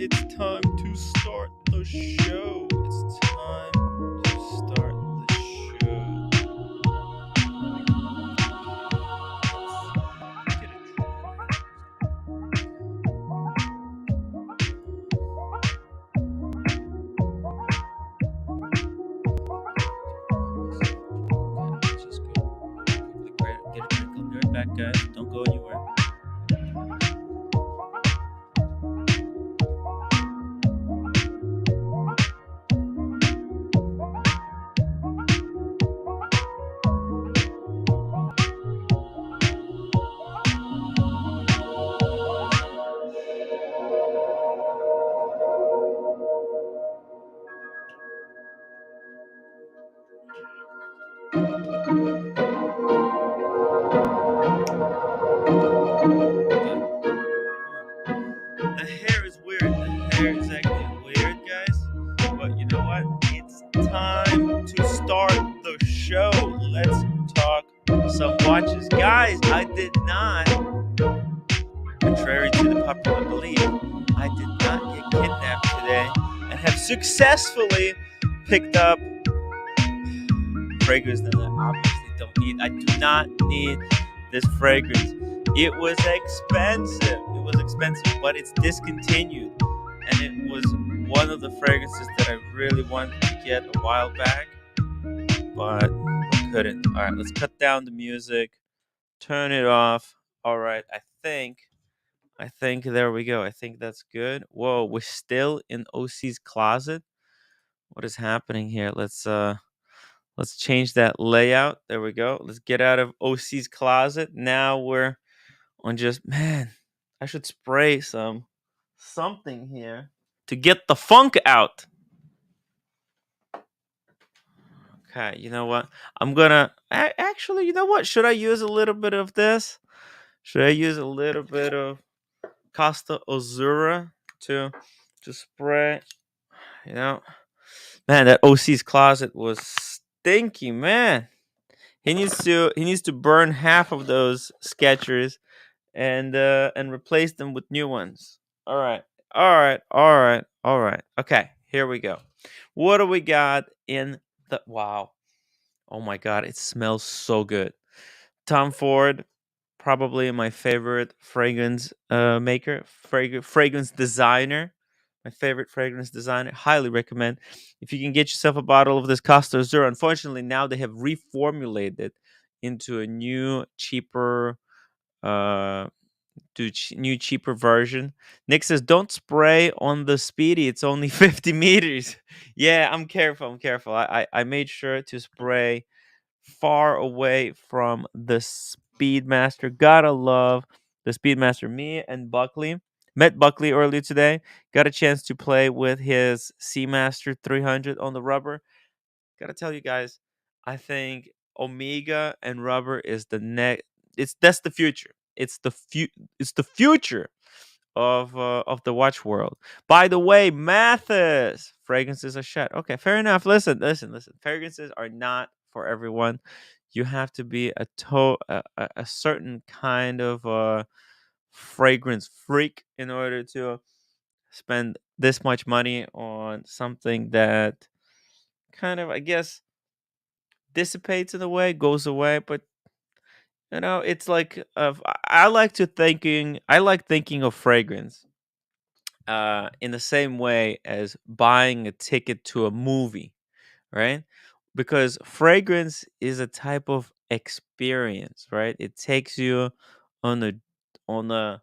It's time to start the show. It's time to start the show. Let's get a Let's just go quickly get a drink. I'll be right back, guys. Don't go anywhere. The hair is weird. The hair is acting weird, guys. But you know what? It's time to start the show. Let's talk some watches. Guys, I did not, contrary to the popular belief, I did not get kidnapped today and have successfully picked up fragrance that I obviously don't need. I do not need this fragrance. It was expensive. It was expensive, but it's discontinued. And it was one of the fragrances that I really wanted to get a while back, but I couldn't. All right, let's cut down the music, turn it off. All right, I think there we go. I think that's good. Whoa, we're still in OC's closet. What is happening here? Let's change that layout. There we go. Let's get out of OC's closet. Now we're on just, man, I should spray something here to get the funk out. Okay, you know what? I'm gonna actually, you know what? Should I use a little bit of this? Should I use a little bit of Costa Azura to spray? You know, man, that OC's closet was stinky, man. He needs to burn half of those Skechers and replace them with new ones. All right. All right. All right. All right. Okay, here we go. What do we got in the wow. Oh my god, it smells so good. Tom Ford, probably my favorite fragrance maker, fragrance designer. My favorite fragrance designer. Highly recommend. If you can get yourself a bottle of this Costa Azura. Unfortunately, now they have reformulated it into a new, cheaper, uh, new cheaper version. Nick says, "Don't spray on the Speedy. It's only 50 meters." Yeah, I'm careful. I'm careful. I made sure to spray far away from the Speedmaster. Gotta love the Speedmaster. Me and Buckley met Buckley earlier today. Got a chance to play with his Seamaster 300 on the rubber. Gotta tell you guys, I think Omega and rubber is the next. That's the future. It's the future of the watch world. By the way, Mathis, fragrances are shit. Okay, fair enough. Listen. Fragrances are not for everyone. You have to be a certain kind of fragrance freak in order to spend this much money on something that kind of, I guess, dissipates in a way, goes away, but it's like I like thinking of fragrance in the same way as buying a ticket to a movie, right? Because fragrance is a type of experience, right? It takes you on a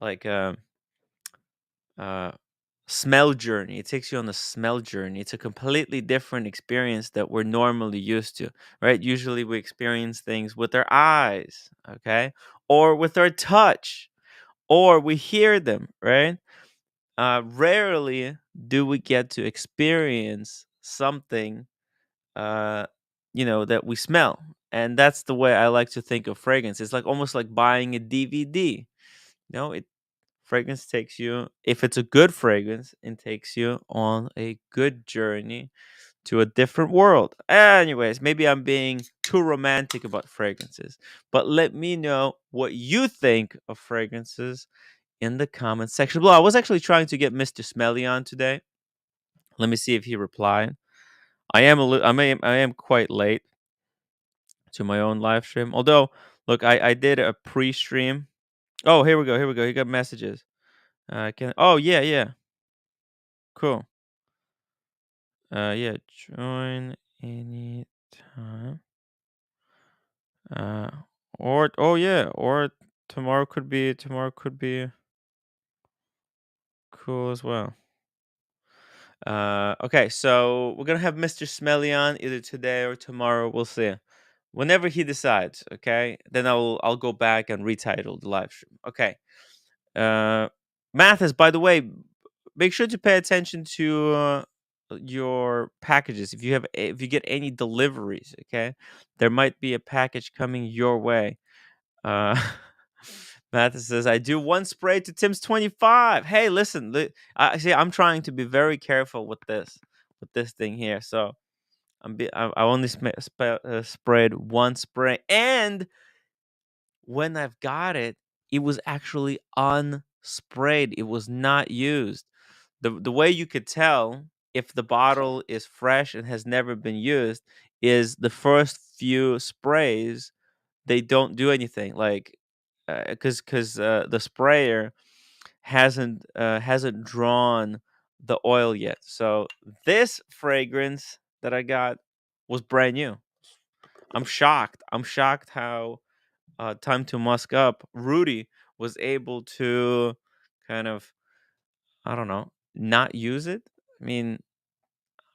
like a smell journey. It takes you on a smell journey. It's a completely different experience that we're normally used to, right? Usually we experience things with our eyes, okay? Or with our touch, or we hear them, right? Rarely do we get to experience something, uh, that we smell. And that's the way I like to think of fragrance. It's like almost like buying a DVD. It fragrance takes you, if it's a good fragrance, it takes you on a good journey to a different world. Anyways, maybe I'm being too romantic about fragrances, but let me know what you think of fragrances in the comment section below. I was actually trying to get Mr. Smelly on today. Let me see if he replied. I am quite late to my own live stream. Although, look, I did a pre-stream. Oh, here we go. Here we go. He got messages. Can Oh, yeah, yeah. Cool. Yeah, join anytime. Uh or oh yeah, or tomorrow could be cool as well. Okay, so we're gonna have Mr. Smelly on either today or tomorrow. We'll see. Whenever he decides, okay? Then I'll go back and retitle the live stream. Okay. Uh Mathis, by the way, make sure to pay attention to your packages. If you get any deliveries, okay? There might be a package coming your way. Uh Mathis says, I do one spray to Tim's 25. Hey, listen, I see I'm trying to be very careful with this thing here. So I only sprayed one spray, and when I've got it, it was actually unsprayed. It was not used. The way you could tell if the bottle is fresh and has never been used is the first few sprays, they don't do anything, like because the sprayer hasn't drawn the oil yet. So this fragrance that I got was brand new. I'm shocked how Time to Musk Up, Rudy was able to kind of, I don't know, not use it. I mean,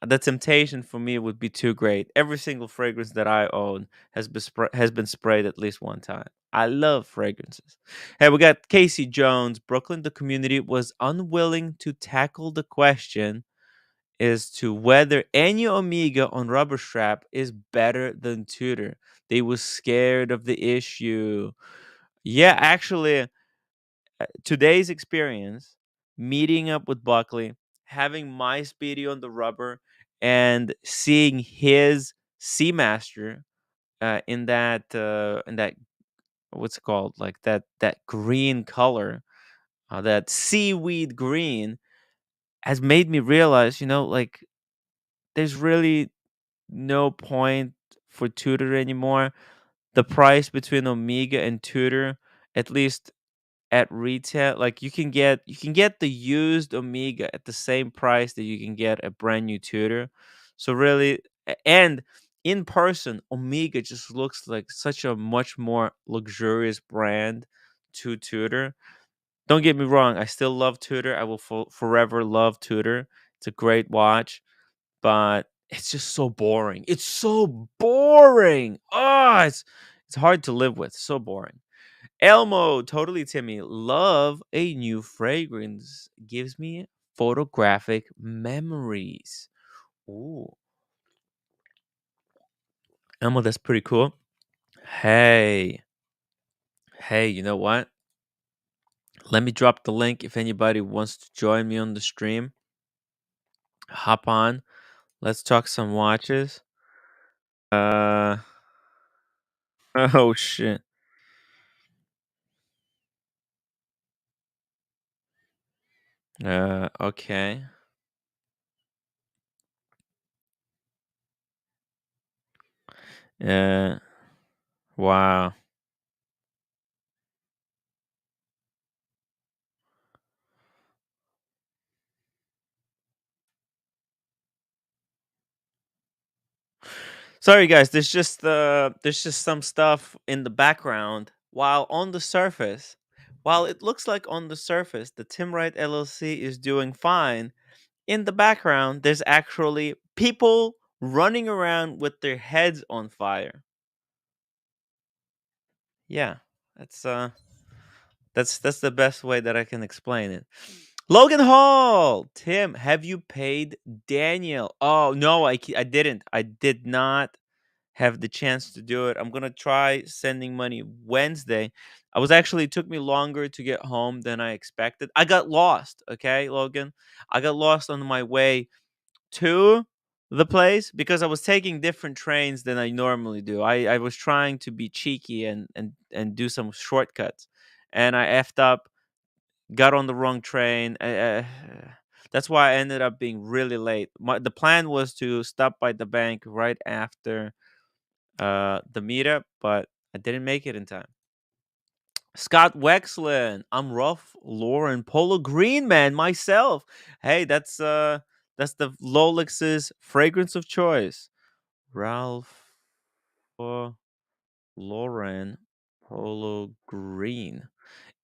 the temptation for me would be too great. Every single fragrance that I own has been sprayed at least one time. I love fragrances. Hey, we got Casey Jones, Brooklyn. The community was unwilling to tackle the question as to whether any Omega on Rubber Strap is better than Tudor. They was scared of the issue. Yeah, actually, today's experience, meeting up with Buckley, having my Speedy on the rubber, and seeing his Seamaster in that what's it called, like that green color, that seaweed green, has made me realize, like there's really no point for Tudor anymore. The price between Omega and Tudor, at least at retail, like you can get the used Omega at the same price that you can get a brand new Tudor. So really, and in person, Omega just looks like such a much more luxurious brand to Tudor. Don't get me wrong, I still love Tudor. I will forever love Tudor. It's a great watch, but it's just so boring. It's so boring. It's hard to live with. So boring. Elmo, totally Timmy. Love a new fragrance. Gives me photographic memories. Ooh. Elmo, that's pretty cool. Hey. Hey, you know what? Let me drop the link if anybody wants to join me on the stream. Hop on. Let's talk some watches. Uh oh shit. Okay. Uh wow. Sorry guys, there's just some stuff in the background, while it looks like on the surface the Tim Wright LLC is doing fine. In the background there's actually people running around with their heads on fire. Yeah. That's that's the best way that I can explain it. Logan Hall, Tim, have you paid Daniel? Oh no, I didn't. I did not have the chance to do it. I'm gonna try sending money Wednesday. It took me longer to get home than I expected. I got lost, okay, Logan. I got lost on my way to the place because I was taking different trains than I normally do. I was trying to be cheeky and do some shortcuts. And I effed up got on the wrong train. That's why I ended up being really late. The plan was to stop by the bank right after the meetup, but I didn't make it in time. Scott Wexlin, I'm Ralph Lauren Polo Green Man myself. Hey, that's the Lolix's fragrance of choice. Ralph Lauren Polo Green.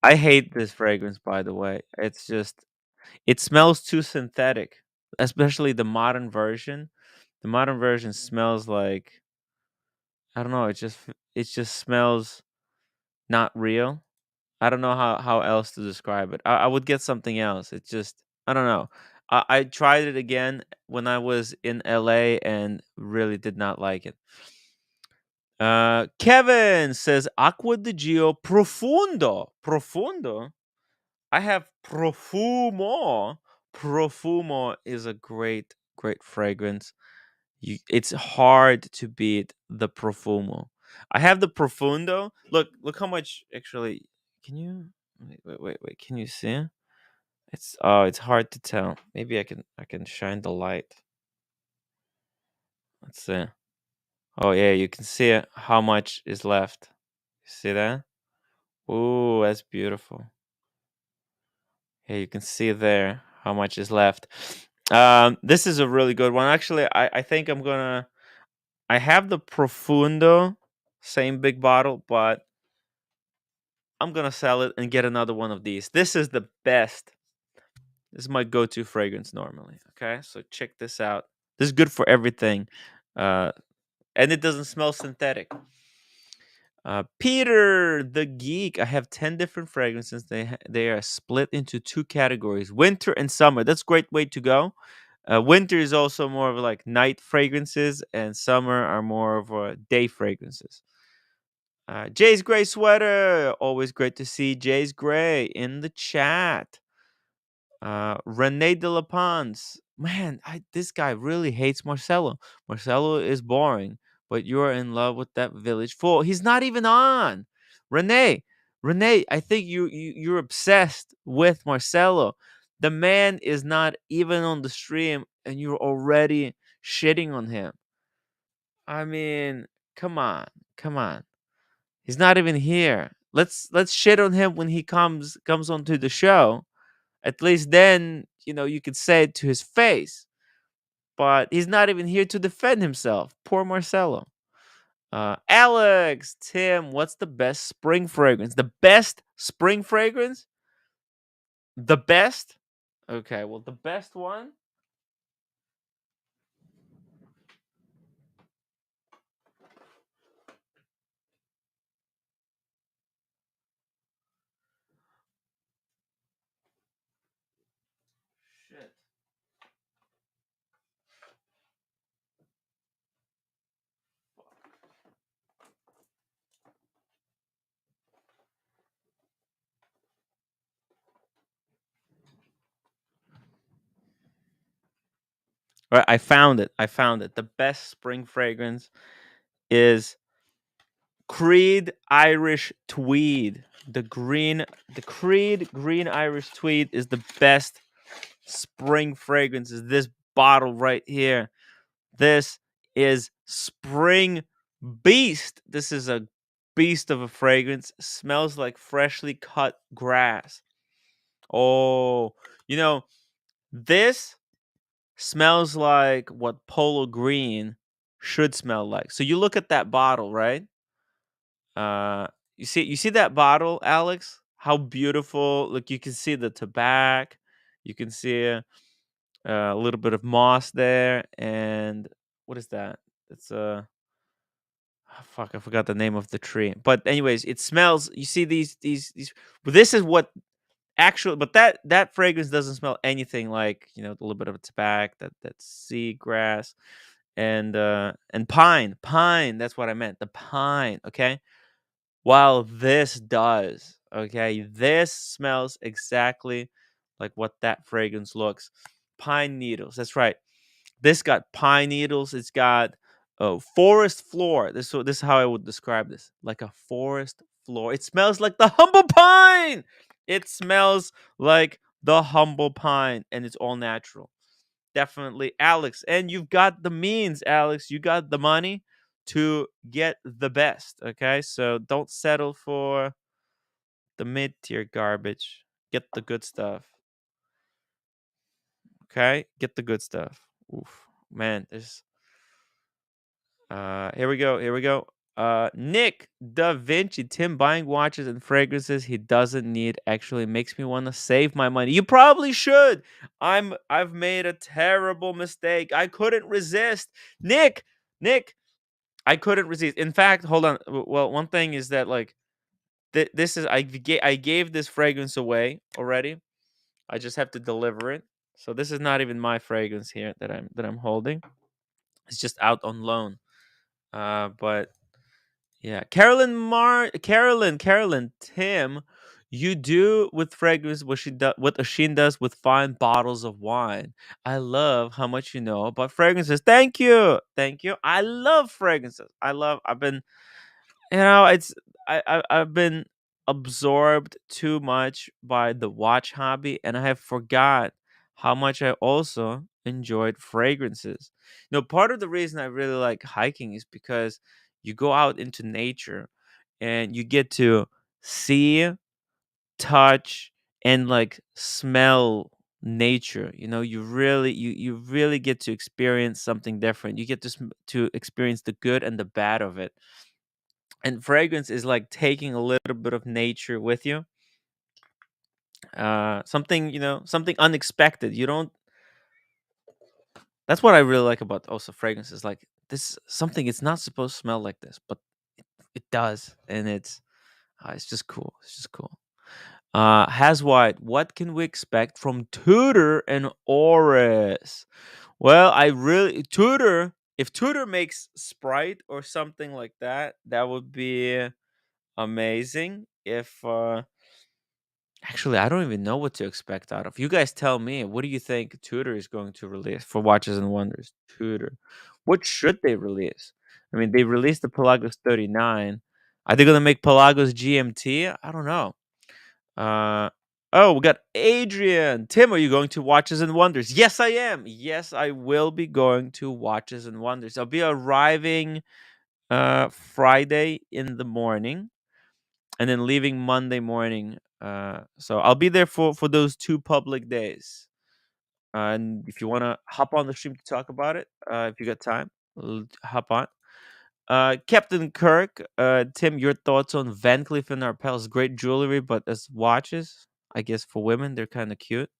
I hate this fragrance, by the way. It's just it smells too synthetic, especially the modern version. The modern version smells like I don't know. It just smells not real. I don't know how else to describe it. I would get something else. It's just I don't know. I tried it again when I was in LA and really did not like it. Kevin says Aqua di Gio Profundo. Profundo. I have Profumo. Profumo is a great fragrance. It's hard to beat the Profumo. I have the Profundo. Look how much actually. Can you wait? Can you see? It's hard to tell. Maybe I can shine the light. Let's see. Oh yeah, you can see it, how much is left. See that? Ooh, that's beautiful. Yeah, you can see there how much is left. This is a really good one. Actually, I think I have the Profundo, same big bottle, but I'm gonna sell it and get another one of these. This is the best. This is my go-to fragrance normally. Okay, so check this out. This is good for everything, uh, and it doesn't smell synthetic. Peter the Geek. I have 10 different fragrances. They are split into two categories: winter and summer. That's a great way to go. Winter is also more of like night fragrances, and summer are more of day fragrances. Jay's Gray sweater. Always great to see Jay's Gray in the chat. Rene de la Pons. Man, this guy really hates Marcelo. Marcelo is boring, but you're in love with that village fool. He's not even on. Rene, Rene, I think you're obsessed with Marcelo. The man is not even on the stream, and you're already shitting on him. I mean, come on, come on. He's not even here. Let's shit on him when he comes onto the show. At least then, you could say it to his face. But he's not even here to defend himself. Poor Marcelo. Alex, Tim, what's the best spring fragrance? The best spring fragrance? The best? Okay, well, the best one. Shit. All right, I found it. I found it. The best spring fragrance is Creed Irish Tweed. The Creed Green Irish Tweed is the best spring fragrance. Is this bottle right here? This is Spring Beast. This is a beast of a fragrance. Smells like freshly cut grass. Oh, this smells like what Polo Green should smell like. So you look at that bottle, right? Uh, you see that bottle, Alex? How beautiful! Look, you can see the tobacco. You can see a little bit of moss there, and what is that? It's fuck, I forgot the name of the tree. But anyways, it smells. You see these. But this is what actually. But that fragrance doesn't smell anything like a little bit of tobacco, that seagrass, and pine. Pine. That's what I meant. The pine. Okay. While this does. Okay, this smells exactly like what that fragrance looks. Pine needles. That's right. This got pine needles. It's got forest floor. This is how I would describe this. Like a forest floor. It smells like the humble pine. It smells like the humble pine, and it's all natural. Definitely, Alex. And you've got the means, Alex. You got the money to get the best. Okay, so don't settle for the mid tier garbage. Get the good stuff. Okay, get the good stuff. Oof, man. This. Here we go. Here we go. Nick Da Vinci, Tim buying watches and fragrances he doesn't need actually makes me want to save my money. You probably should. I've made a terrible mistake. I couldn't resist. Nick, Nick, I couldn't resist. In fact, hold on. Well, one thing is that like this is I gave this fragrance away already. I just have to deliver it. So this is not even my fragrance here that I'm holding. It's just out on loan. But yeah, Carolyn, Tim, you do with fragrance what Oshin does with fine bottles of wine. I love how much you know about fragrances. Thank you. I love fragrances. I've been it's I've been absorbed too much by the watch hobby, and I have forgot how much I also enjoyed fragrances. Part of the reason I really like hiking is because you go out into nature and you get to see, touch, and like smell nature. You really get to experience something different. You get to experience the good and the bad of it, and fragrance is like taking a little bit of nature with you. Something unexpected. You don't That's what I really like about also fragrances. Like this something, it's not supposed to smell like this, but it does, and it's just cool. It's just cool. Has White, what can we expect from Tudor and Oris? Well, I really Tudor. If Tudor makes Sprite or something like that, that would be amazing. If Actually, I don't even know what to expect out of. You guys tell me. What do you think Tudor is going to release for Watches and Wonders? Tudor. What should they release? I mean, they released the Pelagos 39. Are they going to make Pelagos GMT? I don't know. We got Adrian. Tim, are you going to Watches and Wonders? Yes, I am. Yes, I will be going to Watches and Wonders. I'll be arriving Friday in the morning and then leaving Monday morning. So I'll be there for those 2 public days. And if you want to hop on the stream to talk about it, if you got time, hop on. Captain Kirk, Tim, your thoughts on Van Cleef and Arpels? Great jewelry, but as watches, I guess for women, they're kind of cute.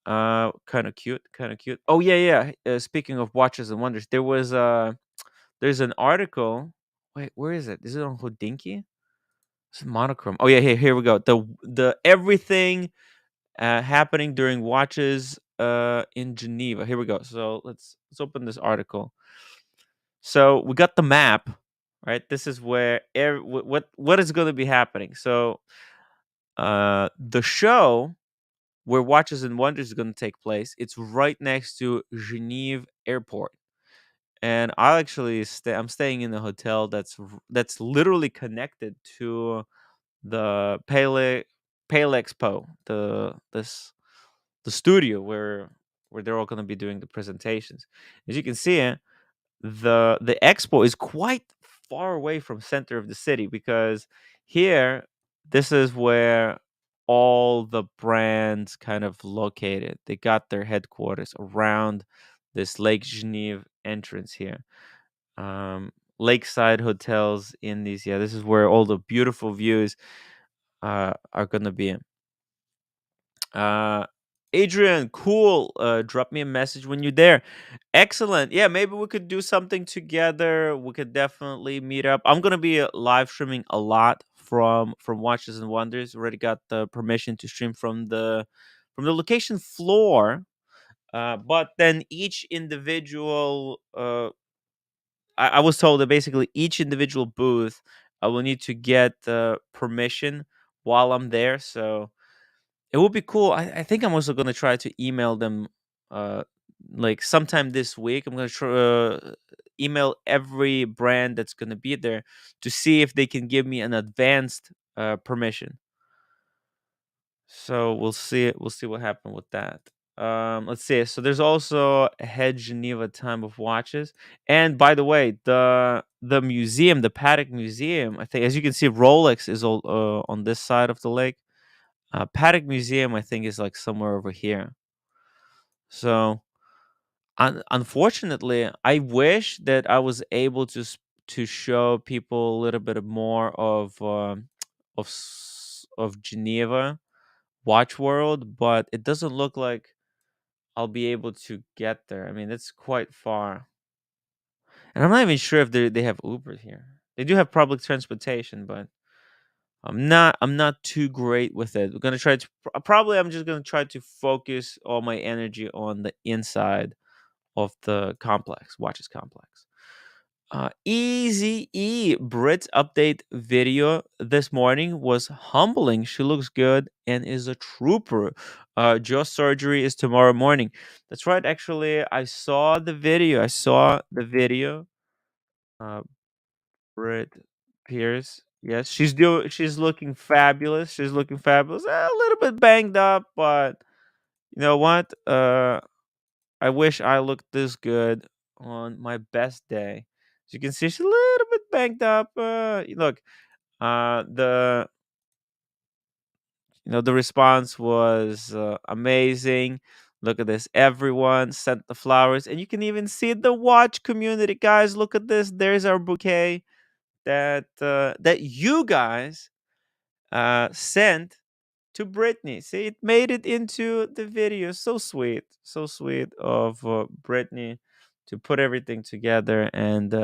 Kind of cute, kind of cute. Oh yeah, yeah. Speaking of watches and wonders, there's an article. Wait, where is it? Is it on Hodinkee? It's monochrome. Oh yeah, here we go. The everything happening during watches in Geneva. Here we go. So let's open this article. So we got the map, right? This is where what is going to be happening. So the show where Watches and Wonders is going to take place, it's right next to Geneva Airport. And I'm staying in a hotel that's literally connected to the Pale Expo, the studio where they're all going to be doing the presentations. As you can see, the expo is quite far away from center of the city, because here this is where all the brands kind of located. They got their headquarters around this Lake Geneve entrance here. Lakeside hotels in these. Yeah, this is where all the beautiful views are gonna be. Uh, Adrian, cool. Drop me a message when you're there. Excellent. Yeah, maybe we could do something together. We could definitely meet up. I'm gonna be live streaming a lot from Watches and Wonders. Already got the permission to stream from the location floor. But then each individual, I was told that basically each individual booth, I will need to get permission while I'm there. So it would be cool. I think I'm also gonna try to email them, uh, like sometime this week. I'm gonna email every brand that's gonna be there to see if they can give me an advanced permission. So we'll see what happened with that. Let's see. So there's also a Head Geneva time of watches. And by the way, the museum, the Paddock Museum, I think, as you can see, Rolex is all on this side of the lake. Paddock Museum, I think, is like somewhere over here. So unfortunately, I wish that I was able to show people a little bit of more of Geneva watch world, but it doesn't look like I'll be able to get there. I mean, it's quite far, and I'm not even sure if they have Uber here. They do have public transportation, but I'm not too great with it. We're gonna try to probably I'm just gonna try to focus all my energy on the inside of the complex, watches complex. Easy E Brit's update video this morning was humbling. She looks good and is a trooper. Jaw surgery is tomorrow morning. That's right. Actually, I saw the video. I saw the video. Uh, Brit Pierce. Yes, she's looking fabulous. She's looking fabulous. A little bit banged up, but you know what? I wish I looked this good on my best day. As you can see, she's a little bit banged up. Look, the the response was amazing. Look at this. Everyone sent the flowers, and you can even see the watch community, guys. Look at this. There's our bouquet that you guys sent to Brittany. See, it made it into the video. So sweet of Brittany to put everything together and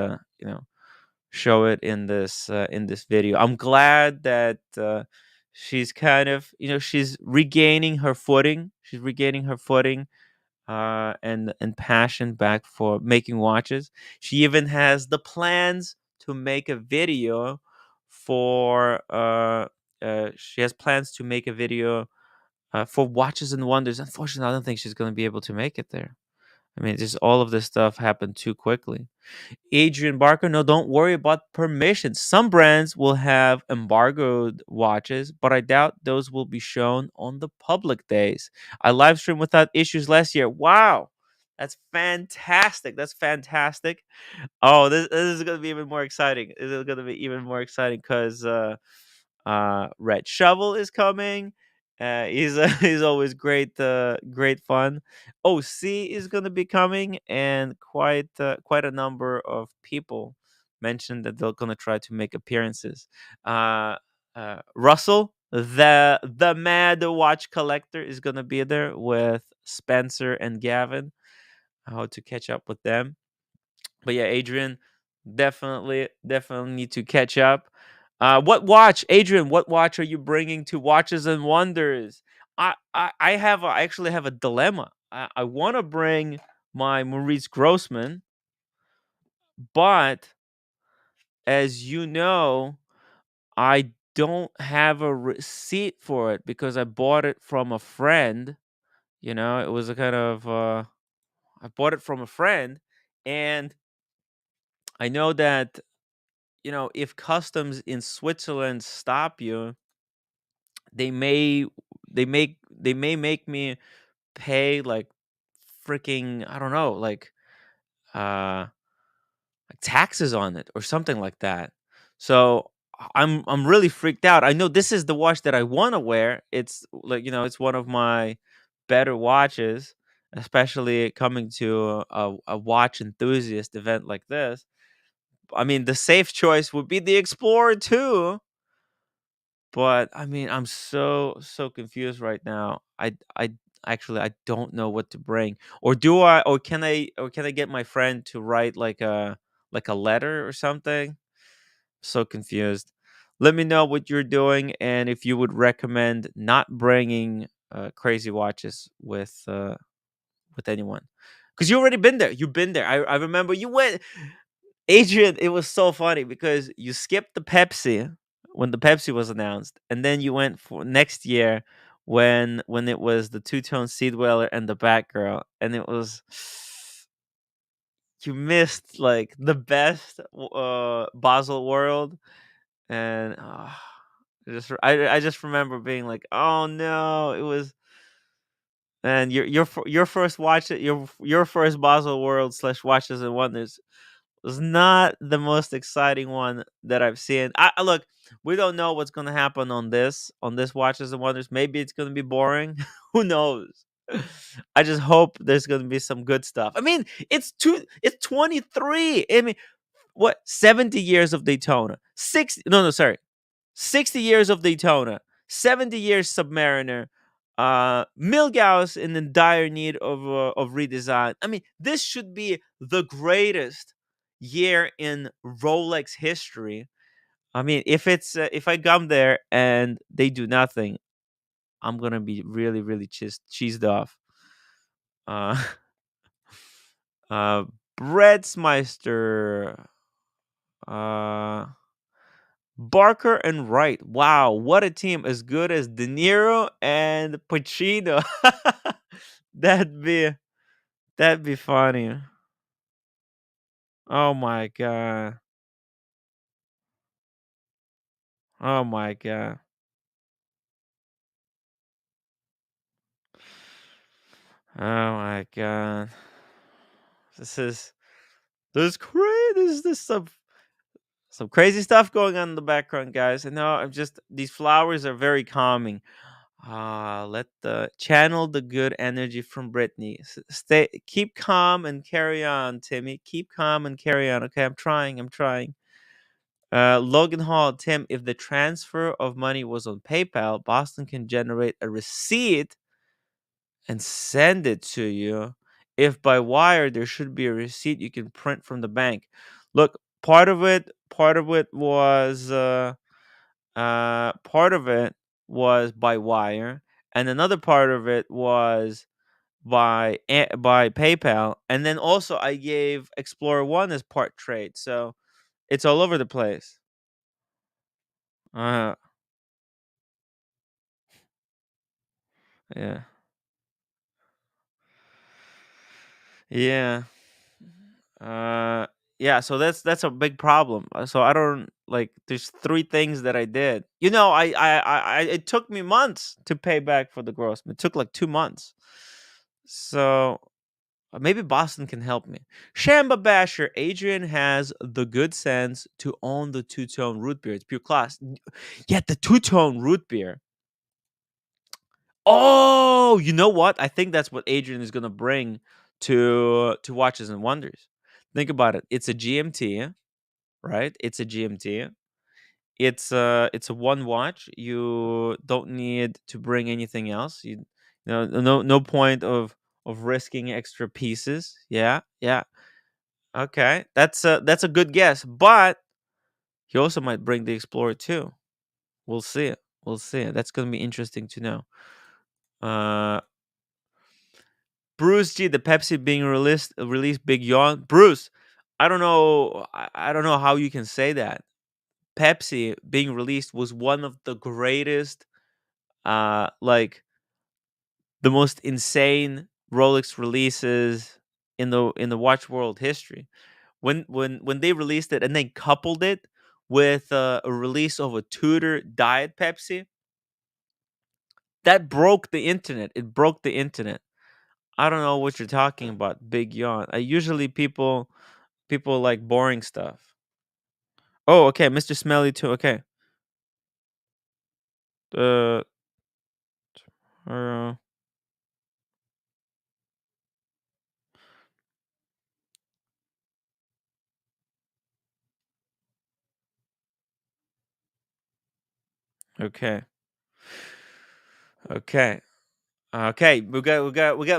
show it in this video. I'm glad that she's kind of she's regaining her footing. She's regaining her footing and passion back for making watches. She even has the plans to make a video for she has plans to make a video for Watches and Wonders. Unfortunately, I don't think she's going to be able to make it there. I mean, just all of this stuff happened too quickly. Adrian Barker, no, don't worry about permission. Some brands will have embargoed watches, but I doubt those will be shown on the public days. I live streamed without issues last year. Wow. That's fantastic. That's fantastic. Oh, this is going to be even more exciting. This is going to be even more exciting because Red Shovel is coming. He's always great fun. OC is gonna be coming, and quite a number of people mentioned that they're gonna try to make appearances. Uh, Russell, the Mad Watch Collector, is gonna be there with Spencer and Gavin. How to catch up with them? But yeah, Adrian, definitely need to catch up. What watch, Adrian? What watch are you bringing to Watches and Wonders? I actually have a dilemma. I want to bring my Maurice Grossman, but as you know, I don't have a receipt for it because I bought it from a friend. It was a kind of I bought it from a friend, and I know that if customs in Switzerland stop you, they may they may make me pay like freaking, I don't know, uh like taxes on it or something like that. So I'm really freaked out. I know this is the watch that I want to wear. It's like, it's one of my better watches, especially coming to a watch enthusiast event like this. I mean, the safe choice would be the Explorer 2. But I mean, I'm so confused right now. I actually I don't know what to bring. Or do I or can I get my friend to write like a letter or something? So confused. Let me know what you're doing and if you would recommend not bringing crazy watches with anyone. Cuz you already been there. You've been there. I remember you went, Adrian, it was so funny because you skipped the Pepsi when the Pepsi was announced, and then you went for next year when it was the two tone Seed Dweller and the Batgirl, and it was you missed like the best Basel World, and I just remember being like, "Oh no, it was." And your first watch it your first Basel World slash Watches and Wonders was not the most exciting one that I've seen. Look, we don't know what's gonna happen on this Watches and Wonders. Maybe it's gonna be boring. Who knows? I just hope there's gonna be some good stuff. I mean, it's 23. I mean, what 70 years of Daytona. 60 no no sorry. 60 years of Daytona, 70 years Submariner. Milgauss in the dire need of redesign. I mean, this should be the greatest year in Rolex history. I mean, if I come there and they do nothing, I'm gonna be really really cheesed off. Uh, uh, Bretzmeister, uh, Barker and Wright. Wow, what a team as good as De Niro and Pacino. that'd be that'd be funny. Oh my god. Oh my god. Oh my god. This is this crazy. This some crazy stuff going on in the background, guys. I know I'm just these flowers are very calming. Let the channel the good energy from Brittany. Stay, keep calm and carry on, Timmy. Keep calm and carry on. Okay, I'm trying. I'm trying. Logan Hall, Tim. If the transfer of money was on PayPal, Boston can generate a receipt and send it to you. If by wire, there should be a receipt you can print from the bank. Look, part of it was. Part of it was by wire, and another part of it was by PayPal, and then also I gave Explorer One as part trade, so it's all over the place. Uh, yeah, yeah, uh, yeah. So that's a big problem. So I don't like. There's three things that I did. You know, it took me months to pay back for the gross. It took like 2 months. So maybe Boston can help me. Shamba Basher, Adrian has the good sense to own the two tone root beer. It's pure class. Yet the two tone root beer. Oh, you know what? I think that's what Adrian is gonna bring to Watches and Wonders. Think about it. It's a GMT, right? It's a GMT. It's a one watch. You don't need to bring anything else. You know, no point of risking extra pieces. Yeah, yeah. Okay, that's a good guess, but he also might bring the Explorer too. We'll see it. We'll see it. That's gonna be interesting to know. Uh, Bruce G, the Pepsi being released big yawn. Bruce, I don't know. I don't know how you can say that. Pepsi being released was one of the greatest, like the most insane Rolex releases in the watch world history. When they released it and they coupled it with a release of a Tudor Diet Pepsi, that broke the internet. It broke the internet. I don't know what you're talking about, big yawn. I usually people like boring stuff. Oh, okay, Mr. Smelly too. Okay. Uh, uh okay. Okay. Okay, we got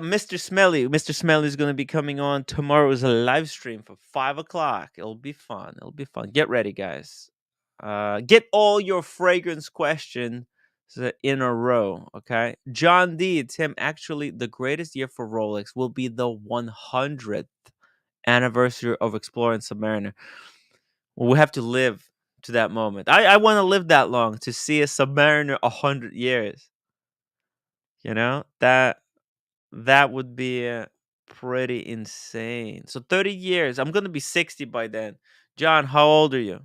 Mr. Smelly. Mr. Smelly is gonna be coming on tomorrow's live stream for 5 o'clock. It'll be fun. It'll be fun. Get ready, guys. Get all your fragrance questions in a row. Okay, John D. Tim. Actually, the greatest year for Rolex will be the 100th anniversary of Explorer and Submariner. Well, we have to live to that moment. I want to live that long to see a Submariner 100 years. You know that would be pretty insane. So 30 years. I'm going to be 60 by then. John, how old are you?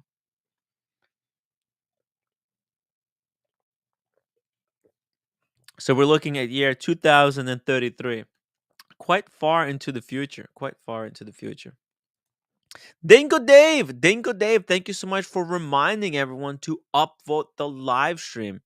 So we're looking at year 2033. Quite far into the future. Quite far into the future. Dingo Dave, thank you so much for reminding everyone to upvote the live stream.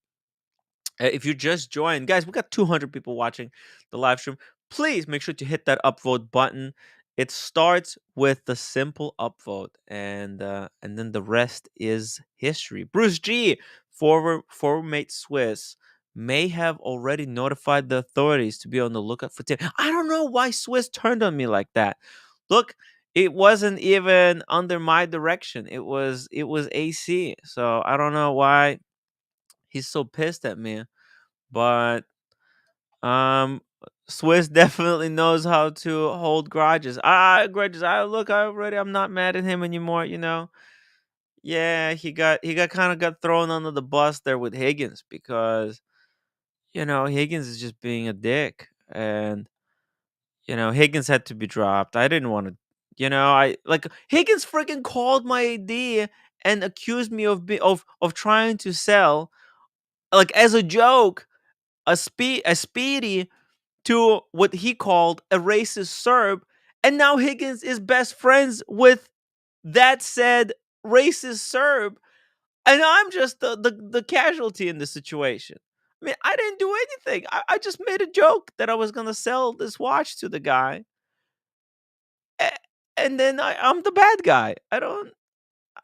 If you just joined, guys, we got 200 people watching the live stream. Please make sure to hit that upvote button. It starts with the simple upvote, and then the rest is history. Bruce G, former mate Swiss, may have already notified the authorities to be on the lookout for Tim. I don't know why Swiss turned on me like that. Look, it wasn't even under my direction. It was AC. So I don't know why he's so pissed at me. But um Swiss definitely knows how to hold grudges. Grudges. I'm not mad at him anymore. Yeah, he got kind of got thrown under the bus there with Higgins because Higgins is just being a dick, and Higgins had to be dropped. I didn't want to I like Higgins freaking called my ID and accused me of trying to sell, like, as a joke, a speedy to what he called a racist Serb, and now Higgins is best friends with that said racist Serb, and I'm just the casualty in the situation. I mean, I didn't do anything. I just made a joke that I was gonna sell this watch to the guy, a- and then I'm the bad guy. I don't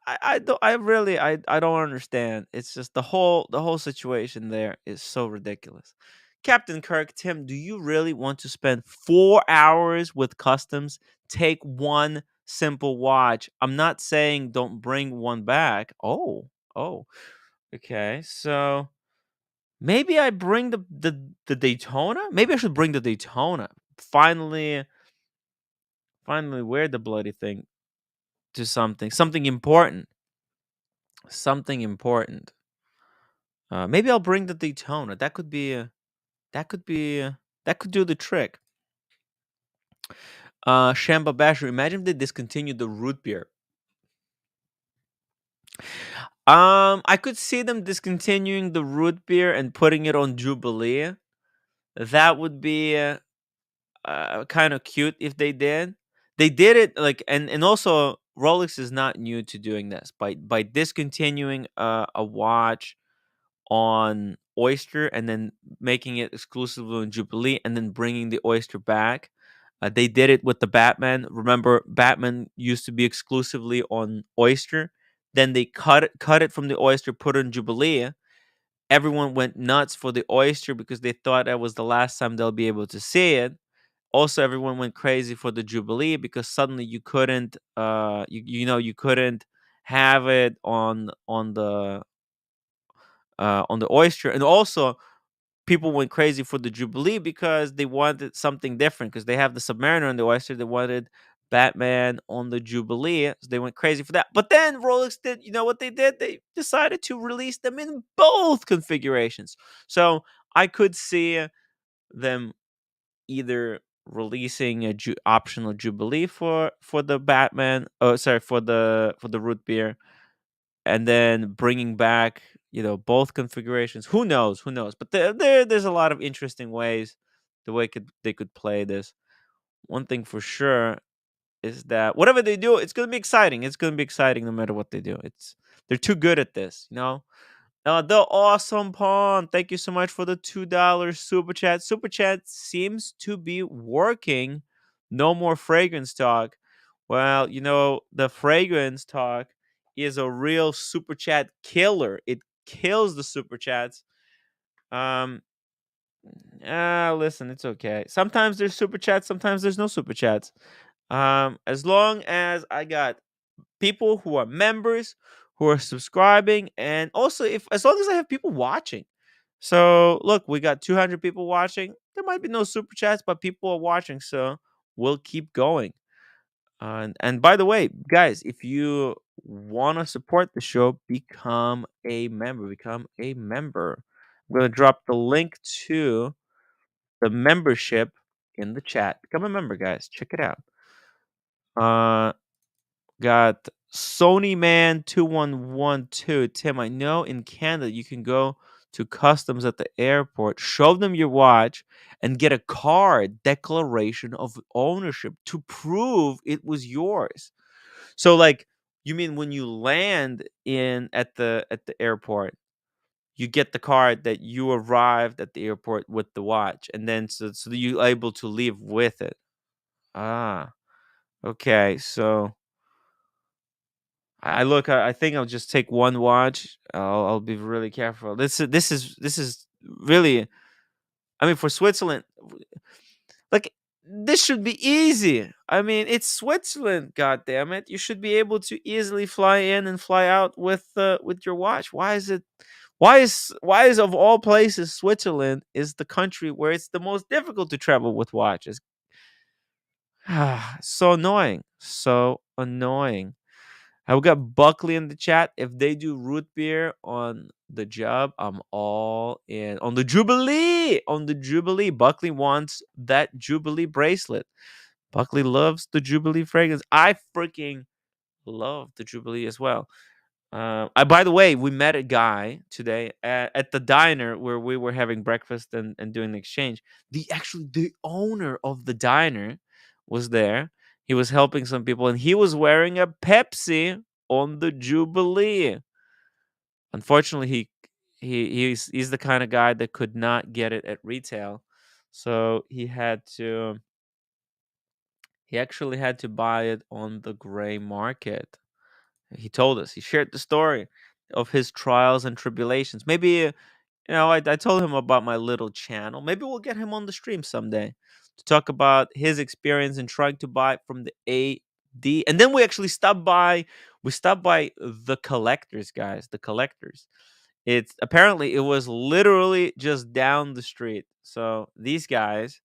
I really I don't understand. It's just the whole situation there is so ridiculous. Captain Kirk, Tim, do you really want to spend 4 hours with customs? Take one simple watch. I'm not saying don't bring one back. Oh. Oh. Okay. So maybe I bring the Daytona? Maybe I should bring the Daytona. Finally wear the bloody thing to something important. Something important. Maybe I'll bring the Daytona. That could be that could do the trick. Shamba Basher, imagine if they discontinued the root beer. I could see them discontinuing the root beer and putting it on Jubilee. That would be kind of cute if they did. They did it like, and also Rolex is not new to doing this by discontinuing a watch on Oyster and then making it exclusively on Jubilee and then bringing the Oyster back. They did it with the Batman. Remember, Batman used to be exclusively on Oyster. Then they cut it from the Oyster, put it on Jubilee. Everyone went nuts for the Oyster because they thought that was the last time they'll be able to see it. Also, everyone went crazy for the Jubilee because suddenly you couldn't, you couldn't have it on the Oyster, and also people went crazy for the Jubilee because they wanted something different because they have the Submariner on the Oyster. They wanted Batman on the Jubilee, so they went crazy for that. But then Rolex did, you know what they did? They decided to release them in both configurations. So I could see them either releasing a optional Jubilee for the Batman. Oh, sorry, for the root beer, and then bringing back both configurations. Who knows? Who knows? But there's a lot of interesting ways they could play this. One thing for sure is that whatever they do, it's gonna be exciting. It's gonna be exciting no matter what they do. They're too good at this. The awesome pawn. Thank you so much for the $2 super chat. Super chat seems to be working. No more fragrance talk. Well, the fragrance talk is a real super chat killer. It kills the super chats. Um, Listen, it's okay. Sometimes there's super chats, sometimes there's no super chats. As long as I got people who are members, who are subscribing, and also if as long as I have people watching. So look, we got 200 people watching. There might be no super chats, but people are watching, so we'll keep going. And by the way, guys, if you want to support the show, become a member. Become a member. I'm gonna drop the link to the membership in the chat. Become a member, guys. Check it out. Uh, Got Sony Man 2112. Tim, I know in Canada you can go to customs at the airport, show them your watch, and get a card declaration of ownership to prove it was yours. So like, you mean when you land in at the airport, you get the card that you arrived at the airport with the watch, and then so that you're able to leave with it. Ah, okay. So I think I'll just take one watch. I'll be really careful. This is really. I mean, for Switzerland, like, this should be easy. I mean, it's Switzerland. God damn it! You should be able to easily fly in and fly out with your watch. Why is it? Why is of all places Switzerland is the country where it's the most difficult to travel with watches? So annoying. So annoying. I got Buckley in the chat. If they do root beer on the job, I'm all in. On the Jubilee! On the Jubilee. Buckley wants that Jubilee bracelet. Buckley loves the Jubilee fragrance. I freaking love the Jubilee as well. By the way, we met a guy today at the diner where we were having breakfast and doing the exchange. The owner of the diner was there. He was helping some people, and he was wearing a Pepsi on the Jubilee. Unfortunately, he's the kind of guy that could not get it at retail, so he actually had to buy it on the gray market. He told us. He shared the story of his trials and tribulations. Maybe, I told him about my little channel. Maybe we'll get him on the stream someday to talk about his experience in trying to buy from the AD. And then we actually stopped by. We stopped by the collectors, guys. The collectors. It's apparently it was literally just down the street. So these guys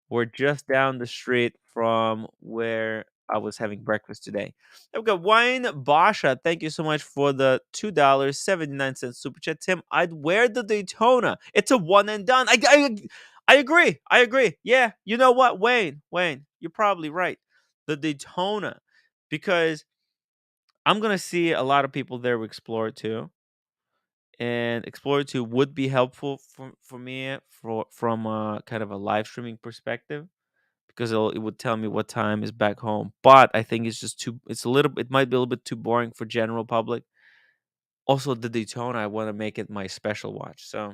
we're just down the street from where I was having breakfast today. I've got Wine Basha. Thank you so much for the $2.79 super chat. Tim, I'd wear the Daytona. It's a one and done. I agree. I agree. Yeah, you know what, Wayne, you're probably right. The Daytona, because I'm gonna see a lot of people there with Explorer 2, and Explorer 2 would be helpful for me from a kind of a live streaming perspective because it would tell me what time is back home. But I think it's just too. It might be a little bit too boring for general public. Also, the Daytona, I want to make it my special watch. So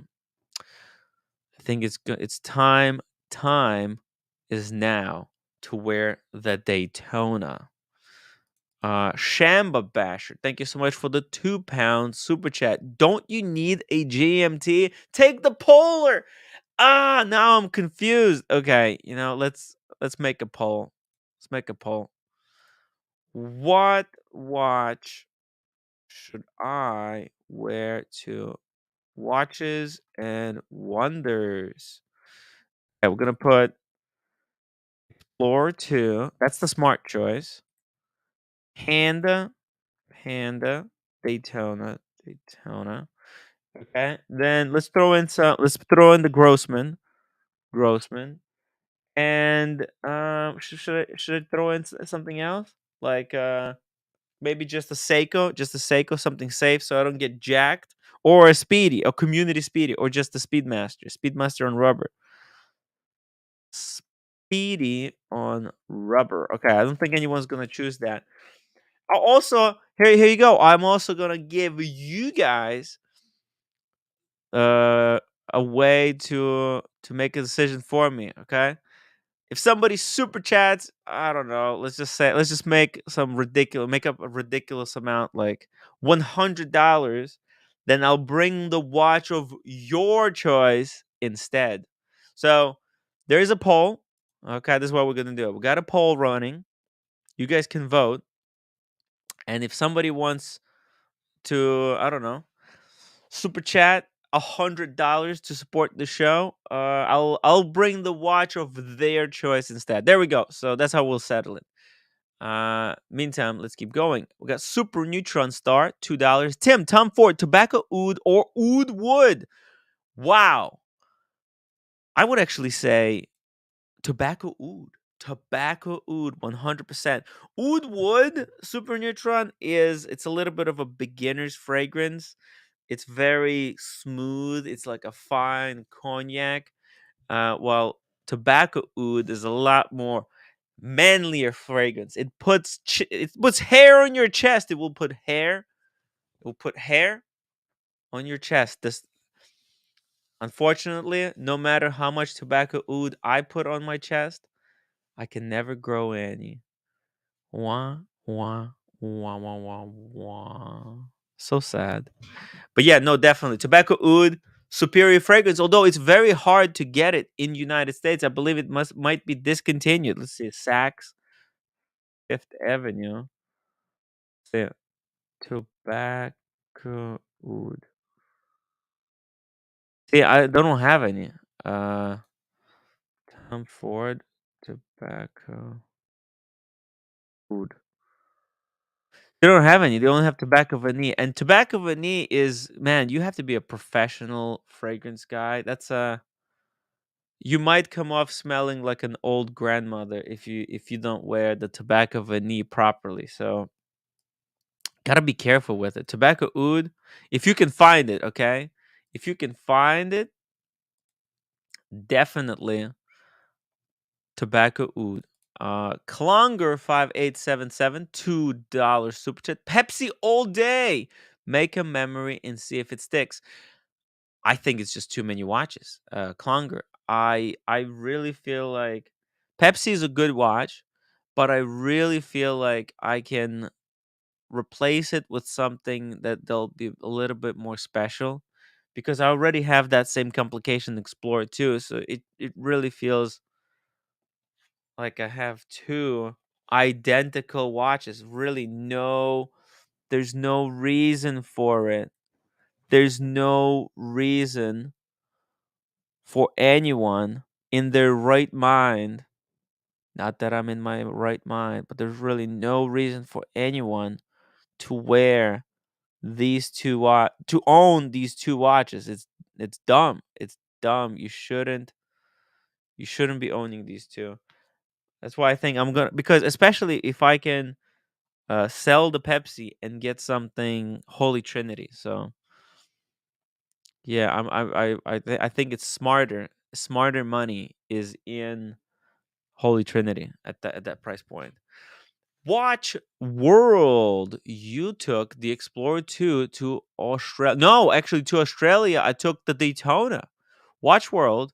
I think it's good. It's time. Time is now to wear the Daytona. Shamba Basher, thank you so much for the £2 super chat. Don't you need a GMT? Take the Polar. Now I'm confused. Okay, let's make a poll. Let's make a poll. What watch should I wear to Watches and Wonders? Okay, we're gonna put Explorer 2. That's the smart choice. Panda, Panda, Daytona. Okay. Then let's throw in the Grossman. And should I throw in something else? Like maybe just a Seiko, something safe so I don't get jacked, or a Speedy, a community Speedy, or just a Speedmaster on rubber. Speedy on rubber. Okay, I don't think anyone's gonna choose that. Also, here you go. I'm also gonna give you guys uh a way to make a decision for me. Okay, if somebody super chats, I don't know, let's just make up a ridiculous amount, like $100, then I'll bring the watch of your choice instead. So there is a poll. Okay, this is what we're gonna do. We got a poll running. You guys can vote, and if somebody wants to, I don't know, super chat $100 to support the show, I'll bring the watch of their choice instead. There we go. So that's how we'll settle it. Meantime, let's keep going. We got Super Neutron Star, $2. Tom Ford, tobacco oud or oud wood. Wow. I would actually say tobacco oud. Tobacco oud, 100%. Oud wood, Super Neutron, it's a little bit of a beginner's fragrance. It's very smooth. It's like a fine cognac. While tobacco oud is a lot more manlier fragrance. It puts hair on your chest. It will put hair. It will put hair on your chest. This, unfortunately, no matter how much tobacco oud I put on my chest, I can never grow any. Wah wah wah wah wah wah. So sad. But yeah, no, definitely tobacco oud, superior fragrance. Although it's very hard to get it in United States, I believe it might be discontinued. Let's see, Saks Fifth Avenue. See, tobacco oud. See, I don't have any. Uh, Tom Ford tobacco oud. They don't have any. They only have tobacco vanille, and tobacco vanille is, man. You have to be a professional fragrance guy. You might come off smelling like an old grandmother if you don't wear the tobacco vanille properly. So gotta be careful with it. Tobacco oud, if you can find it, okay. If you can find it, definitely tobacco oud. Klonger 5877 $2 super chat. Pepsi all day. Make a memory and see if it sticks. I think it's just too many watches. Klonger. I really feel like Pepsi is a good watch, but I really feel like I can replace it with something that they'll be a little bit more special, because I already have that same complication Explorer too. So it really feels like I have two identical watches. Really, there's no reason for it. There's no reason for anyone in their right mind, not that I'm in my right mind, but there's really no reason for anyone to wear to own these two watches. It's dumb. It's dumb. You shouldn't be owning these two. That's why I think I'm gonna, because especially if I can sell the Pepsi and get something Holy Trinity. So yeah, I think it's smarter. Smarter money is in Holy Trinity at that price point. Watch World. You took the Explorer 2 to Australia. No, actually to Australia. I took the Daytona. Watch World.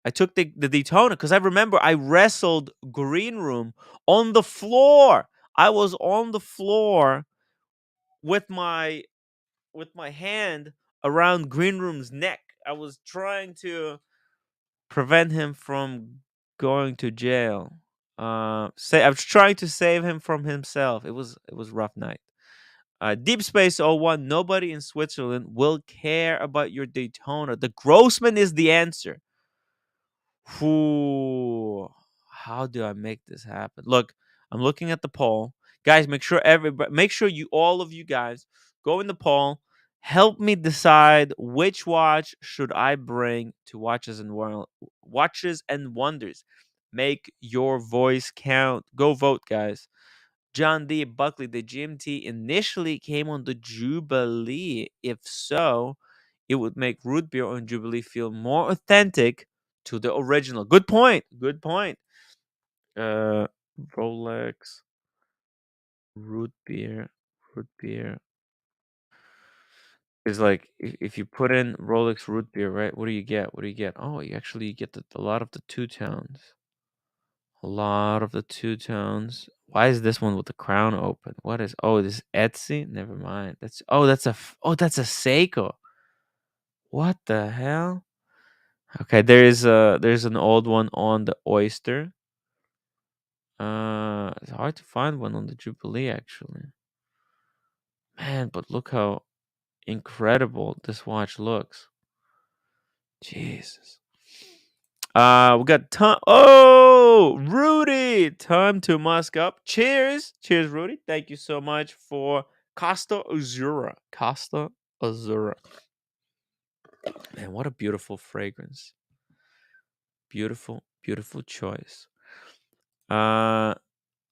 I took the Daytona because I remember I wrestled Green Room on the floor. I was on the floor with my hand around Green Room's neck. I was trying to prevent him from going to jail. Say I was trying to save him from himself. It was a rough night. Deep Space oh 01, nobody in Switzerland will care about your Daytona. The Grossman is the answer. Whew. How do I make this happen? Look, I'm looking at the poll. Guys, make sure you all of you guys go in the poll. Help me decide which watch should I bring to Watches and Wonders. Make your voice count. Go vote, guys. John D. Buckley, the GMT initially came on the Jubilee. If so, it would make root beer on Jubilee feel more authentic to the original. Good point. Good point. Uh, Rolex root beer. Root beer is like, if you put in Rolex root beer, right? What do you get? What do you get? Oh, you actually get a lot of the two tones. A lot of the two tones. Why is this one with the crown open? What is? Oh, this is Etsy. Never mind. That's a Seiko. What the hell? Okay, there's an old one on the Oyster. It's hard to find one on the Jubilee actually. Man, but look how incredible this watch looks. Jesus. We got time. Oh, Rudy, time to musk up. Cheers, cheers, Rudy. Thank you so much for Costa Azura. Costa Azura. Man, what a beautiful fragrance. Beautiful, beautiful choice. Uh,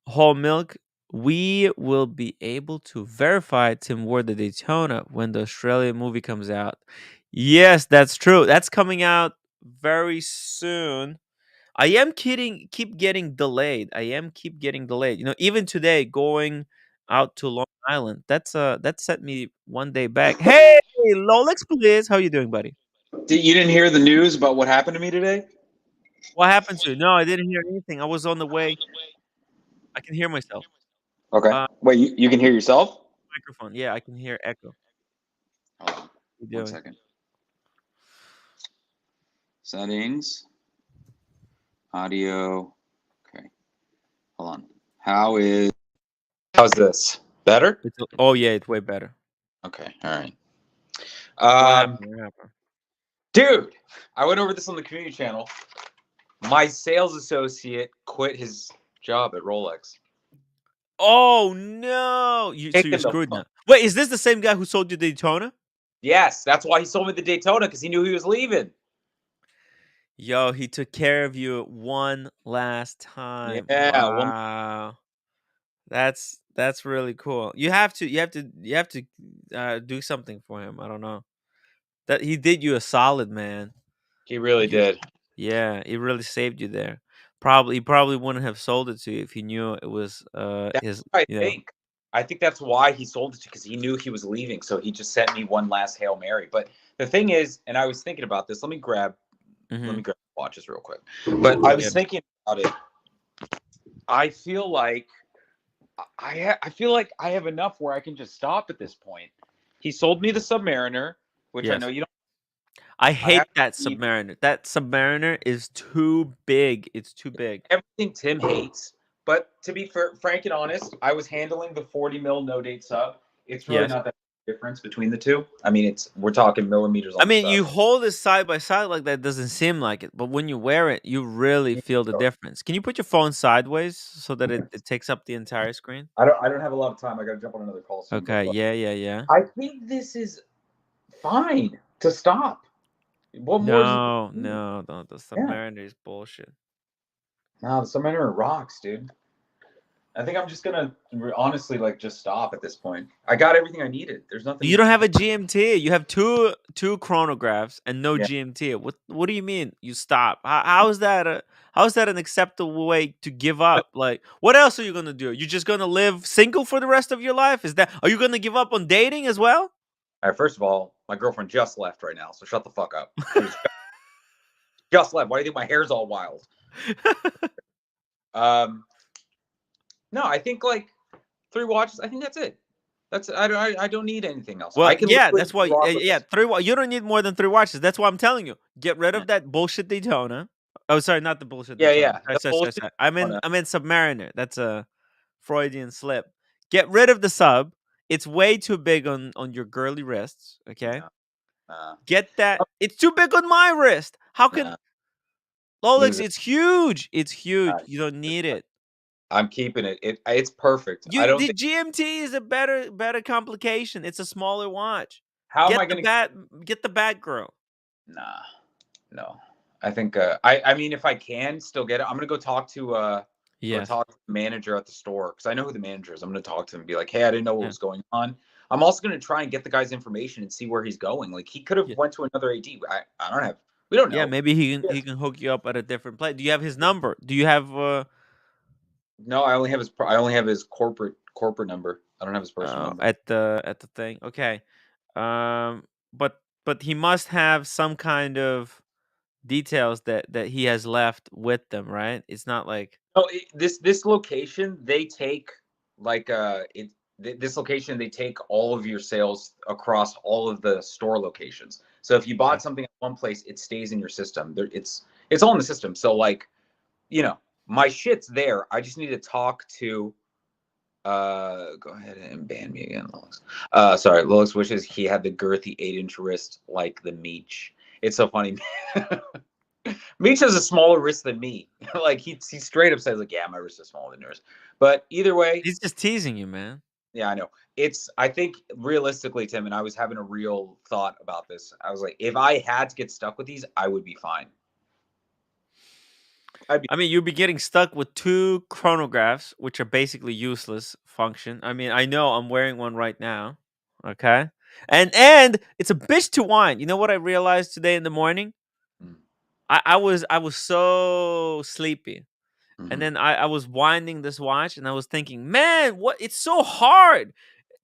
Whole milk. we will be able to verify Tim wore the Daytona when the Australian movie comes out. Yes, that's true. That's coming out very soon. I am kidding. Keep getting delayed. I am keep getting delayed. Even today, going out to Long Island. That set me one day back. Hey, Lolex, please. How you doing, buddy? You didn't hear the news about what happened to me today? What happened to you? No, I didn't hear anything. I was on the way. I can hear myself. Okay. Uh, Wait, you can hear yourself? Microphone. Yeah, I can hear echo. Hold on. What you One doing? second. Settings, audio. Okay. Hold on. How's this? Better? Oh yeah, it's way better. Okay. All right. What Um, happened? What happened? dude, I went over this on the community channel. My sales associate quit his job at Rolex. Oh no! So you're Kicking the screwed fuck. now. Wait, is this the same guy who sold you Daytona? Yes, that's why he sold me the Daytona because he knew he was leaving. Yo, he took care of you one last time. Yeah. One. Wow. That's really cool. You have to do something for him. I don't know. That he did you a solid, man. He really You did. Yeah, he really saved you there. He probably wouldn't have sold it to you if he knew it was That's his, what I you know. think. I think that's why he sold it because he knew he was leaving. So he just sent me one last Hail Mary. But the thing is, and I was thinking about this. Let Mhm. me grab watches real quick. But I Yeah. was thinking about it. I feel like I feel like I have enough where I can just stop at this point. He sold me the Submariner, which I know Yes. you don't. I I have hate that need Submariner. That Submariner is too big. It's too big. everything Tim hates. But to be frank and honest, I was handling the 40 mil no date sub. It's really Yes. not that difference between the two. I mean, we're talking millimeters I on the mean, sub. you hold it side by side like that, doesn't seem like it, but when you wear it, you really feel the difference. Can you put your phone sideways so that it takes up the entire screen? I don't have a lot of time. I got to jump on another call soon. But Okay. Yeah. Yeah. Yeah. I think this is fine to stop. What more is he going No. to do? No. No. The Yeah. Submariner is bullshit. No, the Submariner rocks, dude. I think I'm just gonna honestly just stop at this point. I got everything I needed. There's You nothing don't to. have a GMT. You have two chronographs and no Yeah. GMT. What do you mean you stop? How is that an acceptable way to give up? Like, what else are you gonna do? You just gonna live single for the rest of your life? Are you gonna give up on dating as well? All right, first of all, my girlfriend just left right now, so shut the fuck up. She was just left. Why do you think my hair's all wild? Um, no, I think like 3 watches. I think that's it. I don't need anything else. Well, I can yeah, literally that's why. rock with Yeah, this. you don't need more than 3 watches. That's why I'm telling you. Get rid Yeah, of that bullshit Daytona. Oh, sorry, not the bullshit yeah, Daytona. yeah. Sorry, The sorry, sorry, bullshit. sorry. I mean, Daytona. I meant Submariner. That's a Freudian slip. Get rid of the sub. It's way too big on your girly wrists. Okay, Nah, nah, get that. It's too big on my wrist. How can nah. Rolex? Lose it. It's huge. It's Nah, huge. You don't need it. I'm keeping it. It's perfect. I You don't the think. GMT is a better complication. It's a smaller watch. How am Get I the gonna? bat. Get the bat girl. Nah, no. I think. I mean, if I can still get it, I'm gonna go Yes. talk to the manager at the store because I know who the manager is. I'm gonna talk to him and be like, hey, I didn't know what Yeah. was going on. I'm also gonna try and get the guy's information and see where he's going. Like he could have Yeah. went to another AD. I don't have. We don't Yeah, know. maybe he can Yeah. he can hook you up at a different place. Do you have his number? Do you have No, I only have his corporate number. I don't have his personal number. at the thing? Okay. But he must have some kind of details that he has left with them, right? It's not like No, this location they take like this location they take all of your sales across all of the store locations. So if you okay. bought something at one place, it stays in your system. It's all in the system. So like my shit's there. I just need to talk to go ahead and ban me again, Lois. Sorry, Lois wishes he had the girthy 8-inch wrist like the Meech. It's so funny. Meech has a smaller wrist than me. Like he straight up says like, yeah, my wrist is smaller than yours. But either way, He's just teasing you, man. yeah, I know. I think realistically, Tim, and I was having a real thought about this. I was like, if I had to get stuck with these, I would be fine. I'd be I mean, you'd be getting stuck with two chronographs, which are basically useless function. I mean, I know I'm wearing one right now. Okay. And it's a bitch to wind. You know what I realized today in the morning? I was so sleepy. And mm-hmm. then I was winding this watch and I was thinking, man, what it's so hard.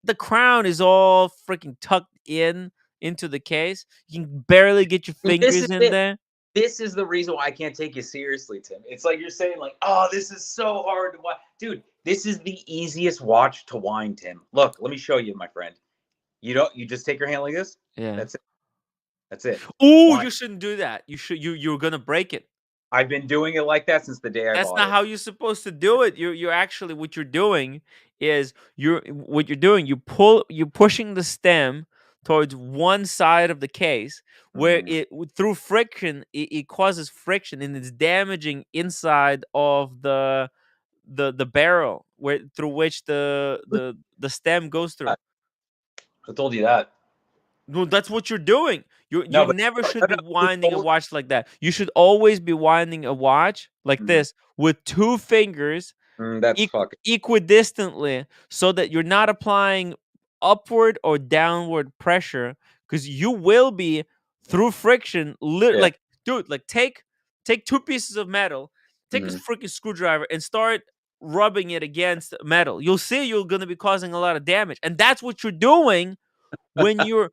The crown is all freaking tucked into the case. You can barely get your This is fingers in it. there. This is the reason why I can't take you seriously, Tim. It's like you're saying, like, oh, this is so hard to watch. Dude, this is the easiest watch to wind, Tim. Look, let me show you, my friend. You just take your hand like this. Yeah. That's it. That's it. Oh, Wind. you shouldn't do that. You're gonna break it. I've been doing it like that since the day I That's bought not it. how you're supposed to do it. You're actually what you're doing is you're pushing the stem towards one side of the case where Mm. through friction it causes friction and it's damaging inside of the barrel where through which the stem goes through. I told you that. No, that's what you're doing. You No, but never should no, be no, who winding a told watch like that. You should always be winding a watch like you? this with two fingers That's fucking. equidistantly so that you're not applying upward or downward pressure because you will be through friction Yeah. like dude like take two pieces of metal, take a Mhm. freaking screwdriver and start rubbing it against metal. You'll see you're going to be causing a lot of damage, and that's what you're doing when you're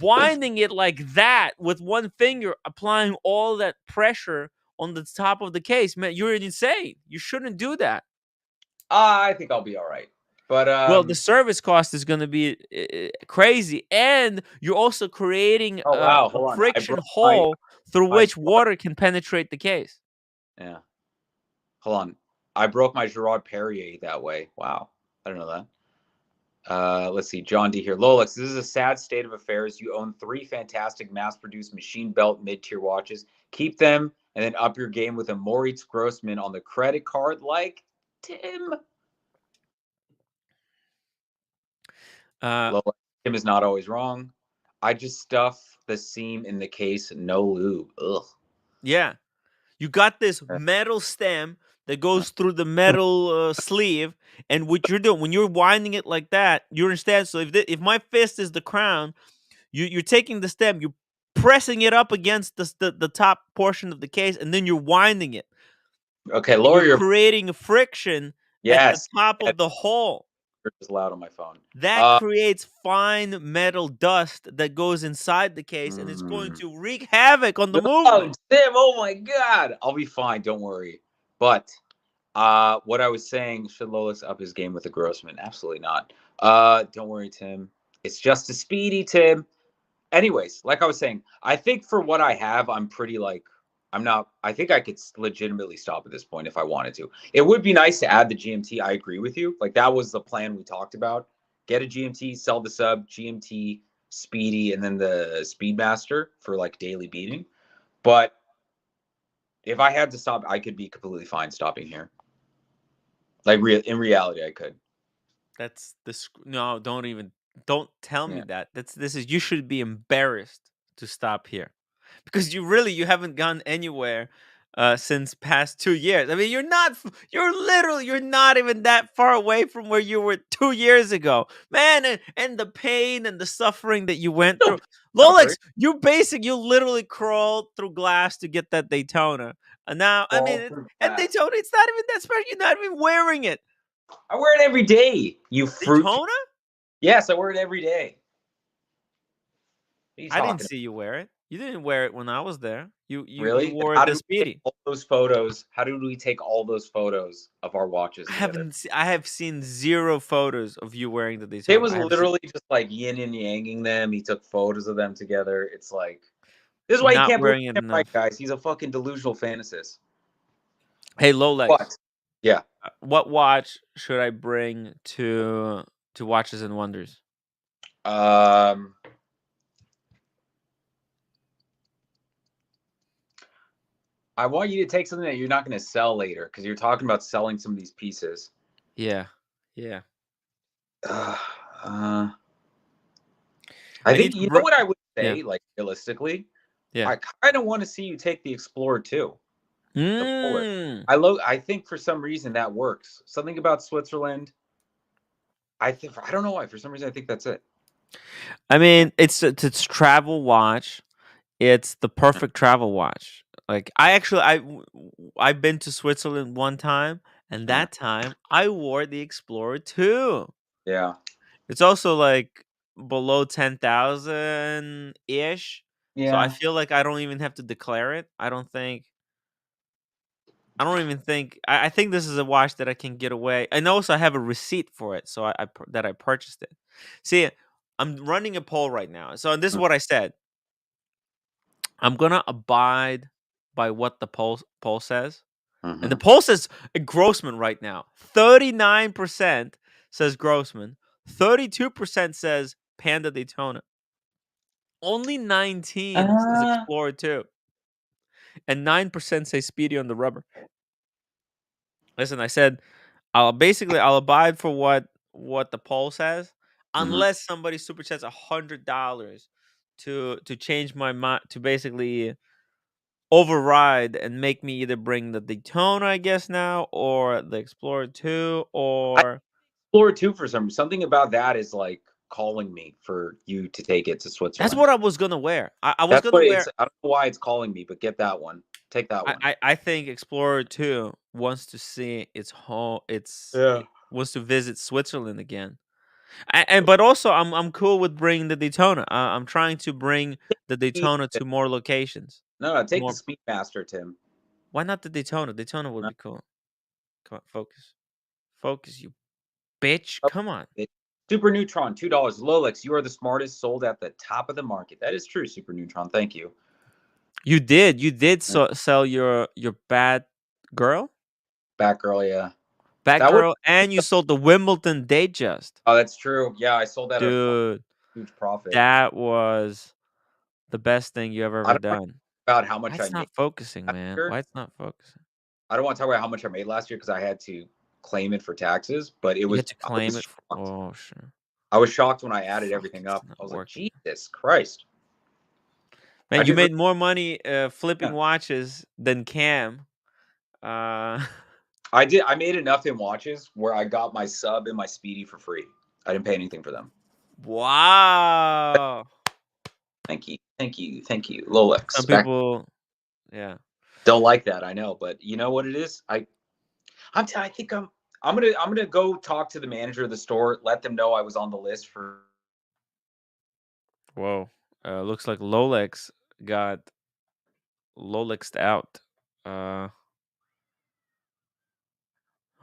winding it like that with one finger, applying all that pressure on the top of the case. Man, you're insane. You shouldn't do that. I think I'll be all right. But Well, the service cost is going to be crazy, and you're also creating oh wow, a hold on. I friction broke my hole through my which water can penetrate the case. yeah. Hold on. I broke my Gerard Perrier that way. Wow. I don't know that. Let's see. John D here. Lolex, this is a sad state of affairs. You own three fantastic mass produced machine belt mid tier watches. Keep them and then up your game with a Moritz Grossman on the credit card like Tim. Uh, Lolex, Tim is not always wrong. I just stuff the seam in the case, no lube. Ugh. yeah, you got this metal stem that goes through the metal sleeve, and what you're doing when you're winding it like that, you understand. So if my fist is the crown, you're taking the stem, you're pressing it up against the top portion of the case, and then you're winding it, Okay, and lower you're your. creating a friction at the Yes. top Yes. of the hole. It's loud on my phone. That Uh, creates fine metal dust that goes inside the case, and it's going mm. to wreak havoc on the Oh, movement. Tim, oh my God. I'll be fine. Don't worry. But what I was saying, should Lolis up his game with a Grossman? Absolutely not. Don't worry, Tim. It's just a speedy, Tim. Anyways, like I was saying, I think for what I have, I'm pretty like I'm not. I think I could legitimately stop at this point if I wanted to. It would be nice to add the GMT. I agree with you. Like that was the plan we talked about. Get a GMT, sell the sub, GMT, Speedy, and then the Speedmaster for like daily beating. But if I had to stop, I could be completely fine stopping here. Like in reality, I could. That's no, don't tell me Yeah. that. This is you should be embarrassed to stop here. Because you haven't gone anywhere since past 2 years. I mean, you're not even that far away from where you were 2 years ago, man. And the pain and the suffering that you went through, Suffering. Lolex, you literally crawled through glass to get that Daytona, and now I mean, Fall through and glass. Daytona, it's not even that special. You're not even wearing it. I wear it every day. You fruit. Daytona? Yes, I wear it every day. What are you I didn't talking see you wear it. You didn't wear it when I was there. You Really? Then wore how it did to we take Speedy. all those photos? How did we take all those photos of our watches together? I have seen zero photos of you wearing the It Daytona. was I have seen literally just like yin and yanging them. He took photos of them together. It's like this is you're why you not can't believe wearing it him, right, enough. guys? He's a fucking delusional fantasist. Hey, Lolex, But yeah, what watch should I bring to Watches and Wonders? um, I want you to take something that you're not going to sell later because you're talking about selling some of these pieces. Yeah, yeah. Uh, uh, I I need think to you know bring. what I would Yeah, say. Like realistically, yeah. I kind of want to see you take the Explorer too, the Polar. I think for some reason that works. Something about Switzerland. I don't know why. For some reason, I think that's it. I mean, it's travel watch. It's the perfect travel watch. Like I've been to Switzerland one time, and Uh, that time I wore the Explorer 2. yeah. It's also like below 10,000 ish. So I Yeah. feel like I don't even have to declare it. I don't even think I think this is a watch that I can get away. And also I have a receipt for it, so that I purchased it. See, I'm running a poll right now. So this is what I said. I'm gonna abide by what the poll says. And the Mm-hmm. poll says Grossman right now. 39% says Grossman. 32% says Panda Daytona. Only 19 says Uh, Explorer 2. And 9% say Speedy on the rubber. Listen, I said I'll abide for what the poll says, mhm. unless somebody super chats $100 to change my mind, to basically override and make me either bring the Daytona, I guess now, or the Explorer 2, I or Explorer 2 for something about that is like calling me for you to take it to that's Switzerland. what I was gonna wear. I was That's gonna what wear. it's. I don't know why it's calling me, but get that one. Take that one. I think Explorer 2 wants to see its home. Yeah. It wants to visit Switzerland again. And but also I'm cool with bringing the Daytona. I'm trying to bring the Daytona to more locations. No, no, take the More. Speedmaster, Tim. Why not the Daytona? Daytona would No. be cool. Come on, focus. Focus, you bitch. Oh, Come on. Super Neutron, $2. Lolex, you are the smartest, sold at the top of the market. That is true, Super Neutron. Thank you. You did Yeah. sell your bad girl? Batgirl, yeah. Bad That was. girl, and you sold the Wimbledon Datejust. Oh, that's true. Yeah, I sold that at a Dude, huge profit. that was the best thing you have I ever don't want done. to talk about how Why much I it's made not focusing, last man? year. Why it's not focusing? I don't want to talk about how much I made last year because I had to claim it for taxes. But it You was. had to I claim was it. shocked. Oh, sure. I was shocked when I added Fuck, everything it's up. not I was like, working. Jesus Christ! I Man, you did. made more money flipping Yeah, watches than Cam. Uh, I did. I made enough in watches where I got my sub and my speedy for free. I didn't pay anything for them. wow. Thank you, thank you, thank you. Some Lolex back. people, yeah. Don't like that, I know, but you know what it is. I think I'm gonna go talk to the manager of the store. Let them know I was on the list for. Whoa. Looks like Lolex got Lolexed out. Uh,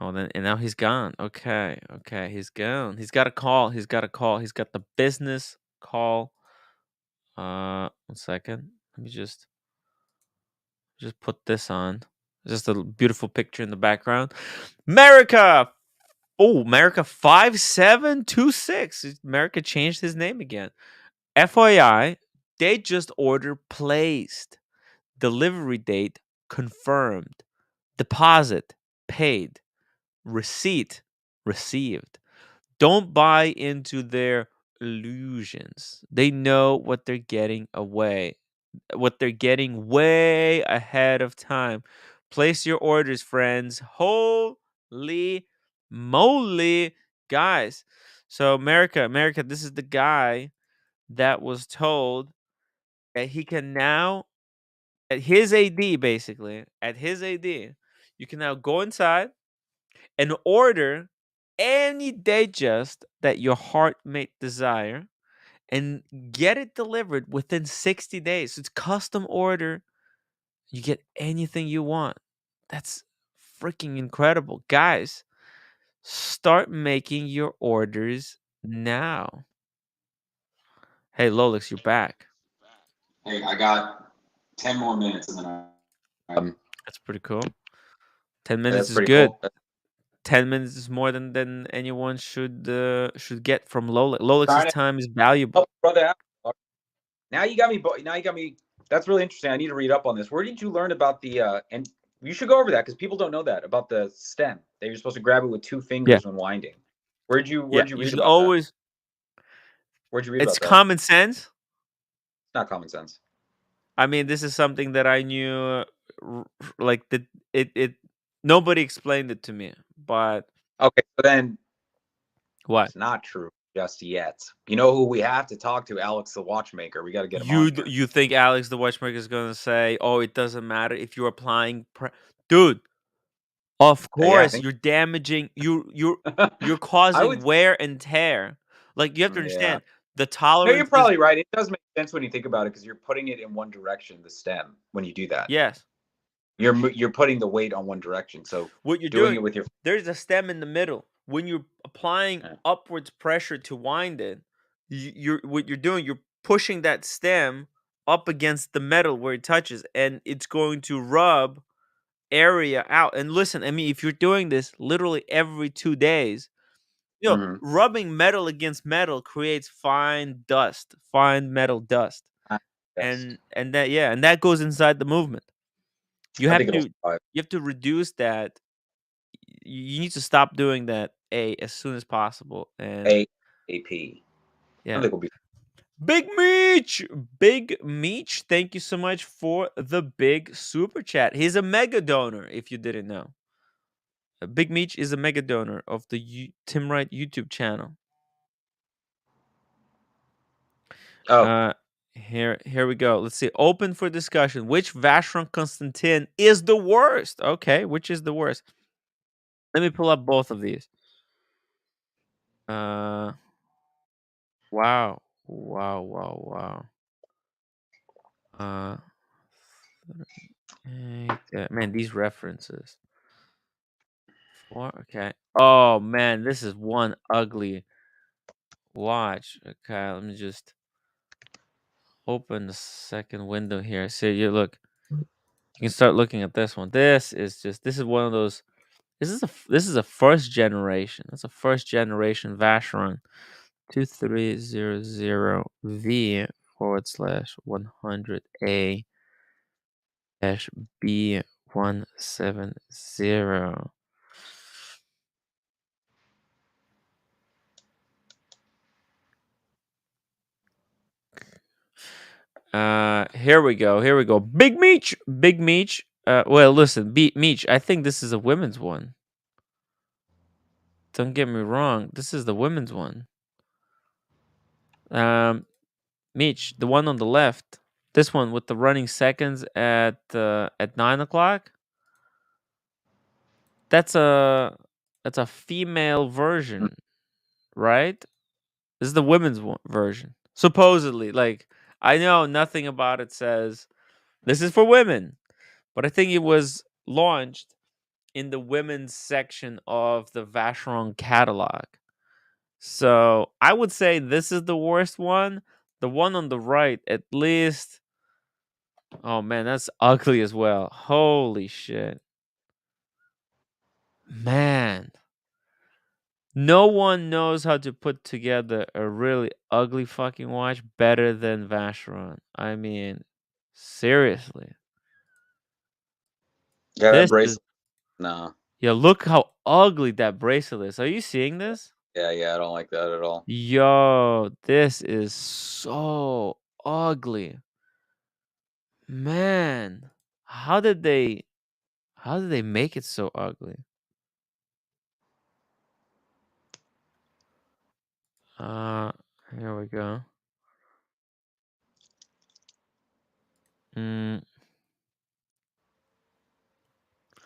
oh, then and now he's gone. Okay, okay, he's gone. He's got a call. He's got a call. He's got the business call. 1 second. Let me just put this on. Just a beautiful picture in the background. America. Oh, America 5726. America changed his name again. FYI, they just order placed. Delivery date confirmed. Deposit paid. Receipt received. Don't buy into their illusions. They know what they're getting way ahead of time. Place your orders, friends. Holy moly, guys. So America, this is the guy that was told that he can now, at his AD, basically, at his AD, you can now go inside and order any digest that your heart may desire and get it delivered within 60 days. It's custom order. You get anything you want. That's freaking incredible. Guys, start making your orders now. Hey, Lolix, you're back. Hey, I got 10 more minutes, and then That's pretty cool. 10 minutes that's is pretty good. cool. 10 minutes is more than anyone should get from Lolix. Lolix's Trying to time is valuable. help brother out. Now you got me. Now you got me. That's really interesting. I need to read up on this. Where did you learn about the? And you should go over that because people don't know that about the stem. That you're supposed to grab it with two Yeah, fingers when winding. Where'd you yeah. Where'd you You read should about that? always. Where'd you read It's about that? common sense. It's not common sense. I mean, this is something that I knew, like the it. Nobody explained it to me, but Okay, so then what? it's not true just yet. You know who we have to talk to? Alex the watchmaker. We got to get him on here. You think Alex the watchmaker is gonna say, "Oh, it doesn't matter if you're applying dude, of Yeah, I course think. you're damaging you're I would. causing wear and tear." Like, you have to Yeah. understand, the No, you're tolerance is probably right. It does make sense when you think about it because you're putting it in one direction, the stem. When you do that, yes. you're putting the weight on one direction. So What you're doing doing, it with your. there's a stem in the middle. When you're applying Yeah. upwards pressure to wind it, you're what you're doing, you're pushing that stem up against the metal where it touches, and it's going to rub area out. And listen, I mean, if you're doing this literally every 2 days, Mhm. rubbing metal against metal creates fine dust, fine metal dust, Yes, and that, yeah, and that goes inside the movement. You I have think it'll to survive. reduce that. You need to stop doing that as soon as possible. And A AP. I yeah, think we'll be. Big Meech, thank you so much for the big super chat. He's a mega donor. If you didn't know, Big Meech is a mega donor of the Tim Wright YouTube channel. Oh, Uh, here we go. Let's see. Open for discussion. Which Vacheron Constantin is the worst? Okay, which is the worst? Let me pull up both of these. Uh, wow, wow. Uh, man, these references. Four, okay. Oh man, this is one ugly watch. Okay, let me just open the second window here. So you look, you can start looking at this one. This is one of those. This is a first generation. That's a first generation Vacheron 2300V /100A dash B170. Here we go. Here we go. Big Meech. Big Meech. Well, listen, Meech. I think this is a women's one. Don't get me wrong. This is the women's one. Meech, the one on the left. This one with the running seconds at 9 o'clock. That's a female mm, version, right? This is the women's version. Supposedly, like, I know nothing about it says this is for women, but I think it was launched in the women's section of the Vacheron catalog. So I would say this is the worst one. The one on the right, at least. Oh man, that's ugly as well. Holy shit. Man. No one knows how to put together a really ugly fucking watch better than Vacheron. I mean, seriously. yeah, that This is, bracelet. No. yeah, look how ugly that bracelet is. Are you seeing this? Yeah, I don't like that at all. Yo, this is so ugly. Man, how did they make it so ugly? Uh, Here we go. Mm,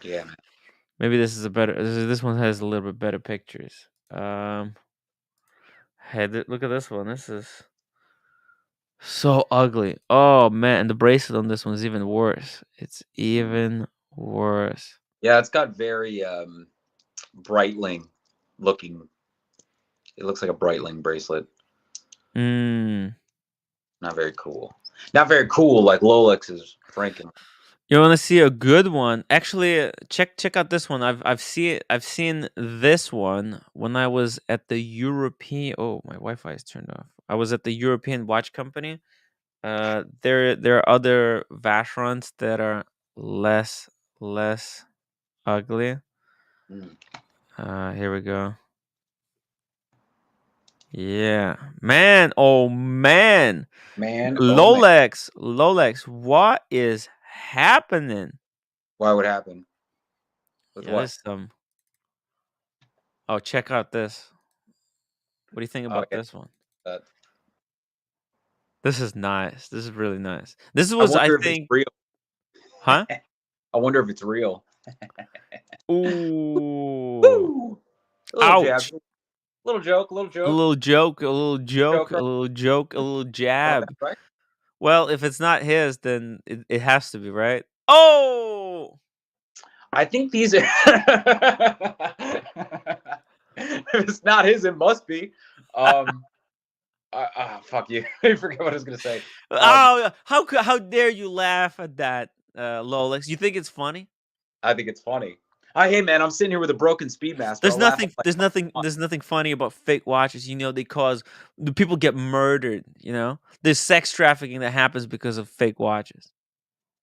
Yeah, man. Maybe this is a better. This one has a little bit better pictures. Hey, look at this one. This is so ugly. Oh man, and the bracelet on this one is even worse. It's Mm. even worse. Yeah, it's got very Breitling looking. It looks like a Breitling bracelet. Mm. Not very cool. Not very cool like Lolex's Franken. You want to see a good one? Actually, check out this one. I've seen this one when I was at the European. Oh, my Wi-Fi is turned off. I was at the European Watch Company. There are other Vacherons that are less ugly. Mm. Here we go. Yeah, man. Oh man, Man, oh man. Lolex. What is happening? Why would happen? With Yeah, what? there's some. Oh, check out this. What do you think Oh about yeah. this one? Uh, This is nice. This is really nice. This I was, I wonder if it's think, real. huh? I wonder if it's real. Ooh, Woo! A little jab, ouch! little joke, little A joke, little joke, a little joke, joke. a little joke, a little About that, jab. right? Well, if it's not his, then it has to be, right? Oh, I think these are. If it's not his, it must be. Um, fuck you. I forget what I was gonna say. Um, oh! How dare you laugh at that, Lolex? You think it's funny? I think it's funny. Hey man, I'm sitting here with a broken Speedmaster. There's I'll laugh all nothing. I There's nothing. want. There's nothing funny about fake watches. You know, they cause the people get murdered. You know, there's sex trafficking that happens because of fake watches.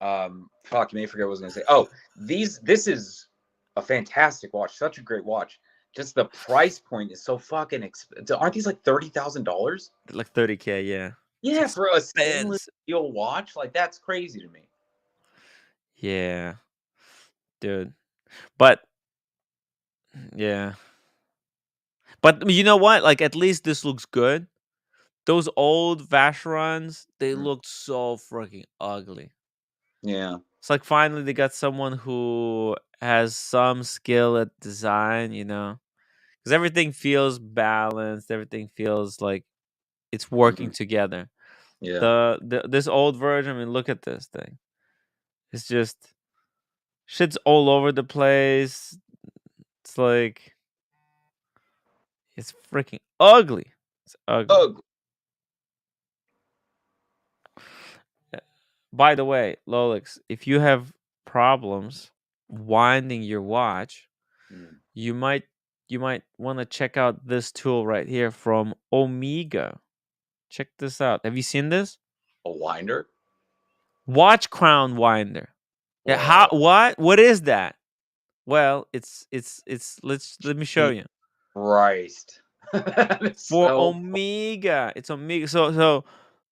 Fuck, you may forget what I was gonna say. Oh, this is a fantastic watch, such a great watch. Just the price point is so fucking expensive. Aren't these like $30,000? Like 30K. Yeah, it's Yeah, for a stainless expensive. steel watch, like that's crazy to me. Yeah, dude. But yeah, but you know what? Like, at least this looks good. Those old Vacherons, they Mm, looked so freaking ugly. yeah. It's like finally they got someone who has some skill at design, you know, because everything feels balanced. Everything feels like it's working Hmm. together. Yeah. The this old version, I mean, look at this thing. It's just shit's all over the place. It's like it's freaking ugly. It's ugly. Ugly. Yeah. By the way, Lolix, if you have problems winding your watch, Mm. you might want to check out this tool right here from Omega. Check this out. Have you seen this? A winder? Watch crown winder. Yeah, how Whoa. what is that? Well, it's let me show Jesus you. Christ. That is For so Omega. It's Omega. So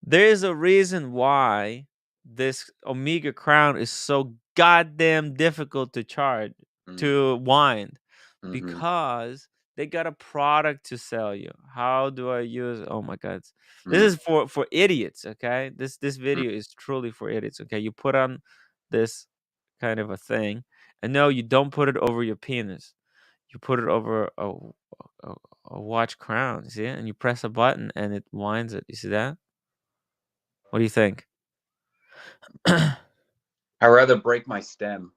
there is a reason why this Omega crown is so goddamn difficult to charge mm, to wind hmm because they got a product to sell you. How do I use Oh my god. This mm, is for idiots, okay? This mm, video is truly for idiots, okay? You put on this kind of a thing, and no, you don't put it over your penis. You put it over a, a watch crown, you see it? And you press a button and it winds it. You see that? What do you think? I'd rather break my stem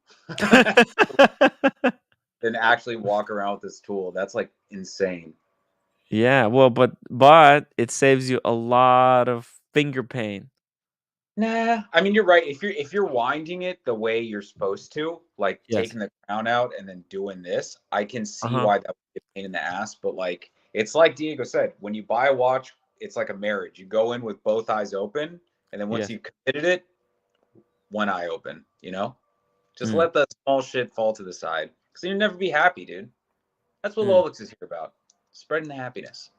than actually walk around with this tool. That's like insane. Yeah, well, but it saves you a lot of finger pain. Nah, I mean you're right. If you're winding it the way you're supposed to, like Yes. taking the crown out and then doing this, I can see Uh-huh. why that would be a pain in the ass. But like it's like Diego said, when you buy a watch, it's like a marriage. You go in with both eyes open, and then once Yes. you've committed it, one eye open. Just Mm. let the small shit fall to the side, because you'll never be happy, dude. That's what Mm. Lolix is here about, spreading the happiness.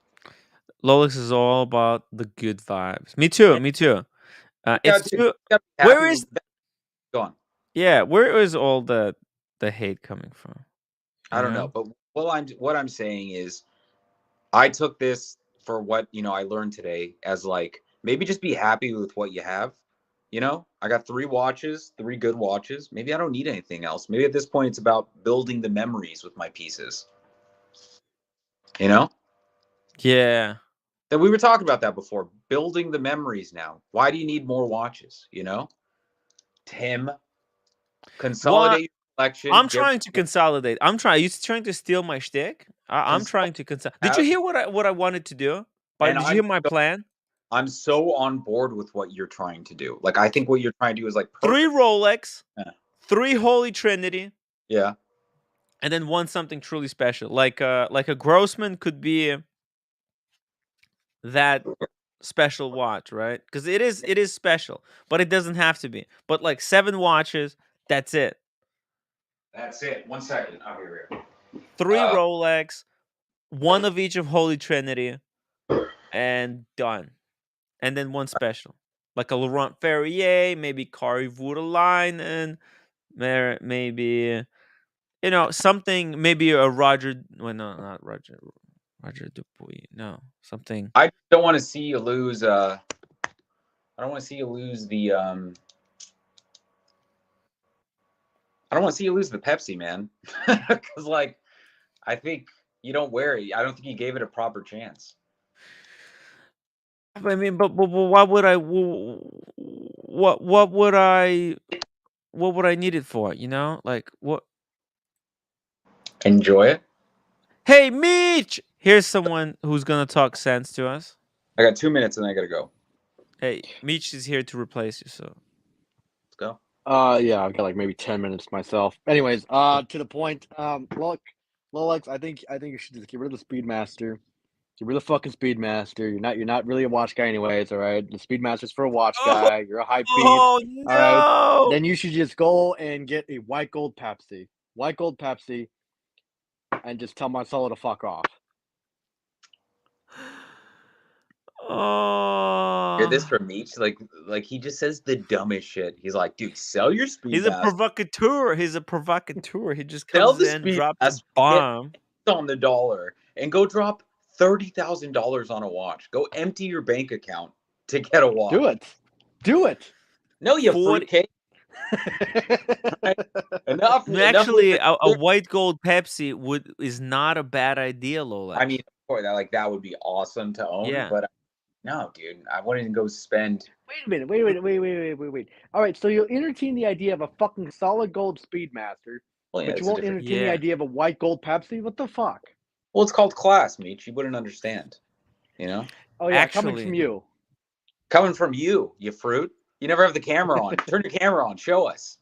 Lolix is all about the good vibes. Me too. Yeah, Me too. yeah, It's dude, you too. gotta be Where happy is with that. Go on. Yeah? Where is all the hate coming from? I You don't know, know? but what I'm saying is I took this for what I learned today as like maybe just be happy with what you have. I got three watches, three good watches. Maybe I don't need anything else. Maybe at this point it's about building the memories with my pieces. You know? Yeah. That we were talking about that before. Building the memories now. Why do you need more watches? Tim, What? consolidate your collection. I'm Get trying to consolidate. I'm trying. You trying to steal my shtick? I'm consolidate. trying to consolidate. Did you hear what I wanted to do? But And did you hear my plan? I'm so on board with what you're trying to do. Like I think what you're trying to do is like Three perfect. Rolex, Yeah. three Holy Trinity, Yeah. and then one something truly special. Like a Grossman could be that special watch, right? Because it is special, but it doesn't have to be. But like seven watches, that's it. That's it. 1 second. Oh, here we go. Three Rolex, one of each of Holy Trinity, and done. And then one special, like a Laurent Ferrier, maybe Kari Voutilainen, maybe something, maybe a Roger. Well, no, not Roger. Roger Dupuy. No, something. I don't want to see you lose. I don't want to see you lose the. I don't want to see you lose the Pepsi, man. Because like, I think you don't wear it. I don't think you gave it a proper chance. I mean, but why would I? What would I? What would I need it for? Like what? Enjoy it. Hey, Meech! Here's someone who's gonna talk sense to us. I got 2 minutes and I gotta go. Hey, Meech is here to replace you. So Let's go. Yeah, I've got like maybe 10 minutes myself. Anyways, to the point. Look, Lolex, I think you should just get rid of the Speedmaster. Get rid of the fucking Speedmaster. You're not really a watch guy anyways, all right? The Speedmaster's for a watch Oh, guy. You're a hype beast, oh all right? no! Then you should just go and get a white gold Pepsi. White gold Pepsi, and just tell Marcelo to fuck off. Hear this Oh, from Meech? Like he just says the dumbest shit. He's like, dude, sell your he's a Speedmaster. provocateur. He's a provocateur. He just Sell comes the in, drops a Speedmaster. Get bomb. on the dollar and go drop $30,000 on a watch. Go empty your bank account to get a watch. Do it. Do it. No, you 40. fruitcake. Enough. No, Enough with actually, the. a white gold Pepsi is not a bad idea, Lolex. I mean, of course, that would be awesome to own, Yeah. but no, dude, I wouldn't go spend. Wait a minute. Wait. All right, so you'll entertain the idea of a fucking solid gold Speedmaster, Well, yeah, but you it's a won't different. entertain the Yeah. idea of a white gold Pepsi? What the fuck? Well, it's called class, Meech. You wouldn't understand. You know, Oh yeah, coming from Actually, you. coming from you, you fruit. You never have the camera on. Turn your camera on. Show us.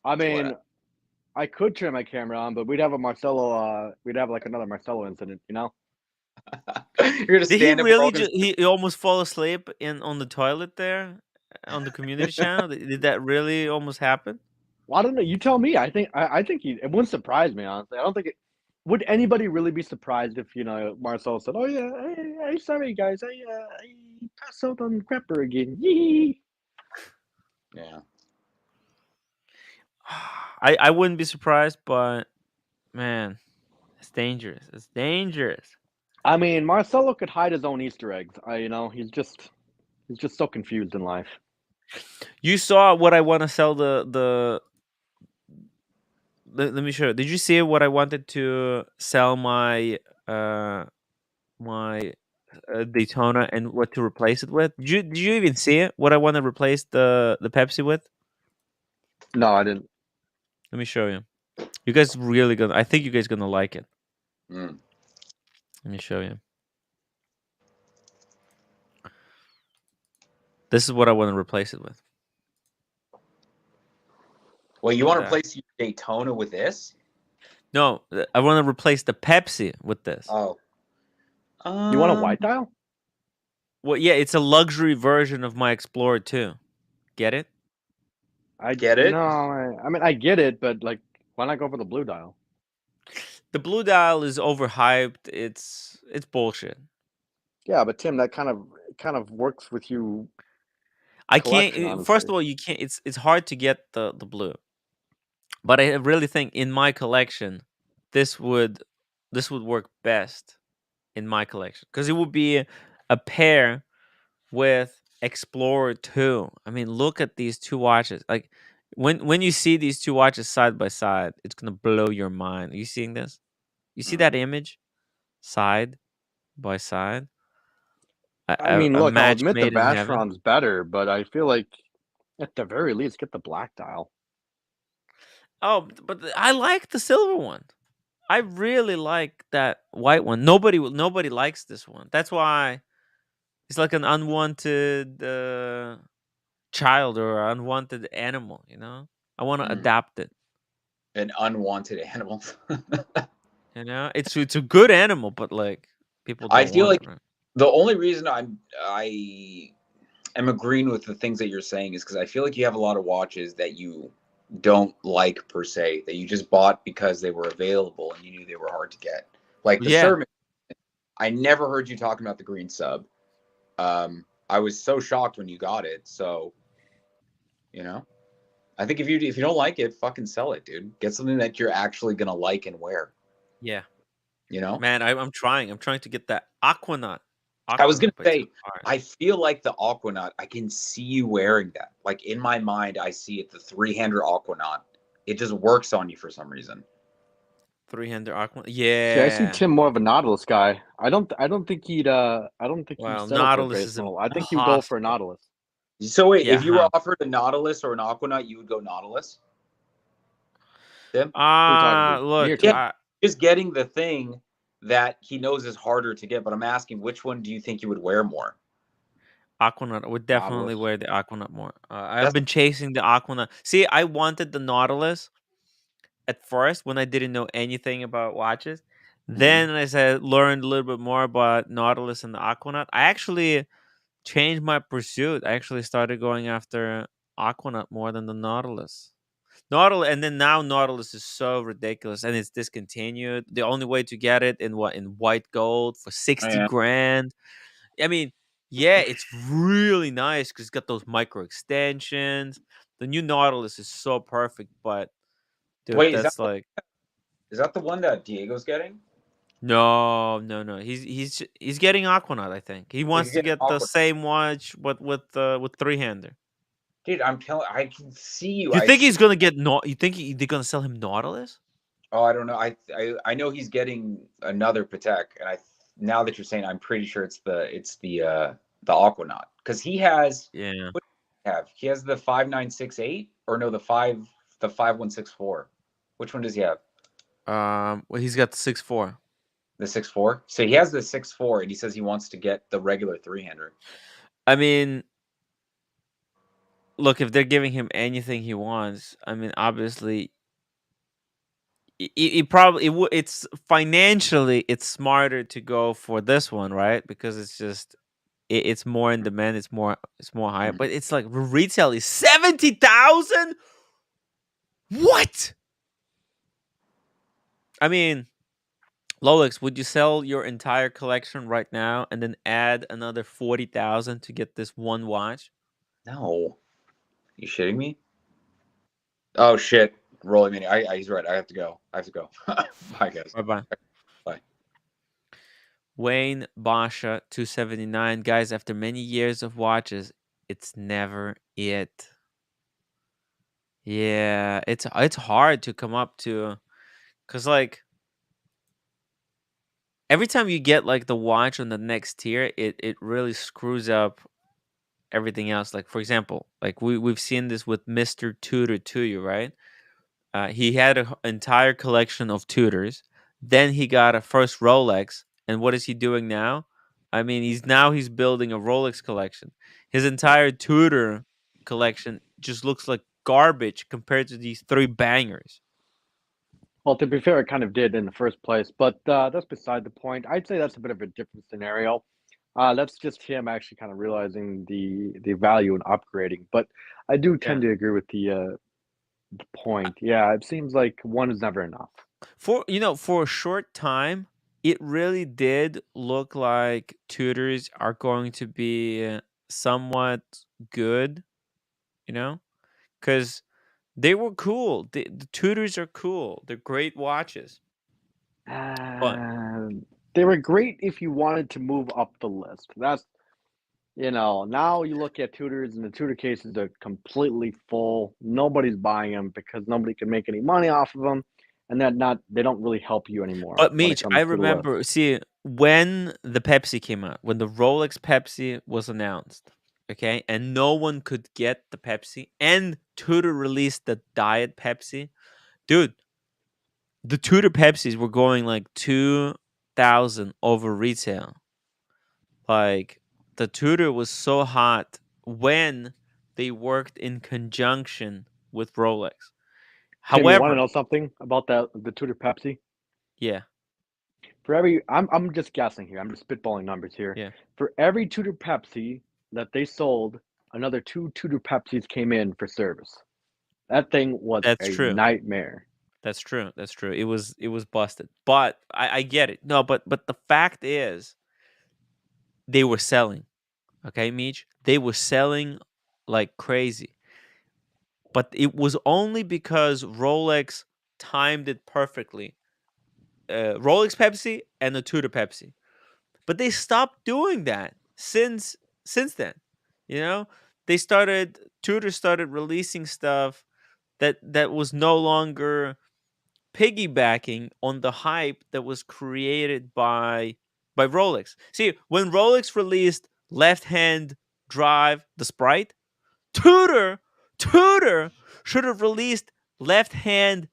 I That's what mean, I could turn my camera on, but we'd have a Marcelo. We'd have like another Marcelo incident, you know? You're gonna did he stand up. We're all really gonna. just he almost fall asleep on the toilet there on the community channel? Did that really almost happen? Well, I don't know. You tell me. I think it wouldn't surprise me, honestly. I don't think it would. Anybody really be surprised if Marcelo said, "Oh yeah, hey, sorry guys, I passed out on crapper again." Yee. Yeah. I wouldn't be surprised, but man, it's dangerous. It's dangerous. I mean, Marcelo could hide his own Easter eggs. He's just so confused in life. You saw what I want to sell the. Let me show you. Did you see what I wanted to sell my Daytona and what to replace it with? Did you even see it? What I want to replace the Pepsi with? No, I didn't. Let me show you. You guys really gonna? I think you guys gonna like it. Mm. Let me show you. This is what I want to replace it with. Well, you Look want at to that. replace your Daytona with this? No, I want to replace the Pepsi with this. Oh. You want a white dial? Well, yeah, it's a luxury version of my Explorer 2. Get it? I Get it? No, I mean I get it, but like, why not go for the blue dial? The blue dial is overhyped. It's bullshit. Yeah, but Tim, that kind of works with you. I Collection, can't. First honestly. of all, you can't. It's hard to get the blue. But I really think in my collection, this would work best in my collection because it would be a pair with Explorer 2. I mean, look at these two watches. Like when you see these two watches side by side, it's gonna blow your mind. Are you seeing this? You see that image side by side? A, I mean, a look, I'll match admit the made in heaven. Vacheron's better, but I feel like at the very least, get the black dial. Oh, but I like the silver one. I really like that white one. Nobody likes this one. That's why it's like an unwanted child or unwanted animal. I want to Mm. adapt it. An unwanted animal. It's a good animal, but like people I don't feel want like it. Right? the only reason I am agreeing with the things that you're saying is because I feel like you have a lot of watches that you don't like per se, that you just bought because they were available and you knew they were hard to get. Like the Yeah, Sermon, I never heard you talking about the green sub. I was so shocked when you got it. So, you know, I think if you don't like it, fucking sell it, dude. Get something that you're actually gonna like and wear. Yeah, You know. man, I'm trying. I'm trying to get that Aquanaut. I was gonna Aquanaut by say, Topaz. I feel like the Aquanaut. I can see you wearing that. Like in my mind, I see it. The three-hander Aquanaut. It just works on you for some reason. 300 Aquanaut. See, I see Yeah. Tim more of a Nautilus guy. I don't think he'd Well, settle for a Nautilus base is model. I think he would go for a impossible. Nautilus. So wait, Yeah, if you were huh? offered a Nautilus or an Aquanaut, you would go Nautilus. Tim? Who are you talking to? Me or Look, Yeah, Tim? just getting the thing that he knows is harder to get. But I'm asking, which one do you think you would wear more? Aquanaut. I would definitely Nautilus. wear the Aquanaut more. I've That's been chasing the Aquanaut. See, I wanted the Nautilus at first when I didn't know anything about watches. Mhm. Then as I learned a little bit more about Nautilus and the Aquanaut, I actually changed my pursuit. I actually started going after Aquanaut more than the Nautilus. Nautilus, and then now Nautilus is so ridiculous, and it's discontinued. The only way to get it in white gold for 60 yeah. grand. I mean, yeah, it's really nice because it's got those micro extensions. The new Nautilus is so perfect, but dude, Wait, that's like is that the one that Diego's getting? no, no, no. He's getting Aquanaut. I think he Oh, wants he's to getting get the Aqua. same watch, but with three hander. Dude, I'm telling. I can see you. You I think see. he's gonna get You think they're gonna sell him Nautilus? Oh, I don't know. I know he's getting another Patek, and I now that you're saying, I'm pretty sure it's the Aquanaut because he has Yeah. what does he have? He has the 5968 or no the 5164. Which one does he have? Well, he's got the 6.4. The 64. So he has the 64, and he says he wants to get the regular 300. I mean, look, if they're giving him anything he wants, I mean, obviously, it probably it's financially it's smarter to go for this one, right? Because it's just it's more in demand, it's more higher. Mhm. But it's like retail is 70,000. What? I mean, Lolex, would you sell your entire collection right now and then add another 40,000 to get this one watch? No, you shitting me? Oh shit, Rolling Mini. He's right. I have to go. I have to go. Bye, guys. Bye bye. Bye. Wayne Basha 279. Guys, after many years of watches, it's never it. Yeah, it's hard to come up to cuz like every time you get like the watch on the next tier, it really screws up everything else. Like for example, like we've seen this with Mr. Tudor Tuyu, right? He had an entire collection of Tudors. Then he got a first Rolex, and what is he doing now? I mean, he's building a Rolex collection. His entire Tudor collection just looks like garbage compared to these three bangers. Well, to be fair, it kind of did in the first place, but that's beside the point. I'd say that's a bit of a different scenario. That's just him actually kind of realizing the value in upgrading. But I do Yeah. tend to agree with the point. Yeah, it seems like one is never enough. For a short time, it really did look like Tudors are going to be somewhat good, you know, because they were cool. The Tudors are cool. They're great watches. But Uh, they were great if you wanted to move up the list. That's now you look at tutors and the tutor cases are completely full. Nobody's buying them because nobody can make any money off of them, and that not they don't really help you anymore but when it Meech, I comes to the list. remember see when the Pepsi came out, when the Rolex Pepsi was announced, okay, and no one could get the Pepsi, and Tudor released the Diet Pepsi, dude. The Tudor Pepsis were going like 2,000 over retail. Like the Tudor was so hot when they worked in conjunction with Rolex. Tim, you want to However, know something about the tutor Pepsi? yeah, For every, I'm just guessing here. I'm just spitballing numbers here. yeah, For every tutor Pepsi that they sold, another two tutor Pepsis came in for service. That thing was that's a true. nightmare. That's true. That's true. It was busted. But I get it. No, but the fact is they were selling. Okay, Meech? They were selling like crazy. but it was only because Rolex timed it perfectly. Rolex Pepsi and the Tudor Pepsi. But they stopped doing that since then. You know, they started Tudor started releasing stuff that was no longer piggybacking on the hype that was created by Rolex. See, when Rolex released Left Hand Drive, the Sprite, Tudor Tudor should have released Left Hand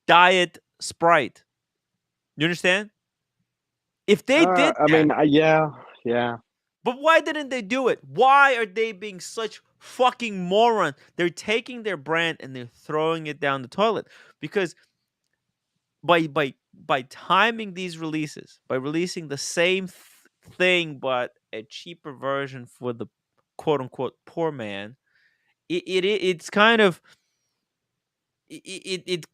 Diet Sprite. You understand? If they did I that, mean, yeah. but why didn't they do it? Why are they being such fucking morons? They're taking their brand and they're throwing it down the toilet because by timing these releases, by releasing the same thing but a cheaper version for the quote unquote poor man, it's kind of it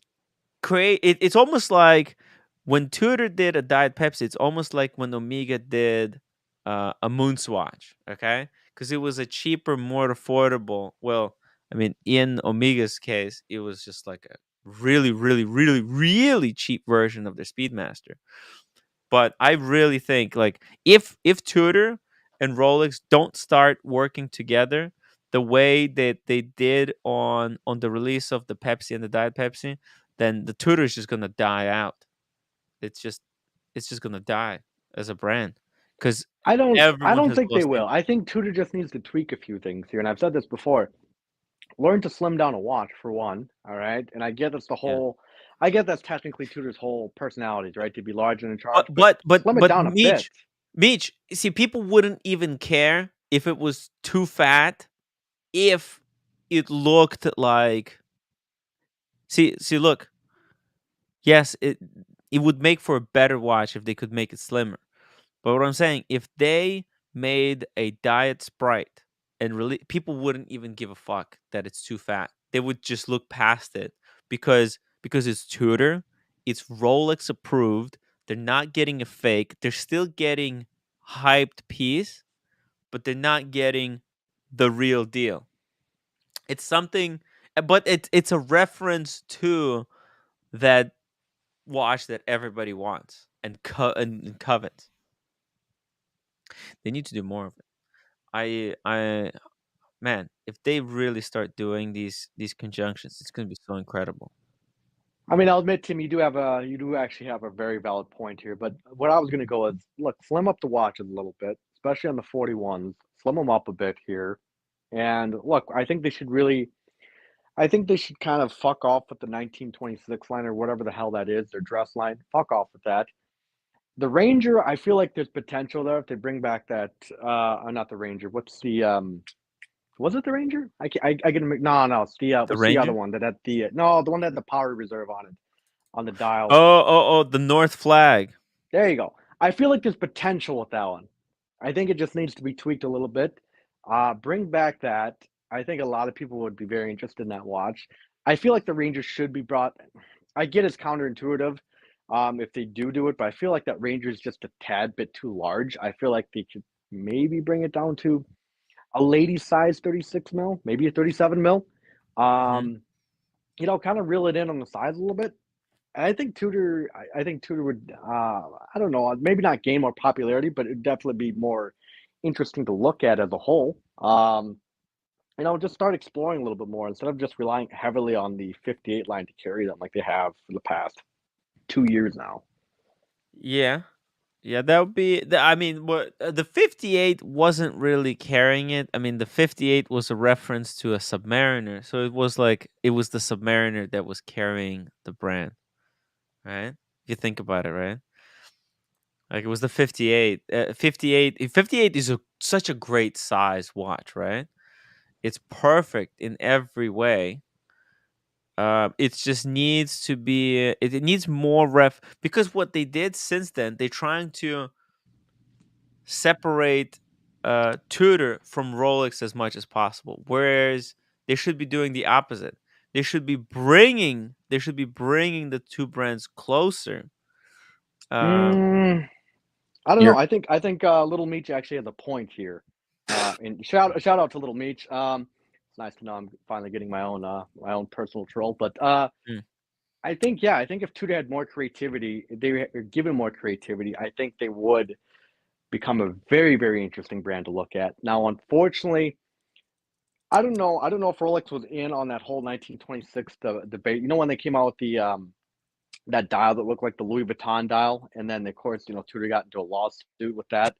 it's almost like when Tudor did a Diet Pepsi, it's almost like when Omega did a Moon Swatch, okay? Because it was a cheaper, more affordable. Well, I mean, in Omega's case, it was just like a really, really, really, really cheap version of their Speedmaster. But I really think like if Tudor and Rolex don't start working together the way that they did on the release of the Pepsi and the Diet Pepsi, then the Tudor is just gonna die out. It's just it's just gonna die as a brand because I everyone don't has think they lost will. interest. I think Tudor just needs to tweak a few things here, and I've said this before. Learn to slim down a watch for one, all right? And I get that's the Yeah, whole I get that's technically Tudor's whole personalities, right? To be large and in charge, but but but but slim it but down a bit. Meech, see, people wouldn't even care if it was too fat if it looked like. See, look. Yes, it would make for a better watch if they could make it slimmer. But what I'm saying, if they made a diet Sprite and really people wouldn't even give a fuck that it's too fat. They would just look past it because it's Tudor, it's Rolex approved. They're not getting a fake. They're still getting hyped piece, but they're not getting the real deal. It's something, but it's a reference to that watch that everybody wants and covets. They need to do more of it. I man, if they really start doing these conjunctions, it's gonna be so incredible. I mean, I'll admit, Tim, you do actually have a very valid point here. But what I was going to go is, look, slim up the watches a little bit, especially on the 41s. Slim them up a bit here, and look, I think they should kind of fuck off with the 1926 line or whatever the hell that is, their dress line. Fuck off with that. The Ranger, I feel like there's potential there if they bring back that. Not the Ranger. What's the Was it the Ranger? I get no, it's the The what's the other Ranger? one that had the no, the one that had the power reserve on it on the dial. Oh, the North Flag. There you go. I feel like there's potential with that one. I think it just needs to be tweaked a little bit. Bring back that. I think a lot of people would be very interested in that watch. I feel like the Rangers should be brought. I get it's counterintuitive if they do it, but I feel like that Ranger is just a tad bit too large. I feel like they could maybe bring it down to a lady size 36 mil, maybe a 37 mil. Mhm. Um, kind of reel it in on the size a little bit. I think Tudor. I think Tudor would. I don't know. Maybe not gain more popularity, but it'd definitely be more interesting to look at as a whole. Just start exploring a little bit more instead of just relying heavily on the 58 line to carry them like they have for the past 2 years now. Yeah. Yeah, that would be I mean, what the 58 wasn't really carrying it. I mean, the 58 was a reference to a Submariner. So it was like it was the Submariner that was carrying the brand, right? If you think about it, right? Like it was the 58. 58 is such a great size watch, right? It's perfect in every way. It just needs to be it needs more because what they did since then, they're trying to separate Tudor from Rolex as much as possible. Whereas they should be doing the opposite. They should be bringing the two brands closer. Um, I don't know. you're I think Little Meech actually has a point here. And shout out to Little Meech. It's nice to know I'm finally getting my own personal troll. But Mm. I think I think if Tudor had more creativity, if they were given more creativity, I think they would become a very, very interesting brand to look at. Now, unfortunately, I don't know. I don't know if Rolex was in on that whole 1926 debate. You know when they came out with the that dial that looked like the Louis Vuitton dial, and then of course Tudor got into a lawsuit with that.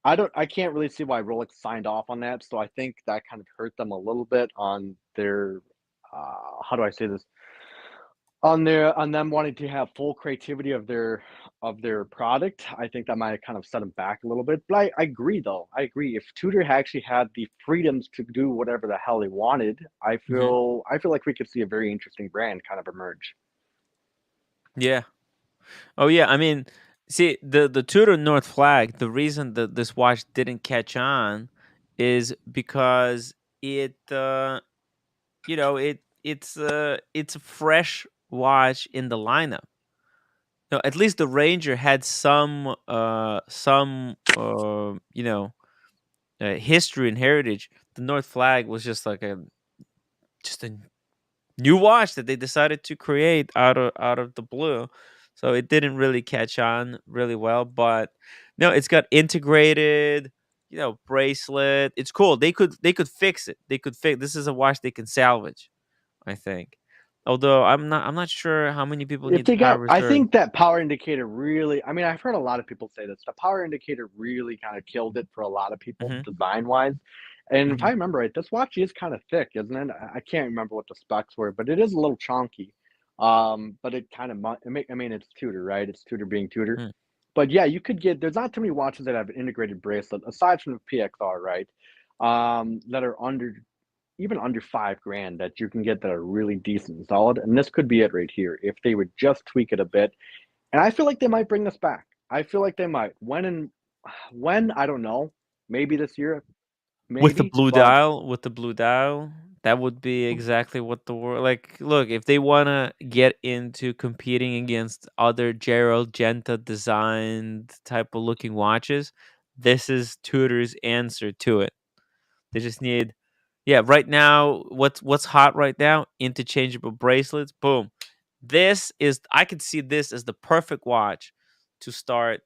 I can't really see why Rolex signed off on that. So I think that kind of hurt them a little bit on their how do I say this? On them wanting to have full creativity of their product. I think that might have kind of set them back a little bit. But I agree though. I agree. If Tudor actually had the freedoms to do whatever the hell they wanted, Hmm. I feel like we could see a very interesting brand kind of emerge. Yeah. Oh yeah. I mean, see the Tudor North Flag. The reason that this watch didn't catch on is because it's a fresh watch in the lineup. No, at least the Ranger had some history and heritage. The North Flag was just a new watch that they decided to create out of the blue. So it didn't really catch on really well, but no, it's got integrated, bracelet. It's cool. They could fix it. They could fix. This is a watch they can salvage, I think. Although I'm not sure how many people If need the they power got, I reserve. think that power indicator really, I mean, I've heard a lot of people say this. The power indicator really kind of killed it for a lot of people Mhm. design wise. And if I Mhm. remember right, this watch is kind of thick, isn't it? I can't remember what the specs were, but it is a little chunky. But it kind of, I mean, it's Tudor, right? It's Tudor being Tudor. Mm. But yeah, you could get, there's not too many watches that have an integrated bracelet aside from the PXR, right? That are even under 5 grand that you can get that are really decent and solid. And this could be it right here if they would just tweak it a bit. And I feel like they might bring this back. I feel like they might. When I don't know. Maybe this year, With the maybe. blue But dial, that would be exactly what the world like. Look, if they wanna get into competing against other Gerald Genta designed type of looking watches, this is Tudor's answer to it. They just need, yeah. Right now, what's hot right now? Interchangeable bracelets. Boom. I could see this as the perfect watch to start.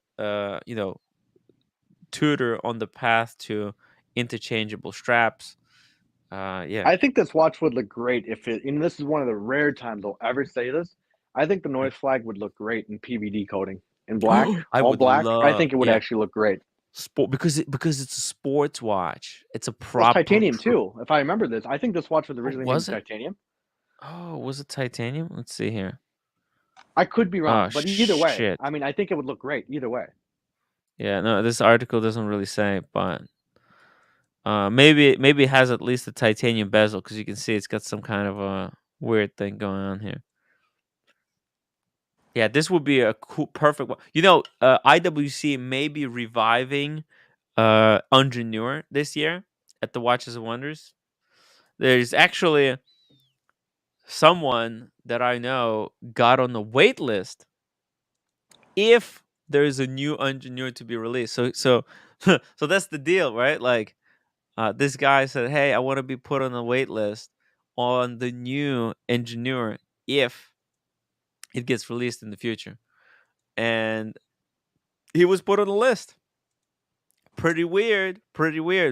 Tudor on the path to interchangeable straps. Yeah. I think this watch would look great if it, and this is one of the rare times I'll ever say this. I think the North Flag would look great in PVD coating in black, I all would black. I love, think it would yeah, actually look great. sport because it's a sports watch. It's a It was proper. titanium too, if I remember this. I think this watch was Oh, originally made in was it? titanium. Oh, was it titanium? Let's see here. I could be Oh wrong, but either way, shit. I mean, I think it would look great either way. Yeah, no, this article doesn't really say, but maybe it has at least a titanium bezel because you can see it's got some kind of a weird thing going on here. Yeah, this would be a cool, perfect one. IWC may be reviving Ingenieur this year at the Watches and Wonders. There's actually someone that I know got on the wait list if there's a new Ingenieur to be released. So so that's the deal, right? Like this guy said, "Hey, I want to be put on the wait list on the new Ingenieur if it gets released in the future." And he was put on the list. Pretty weird,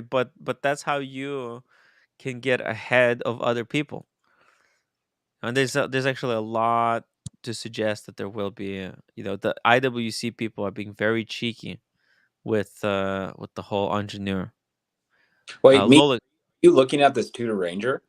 but that's how you can get ahead of other people. And there's actually a lot to suggest that there will be, the IWC people are being very cheeky with the whole engineer. Wait, me? Lola, You looking at this Tudor Ranger?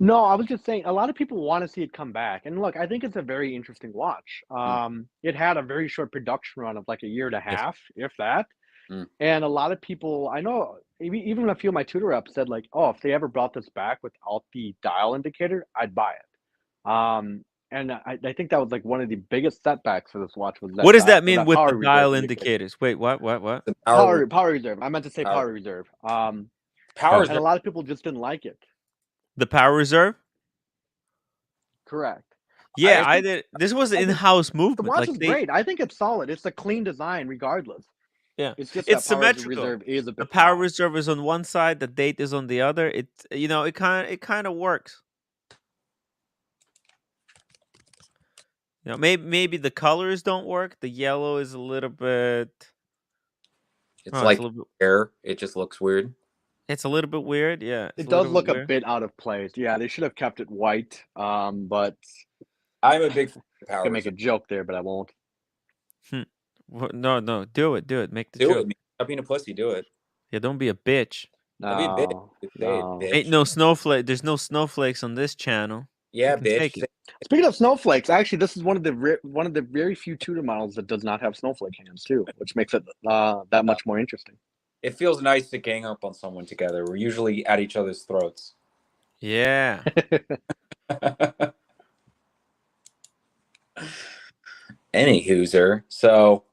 No, I was just saying a lot of people want to see it come back. And look, I think it's a very interesting watch. Mm, It had a very short production run of like a year and a yes. half, if that. mm. And a lot of people, I know, even a few of my tutor reps said like, "Oh, if they ever brought this back without the dial indicator, I'd buy it." And I think that was like one of the biggest setbacks for this watch was What that does that mean that with the power reserve dial indicator. indicators? Wait, what? The Power reserve. I meant to say power, power reserve. power Oh, And a reserve. lot of people just didn't like it. the power reserve? Correct. Yeah, I I did. This was an I think in-house the movement. watch Like is great. I think it's solid. It's a clean design regardless. Yeah, It's just it's that power symmetrical. reserve is a The bit power flat. reserve is on one side, the date is on the other. It kind of works. Maybe the colors don't work. The yellow is a little bit. It's Oh, it's a like little bit. air. It just looks weird. It's a little bit weird. Yeah, it's It a little does bit look a weird. bit out of place. Yeah, they should have kept it white. But I'm a big fan of I Power could make a Reserve. joke there, but I won't. Hmm. No, no, do it. Make the Do it, joke. man. Stop being a pussy. Do it. Yeah, don't be a bitch. Don't be a bitch. No, Just say it, no. Ain't bitch. no snowflake. There's no snowflakes on this channel. You Yeah, can bitch. take Say it. Speaking of snowflakes, actually, this is one of the very few tutor models that does not have snowflake hands too, which makes it that much more interesting. it feels nice to gang up on someone together. We're usually at each other's throats. Yeah. Any hooser. So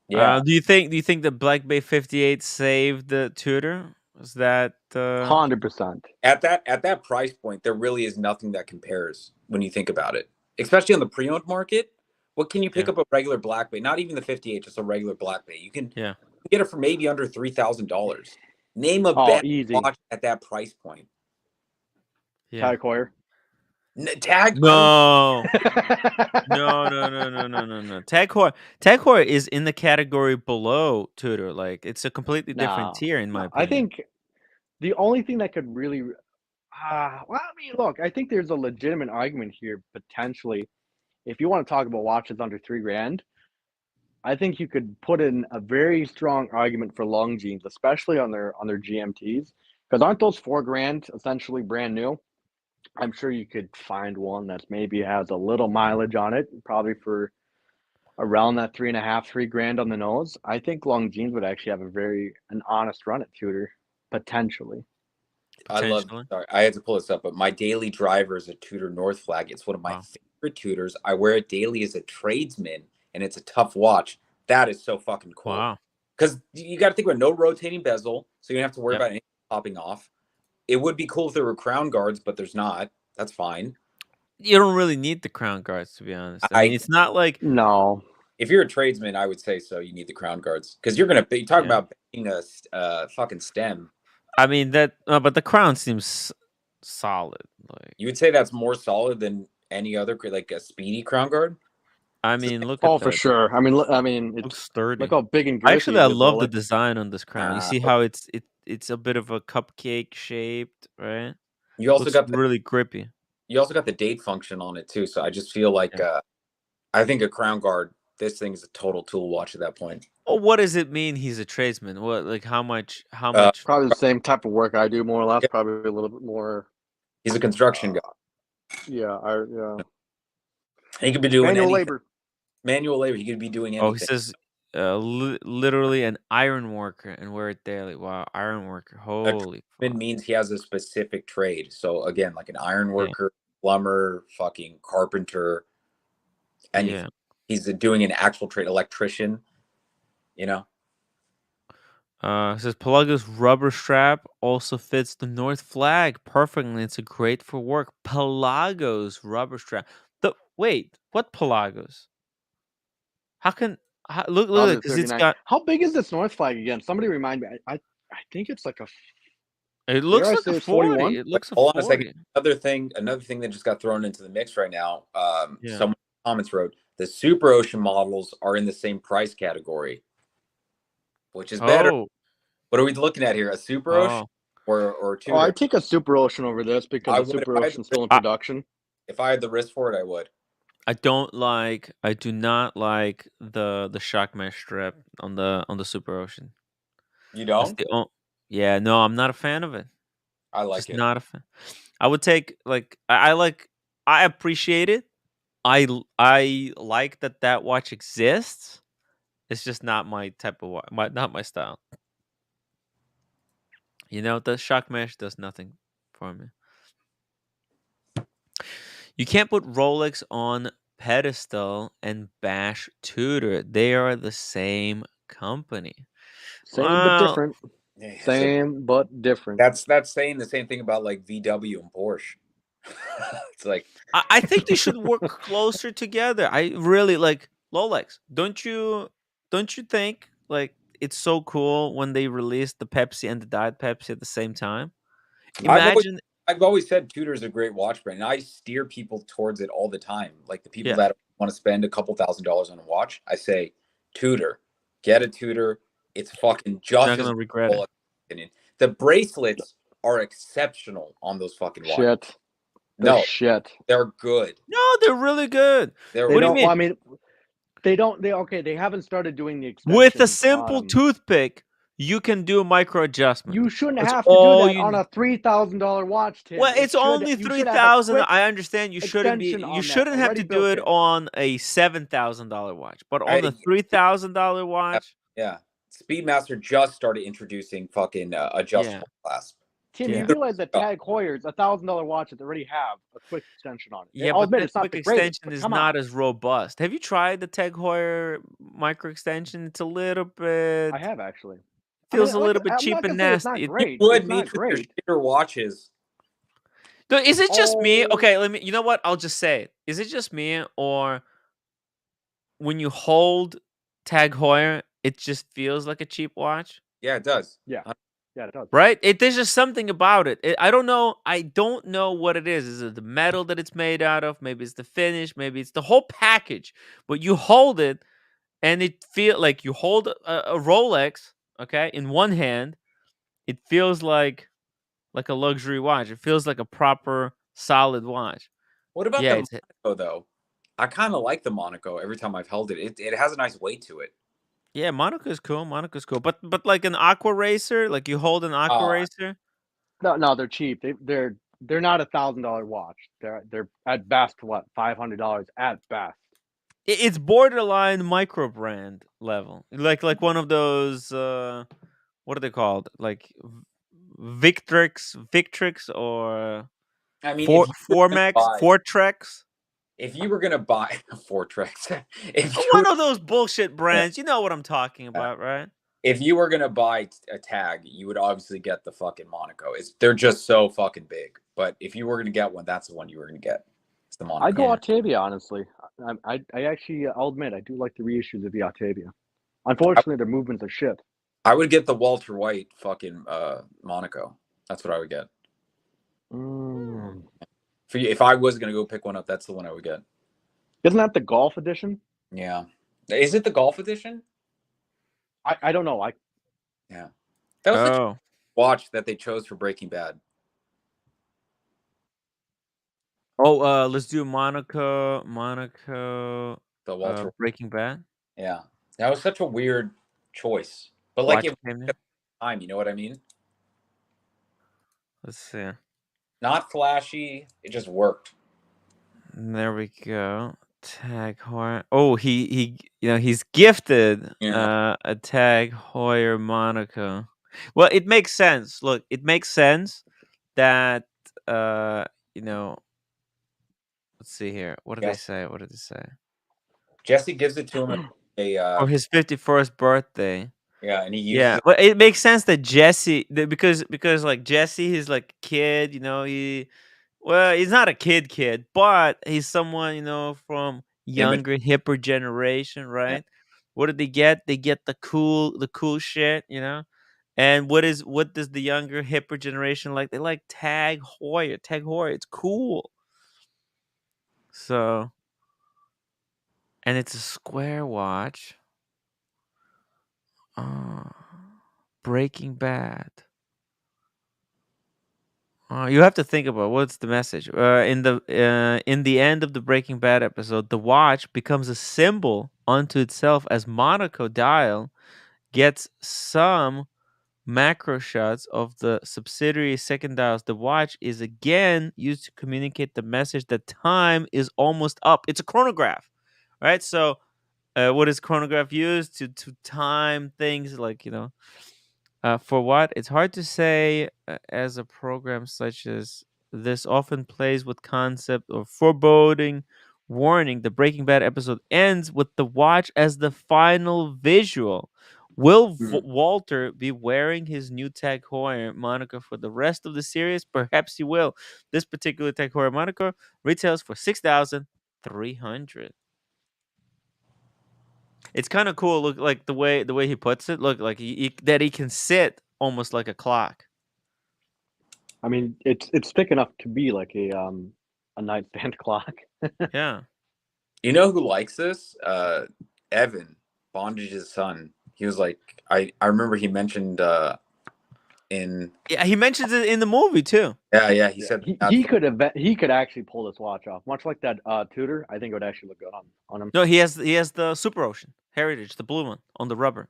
yeah, Do you think the Black Bay 58 saved the Tudor? Was that 100%. at that price point, there really is nothing that compares when you think about it. Especially on the pre-owned market. What can you pick yeah, up a regular Black Bay? Not even the 58, just a regular Black Bay. You can yeah, get it for maybe under $3,000. Name a Oh, better easy. watch at that price point. yeah. Tag Heuer. Tag, I don't. No. No. Tag Heuer is in the category below Tudor. Like it's a completely different No, tier in my no. I opinion. think the only thing that could really, well, I mean, look, I think there's a legitimate argument here potentially. If you want to talk about watches under 3 grand, I think you could put in a very strong argument for Longines, especially on their GMTs, because aren't those 4 grand essentially brand new? I'm sure you could find one that maybe has a little mileage on it, probably for around that 3.5, 3 grand on the nose. I think Longines would actually have an honest run at Tudor, potentially. I love. Potentially. Sorry, I had to pull this up, but my daily driver is a Tudor North Flag. It's one of my Wow. favorite Tudors. I wear it daily as a tradesman, and it's a tough watch. That is so fucking cool. Wow. Because you got to think about no rotating bezel, so you don't have to worry Yep. about anything popping off. It would be cool if there were crown guards, but there's not. That's fine. You don't really need the crown guards to be honest. I mean, I it's not like No, If you're a tradesman, I would say so. You need the crown guards because you're gonna be talk yeah. about being a fucking stem. I mean but the crown seems solid. Like You would say that's more solid than any other, like a speedy crown guard. I It's the mean, same. look oh at for that. sure. I mean, Looks look sturdy. how big and Actually, girthy I it is. love the Rolex. design on this crown. You see Okay. how it's a bit of a cupcake shaped, right? You also Looks got the really grippy. you also got the date function on it too. So I just feel like Yeah. I think a crown guard. This thing is a total tool watch at that point. Well, what does it mean he's a tradesman? What like how much Uh, Probably the same type of work I do, more or less. yeah, Probably a little bit more. he's a construction guy. Yeah. He could be doing Manual anything. labor. Manual labor. He could be doing Oh, he anything. says literally an iron worker and wear it daily. Wow, iron worker. A Holy tradesman fuck. means he has a specific trade. So again, like an iron Yeah. worker, plumber, fucking carpenter, anything. Yeah. He's doing an actual trade, electrician. You know, It says Pelagos rubber strap also fits the North flag perfectly. It's a great for work. Pelagos rubber strap. Wait, what Pelagos? How can look Probably at the this? It's 39. got. How big is this North flag again? Somebody remind me. I think it's like a. It Dare looks I like a say it's 40. 41? It looks a hold on a second. 40. Another thing that just got thrown into the mix right now. Yeah. Someone in the comments wrote the Super Ocean models are in the same price category, which is better. Oh. What are we looking at here? A Super Ocean Oh. or Oh, I Tudor? take a Super Ocean over this because I the would if Super I had the Ocean's still in I, production. if I had the wrist for it, I would. I do not like the shock mesh strip on the Super Ocean. You That's don't? the yeah, no, I'm not a fan of it. I like Just it. not a fan. I would take like I appreciate it. I like that watch exists. It's just not my type of watch, not my style. The shock mesh does nothing for me. You can't put Rolex on pedestal and bash Tudor. They are the same company. Same but Well, different. Yeah, Same but different. that's saying the same thing about like VW and Porsche. It's like I think they should work closer together. I really like Rolex. Don't you think like it's so cool when they released the Pepsi and the Diet Pepsi at the same time. I've always Imagine, I've always said Tudor's a great watch brand, and I steer people towards it all the time. Like the people yeah, that want to spend a couple $1,000s on a watch, I say Tudor, get a Tudor. It's fucking you're not just as gonna regret it. cool. The bracelets are exceptional on those fucking watches. Shit. They're No, shit. they're good. No, they're really good. They're They What do you don't. really Well, mean? I mean, they don't. They okay. They haven't started doing the With a extensions simple on. toothpick, you can do a micro adjustment. You shouldn't That's have to do all that you on need. a $3,000 watch, Tim. Well, It it's should. only You should have a 3,000. quick I understand you shouldn't be. extension You on that shouldn't have already to do built it in. on a $7,000 watch, but on I, the $3,000 watch, yeah. Speedmaster just started introducing fucking yeah, adjustable clasp. Tim, you yeah, realize that Oh, Tag Heuer's $1,000 watches already have a quick extension on it. yeah. I'll But admit that it's not quick the greatest, extension but is come on. not as robust. Have you tried the Tag Heuer micro extension? It's a little I bit have actually. I mean, feels a like little bit I'm cheap not and gonna say it's not nasty. you great. would It's meet not with your great. shitter watches. Is it just me? Oh, Okay, let me. You know what? I'll just say it. Is it just me, or when you hold Tag Heuer, it just feels like a cheap watch? Yeah, it does. yeah, yeah, it does. Right? There's just something about it. I don't know. I don't know what it is. Is it the metal that it's made out of? Maybe it's the finish. Maybe it's the whole package. But you hold it, and it feel like you hold a Rolex, okay, in one hand. It feels like a luxury watch. It feels like a proper solid watch. What about Yeah, the it's Monaco though? I kind of like the Monaco every time I've held it. It has a nice weight to it. yeah. Monaco's cool. Monaco's cool. But like an aqua racer, like you hold an aqua Uh, racer. No, they're cheap. They're not $1,000 watch. They're at best what $500 at best. It's borderline micro brand level. Like one of those what are they called? Like Victrix or I mean, if you were gonna Formex, buy, Fortrex. if you were gonna buy Fortrex, if you One were, of those bullshit brands. You know what I'm talking about, right? if you were gonna buy a tag, you would obviously get the fucking Monaco. They're just so fucking big. But if you were gonna get one, that's the one you were gonna get. It's the I Monaco. go Yeah. Octavia honestly. I actually I'll admit I do like the reissues of the Octavia. I, Unfortunately, their movements are shit. I would get the Walter White fucking Monaco. That's what I would get. Mm. If I was gonna go pick one up, that's the one I would get. Isn't that the golf edition? Yeah. Is it the golf edition? I don't know. Yeah. That was such a Oh. watch that they chose for Breaking Bad. Oh, let's do Monaco, The Walter. Breaking Bad. Yeah. That was such a weird choice. But like Watch it came at in. the time, you know what I mean? Let's see. Not flashy. It just worked. There we go. Tag Heuer. Oh, he's gifted Yeah. a Tag Heuer Monaco. Well, it makes sense. Look, it makes sense that uh, you know, let's see here. What did they Yes. say? What did they say? Jesse gives it to him a For his 51st birthday. yeah, and he uses Yeah, it. but it makes sense that because like Jesse, he's like a kid, well, he's not a kid, but he's someone, from In between. younger, hipper generation, Yeah. right? What did they get? They get the cool shit. And what does the younger, hipper generation like? They like Tag Heuer. Tag Heuer, it's cool. So, and it's a square watch. Uh, Breaking Bad. You have to think about what's the message. In the end of the Breaking Bad episode, the watch becomes a symbol unto itself as Monaco dial gets some macro shots of the subsidiary second dials. The watch is again used to communicate the message that time is almost up. It's a chronograph, right? So, what is chronograph used to time things like for what? It's hard to say, as a program such as this often plays with concept of foreboding, warning. The Breaking Bad episode ends with the watch as the final visual. Will Hmm. Walter be wearing his new Tag Heuer moniker for the rest of the series? Perhaps he will. This particular Tag Heuer moniker retails for 6,300. It's kind of cool. Look, like the way he puts it. Look, like that he can sit almost like a clock. I mean, it's thick enough to be like a nightstand clock. Yeah. You know who likes this? Evan, Bondage's son. He was like, I remember he mentioned in Yeah, he mentions it in the movie too. yeah, he Yeah, said he could actually pull this watch off, much like that Tudor. I think it would actually look good on him. No, he has the Super Ocean Heritage, the blue one on the rubber.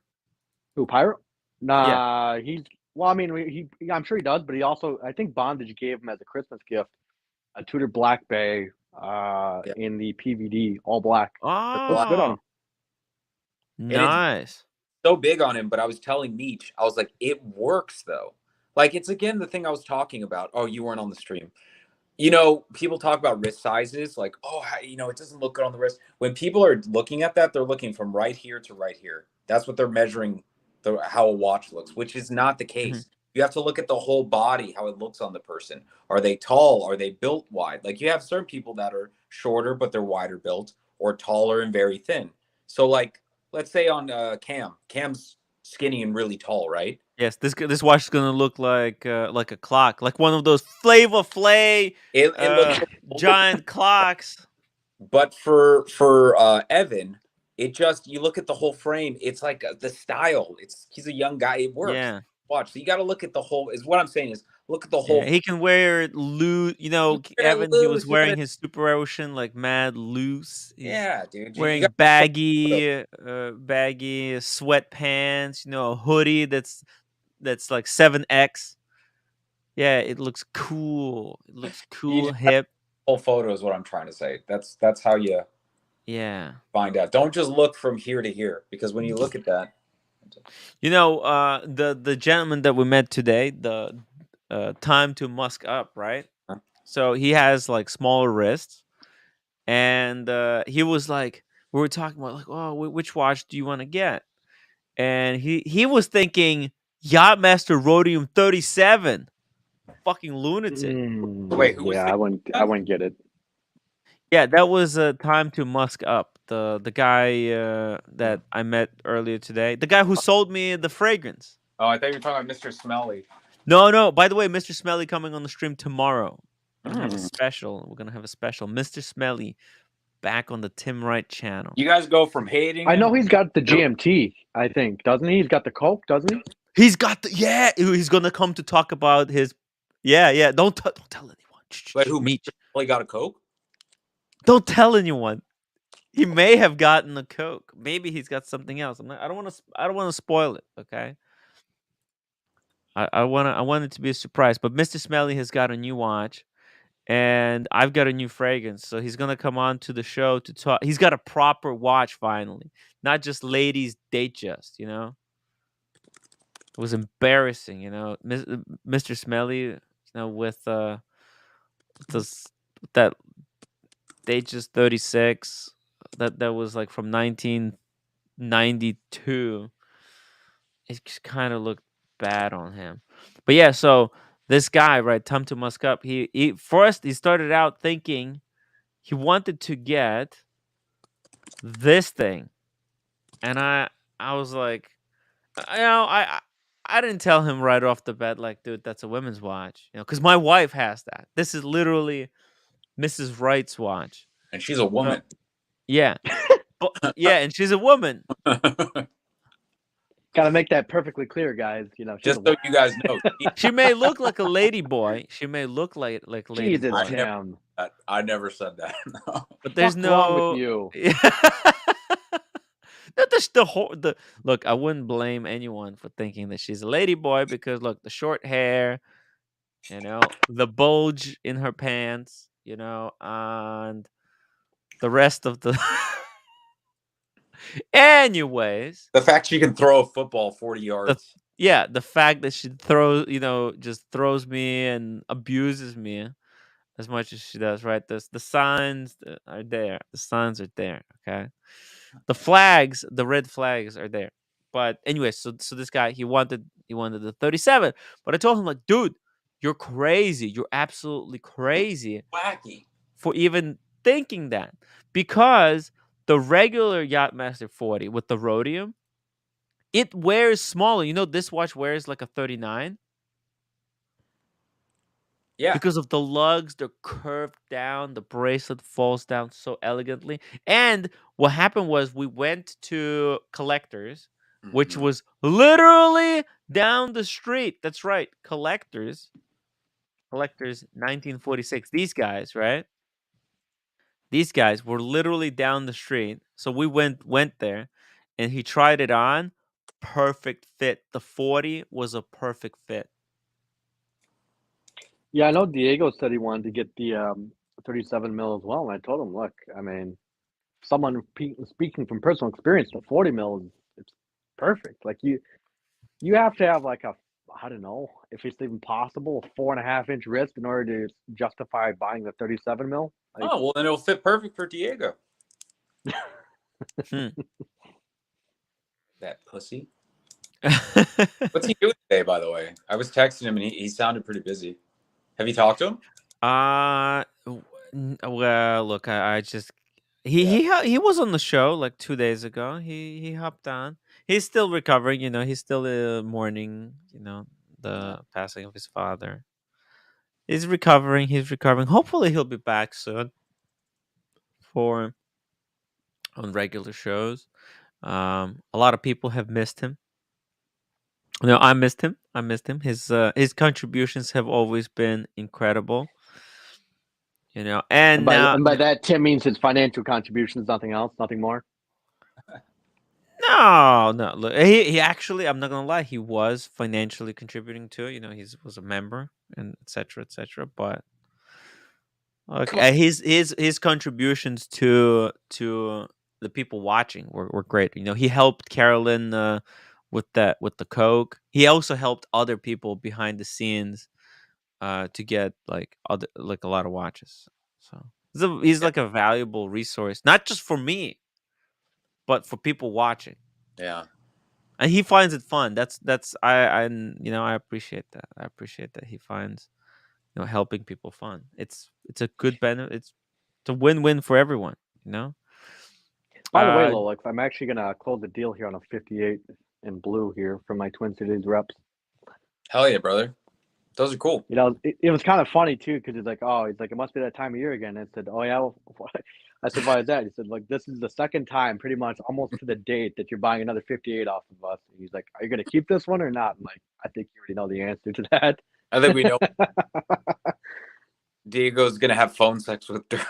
Who, Pirate? Yeah. Nah, he's well. I mean, I'm sure he does, but he also, I think Bondage gave him as a Christmas gift a Tudor Black Bay yeah, in the PVD all black. It looks black. good on Oh, him. And it's nice. so big on him, but I was telling Meech, I was like, it works though. Like it's again the thing I was talking about. Oh, you weren't on the stream. You know, people talk about wrist sizes, like, oh, it doesn't look good on the wrist. When people are looking at that, they're looking from right here to right here. That's what they're measuring how a watch looks, which is not the Mhm. case. You have to look at the whole body, how it looks on the person. Are they tall? Are they built wide? Like you have certain people that are shorter, but they're wider built, or taller and very thin. So, like, let's say on Cam's skinny and really tall, right? Yes, this watch is gonna look like a clock, like one of those Flavor Flay It looks uh, so cool. giant clocks. But for Evan, it just you look at the whole frame. It's like the style. He's a young guy. It works. Yeah, Watch. So you got to look at the whole. Is what I'm saying is look at the yeah. whole. He can wear it loose. You You know, wear it Evan. He was loose. You wearing gotta. his Super Ocean like mad loose. He's Yeah, dude. You wearing got. baggy sweatpants. You know, a hoodie that's like 7X. Yeah, it looks cool. It looks You cool, just got hip. whole photo is what I'm trying to say. That's how you Yeah. find out. Don't just look from here to here because when you look at that, You know, the gentleman that we met today, the time to musk up, right? So he has like smaller wrists, and he was like, we were talking about like, oh, which watch do you want to get? And he was thinking Yachtmaster Rhodium 37, fucking lunatic. wait, who was Yeah, thinking I that? wouldn't get it. Yeah, that was time to musk up. The guy that I met earlier today, the guy who sold me the fragrance. Oh, I thought you were talking about Mr. Smelly. No, no. By the way, Mr. Smelly coming on the stream tomorrow. We're gonna have a Mm. special. We're gonna have a special. Mr. Smelly back on the Tim Wright channel. You guys go from hating I know him. he's got the GMT. I think, doesn't he? He's got the Coke, doesn't he? He's got the He's gonna come to talk about his. Yeah, yeah. Don't tell anyone. Wait, who? Meech. Mr. Smelly got a Coke? Don't tell anyone. He may have gotten a Coke. Maybe he's got something else. I don't want to. I don't want to spoil it. Okay. I want it to be a surprise. But Mr. Smelly has got a new watch, and I've got a new fragrance. So he's gonna come on to the show to talk. He's got a proper watch finally, not just ladies date just. You know, it was embarrassing. You know, Mr. Smelly. You know, with this that date just 36. That was like from 1992. It just kind of looked bad on him. But yeah, so this guy, right, Tum to Musk Up, he first he started out thinking he wanted to get this thing. And I was like, I didn't tell him right off the bat, like, dude, that's a women's watch. You know, because my wife has that. This is literally Mrs. Wright's watch. And she's a woman. Yeah. Yeah, and she's a woman. Got to make that perfectly clear, guys. You know, she's Just so you guys know. She may look like a lady boy. She may look like lady Jesus, boy. Tim. I never said that. No. But there's What's wrong no. with you? Not the look. I wouldn't blame anyone for thinking that she's a lady boy because look, the short hair, you know, the bulge in her pants, you know, and the rest of the. Anyways, The fact she can throw a football 40 yards. the fact that she just throws me and abuses me as much as she does, right? The signs are there. The signs are there. Okay. The flags, the red flags are there. But anyway, so this guy he wanted the 37, but I told him like, dude, you're crazy. You're absolutely crazy Wacky. for even thinking that because The regular Yachtmaster 40 with the rhodium, it wears smaller. You know, this watch wears like a 39 Yeah. because of the lugs. They're curved down. The bracelet falls down so elegantly. And what happened was we went to Collectors, which Mhm. was literally down the street. That's right, Collectors 1946. These guys, right? These guys were literally down the street. So we went there and he tried it on. Perfect fit. The 40 was a perfect fit. Yeah, I know Diego said he wanted to get the 37 mil as well, and I told him, look, I mean, someone speaking from personal experience, the 40 mil is it's perfect. Like you have to have like a I don't know if it's even possible a 4.5 inch wrist in order to justify buying the 37 mil. Like Oh, well, then it'll fit perfect for Diego. Hmm. That pussy. What's he doing today, by the way? I was texting him and he sounded pretty busy. Have you talked to him? Well, look, I just Yeah. he was on the show like 2 days ago. He hopped on. He's still recovering. You know, he's still mourning. You know, Yeah. the passing of his father. He's recovering. He's recovering. Hopefully, he'll be back soon for on regular shows. A lot of people have missed him. No, I missed him. I missed him. His contributions have always been incredible. You know, and and by now and by that Tim means his financial contributions, nothing else, nothing more. no, no. Look, he actually, I'm not gonna lie, he was financially contributing to it. You know, he was a member and etc. etc. But look, his contributions to the people watching were great. You know, he helped Carolyn with the coke. He also helped other people behind the scenes to get like other like a lot of watches. So he's Yeah. like a valuable resource, not just for me, but for people watching. Yeah. And he finds it fun. That's I you know I appreciate that. I appreciate that he finds helping people fun. It's a good benefit. It's a win-win for everyone. You know. By the way, Uh, Lolix, I'm actually gonna close the deal here on a 58 in blue here from my Twin Cities reps. Hell yeah, brother. Those are cool. You know, it was kind of funny too because he's like, oh, he's like, it must be that time of year again. I said, oh yeah. Well, I said, why is that? He said, like, this is the second time, pretty much almost to the date, that you're buying another 58 off of us. And he's like, are you gonna keep this one or not? I'm like, I think you already know the answer to that. I think we know Diego's gonna have phone sex with Dirk.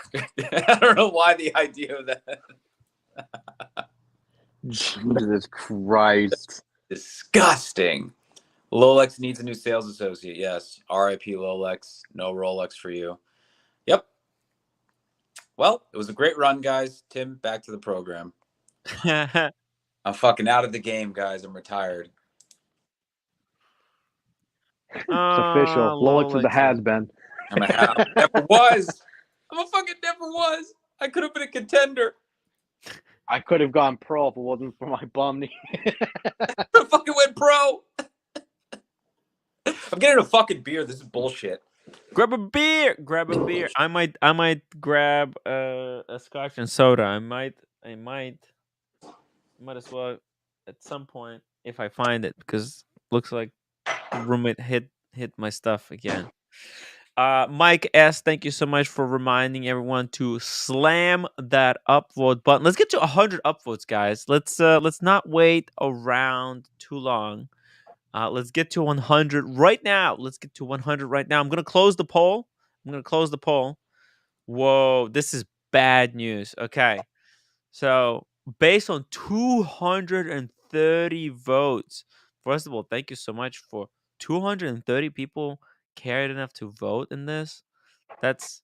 I don't know why the idea of that. Jesus Christ. Disgusting. Lolex needs a new sales associate. Yes. R.I.P. Lolex. No Rolex for you. Yep. Well, it was a great run, guys. Tim, back to the program. I'm fucking out of the game, guys. I'm retired. It's official. Lolix is a Lolex. has been. I never was. I'm a fucking never was. I could have been a contender. I could have gone pro if it wasn't for my bum knee. I fucking went pro. I'm getting a fucking beer. This is bullshit. Grab a beer. Grab a beer. I might grab a scotch and soda. I might as well at some point if I find it because looks like roommate hit my stuff again. Mike S, thank you so much for reminding everyone to slam that upvote button. Let's get to 100 upvotes, guys. Let's not wait around too long. Let's get to 100 right now. Let's get to 100 right now. I'm gonna close the poll. Whoa, this is bad news. Okay, so based on 230 votes, first of all, thank you so much for 230 people cared enough to vote in this. That's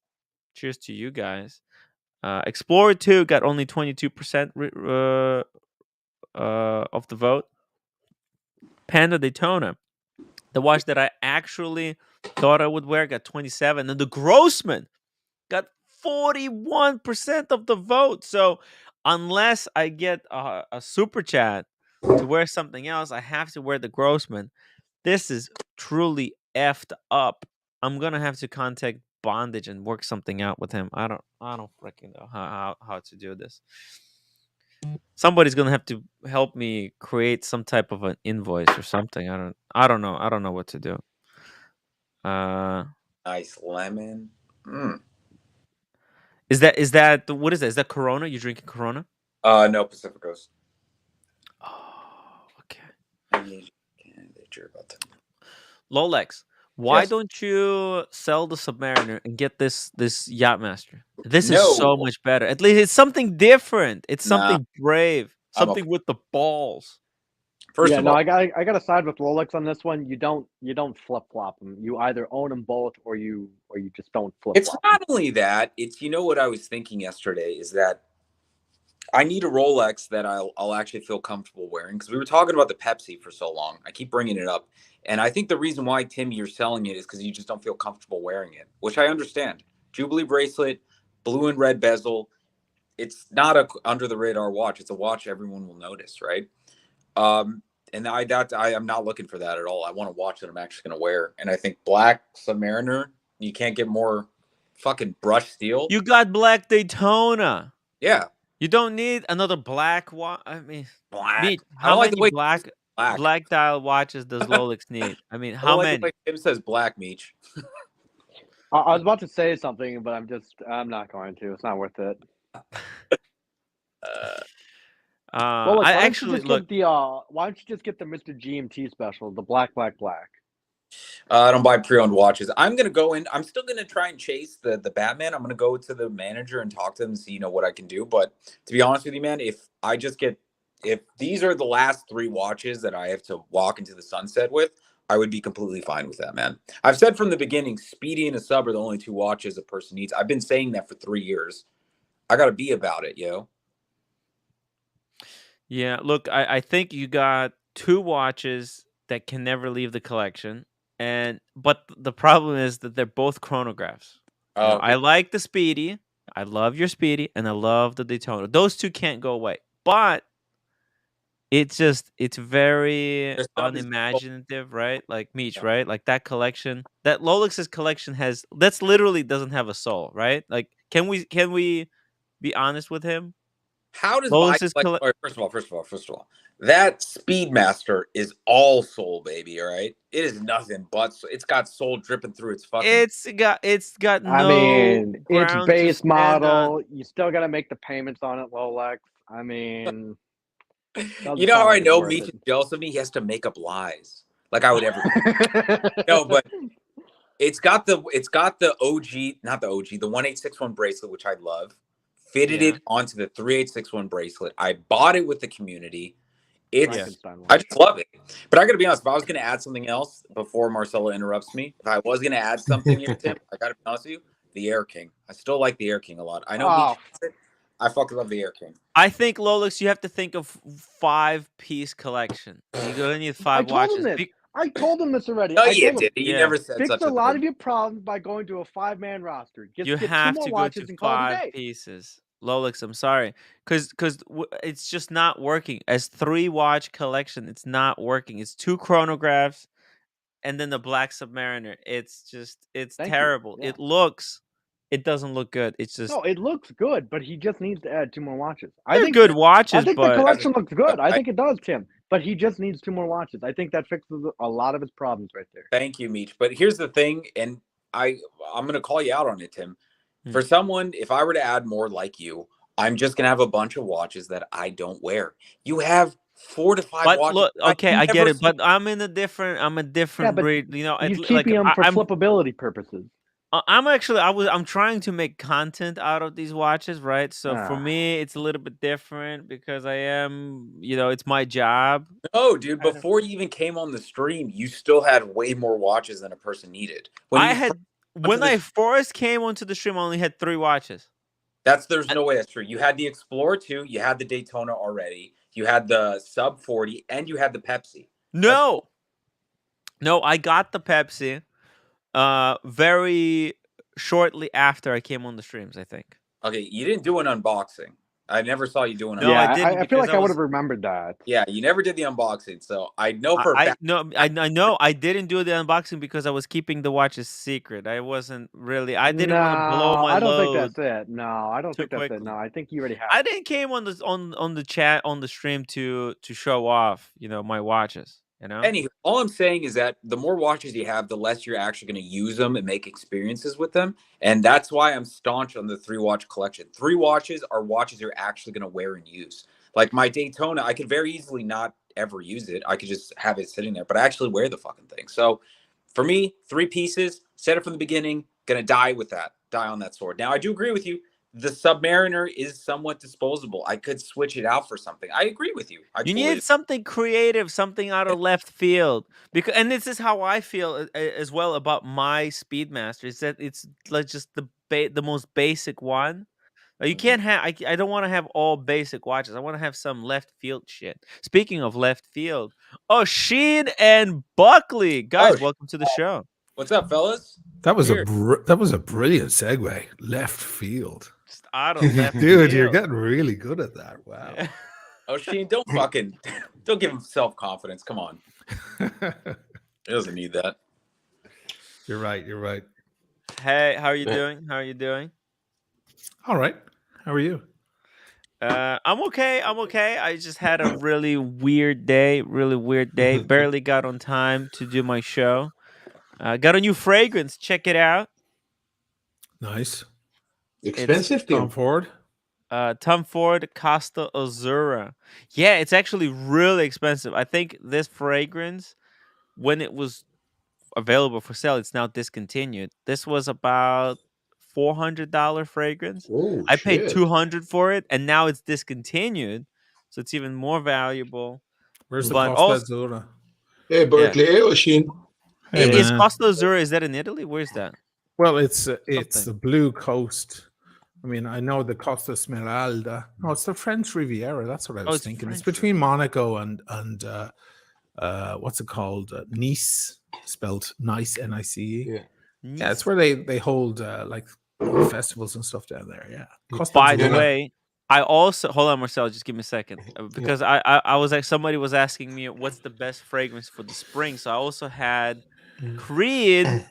cheers to you guys. Explorer 2 got only 22% of the vote. Panda Daytona, the watch that I actually thought I would wear, got 27. And the Grossman got 41% of the vote. So unless I get a super chat to wear something else, I have to wear the Grossman. This is truly effed up. I'm gonna have to contact Bondage and work something out with him. I don't freaking know how to do this. Somebody's gonna have to help me create some type of an invoice or something. I don't know. I don't know what to do. Uh, Nice lemon. Mm. is that what is that? Is that Corona? You drinking Corona? No, Pacific Coast. Oh, okay. I need candidate about that. Lolex, why Yes. don't you sell the Submariner and get this Yachtmaster? This is so No. much better. At least it's something different. It's Nah. something brave. I'm a. Something with the balls. First Yeah, of no, all, I got to side with Rolex on this one. You don't flip flop them. You either own them both or you just don't flip it's flop. not only that. It's what I was thinking yesterday is that I need a Rolex that I'll actually feel comfortable wearing because we were talking about the Pepsi for so long. I keep bringing it up, and I think the reason why Tim you're selling it is because you just don't feel comfortable wearing it, which I understand. Jubilee bracelet, blue and red bezel. It's not a under the radar watch. It's a watch everyone will notice, right? Um, and I am not looking for that at all. I want a watch that I'm actually going to wear, and I think black Submariner. You can't get more fucking brushed steel. You got black Daytona. Yeah, You don't need another black watch. I mean, black. Meech, I how don't like the many way Tim says black. black dial watches does Rolex need? I mean, I don't how like the way many? Tim says black, Meech. I was about to say something, but I'm not going to. It's not worth it. Uh, Rolex, I actually look. why don't you just get the Mr. GMT special, the black. I don't buy pre-owned watches. I'm gonna go in. I'm still gonna try and chase the Batman. I'm gonna go to the manager and talk to them and see what I can do. But to be honest with you, man, if these are the last 3 watches that I have to walk into the sunset with, I would be completely fine with that, man. I've said from the beginning, Speedy and a Sub are the only 2 watches a person needs. I've been saying that for 3 years. I gotta be about it, yo. Yeah, look, I think you got 2 watches that can never leave the collection, and but the problem is that they're both chronographs. You know, Oh, I like the Speedy, I love your Speedy, and I love the Daytona. Those 2 can't go away. But it's very the Sub is unimaginative, right? Like Meech, yeah. right? Like that collection, that Lolex's collection that's literally doesn't have a soul, right? Like can we be honest with him? How does my Lolex's collection? All right, first of all, that Speedmaster is all soul, baby. All right, it is nothing but it's got soul dripping through its fucking. It's got I no mean, it's ground to base stand on. model. You still got to make the payments on it, Rolex. I mean, You doesn't know how sound I like it's know worth Meech it. is jealous of me? He has to make up lies like I would ever. No, but it's got the OG, not the OG, the 1861 bracelet, which I love. Fitted Yeah, it onto the 3861 bracelet. I bought it with the community. yeah. Frankenstein I watch. just love it. But I got to be honest, if I was going to add something else before Marcella interrupts me, if I was going to add something here, Tim, I got to be honest with you, the Air King. I still like the Air King a lot. I know Meech Oh, hates it. I fucking love the Air King. I think Lolix, you have to think of 5-piece collection. You're gonna need I 5 told him watches. this. I told him this already. No, I you told him did. You Yeah, never said fix such a a lot thing. of your problems by going to a 5-man roster. you Just get 2 have more to go to watches and call it a 5 day. pieces. Lolix, I'm sorry, because it's just not working as 3-watch collection. It's not working. It's 2 chronographs and then the Black Submariner. It's Thank you. terrible. Yeah. It doesn't look good. It's just No, it looks good, but he just needs to add 2 more watches. they're good I watches, think the but collection looks good. I I think it does, Tim. But he just needs 2 more watches. I think that fixes a lot of his problems right there. thank you, Meech. But here's the thing, and I'm gonna call you out on it, Tim. Hmm. For someone, if I were to add more like you, I'm just gonna have a bunch of watches that I don't wear. You have 4 to 5 But watches look, okay, I get never it. see. But I'm a Yeah, different but breed. You know, he's like keeping them for flippability purposes. I'm actually I'm trying to make content out of these watches, right? So for Ah, me, it's a little bit different because I am, it's my job. No, dude, Kind of. before you even came on the stream, you still had way more watches than a person needed. When I you first had onto when the I first came onto the stream, I only had 3 watches. there's no way that's true. You had the Explorer 2, you had the Daytona already, you had the Sub 40, and you had the Pepsi. That's No, no, I got the Pepsi very shortly after I came on the streams, I think. okay. You didn't do an unboxing. I never saw you doing an No, Yeah, I unboxing. didn't I feel because like I I would was have remembered that. Yeah, you never did the unboxing, so I know for a I fact. no I know I didn't do the unboxing because I was keeping the watches secret. I didn't want to blow No, my I don't think load that's it. No, I don't too think that's it. quickly. No, I think you already have I it. didn't came on the chat on the stream to show off, my watches, Anywho, all I'm saying is that the more watches you have, the less you're actually going to use them and make experiences with them. And that's why I'm staunch on the 3 watch collection. 3 watches are watches you're actually going to wear and use. Like my Daytona, I could very easily not ever use it. I could just have it sitting there, but I actually wear the fucking thing. So for me, 3 pieces, set it from the beginning, gonna die with that, die on that sword. Now, I do agree with you. The Submariner is somewhat disposable. I could switch it out for something. I agree with you. I You totally need something creative, something out of left field. And this is how I feel as well about my Speedmaster. Is that it's like just the most basic one. You Mhm. can't have. I don't want to have all basic watches. I want to have some left field shit. Speaking of left field, oh Sheen and Buckley, Oh, guys, welcome to the show. what's up, fellas? That was Here. that was a brilliant segue. Left field, Just out of left dude. You're field. getting really good at that. Wow. Yeah. Oh, Sheen, don't fucking don't give him self confidence. Come on, he doesn't need that. You're right. You're right. Hey, how are you doing? How are you doing? All right. How are you? I'm okay. I'm okay. I just had a really weird day. Really weird day. Barely got on time to do my show. Got a new fragrance. Check it out. Nice. It's Expensive Tom thing. Ford. Tom Ford Costa Azura. Yeah, it's actually really expensive. I think this fragrance, when it was available for sale, it's now discontinued. This was about $400 fragrance. Oh I paid shit. 200 for it, and now it's discontinued, so it's even more valuable. Where's the But Costa also, Azzurra? Hey yeah, Berkeley, hey Oshin. Hey is man. Costa Azura, is that in Italy? Where's that? Well, it's Something. the blue coast. I mean, I know the Costa Smeralda. No, it's the French Riviera. That's what I Oh, was it's thinking. It's French between Riviera. Monaco and what's it called? Nice, spelled nice, Nice. Yeah. Yeah, it's Nice. where they hold like festivals and stuff down there. Yeah, Costa By the Yeah, no. Azzurra. way, I also hold on, Marcel. Just give me a second, Yeah. because I was like, somebody was asking me what's the best fragrance for the spring. So I also had Creed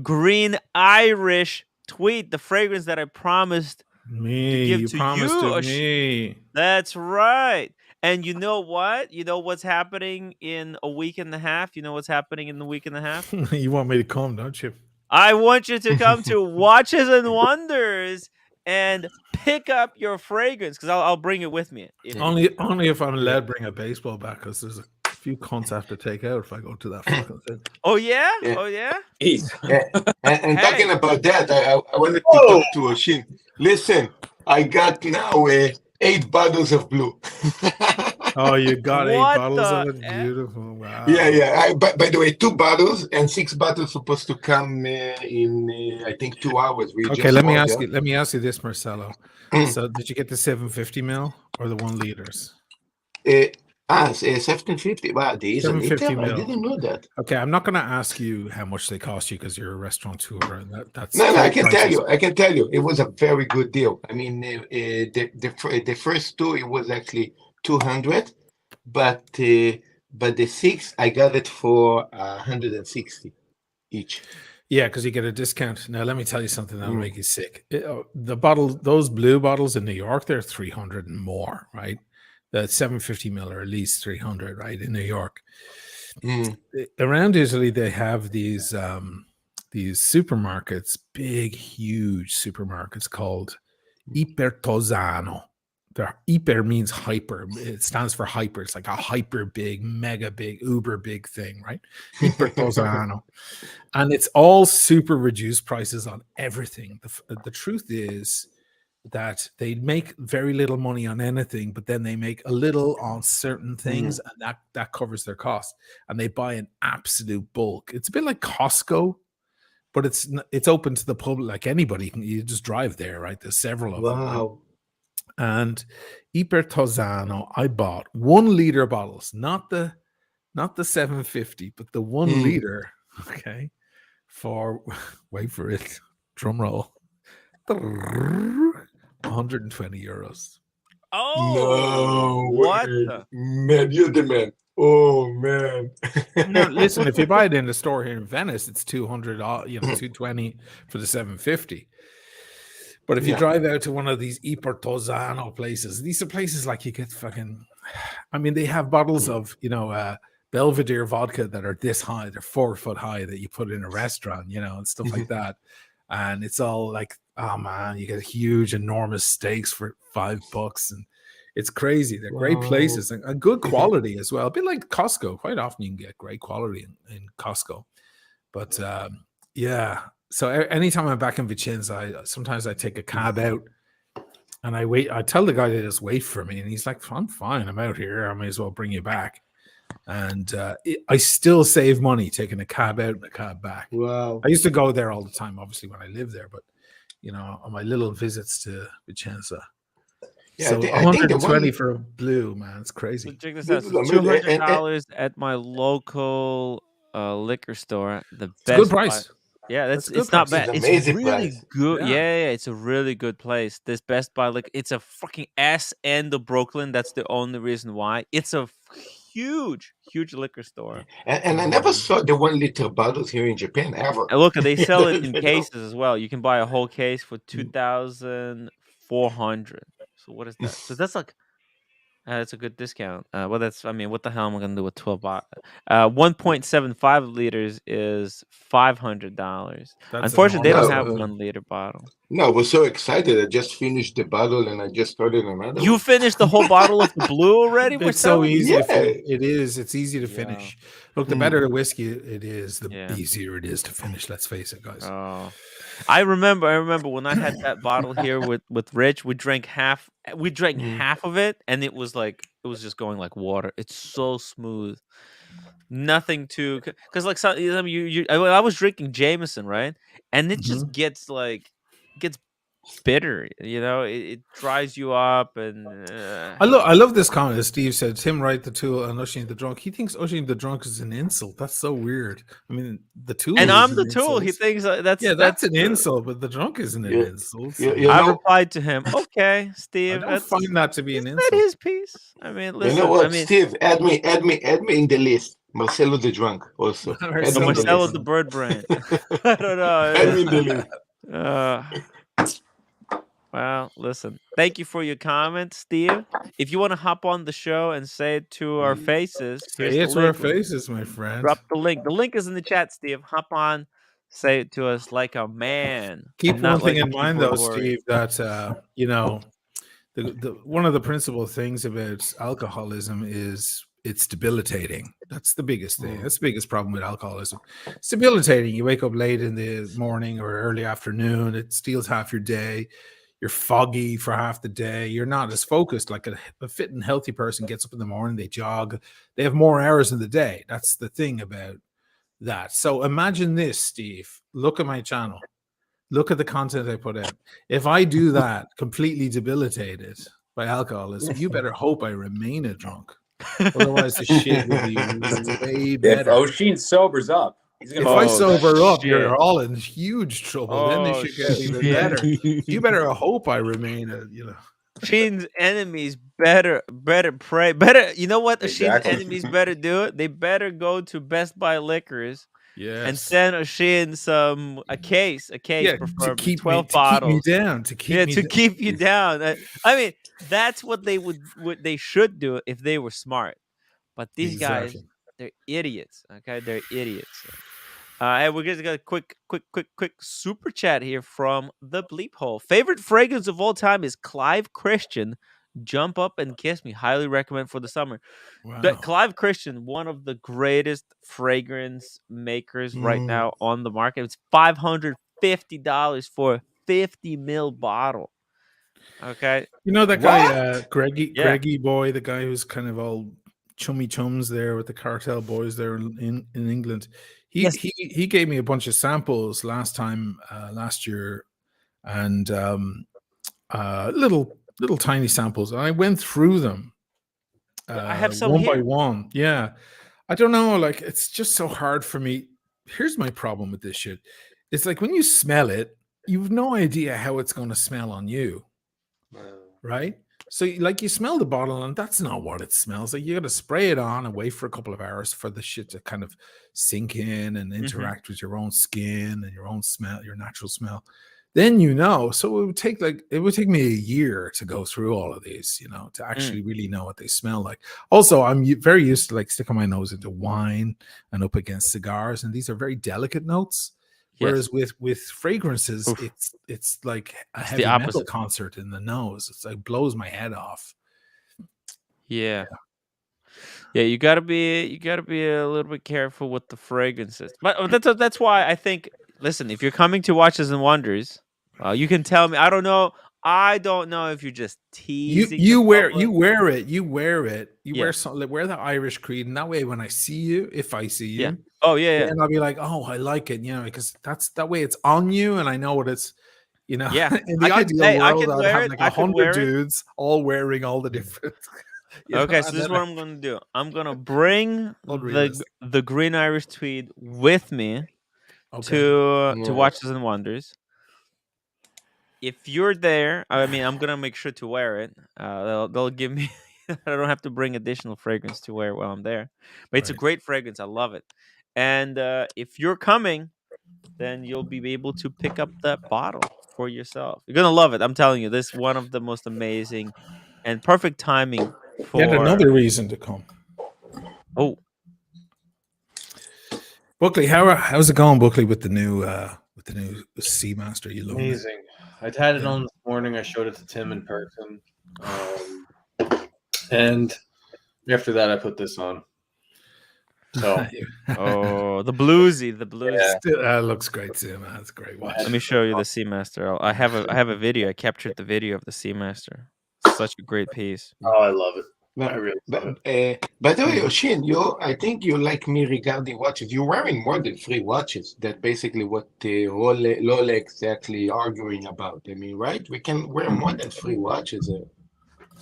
Green Irish Tweet, the fragrance that I promised to Me, give you to you. promised it me. That's right. And you know what? You know what's happening in a week and a half? You know what's happening in the week and a half? You want me to come, don't you? I want you to come to Watches and Wonders and pick up your fragrance, because I'll bring it with me. If Only if I'm Yeah. allowed to bring a baseball bat, because there's a few cunts I have to take out if I go to that fucking thing. Oh yeah? Yeah. Oh yeah? Jeez. And Hey. talking about that, I wanted to Oh! talk to Oshin. Listen, I got now 8 bottles of blue. Oh, you got 8 What bottles of the it? F? Beautiful. Wow. Yeah. By the way, 2 bottles and 6 bottles supposed to come in I think 2 hours. We Okay, just let me ordered. ask you. Let me ask you this, Marcelo. So, did you get the 750 mil or the 1 liters? 750. Wow, there is a 750 liter? I mil. didn't know that. Okay, I'm not going to ask you how much they cost you because you're a restaurateur, and that's No, I trade can tell prices. you. I can tell you. It was a very good deal. I mean, the first 2 it was actually 200, but the 6 I got it for 160 each. Yeah, because you get a discount. Now, let me tell you something that'll Mm. make you sick. The bottles, those blue bottles in New York, they're 300 and more, right? The 750 mil are at least 300, right? In New York. Mm. Around Italy, they have these supermarkets, big, huge supermarkets called Ipertosano. Hyper means hyper. It stands for hyper. It's like a hyper big, mega big, uber big thing, right? Ipertosano. And it's all super reduced prices on everything. The truth is that they make very little money on anything, but then they make a little on certain things, and that covers their cost. And they buy an absolute bulk. It's a bit like Costco, but it's open to the public, like anybody. You just drive there, right? There's several of them. Right? Wow. And Ipertosano, I bought 1 liter bottles, not the 750, but the 1 liter. Okay, for wait for it, drum roll, 120 euros. Oh, No what way, the? man! You're the man. Oh man. No, listen, if you buy it in the store here in Venice, it's 200, 220 for the 750. But if you Yeah. drive out to one of these Ipertosano places, these are places like you get fucking, I mean, they have bottles of, Belvedere vodka that are this high, they're 4 foot high that you put in a restaurant, and stuff like that. And it's all like, oh man, you get huge, enormous steaks for $5. And it's crazy. They're great Wow. places and good quality as well. A bit like Costco. Quite often you can get great quality in Costco. But yeah. So anytime I'm back in Vicenza, sometimes I take a cab out and I wait. I tell the guy to just wait for me. And he's like, I'm fine. I'm out here. I may as well bring you back. And I still save money taking a cab out and a cab back. Wow. I used to go there all the time, obviously, when I lived there. But, on my little visits to Vicenza. Yeah, So I think the 120 one. for a blue, man. It's So crazy. check this This out. is So amazing. $200 at my local liquor store. The It's a good Best Buy. price. Yeah, That's a good it's not price. bad. It's It's amazing really price. good. Yeah. Yeah, it's a really good place. This Best Buy, like, it's a fucking ass end of Brooklyn. That's the only reason why. It's a huge, huge liquor store. And I never saw the 1 liter bottles here in Japan ever. And look, they sell it in You know? cases as well. You can buy a whole case for 2,400. So what is that? So that's like, it's a good discount. Well, I mean, what the hell am I gonna do with 12 bottles? 1.75 liters is $500. That's Unfortunately, they don't enormous. have No, 1 liter bottle. no, I was so excited. I just finished the bottle and I just started another You one. finished the whole bottle of the blue already, It's so Marcelo? easy to finish. Yeah. It is. It's easy to Yeah. finish. Look, the Mm. better the whiskey it is, the Yeah. easier it is to finish. Let's face it, guys. Oh, I remember when I had that bottle here with Rich. We drank half. We drank Mm. half of it, and it was just going like water. It's so smooth. Nothing to, because like some, I was drinking Jameson, right, and it just gets bitter. It dries you up, and I love this comment. As Steve said, Tim Wright, the Tool, and Ushing the Drunk. He thinks Ushing the Drunk is an insult. That's so weird. I mean, the Tool and is I'm an the Tool. insult. He thinks that's that's an insult, but the drunk isn't an You, insult. you, So you I know, replied to him, "Okay, I Steve, don't find that to be he an said insult. his piece. I mean, you know listen, what, Steve? Add me in the list. Marcelo the drunk also. Add me so in the Marcelo list. the bird brain. I don't Add me in the know. list. Well, listen. Thank you for your comment, Steve. If you want to hop on the show and say it to our faces, here's Say the it to our link. faces, my friend. Drop the link. The link is in the chat, Steve. Hop on, say it to us like a man. Keep and one not thing like a in mind, keyboard though, warrior. Steve, that the one of the principal things about alcoholism is it's debilitating. That's the biggest thing. That's the biggest problem with alcoholism. It's debilitating. You wake up late in the morning or early afternoon. It steals half your day. You're foggy for half the day. You're not as focused. Like a fit and healthy person gets up in the morning, they jog. They have more hours in the day. That's the thing about that. So imagine this, Steve. Look at my channel. Look at the content I put out. If I do that completely debilitated by alcoholism, you better hope I remain a drunk. Otherwise, the shit will be way If better. Oshin sobers up, he's gonna If I Oh, sober up, shit. you're all in huge trouble. Then the Oh, shit gets even shit. better. You better hope I remain Sheen's enemies better pray. Better, you know what? Exactly. Sheen's enemies better do it. They better go to Best Buy Liquors yes. and send Sheen a case, to preferably keep 12 me bottles. down. To keep you down. I mean, that's what they should do if they were smart. But these guys, Exactly. they're idiots. Okay, they're idiots. And we're gonna get a quick super chat here from the bleep hole. Favorite fragrance of all time is Clive Christian. Jump Up and Kiss Me. Highly recommend for the summer. Wow. Clive Christian, one of the greatest fragrance makers right now on the market. It's $550 for a 50 ml bottle. Okay. You know that guy, Greggy Yeah. Greggy boy, the guy who's kind of all chummy chums there with the cartel boys there in England. Yes. He gave me a bunch of samples last year, and little tiny samples. And I went through them I have some one here. by one. Yeah. I don't know, like it's just so hard for me. Here's my problem with this shit. It's like when you smell it, you've no idea how it's going to smell on you. Right? So, like, you smell the bottle, and that's not what it smells like. You got to spray it on and wait for a couple of hours for the shit to kind of sink in and interact with your own skin and your own smell, your natural smell. Then you know. So it would take me a year to go through all of these, to actually really know what they smell like. Also, I'm very used to like sticking my nose into wine and up against cigars, and these are very delicate notes. Whereas with fragrances, Oof. it's like a It's heavy the metal opposite. concert in the nose. It's like blows my head off. Yeah. Yeah, you gotta be a little bit careful with the fragrances. But that's why I think. Listen, if you're coming to Watches and Wonders, you can tell me. I don't know. I don't know if you're just teasing the public. You wear it. You Yeah. wear the Irish creed, and that way when I see you, if I see Yeah. you, Oh yeah. then I'll be like, oh, I like it, because that's that way it's on you, and I know what it's. Yeah. In the ideal I world, can I'd wear have it. like I could 100 wear it. dudes all wearing all the different. Okay, so and this is then what I'm gonna do. I'm gonna bring unrealistic. the green Irish tweed with me Okay. to Nice. Watches and Wonders. If you're there, I mean, I'm gonna make sure to wear it. They'll give me. I don't have to bring additional fragrance to wear while I'm there, but it's a Right. great fragrance. I love it. And if you're coming, then you'll be able to pick up that bottle for yourself. You're gonna love it. I'm telling you, this is one of the most amazing and perfect timing Yet for. another reason to come. Oh, Buckley, how's it going, Buckley, with the new Seamaster? You love it? Amazing. I had it Yeah. on this morning. I showed it to Tim in person. And after that, I put this on. So, oh, the bluesy. Yeah. Still, looks great too, man. It's a great watch. Let me show you the Seamaster. I have a video. I captured the video of the Seamaster. Such a great piece. Oh, I love it. I really love it. By the way, Oshin, I think you like me regarding watches. You're wearing more than 3 watches. That's basically what the Rolex actually arguing about. I mean, right? We can wear more than 3 watches.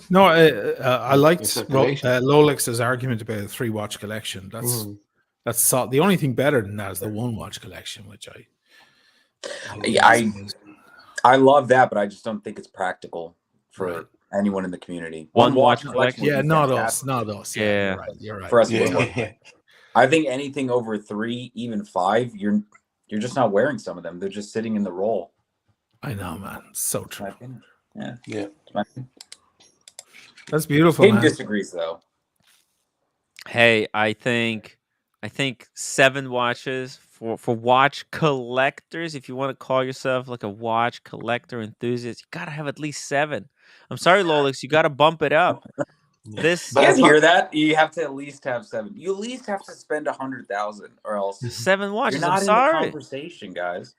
No, I liked circulation. Lolex's argument about a 3-watch collection. That's the only thing better than that is the 1-watch collection, which I love that, but I just don't think it's practical for Right. anyone in the community. One watch collection collection. would Yeah, be not fantastic us. Yeah. Yeah, you're right. for us. Yeah. I think anything over 3, even 5, you're just not wearing some of them. They're just sitting in the roll. I know, man. So My true. opinion. Yeah. Yeah. That's beautiful, Hayden man. disagrees though. Hey, I think 7 watches for watch collectors. If you want to call yourself like a watch collector enthusiast, you gotta have at least 7. I'm sorry, Lolix, you gotta bump it up. This You guys hear that? You have to at least have 7. You at least have to spend 100,000, or else 7 watches. you're not I'm in sorry. the conversation, guys.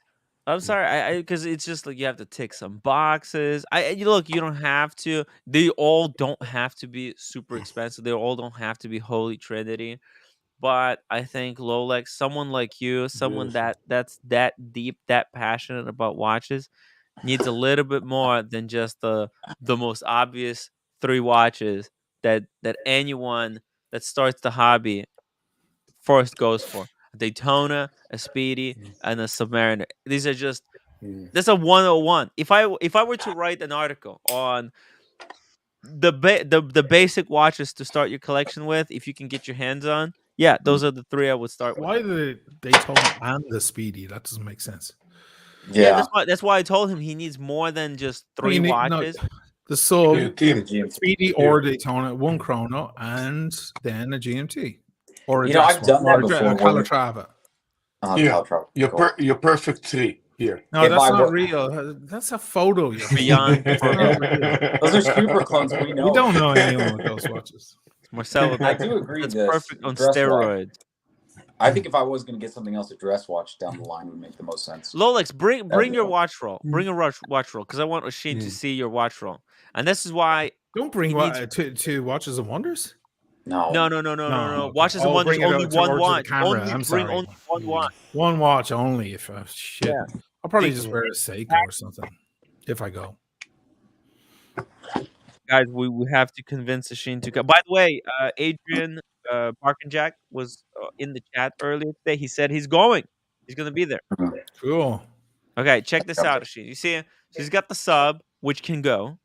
I'm sorry, because it's just like you have to tick some boxes. Look, you don't have to. They all don't have to be super expensive. They all don't have to be Holy Trinity. But I think Lolex, someone like you, someone that's that deep, that passionate about watches, needs a little bit more than just the most obvious 3 watches that anyone that starts the hobby first goes for: a Daytona, a Speedy, and a Submariner. These are just that's a 101. If I were to write an article on the basic watches to start your collection with, if you can get your hands on, yeah, those are the 3 I would start with. Why the Daytona and the Speedy? That doesn't make sense. Yeah, that's why I told him he needs more than just 3 watches. The Sub, The GMT. Speedy, or Daytona, 1 chrono, and then a GMT. Or a You know, I've done that or a before. Calatrava. Yeah. Cool. Your perfect 3 here. No, If that's I not were- real. That's a photo. Beyond. Those are super clones. We know. We don't know anyone with those watches. Marcelo, I do agree. that's this perfect on dress watch. steroids. I think if I was going to get something else, a dress watch down the line would make the most sense. Lolex, bring That'd be your cool. watch roll. Bring a watch roll, because I want Oshin to see your watch roll. And this is why. Don't bring He needs- to Watches and Wonders. No. No. okay. Watches and Oh, Wonders, bring it only out one towards the watch. camera. Only I'm bring sorry. only one watch. 1 watch only. If shit, Yeah. I'll probably just wear a Seiko or something if I go. Guys, we have to convince Oshin to go. By the way, Adrian Barkenjack was in the chat earlier today. He said he's going. He's going to be there. Cool. Okay, check this out, Oshin. You see, she's got the Sub, which can go.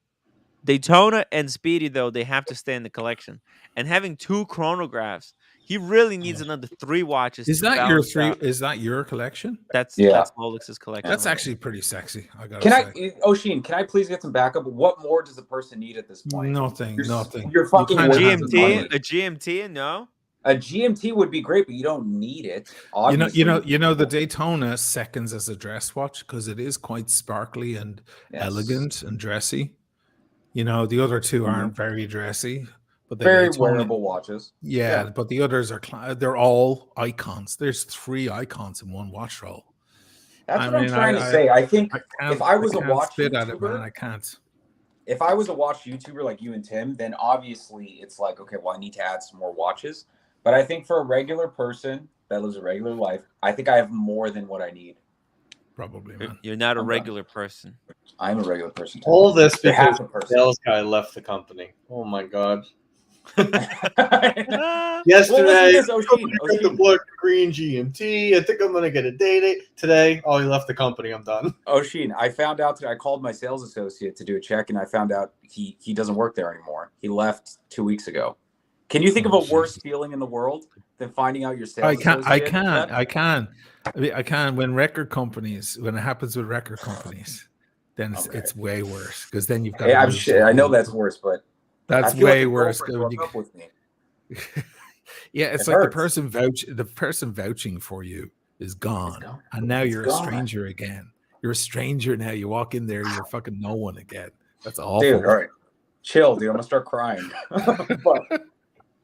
Daytona and Speedy, though, they have to stay in the collection. And having 2 chronographs, he really needs another 3 watches Is to that your balance out. Is that your collection? That's Yeah. that's Lolex's collection. That's actually pretty sexy. I gotta Can say. Oshin, can I please get some backup? What more does a person need at this point? Nothing. Nothing. You're fucking kinda wasting have the money. money. A GMT, no. A GMT would be great, but you don't need it. You know, Obviously. the Daytona seconds as a dress watch because it is quite sparkly and elegant and dressy. You know, the other 2 aren't very dressy, but the Very Daytona, wearable watches. yeah, but the others are they're all icons. There's 3 icons in one watch roll. That's what I'm trying to say. I think if I was a watch YouTuber, I can't. If I was a watch YouTuber like you and Tim, then obviously it's like, okay, well, I need to add some more watches. But I think for a regular person that lives a regular life, I think I have more than what I need. Probably, man. You're not a regular person. I'm a regular person. Too. All this because the the sales guy left the company. Oh my god. Ah, Yesterday, well, I the black green GMT. I think I'm gonna get a date. Today, oh, he left the company. I'm done. Oshin, I found out today. I called my sales associate to do a check, and I found out he doesn't work there anymore. He left 2 weeks ago. Can you think of a worse feeling in the world than finding out your sales associate? I can. When it happens with record companies, then it's way worse because then you've got. Hey, I know that's worse, but that's way worse. With me. Yeah, it's like the person vouching for you is gone, and now you're a stranger again. You're a stranger now. You walk in there, you're fucking no one again. That's awful. Dude, all right, chill, dude. I'm gonna start crying. But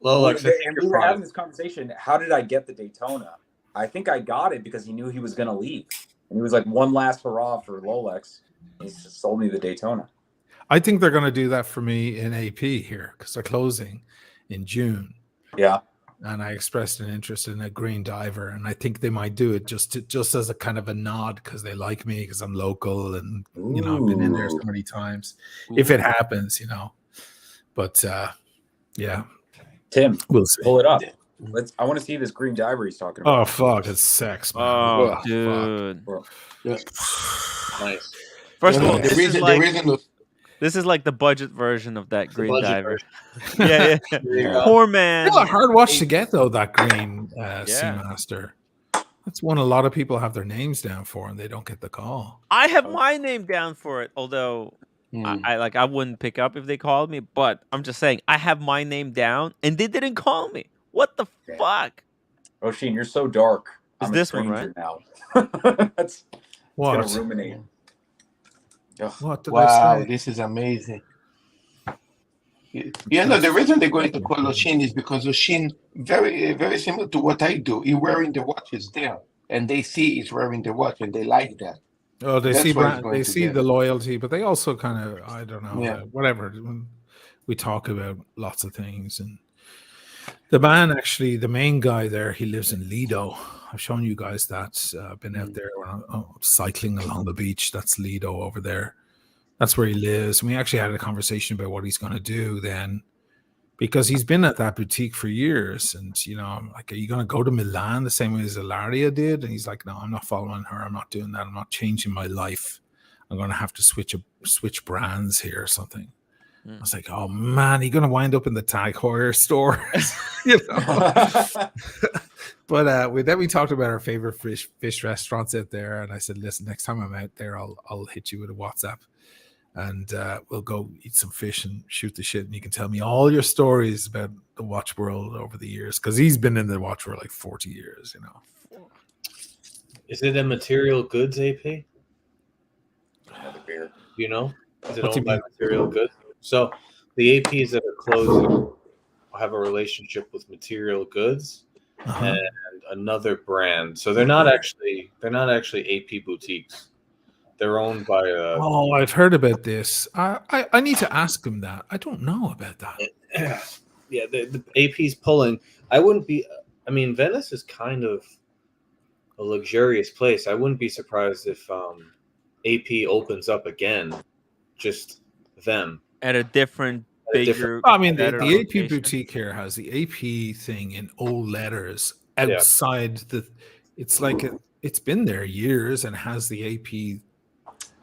Lolex, and we were having this conversation. How did I get the Daytona? I think I got it because he knew he was gonna leave, and he was like, one last hurrah for Lolex. He sold me the Daytona. I think they're going to do that for me in AP here because they're closing in June. Yeah. And I expressed an interest in a green diver, and I think they might do it just as a kind of a nod because they like me because I'm local and I've been in there so many times. If it happens, But yeah, Tim, we'll see. Pull it up. I want to see this green diver he's talking about. Oh fuck, it's sex, man. Oh, dude. Yeah. Nice. First of all, this is like the budget version of that green diver. Yeah. Poor man. It's a hard watch to get though. That green Seamaster. That's one a lot of people have their names down for, and they don't get the call. I have my name down for it, although I wouldn't pick up if they called me. But I'm just saying, I have my name down, and they didn't call me. What the fuck? Oshin, you're so dark. Is I'm this a one right now? That's what? Gonna ruminate. What? Wow, this is amazing. The reason they're going to call Oshin is because Oshin, very, very similar to what I do. He's wearing the watches there, and they see he's wearing the watch, and they like that. Oh, they see the loyalty, but they also kind of, I don't know, whatever. We talk about lots of things, and the man, actually, the main guy there, he lives in Lido. I've shown you guys that. I've been out there when I'm cycling along the beach. That's Lido over there. That's where he lives. And we actually had a conversation about what he's going to do then, because he's been at that boutique for years. And, I'm like, are you going to go to Milan the same way as Ilaria did? And he's like, no, I'm not following her. I'm not doing that. I'm not changing my life. I'm going to have to switch brands here or something. I was like, oh man, you're gonna wind up in the Tag Heuer store, But then we talked about our favorite fish restaurants out there, and I said, listen, next time I'm out there, I'll hit you with a WhatsApp, and we'll go eat some fish and shoot the shit, and you can tell me all your stories about the watch world over the years, because he's been in the watch world like 40 years, Is it a material goods AP? Another beer. Is it owned by material goods? So the APs that are closing have a relationship with material goods and another brand. So they're not actually AP boutiques. They're owned by I've heard about this. I need to ask him that. I don't know about that. Yeah, the AP's pulling. Venice is kind of a luxurious place. I wouldn't be surprised if AP opens up again, just them. At a different, bigger. The AP boutique here has the AP thing in old letters outside the. It's like it's been there years and has the AP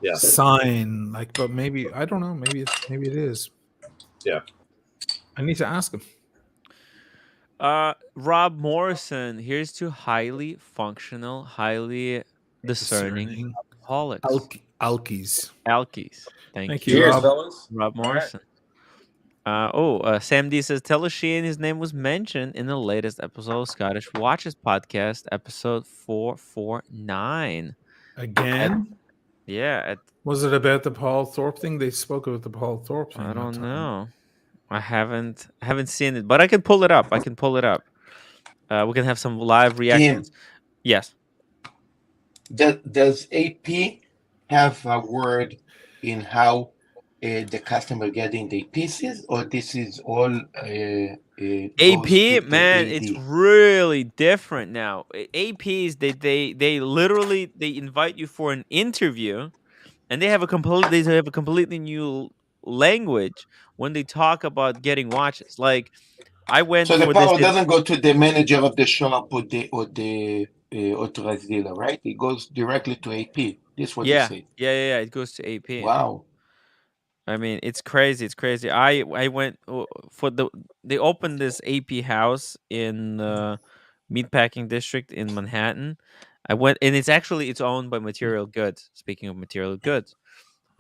Yeah. sign. Like, but maybe I don't know. Maybe it is. Yeah. I need to ask him. Rob Morrison, here's to highly functional, highly discerning alcoholics. Alkies. Alkies. Thank Thank you, you, Cheers, Rob. fellas. Rob All right. Morrison. Sam D says, tell Shane his name was mentioned in the latest episode of Scottish Watches podcast, episode 449. Again? Yeah, Was it about the Paul Thorpe thing? They spoke about the Paul Thorpe thing I that don't time. know. I haven't seen it, but I can pull it up. We can have some live reactions. Yes. Does AP have a word in how the customer getting the pieces, or this is all goes to AP, the man, it's AD? really different now. APs, they literally they invite you for an interview, and they have a completely new language when they talk about getting watches. Like I went So the for this. power doesn't go to the manager of the shop or the authorized dealer, right? It goes directly to AP. This is what you Yeah, say. yeah. It goes to AP. Wow. I mean, it's crazy. It's crazy. I went for they opened this AP house in the meatpacking district in Manhattan. I went, and it's owned by Material Goods. Speaking of Material Goods,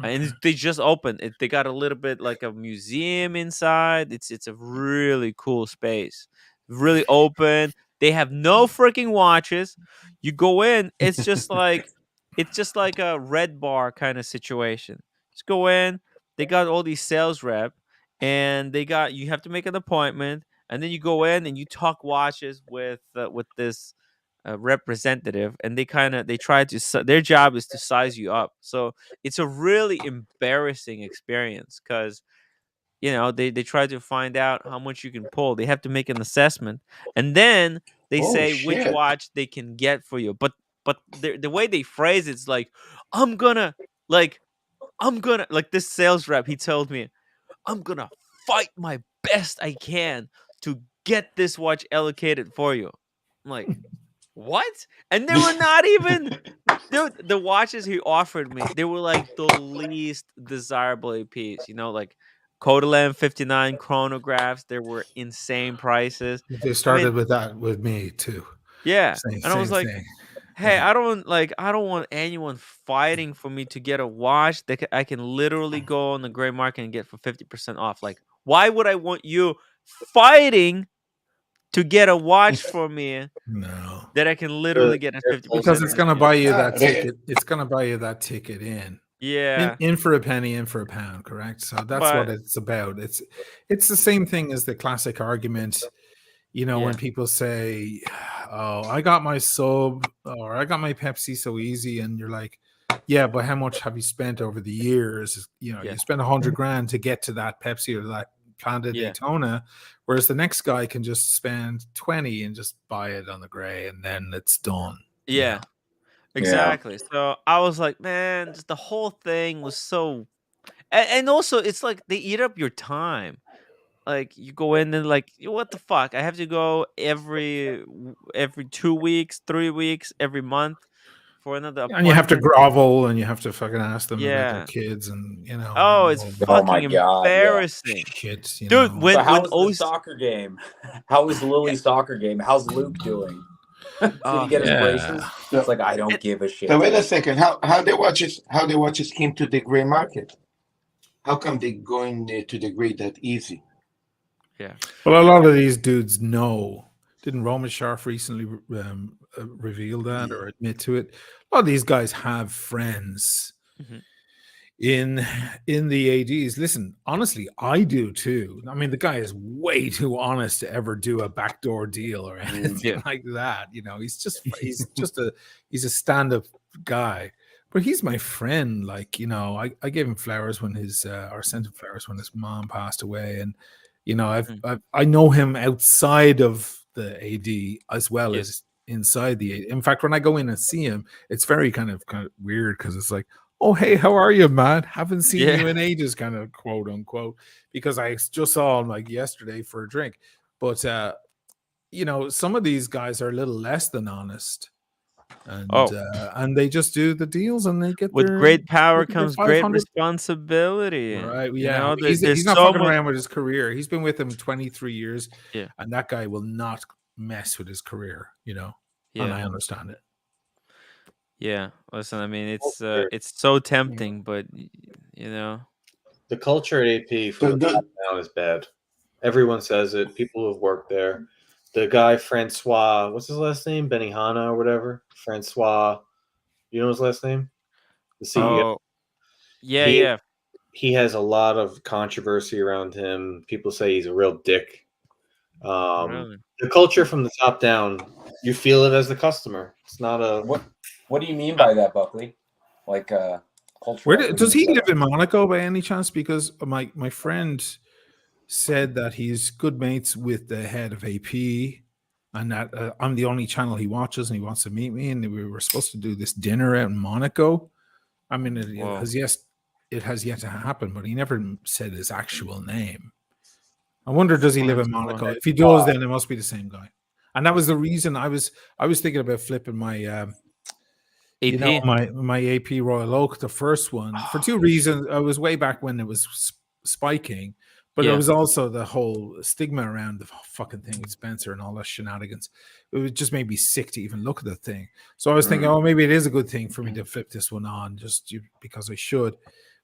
and Okay. they just opened it. They got a little bit like a museum inside. It's a really cool space, really open. They have no freaking watches. You go in, it's just like a red bar kind of situation. Just go in. They got all these sales rep, and you have to make an appointment, and then you go in and you talk watches with this representative, and they try to their job is to size you up. So it's a really embarrassing experience because they try to find out how much you can pull. They have to make an assessment, and then they Oh say which shit. watch they can get for you. But the way they phrase it's like, i'm gonna like I'm gonna like this sales rep, he told me, I'm gonna fight my best I can to get this watch allocated for you. I'm like, what? And they were not even, dude, the watches he offered me, they were like the least desirable APs, like Codaland 59 chronographs. They were insane prices. They I mean, started with that with me too. yeah. Same And I was same like, thing. hey, Yeah. I don't want anyone fighting for me to get a watch that I can literally go on the gray market and get for 50% off. Like, why would I want you fighting to get a watch for me No. that I can literally get at Because 50% it's gonna discount? buy you Ah, that ticket. It's gonna buy you that ticket in. Yeah, In for a penny, in for a pound, correct? So that's what but it's about. It's the same thing as the classic argument, when yeah, people say, "Oh, I got my sub or I got my Pepsi so easy," and you're like, "Yeah, but how much have you spent over the years? yeah, You spent 100 grand to get to that Pepsi or that Panda yeah, Daytona, whereas the next guy can just spend 20 and just buy it on the gray, and then it's done." yeah, Yeah. exactly. So I was like, man, just the whole thing was so, and also it's like they eat up your time. Like you go in and like, what the fuck? I have to go every 2 weeks, 3 weeks, every month for another And you have to appointment. grovel and you have to fucking ask them about their Yeah. kids and Oh, it's Oh my fucking God. Yeah. embarrassing, shit, dude. So When how was the OC, soccer game? How was yeah, Lily's soccer game? How's Luke doing? Did he oh, get his Yeah. braces? It's So, like I don't it, give a so shit. wait a second. How the watches came to the gray market? How come they going to the gray that easy? yeah, Well, a lot of these dudes know. Didn't Roman Sharf recently reveal that Yeah. or admit to it? A lot of these guys have friends mhm, in the ADs. Listen, honestly, I do too. I mean, the guy is way too honest to ever do a backdoor deal or anything yeah, like that. He's a stand-up guy. But he's my friend. Like, I gave him flowers when or sent him flowers when his mom passed away. And, mm, I know him outside of the AD as well yes, as inside the AD. In fact, when I go in and see him, it's very kind of weird because it's like, "Oh, hey, how are you, man? Haven't seen yeah, you in ages," kind of quote unquote, because I just saw him like yesterday for a drink. But some of these guys are a little less than honest, and Oh, and they just do the deals, and they get with their great power 500. comes great responsibility. Right. You Yeah. know, He's there's not so fucking much. around with his career. He's been with him 23 years, Yeah, and that guy will not mess with his career, and yeah, I understand it. yeah. Listen, I mean, Culture. it's so tempting, but you know, The culture at AP from So the top down is bad. Everyone says it. People who have worked there. The guy Francois, what's his last name? Benihana or whatever. Francois, you know his last name? The CEO. oh yeah, He yeah, he has a lot of controversy around him. People say he's a real dick. really. The culture from the top down, you feel it as the customer. It's not a What do you mean by that, Buckley? Like culture Where wise, what do you does mean he by live that? in Monaco by any chance? Because my friend said that he's good mates with the head of AP, and that I'm the only channel he watches, and he wants to meet me, and we were supposed to do this dinner out in Monaco. I mean, it Whoa. has yet to happen, but he never said his actual name. I wonder, does he live in Monaco? If he does, then it must be the same guy. And that was the reason I was thinking about flipping my AP. my AP Royal Oak, the first one, for two reasons. I was way back when it was spiking, but it Yeah. was also the whole stigma around the fucking thing with Spencer and all that shenanigans. It just made me sick to even look at the thing. So I was thinking, oh, maybe it is a good thing for me to flip this one on just because I should.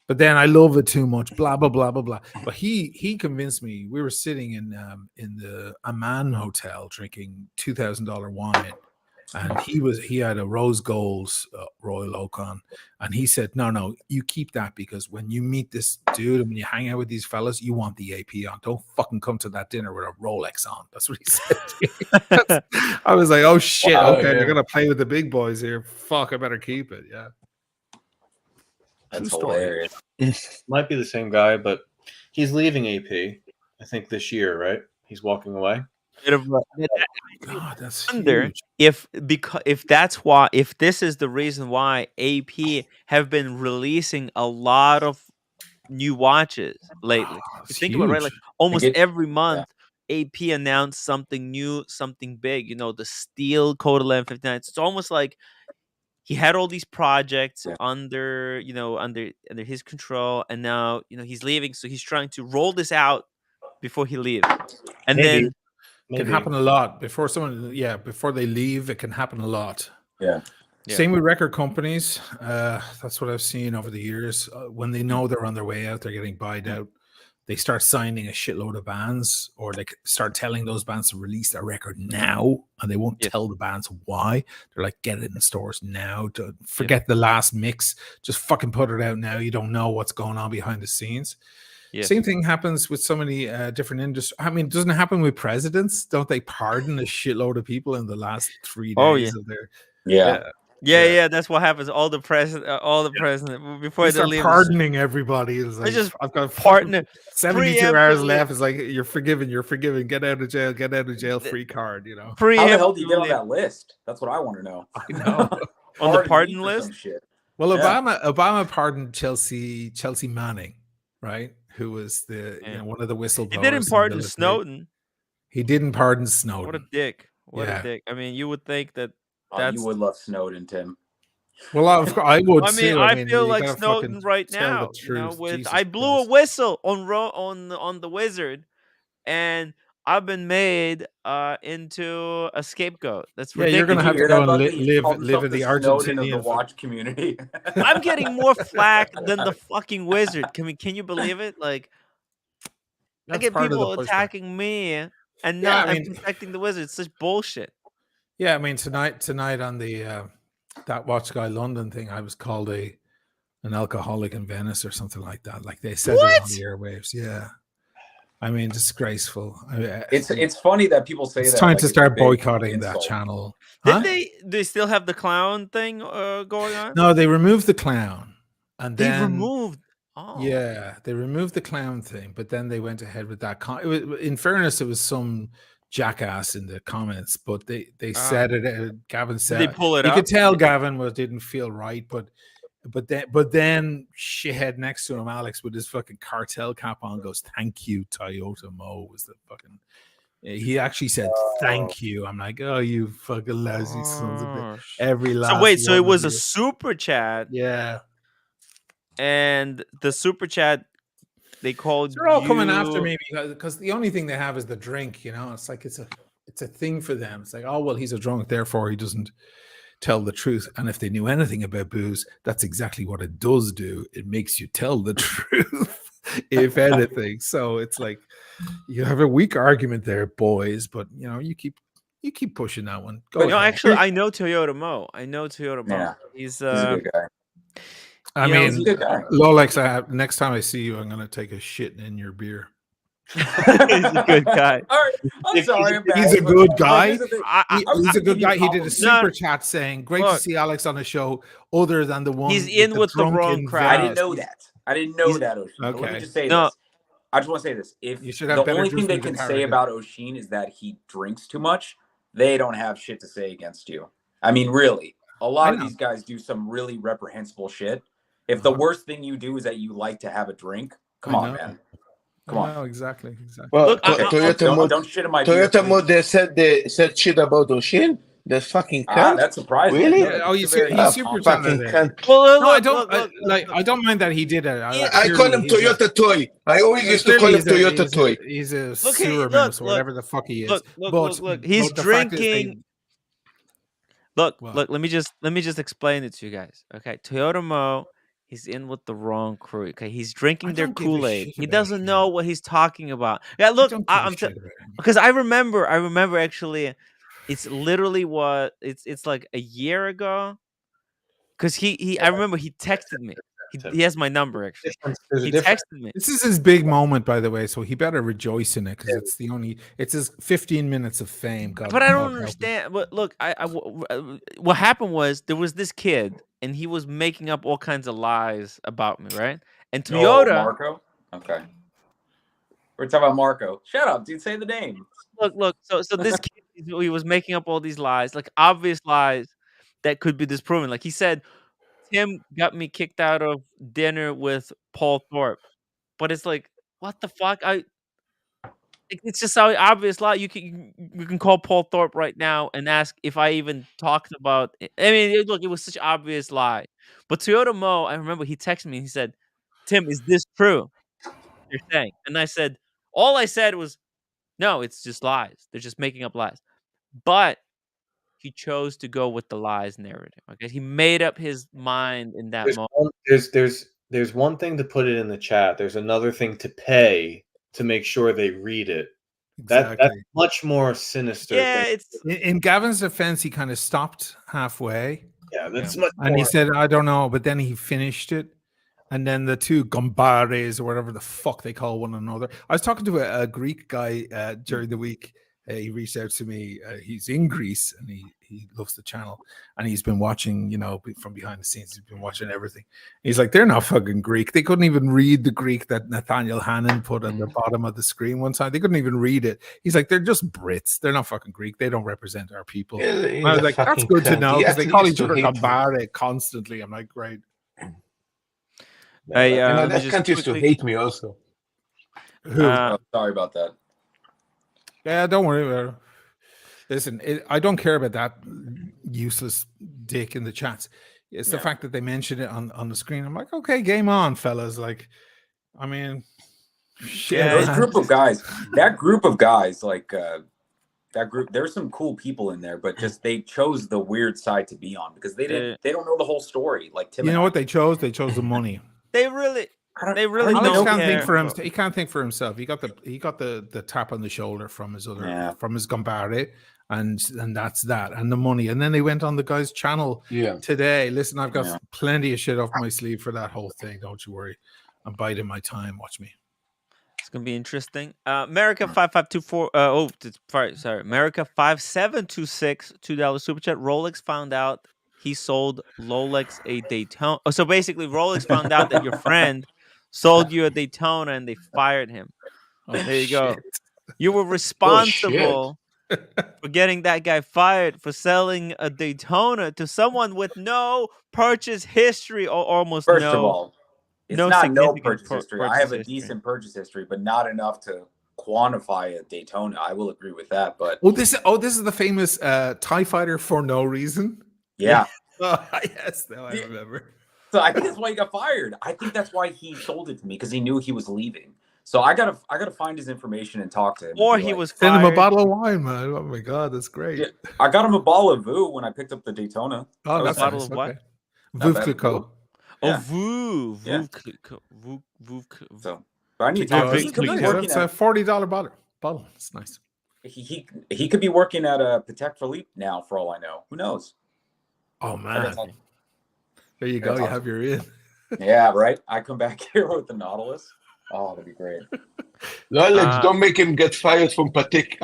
But then I love it too much. Blah blah blah blah blah. But he convinced me. We were sitting in the Amman Hotel drinking $2,000 wine, and he had a rose gold Royal Oak on, and he said, no, you keep that, because when you meet this dude and when you hang out with these fellas, you want the AP on. Don't fucking come to that dinner with a Rolex on. That's what he said to me. I was like, oh shit, Wow, okay, yeah. you're gonna play with the big boys here. Fuck, I better keep it. Yeah. That's True story. hilarious. might be the same guy, but he's leaving AP. I think this year, right? He's walking away. Bit of God, that's wonder huge. if this is the reason why AP have been releasing a lot of new watches lately. Oh, You it's think about it, right? Like huge. almost every Yeah. month, AP announced something new, something big. You know, the steel Code 1159. It's almost like he had all these projects Yeah. under under his control, and now he's leaving, so he's trying to roll this out before he leaves, and Maybe. then Can happen a lot before before they leave. It can happen a lot. Yeah. Yeah. Same with record companies. That's what I've seen over the years. When they know they're on their way out, they're getting buyed out. They start signing a shitload of bands, or they start telling those bands to release their record now, and they won't Yes. tell the bands why. They're like, get it in stores now. Forget the last mix. Just fucking put it out now. You don't know what's going on behind the scenes. Yes. Same thing happens with so many different industries. I mean, doesn't it happen with presidents? Don't they pardon a shitload of people in the last 3 Oh, days of their? Yeah. Yeah, that's what happens. All the president, before They they start leave, pardoning everybody. It's they like, just I've got partner 72 hours preemptively. left. It's like, you're forgiven. Get out of jail free card. How the hell do you get on Preemptively that list? That's what I want to know. I know. on the Pardon me pardon for list. some shit. Well, Yeah. Obama pardoned Chelsea Manning, right? Who was the one of the whistleblowers. He didn't in the pardon military. Snowden. He didn't pardon Snowden. What a dick! What Yeah. a dick! I mean, you would think that Oh, that's. you would love Snowden, Tim. Well, I would I mean, too. I feel you like gotta Snowden fucking right tell the now. truth. With Jesus I blew a Christ. whistle on the wizard, and I've been made into a scapegoat. That's Yeah, you're ridiculous. gonna Did you have to hear go that, and Buckley? He called live himself in the the Snowden of the Argentinian. watch community. I'm getting more flack than the fucking wizard. Can you believe it? Like, I That's get part of the people pushback. attacking me and Yeah, not I mean, protecting the wizard. It's such bullshit. yeah, I mean tonight on the that Watch Guy London thing, I was called an alcoholic in Venice or something like that. Like they said it on the airwaves. Yeah, I mean, disgraceful. It's funny that people say it's that. time like to it's a start big boycotting that insult. channel. Did Huh? they still have the clown thing going on? No, they removed the clown, and They then removed. Oh, yeah, they removed the clown thing, but then they went ahead with that. In fairness, it was some jackass in the comments, but they said it. Gavin did said they pull it you up? could tell Gavin didn't feel right, but then shithead next to him, Alex, with his fucking cartel cap on, goes, "Thank you, Toyota Mo," was the fucking He actually said thank you. I'm like, oh, you fucking lousy sons of bitch. Every last So wait, so one it of was a you. super chat, Yeah. and the super chat they called They're all coming after you- me because the only thing they have is the drink, you know. It's like it's a thing for them. It's like, oh well, he's a drunk, therefore he doesn't tell the truth. And if they knew anything about booze, that's exactly what it does do. It makes you tell the truth, if anything. So it's like you have a weak argument there, boys, but you know, you keep pushing that one. Go But No, ahead. actually, I know Toyota Mo. I know Toyota Mo. Yeah. He's He's a good guy. I you know, mean, He's a good guy. Lolex, next time I see you, I'm gonna take a shit in your beer. he's a good guy. All right. I'm sorry. I'm He's bad, a but- good but guy. here's the thing. He's a gonna good give you guy. He did a compliments. super chat saying, "Great to Look. see Alex on the show." Other than the one He's in with the wrong drunken crowd. I Yes, didn't know he's- that. I didn't know that, Oshin. But let me Okay. just say No. this. I just want to say this. If You should have the better only juice thing they with the can carrot say in. about Oshin is that he drinks too much, they don't have shit to say against you. I mean, really. A lot of know. these guys do some really reprehensible shit. If the worst thing you do is that you like to have a drink, come I on, know. man. Come on. No, exactly. Well, Look, Don't shit in my beer, Toyota Mod, please. they said shit about Oshin. The fucking cunt. That surprised Really? me. Yeah, oh, It's you a very he's super fucking chatted it. cunt. Well, No, I look, don't look, look, I don't mind that he did it. I call him Toyota Toy. I always used to call him Toyota Toy. He's a Look, sewer mouse or whatever the fuck he is. Look. He's but the fact is drinking. Look, What? let me just explain it to you guys. Okay, Toyota Mo, he's in with the wrong crew. Okay, he's drinking their don't give a Kool-Aid. shit He about doesn't him. know what he's talking about. Yeah, look, don't give a I'm shit about him. because I remember actually, it's literally what it's like a year ago. Because I remember he texted me. He has my number actually. There's a He difference. texted me. This is his big moment, by the way, so he better rejoice in it because it's his 15 minutes of fame. God, But I God don't help him. understand. But look, what happened was there was this kid, and he was making up all kinds of lies about me, right? And Toyota, Marco? Okay. We're talking about Marco. Shut up, dude. Say the name. look. So this kid, he was making up all these lies, like obvious lies that could be disproven. Like he said, Tim got me kicked out of dinner with Paul Thorpe, but it's like, what the fuck? It's just so obvious lie. You can call Paul Thorpe right now and ask if I even talked about it. I mean, look, it was such an obvious lie. But Toyota Mo, I remember he texted me and he said, "Tim, is this true? You're saying?" And I said, all I said was, "No, it's just lies. They're just making up lies." But he chose to go with the lies narrative. Okay, he made up his mind in that moment. There's one thing to put it in the chat. There's another thing to pay to make sure they read it. That's Exactly. much more sinister. Yeah, than, it's In Gavin's defense, he kind of stopped halfway that's much and more. he said, I don't know, but then he finished it. And then the two gombares or whatever the fuck they call one another. I was talking to a Greek guy during the week. He reached out to me. He's in Greece and he loves the channel. And he's been watching, you know, from behind the scenes. He's been watching everything. He's like, they're not fucking Greek. They couldn't even read the Greek that Nathaniel Hannon put on the bottom of the screen one time. They couldn't even read it. He's like, they're just Brits. They're not fucking Greek. They don't represent our people. I was like, that's good to know because they call each other gambare constantly. I'm like, great. Hey, that let me cunt used to hate me also. Who? Sorry about that. Yeah, don't worry about it. Listen, I don't care about that useless dick in the chats. It's the fact that they mention it on the screen. I'm like, okay, game on, fellas. Like, I mean, shit. Yeah, Those group of guys, like that group, there's some cool people in there, but just they chose the weird side to be on because they don't know the whole story. Like Tim, you know what they chose? They chose the money. They really Alex don't can't care. think for himself. He can't think for himself. He got the tap on the shoulder from his from his gambare, and that's that, and the money. And then they went on the guy's channel today. Listen, I've got plenty of shit off my sleeve for that whole thing. Don't you worry. I'm biding my time. Watch me. It's gonna be interesting. America 5524. Sorry. America 5726 $2 super chat. Rolex found out he sold Rolex a Daytona. Oh, so basically, Rolex found out that your friend sold you a Daytona and they fired him. There you go. You were responsible for getting that guy fired for selling a Daytona to someone with no purchase history or almost First no. of all, it's no not no significant purchase history. I have a history. decent purchase history, but not enough to quantify a Daytona. I will agree with that, but This is the famous TIE fighter for no reason. yeah. Oh, yes, now I remember. So I think that's why he got fired. I think that's why he sold it to me, because he knew he was leaving. So I gotta find his information and talk to him. Or and be he like, was Send him a fired. bottle of wine, man. Oh my god, that's great. yeah, I got him a ball of Voo when I picked up the Daytona. Oh, That was that's bottle nice. of what? Okay. Not bad. Veuve Oh, Yeah. Voo. Yeah. Voo. So, but I need to Keep talk it to him. He could be big, working That's a at $40 bottle. It's nice. he could be working at a Patek Philippe now, for all I know. Who knows? Oh I man, gotta talk- there you I gotta go. You talk have to your in. Yeah, right. I come back here with the Nautilus. Oh, that'd be great. Alex, don't make him get fired from Patek.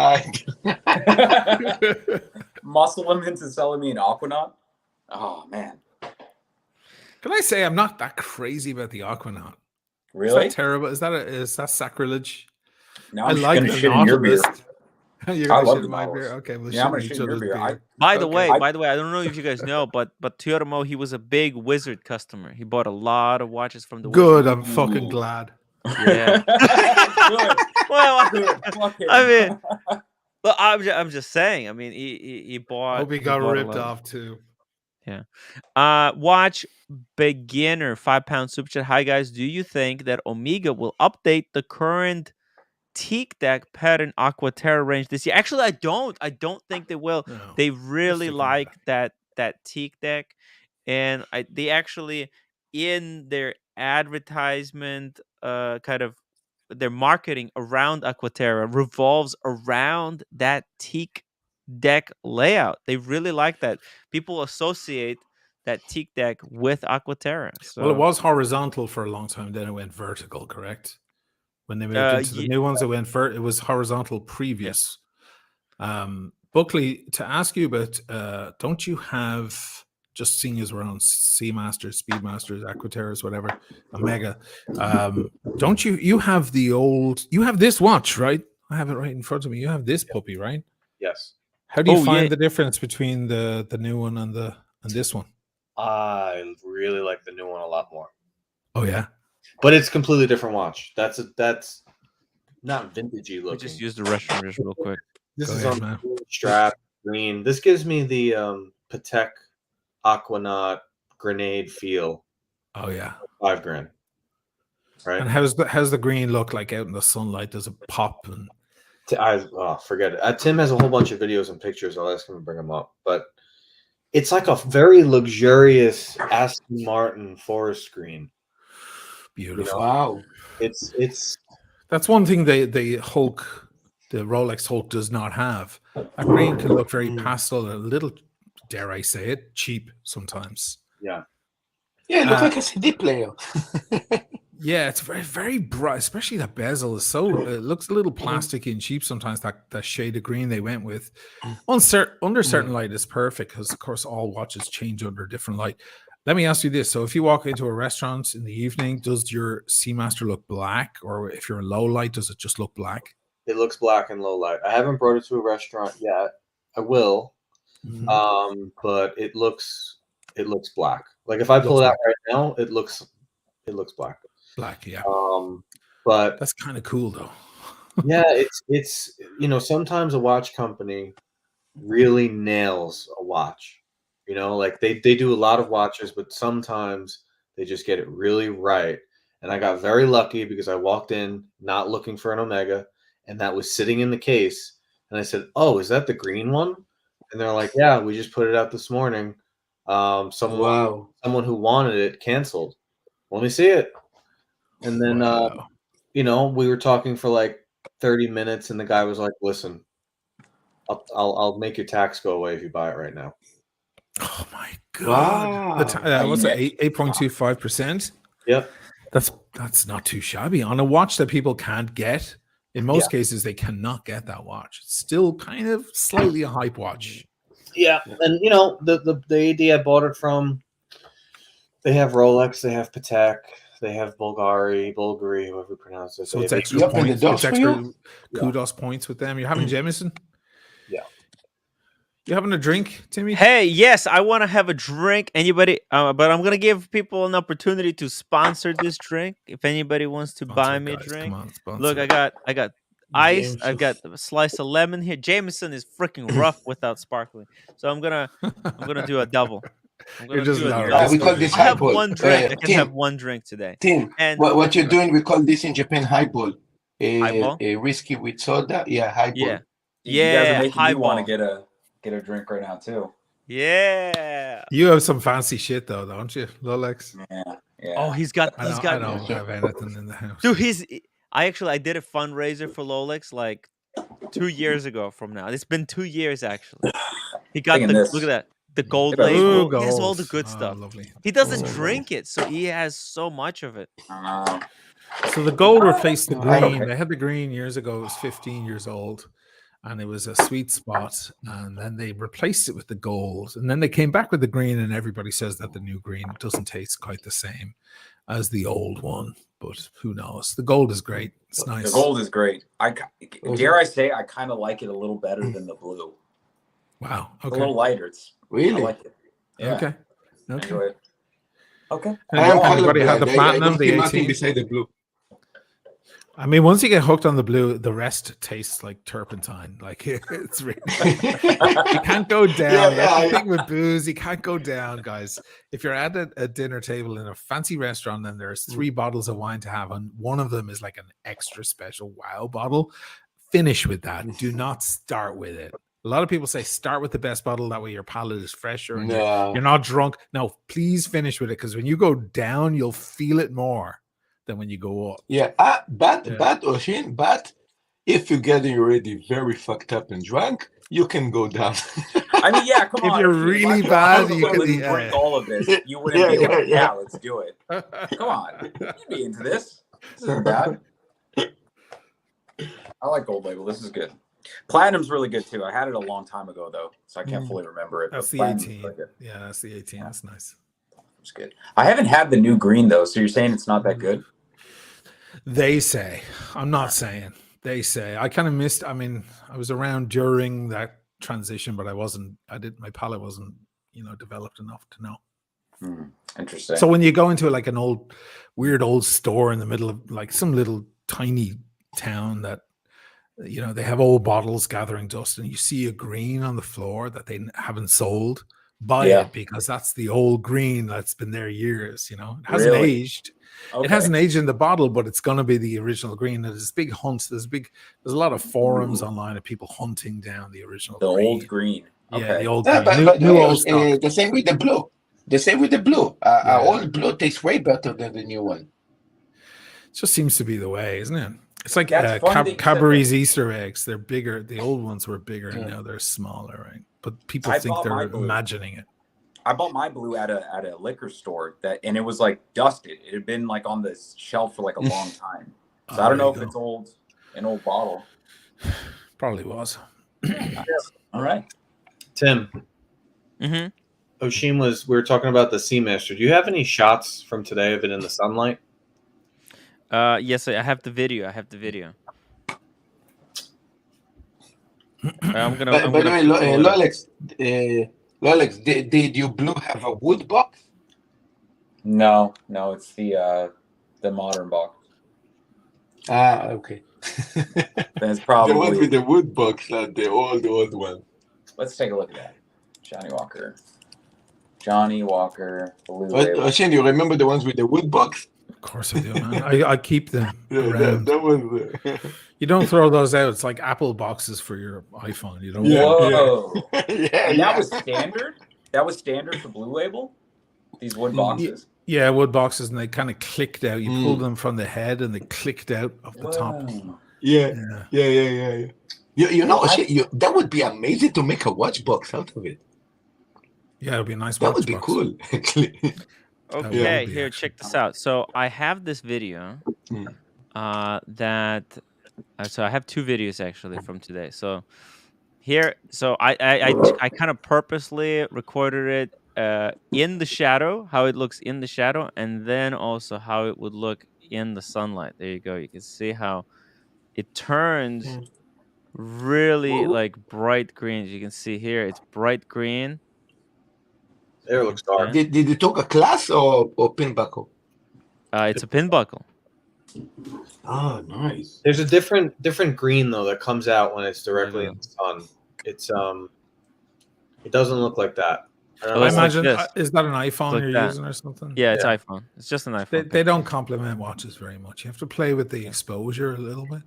Muscle him into selling me an Aquanaut. Oh man, Can I say I'm not that crazy about the Aquanaut? Is really? that terrible? Is that sacrilege? Now I I'm like gonna the shit in your beer. Nautilus. You're I gonna love shit the in my Nautilus. beer. Okay, we'll Yeah, I'm shit gonna in shit each in your other's beer. beer. By the Okay. way, I don't know if you guys know, but Teodomo, he was a big Wizard customer. He bought a lot of watches from the Good. Wizard. I'm fucking Ooh. glad. Yeah. Good. Well, Good. Fuck him. I mean, well, I'm just saying. I mean, he bought. Hope he he got bought a ripped lot. off too. Yeah. Watch beginner 5 pound super chat. Hi guys, do you think that Omega will update the current teak deck pattern Aquaterra range this year? Actually, I don't think they will. No, They really sticking with like that teak deck, and they actually, in their advertisement, kind of their marketing around Aquaterra revolves around that teak deck layout. They really like that. People associate that teak deck with Aquaterra. So Well, it was horizontal for a long time. Then it went vertical. Correct. When they moved into the new ones, it was horizontal previous. Buckley, to ask you about, don't you have, just seeing as we're on Seamasters, Speedmasters, Aquaterras, whatever, Omega, don't you have you have this watch, right? I have it right in front of me. You have this puppy, right? Yes. How do you Oh, find yeah. the difference between the new one and this one? I really like the new one a lot more. Oh yeah, but it's completely different watch. That's not vintagey we looking. just use the restroom just real quick. This Go is ahead, on man. the strap green. This gives me the Patek Aquanaut grenade feel. oh yeah. $5,000. Right. And how's the green look like out in the sunlight? Does it pop? And forget it. Tim has a whole bunch of videos and pictures. I'll ask him to bring them up. But it's like a very luxurious Aston Martin forest green. beautiful. Wow. It's That's one thing the Rolex Hulk does not have. That green can look very pastel and a little, dare I say it, cheap sometimes. yeah. Yeah, it looks like a CD player. Yeah, it's very, very bright, especially that bezel is it looks a little plasticky and cheap sometimes, that shade of green they went with. Under certain light is perfect because, of course, all watches change under different light. Let me ask you this. So if you walk into a restaurant in the evening, does your Seamaster look black? Or if you're in low light, does it just look black? It looks black in low light. I haven't brought it to a restaurant yet. I will. But it looks black. Like if I pull it out right now, it looks black. Black, yeah. But that's kind of cool though. Yeah, it's sometimes a watch company really nails a watch. Like they do a lot of watches, but sometimes they just get it really right. And I got very lucky because I walked in not looking for an Omega, and that was sitting in the case. And I said, "Oh, is that the green one?" And they're like, "Yeah, we just put it out this morning. Someone who wanted it canceled. Let me see it." And then, we were talking for like 30 minutes, and the guy was like, "Listen, I'll make your tax go away if you buy it right now." Oh my god! Wow. What's it? 8.25%. Yep. That's not too shabby on a watch that people can't get. In most cases, they cannot get that watch. It's still kind of slightly a hype watch. Yeah, and the AD I bought it from, they have Rolex, they have Patek, they have Bulgari, however you pronounce it. So it's extra points. It's extra kudos points with them. You're having Jameson? Yeah. You having a drink, Timmy? Hey, yes, I want to have a drink. Anybody? But I'm gonna give people an opportunity to sponsor this drink. If anybody wants to buy me a drink, Come on, sponsor. look, I got ice. I've got a slice of lemon here. Jameson is freaking rough without sparkling, so I'm gonna do a double. I'm You're gonna just do a lowering double. We call the this I have highball. one drink. I can have Tim, one drink today. Tim, And what you're doing, we call this in Japan highball. Highball? A whiskey with soda. Yeah, highball. yeah, You guys are yeah, making me want highball. to get a drink right now too. Yeah. You have some fancy shit though, don't you, Lolex? Yeah, yeah. Oh, he's got. I don't have anything in the house. Dude, I did a fundraiser for Lolex like 2 years ago from now. It's been 2 years actually. He got Thinking this. look at that. The gold Look at that. label. Ooh, He has all gold. the good Oh, stuff. lovely. He doesn't drink it, so he has so much of it. So the gold replaced the green. okay. They had the green years ago. It was 15 years old, and it was a sweet spot. And then they replaced it with the gold, and then they came back with the green. And everybody says that the new green doesn't taste quite the same as the old one, but who knows? The gold is great. It's nice. The gold is great. Dare I say, I kind of like it a little better than the blue. Wow. It's a Okay. little lighter. Really? I like it. Yeah. Okay. I Okay. enjoy it. Okay. Anybody had the colorblind. platinum, I the see nothing 18? beside the blue. I mean, once you get hooked on the blue, the rest tastes like turpentine. Like it's really, you can't go down. That's the thing with booze. You can't go down, guys. If you're at a dinner table in a fancy restaurant and there's 3 bottles of wine to have, and one of them is like an extra special wow bottle, finish with that. Do not start with it. A lot of people say start with the best bottle. That way your palate is fresher and you're not drunk. No, please finish with it, because when you go down, you'll feel it more than when you go up. Yeah, but Oshin, but if you're getting already very fucked up and drunk, you can go down. I mean, yeah, come If on. you're really bad, you can drink all of this. You wouldn't be like, yeah, let's do it. Come on, you'd be into this. This isn't bad. I like Gold Label. This is good. Platinum's really good too. I had it a long time ago though, so I can't fully remember it. That's the Platinum's 18. really good. Yeah, that's the 18. That's nice. It's good. I haven't had the new green though, so you're saying it's not that good? They say. I'm not saying. They say. I kind of missed. I mean, I was around during that transition, but my palate wasn't, developed enough to know. Interesting. So when you go into like an weird old store in the middle of like some little tiny town that, they have old bottles gathering dust, and you see a green on the floor that they haven't sold, buy it, because that's the old green that's been there years. It hasn't aged. Okay. It hasn't aged in the bottle, but it's going to be the original green. There's big hunts. There's a lot of forums online of people hunting down the original green. Old green. Okay. Yeah, the old green. But old stock. The same with the blue. The same with the blue. Old blue tastes way better than the new one. It just seems to be the way, isn't it? It's like Cadbury's Easter eggs. They're bigger. The old ones were bigger, and now they're smaller, right? But people think they're imagining it. I bought my blue at a liquor store and it was like dusted. It had been like on the shelf for like a long time. So I don't know if it's an old bottle. Probably was. All right. Tim. Mm-hmm. Oshin we were talking about the Seamaster. Do you have any shots from today of it in the sunlight? Yes, I have the video. I'm gonna. By the way, Lolex, did your blue have a wood box? No, it's the modern box. Okay. That's probably the one with the wood box, not the old one. Let's take a look at that. Johnny Walker Blue Label. Oshin, you remember the ones with the wood box? Of course I do, man. I keep them around. That was. You don't throw those out. It's like Apple boxes for your iPhone. You don't. Whoa. That was standard. That was standard for Blue Label. These wood boxes. Yeah, wood boxes, and they kind of clicked out. You pulled them from the head, and they clicked out of the top. Yeah. That would be amazing to make a watch box out of it. Yeah, it'd be a nice. That would be cool, actually. Okay, here, check this out. So I have this video that. So I have 2 videos actually from today. So here, I kind of purposely recorded it in the shadow, how it looks in the shadow, and then also how it would look in the sunlight. There you go. You can see how it turns really like bright green. As you can see here, it's bright green. There, it looks dark. Did you take a class or pin buckle? It's a pin buckle. Oh, nice. There's a different green though that comes out when it's directly in the sun. It's it doesn't look like that. I don't Oh, know I it's why. like imagine this. is that an iPhone like you're that. using or something? Yeah, it's Yeah. iPhone. It's just an iPhone. They picture. don't complement watches very much. You have to play with the exposure a little bit.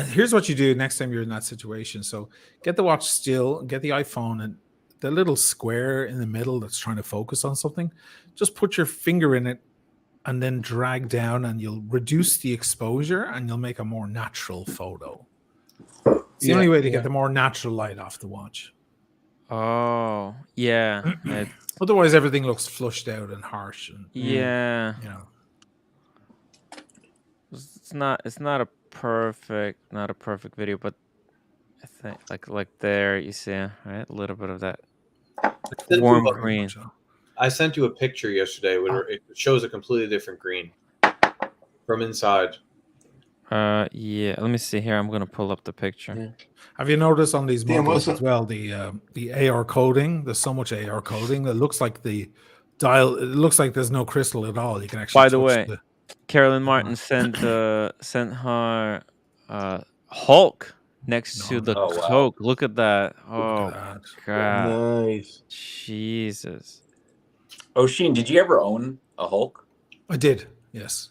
Here's what you do next time you're in that situation. So get the watch still, get the iPhone, and the little square in the middle that's trying to focus on something, just put your finger in it and then drag down, and you'll reduce the exposure and you'll make a more natural photo. It's the only way to get the more natural light off the watch. Oh, yeah. Otherwise, everything looks flushed out and harsh. And, Yeah. you know, It's not a perfect video, but I think like there you see, right? A little bit of that Sent warm you a- green. I sent you a picture yesterday where it shows a completely different green from inside. Yeah. Let me see here. I'm gonna pull up the picture. have you noticed on these Yeah, models also- as well the AR coding? There's so much AR coding that looks like the dial. It looks like there's no crystal at all. You can actually. By the touch way, Carolyn Martin sent her Hulk next to the Oh, wow. Coke. Look at that. Oh look at that. god. Nice. Jesus. Oh, Sheen, did you ever own a Hulk? I did. Yes.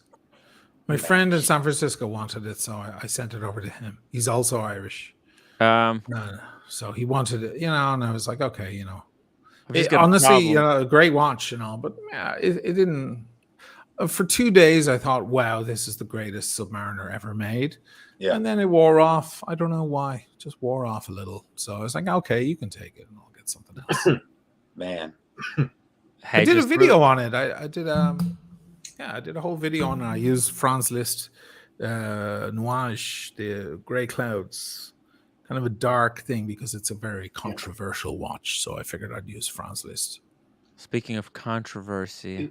My friend in San Francisco wanted it, so I sent it over to him. He's also Irish. So he wanted it, and I was like, okay, I've just got a honestly, problem. a great watch and all, but yeah, it didn't. For 2 days, I thought, wow, this is the greatest Submariner ever made. Yeah. And then it wore off. I don't know why. It just wore off a little. So I was like, okay, you can take it and I'll get something else. Man. Hey, I did a just video on it. I did I did a whole video on it. I used Franz Liszt Nuage, the gray clouds, kind of a dark thing because it's a very controversial watch. So I figured I'd use Franz Liszt. Speaking of controversy, Is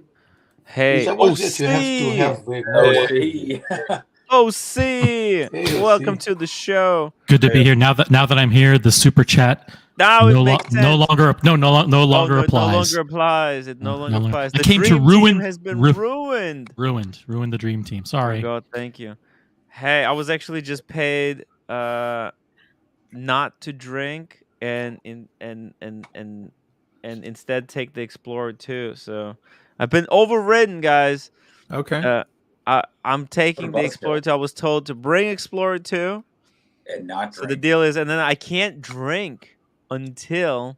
hey, that what you have to have Oh, OC, Hey, welcome OC. to the show. Good to be here. Now that I'm here, the super chat Now no, it makes sense. no longer applies. Oh, no, it no longer applies. It no longer applies. I The came to dream ruin- team has been ru- ruined. Ruined the dream team. There Sorry. we go. Thank you. Hey, I was actually just paid not to drink and instead take the Explorer 2. So I've been overridden, guys. Okay. I'm taking the Buzzkill. Explorer 2. I was told to bring Explorer 2. And not So the drink. deal is, and then I can't drink until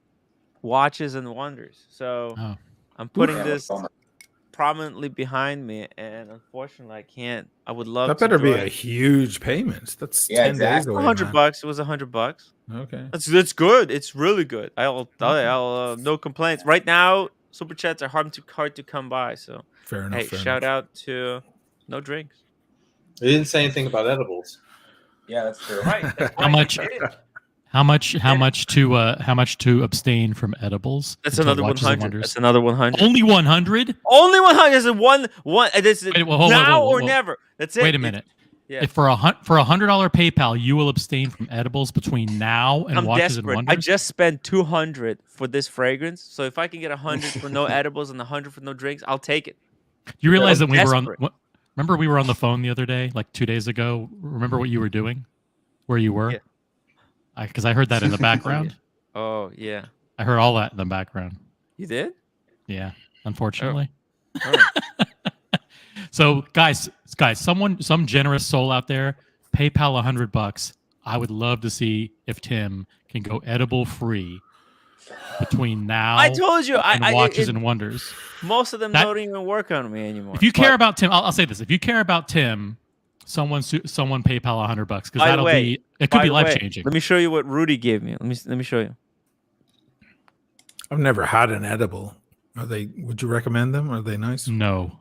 Watches and Wonders. So Oh. I'm putting Yeah, what a this bummer. prominently behind me, and unfortunately, I can't. I would love That to. better be join. a huge payment. That's Yeah, 10 days exactly. away. $100 man. bucks. It was $100. Okay. That's good. It's really good. I'll no complaints. Right now, super chats are hard to come by. So Fair enough. hey, fair shout enough. out to No Drinks. They didn't say anything about edibles. Yeah, that's true. How much? How much to abstain from edibles? That's until another Watches and 100. Wonders? That's another 100. Only 100? Only 100. Is it one? This is Wait, well, hold on, now whoa, or whoa. never. That's it. Wait a minute. Yeah. If for $100 PayPal, you will abstain from edibles between now and I'm Watches desperate. and I Wonders. just spent 200 for this fragrance. So if I can get 100 for no edibles and 100 for no drinks, I'll take it. You realize I'm that we were on. desperate. Remember, we were on the phone the other day, like 2 days ago. Remember what you were doing, where you were? Yeah. Because I heard that in the background. Oh yeah, I heard all that in the background. you did. Yeah, unfortunately. Oh. So, guys, some generous soul out there, PayPal $100. I would love to see if Tim can go edible free between now I told you. and I Watches and Wonders. most of them That- don't even work on me anymore. If you care But about Tim, I'll say this: if you care about Tim, someone PayPal $100 because By the that'll way- be it could by be the way, life changing. Let me show you what Rudy gave me. Let me show you. I've never had an edible. Would you recommend them? Are they nice? No.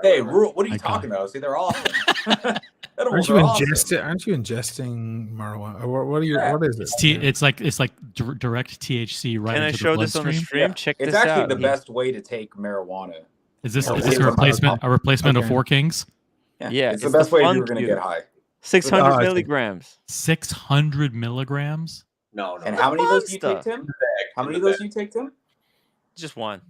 Hey, what are you I talking about? See, they're awesome. Aren't Edibles you are awesome. ingesting marijuana? Or what are you? Yeah. What is it? It's like direct THC right Can I into show the this on the bloodstream. stream? Check It's this actually out. the best way to take marijuana. Is this Oh, a wait, replacement of Okay. Four Kings? Yeah, it's the it's best the way fun you're going to cube. get high. 600 Oh, I see. milligrams. 600 milligrams. No. And how many of those do you fun take, stuff. Tim? How many of those do you take, Tim? Just one.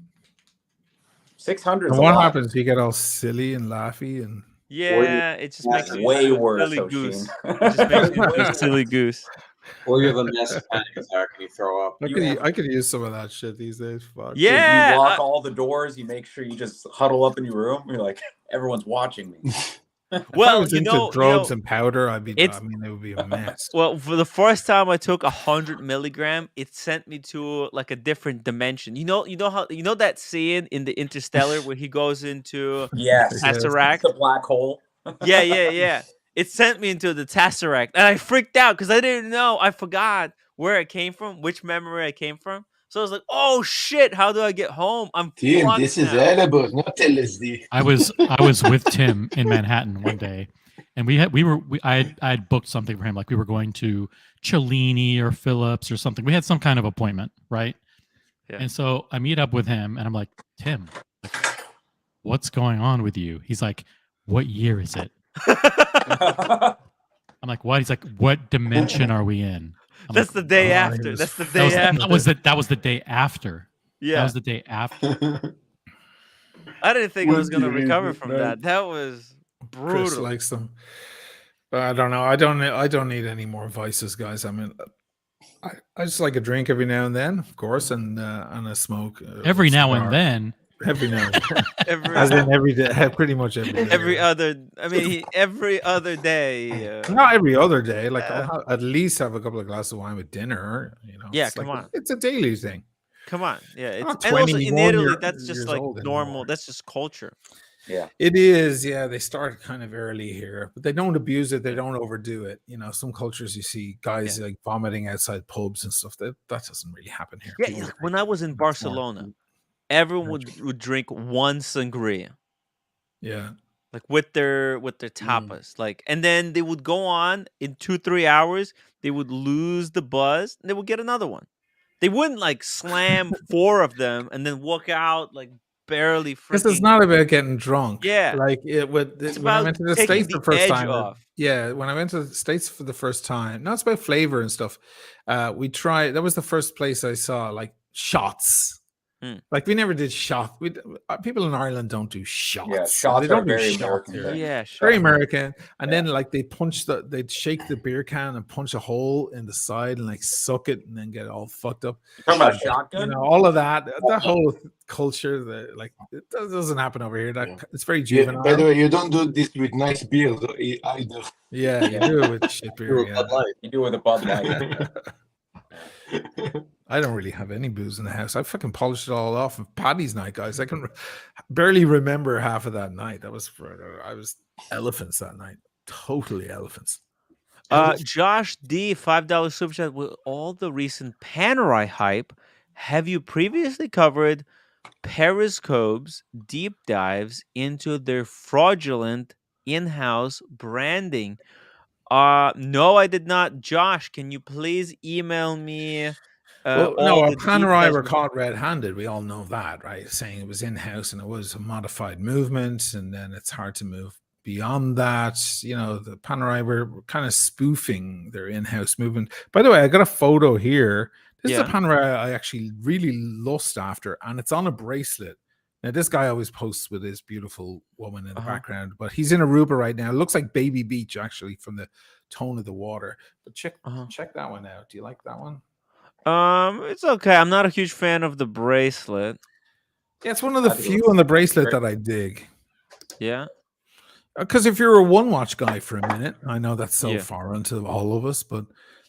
600 is And a what lot. happens? You get all silly and laughy, and Yeah, it just makes That's you way into a worse, silly Oshin. goose. It just makes you into a silly goose. Or you're the massive panic attack and you throw up. I could use some of that shit these days. Fuck. Dude, you Yeah, lock all the doors. You make sure you just huddle up in your room. You're like, everyone's watching me. If I well, was into drugs and powder, it would be a mess. well, for the first time I took 100 milligram, it sent me to like a different dimension. You know that scene in the Interstellar where he goes into Yes. Tesseract? It's the black hole. Yeah. It sent me into the Tesseract, and I freaked out because I didn't know. I forgot where it came from, which memory I came from. So I was like, "Oh shit! How do I get home? I'm Tim, fucked this is now." edible, not LSD. I was with Tim in Manhattan one day, and I had booked something for him, like we were going to Cellini or Phillips or something. We had some kind of appointment, right? Yeah. And so I meet up with him, and I'm like, Tim, like, what's going on with you? He's like, what year is it? I'm like, what? He's like, what dimension are we in? I'm That's like, the day oh, after. yes. That's the day after. that was the day after. Yeah. That was the day after. I didn't think I was Would gonna you read recover it, from man? that. That was Chris brutal. likes them. But I don't know. I don't need any more vices, guys. I mean, I just like a drink every now and then, of course, and a smoke. Every now cigar. and then. Every now and then. Every As in every day, pretty much every day. every other. I mean, every other day. Not every other day. Like I'll at least have a couple of glasses of wine with dinner. You know. Yeah, It's come like, on. It's a daily thing. Come on, yeah. It's Not and also in 21 Italy, that's just years like old normal. anymore. That's just culture. Yeah. It is, yeah. They start kind of early here, but they don't abuse it. They don't overdo it. You know, some cultures you see guys like vomiting outside pubs and stuff. That doesn't really happen here. Yeah, People like, when I was in it's more- Barcelona, everyone would drink one sangria, Yeah. like with their tapas, like, and then they would go on in 2-3 hours. They would lose the buzz, and they would get another one. They wouldn't like slam 4 of them and then walk out like barely This is freaking. not about getting drunk. Yeah. Like It's when I about went to the taking States the the first edge time. off. Yeah, when I went to the States for the first time, no, it's about flavor and stuff. We tried. That was the first place I saw like shots. Like we never did shots. People in Ireland don't do shots. Yeah, shots They don't are do very shots American here. thing. Yeah, Very sure. American. And then like they'd shake the beer can and punch a hole in the side and like suck it and then get all fucked up. Talking about shotgun? You know, all of that whole culture that like it doesn't happen over here. It's very Yeah, juvenile. by the way, you don't do this with nice beers either. Yeah, you do it with shit beer. Yeah. You do it with a Bud Light. I don't really have any booze in the house. I fucking polished it all off of Paddy's night, guys. I can barely remember half of that night. I was elephants that night. Totally elephants. Josh D, $5 super chat. With all the recent Panerai hype, have you previously covered Periscope's deep dives into their fraudulent in-house branding? No, I did not. Josh, can you please email me? Well, all no, the deep Panerai dives were we- caught red-handed. We all know that, right? Saying it was in-house and it was a modified movement, and then it's hard to move beyond that. You know, the Panerai were kind of spoofing their in-house movement. By the way, I got a photo here. This is a Panerai I actually really lust after, and it's on a bracelet. Now, this guy always posts with his beautiful woman in the background, but he's in Aruba right now. It looks like Baby Beach, actually, from the tone of the water. But check that one out. Do you like that one? It's okay. I'm not a huge fan of the bracelet. Yeah, it's one of the few on the bracelet that I dig. Yeah. Because if you're a one-watch guy for a minute, I know that's so Yeah. foreign to all of us, but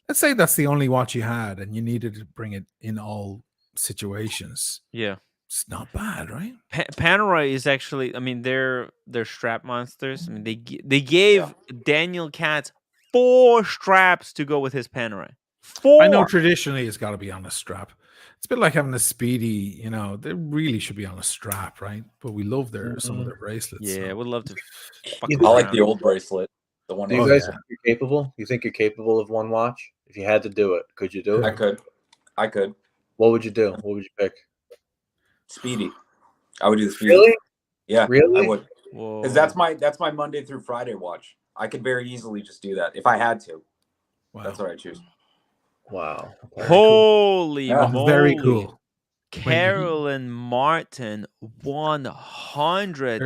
let's say that's the only watch you had and you needed to bring it in all situations. Yeah. It's not bad, right? Panerai is actually, I mean, they're strap monsters. I mean, they gave Daniel Katz 4 straps to go with his Panerai. 4. I know traditionally it's got to be on a strap. It's a bit like having a Speedy, you know, they really should be on a strap, right? But we love some of their bracelets. Yeah, I would love to. I like the old bracelet. The one. Do you guys think you're capable? You think you're capable of one watch? If you had to do it, could you do it? I could. What would you do? What would you pick? Speedy. I would do the Speedy. Really? Yeah, really? I would. Because that's my Monday through Friday watch. I could very easily just do that if I had to. Wow. That's what I choose. Wow. Holy moly. Very cool. Carolyn Martin, There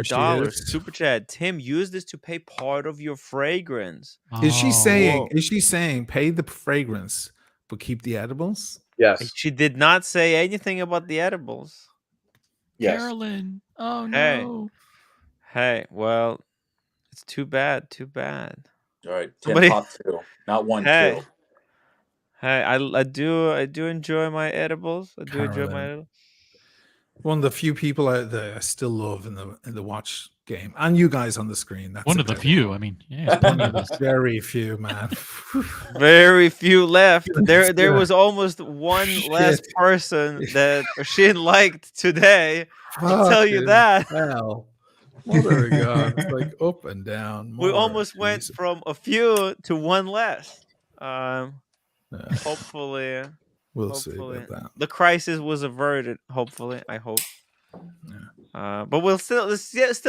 she $100 is. super chat. Tim, use this to pay part of your fragrance. Is she saying? Whoa. Is she saying pay the fragrance but keep the edibles? Yes. She did not say anything about the edibles. Yes. Carolyn? Oh Hey. no! Hey, well, it's too bad. Too bad. All right, Tim, Somebody- pop 2, not 1, Hey. 2. Hey, I do enjoy my edibles. I do enjoy my Carolyn. edibles. One of the few people that I still love in the watch game, and you guys on the screen. That's One of the about it. few. I mean, yeah, there's plenty of us. Very few, man. Very few left. Goodness, There yeah. was almost one less Shit. person that Shin liked today. I'll tell you Fucking that. hell. What are we going? It's like up and down. We more, almost went Jesus. from a few to one less. Yeah, Hopefully, we'll see hopefully about that. the crisis was averted. Hopefully, I hope. But we'll still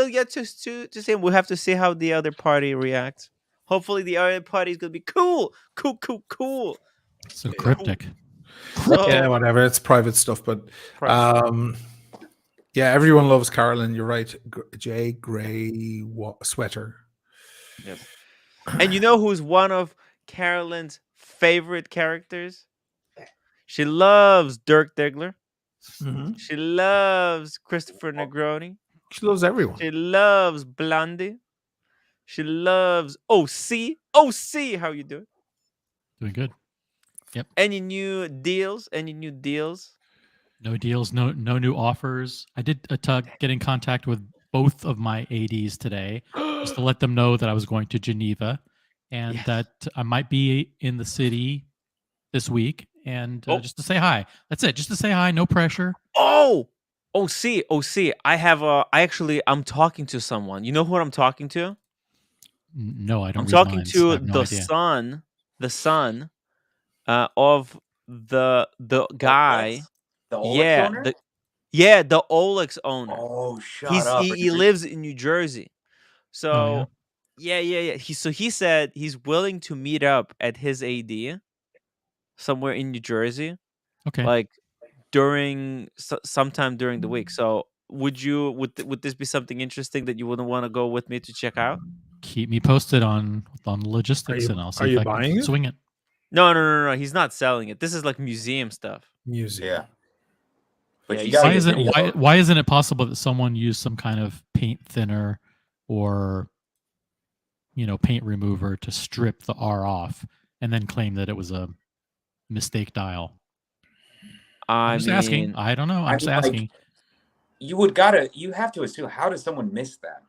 yet to see. We'll have to see how the other party reacts. Hopefully, the other party is gonna be cool. So cryptic. So, Yeah, whatever. It's private stuff, but private. yeah, everyone loves Carolyn. You're right. Jay Gray sweater. Yes. And you know who's one of Carolyn's favorite characters? She loves Dirk Diggler. Mhm. She loves Christopher Negroni. She loves everyone. She loves Blondie. She loves OC. OC, how you doing? Doing good. Yep. Any new deals? Any new deals? No deals. No new offers. I did get in contact with both of my ADs today just to let them know that I was going to Geneva and Yes. that I might be in the city this week and Oh. just to say hi. That's it. Just to say hi. No pressure. Oh, OC. I'm talking to someone. You know who I'm talking to? No, I don't. I'm read talking minds. I to have no idea. the son of the guy. The Olex owner? The Olex owner. Oh, shut up. He lives in New Jersey. So Oh, yeah. He said he's willing to meet up at his AD somewhere in New Jersey, Okay. like sometime during the week. So would this be something interesting that you wouldn't want to go with me to check out? Keep me posted on the logistics, you- and I'll are see you if I buying can it? swing it. No. He's not selling it. This is like museum stuff. Music. Yeah. But Yeah, you you gotta Why get isn't video. why isn't it possible that someone used some kind of paint thinner or paint remover to strip the R off and then claim that it was a mistake dial? I I'm just mean, asking. I don't know. I'm just mean, like, asking. you have to assume, how does someone miss that?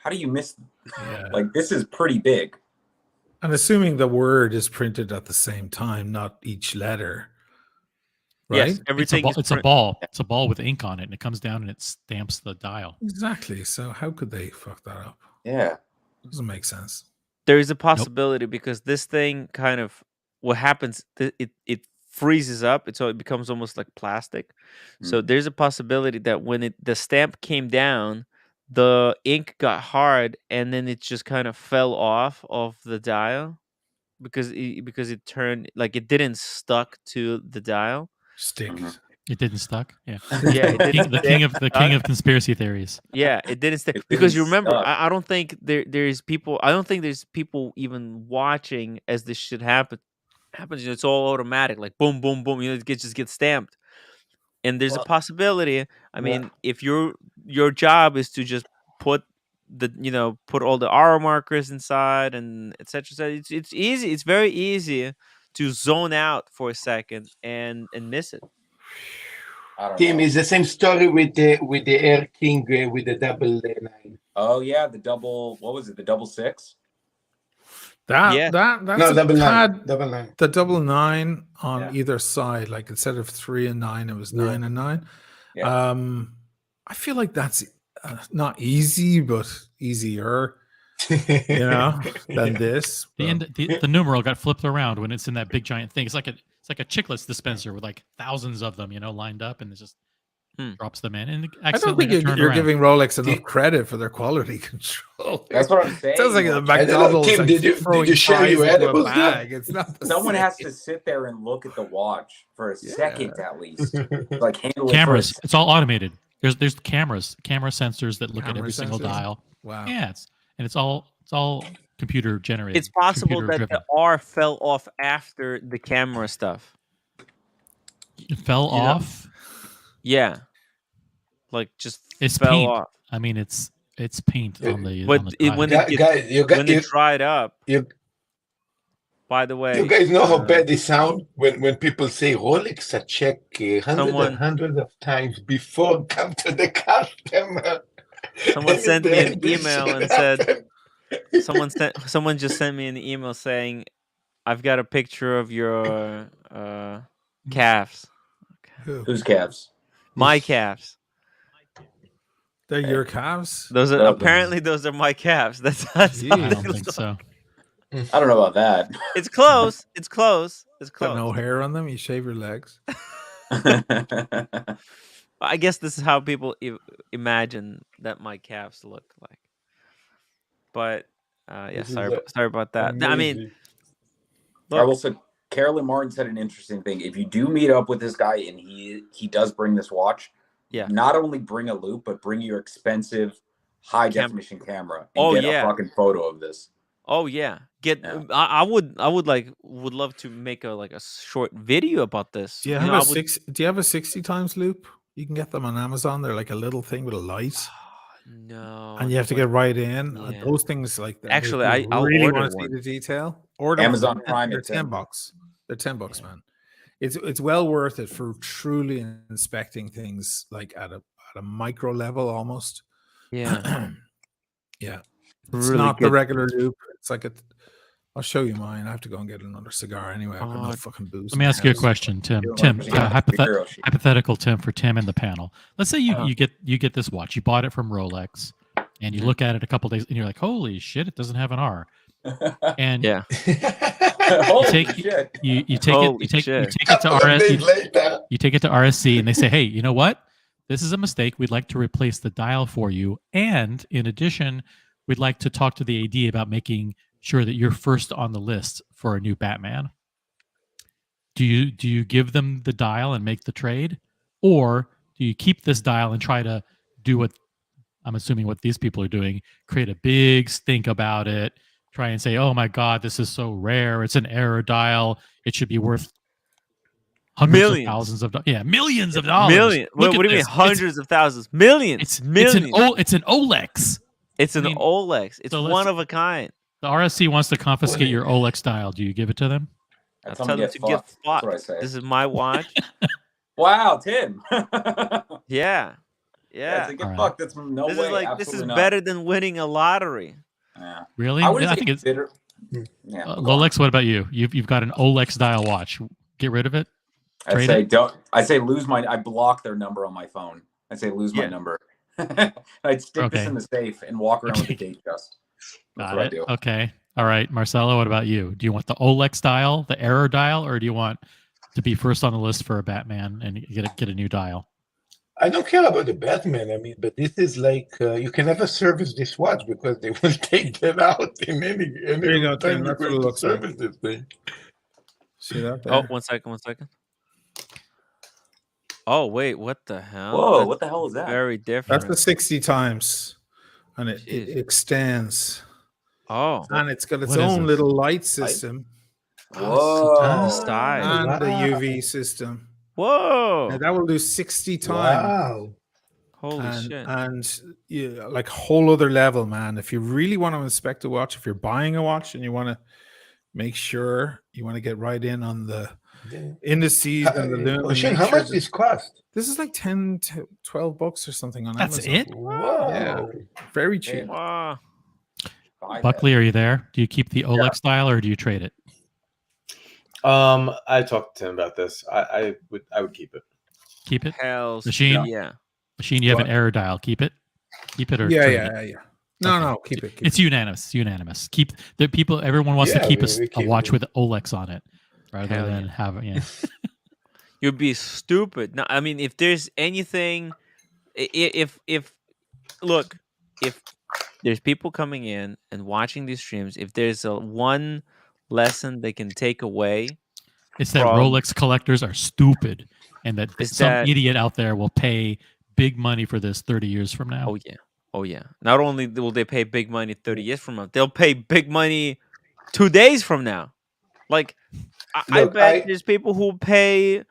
How do you miss? Yeah. Like, this is pretty big. And assuming the word is printed at the same time, not each letter. Right? yes, everything is It's a ball. It's a ball with ink on it, and it comes down and it stamps the dial. Exactly. So how could they fuck that up? Yeah. Doesn't make sense. There is a possibility because this thing kind of what happens it freezes up, so it becomes almost like plastic. So there's a possibility that when the stamp came down, the ink got hard and then it just kind of fell off of the dial because it turned like it didn't stuck to the dial. Stick. Mhm. It didn't stuck. Yeah. Yeah, it didn't The king of conspiracy theories. Yeah, it didn't stick It because you didn't remember. stuck. I don't think there's people. I don't think there's people even watching as this shit happens. It's all automatic, like boom, boom, boom. It just gets stamped, and there's a Well, possibility. I mean, if your job is to just put put all the arrow markers inside and etc. It's easy. It's very easy to zone out for a second and miss it. I don't Tim, know. it's the same story with the Air King with the double line. Oh yeah, the double. What was it? The double 6. Yeah. That's No, a double tad- line. Double line. the double 9 on Yeah. either side, like instead of 3 and 9, it was Yeah. 9 and 9. Yeah. I feel like that's not easy, but easier, than this. The numeral got flipped around when it's in that big giant thing. It's like a chiclets dispenser with like thousands of them, lined up, and it's just drops them in, and I don't accidentally think got turned you're around. giving Rolex enough credit for their quality control. That's what I'm saying. It sounds like you the know, I don't know, McDonald's Tim, like did you throwing share fries your into a edibles there? bag. It's not the someone same. has to sit there and look at the watch for a second Yeah. at least. Like handle Cameras. it It's all automated. There's camera sensors that look at Camera every single sensors? dial. Wow. Yeah, it's all computer generated. It's possible computer that driven. the R fell off after the camera stuff. It fell You know? off. Yeah, like just It's fell paint. off. I mean, it's paint on the. But on the it, when dial. it Guys, when it dried up. you By the way, you guys know how bad they sound when people say Rolex. I check hundreds of times before come to the customer. someone And sent me an this email shit and said happen. someone just sent me an email saying, "I've got a picture of your calves, Whose calves? my calves. They're your calves? Those are Okay. apparently those are my calves. That's how Gee. I they don't think look. so. I don't know about that. It's close. It's close. It's Got close. no hair on them. You shave your legs. I guess this is how people imagine that my calves look like. But yeah, This is sorry about that. I mean, amazing. I will say, Carolyn Martin said an interesting thing. If you do meet up with this guy and he does bring this watch, Yeah. not only bring a loop, but bring your expensive high definition camera and Oh, get yeah. a fucking photo of this. oh yeah, Yeah. I would love to make a short video about this. Do you have do you have a 60 times loop? You can get them on Amazon. They're like a little thing with a light. No, And you have to get right in. Yeah. Those things like that. Actually, if you I'll really order want to see one. the detail. Order one. Amazon Prime They're it, Tim. $10. They're $10, man. It's well worth it for truly inspecting things like at a micro level almost. Yeah, Yeah. It's really not the good. regular loop. It's like I'll show you mine. I have to go and get another cigar anyway. I've got no Oh, fucking booze. Let me in ask the you a house. question, Tim. You're Tim, 100% superhero shit. hypothetical Tim for Tim and the panel. Let's say Uh-huh. you get this watch. You bought it from Rolex, and you Mhm. look at it a couple days, and you're like, "Holy shit! It doesn't have an R." And Yeah. Holy take- shit. you take it Holy you take shit. it to A day RS later. you take it to RSC, and they say, "Hey, you know what? This is a mistake. We'd like to replace the dial for you, and in addition, we'd like to talk to the AD about making sure that you're first on the list for a new Batman." Do you give them the dial and make the trade, or do you keep this dial and try to do what I'm assuming what these people are doing, create a big stink about it, try and say, "Oh my God, this is so rare. It's an error dial. It should be worth hundreds Millions. of thousands of millions of dollars." Million. Look What at do you mean this. hundreds of thousands? Millions. It's millions. it's an Olex. It's I an mean, Olex. It's so let's- one of a kind. The RSC wants to confiscate your Olex dial. Do you give it to them? I I'll tell tell them them to to get fucked. That's what I fucked. say. This is my watch. Wow, Tim. Yeah. Yeah, Yeah. to get Alright. fucked. That's no This way. is this is Absolutely not. better than winning a lottery. Yeah. Really? I wouldn't I say think it's bitter. Yeah. go on. Lolex. What about you? You've got an Olex dial watch. Get rid of it. I trade say it? don't. I say lose my. I block their number on my phone. I say lose my Yeah. number. I'd stick this Okay. in the safe and walk around with a Okay. date chest. That's Got what I it. do. Okay. All right, Marcelo. What about you? Do you want the Olex dial, the error dial, or do you want to be first on the list for a Batman and get a new dial? I don't care about the Batman. I mean, but this is like you can never service this watch because they will take that out in any There you go, time Tim. you're That's what going it to looks like. service this thing. See that? Oh, There? 1 second. 1 second. Oh wait, what the hell? Whoa, That's what the hell is that? Very That's different. the 60 times, and it Jeez. extends, Oh, and it's got its What is own this? little light system Whoa. the side. and the wow. UV system. Whoa! Now, that will do 60 times. Wow. Holy and shit! yeah, like whole other level, man. If you really want to inspect a watch, if you're buying a watch and you want to make sure you want to get right in on the indices and the lumen, Ocean, make how sure much that- this cost? this is like 10 to 12 bucks or something on That's Amazon. it? Whoa. Yeah. Very cheap. Wow. Buy that. Buckley, are you there? Do you keep the Olex dial or do you trade it? I talked to him about this. I would keep it. Keep it. Hell's Machine? Yeah. Machine, you have an What? error dial. Keep it. Keep it or Yeah, trade yeah, it? yeah. No, Okay. no, keep it. Keep It's it. unanimous. Unanimous. Keep the people. Everyone wants Yeah, to keep we a keep watch it. with Olex on it, rather Hell than yeah. have You'd be stupid. No, I mean, if there's anything, if look, if there's people coming in and watching these streams, if there's a one lesson they can take away It's that from Rolex collectors are stupid, and that is some that idiot out there will pay big money for this 30 years from now. oh yeah, oh yeah. Not only will they pay big money 30 years from now, they'll pay big money 2 days from now. Like I Look, bet there's people who pay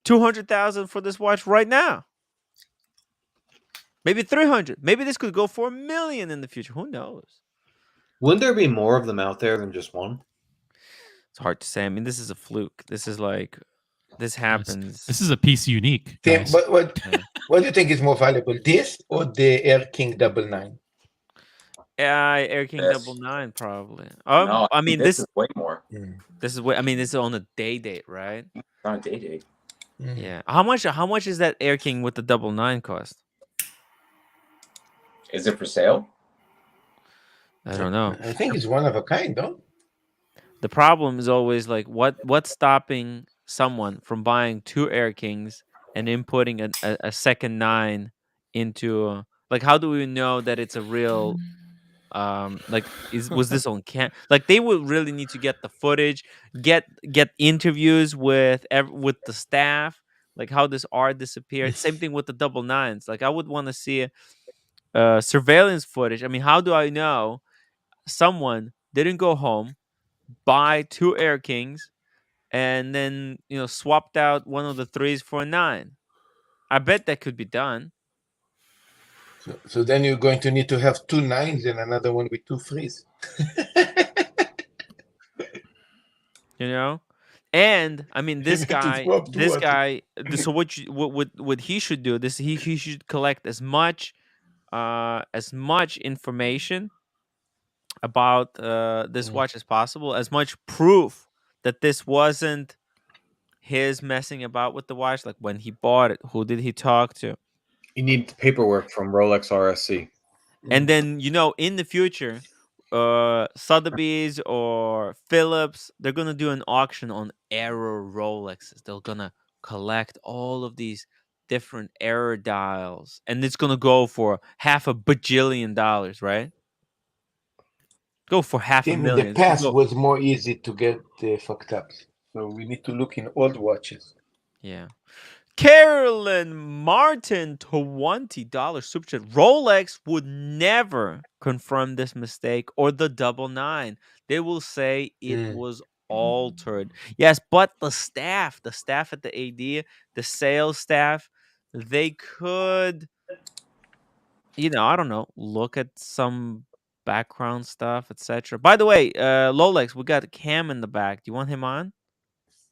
200,000 for this watch right now. Maybe 300. Maybe this could go for $1 million in the future. Who knows? Wouldn't there be more of them out there than just one? It's hard to say. I mean, this is a fluke. This is like this happens. This is a piece unique. Tim, Guys. what do you think is more valuable, this or the Air King 99? Air King This. 99 probably. No, I mean this this is way more. this is what I mean. This is on a day date, right? It's on a day date. Yeah. How much is that Air King with the 99 cost? Is it for sale? I don't know. I think it's one of a kind, though. The problem is always like what's stopping someone from buying 2 Air Kings and inputting a second 9 into like how do we know that it's a real like was this on like they would really need to get the footage, get interviews with the staff, like how this art disappeared. Same thing with the double nines. Like I would want to see surveillance footage. I mean, how do I know someone didn't go home, buy 2 Air Kings, and then swapped out one of the 3s for a 9? I bet that could be done. So then you're going to need to have 2 9s and another one with 2 3s. And I mean, this You need to guy, swap two this or guy. So what he should do? He should collect as much information about this watch as possible, as much proof that this wasn't his messing about with the watch, like when he bought it, who did he talk to? You need paperwork from Rolex RSC. And then in the future, Sotheby's or Phillips, they're gonna do an auction on error Rolexes. They're gonna collect all of these different error dials, and it's gonna go for $500 million, right? Go for Tim, in $500,000. the past was more easy to get fucked up. So we need to look in old watches. Yeah. Carolyn Martin, $20 super chat. Rolex would never confirm this mistake or the double 9. They will say it was altered. Yes, but the staff at the AD, the sales staff, they could, I don't know, look at some background stuff, etc. By the way, Rolex, we got Cam in the back. Do you want him on?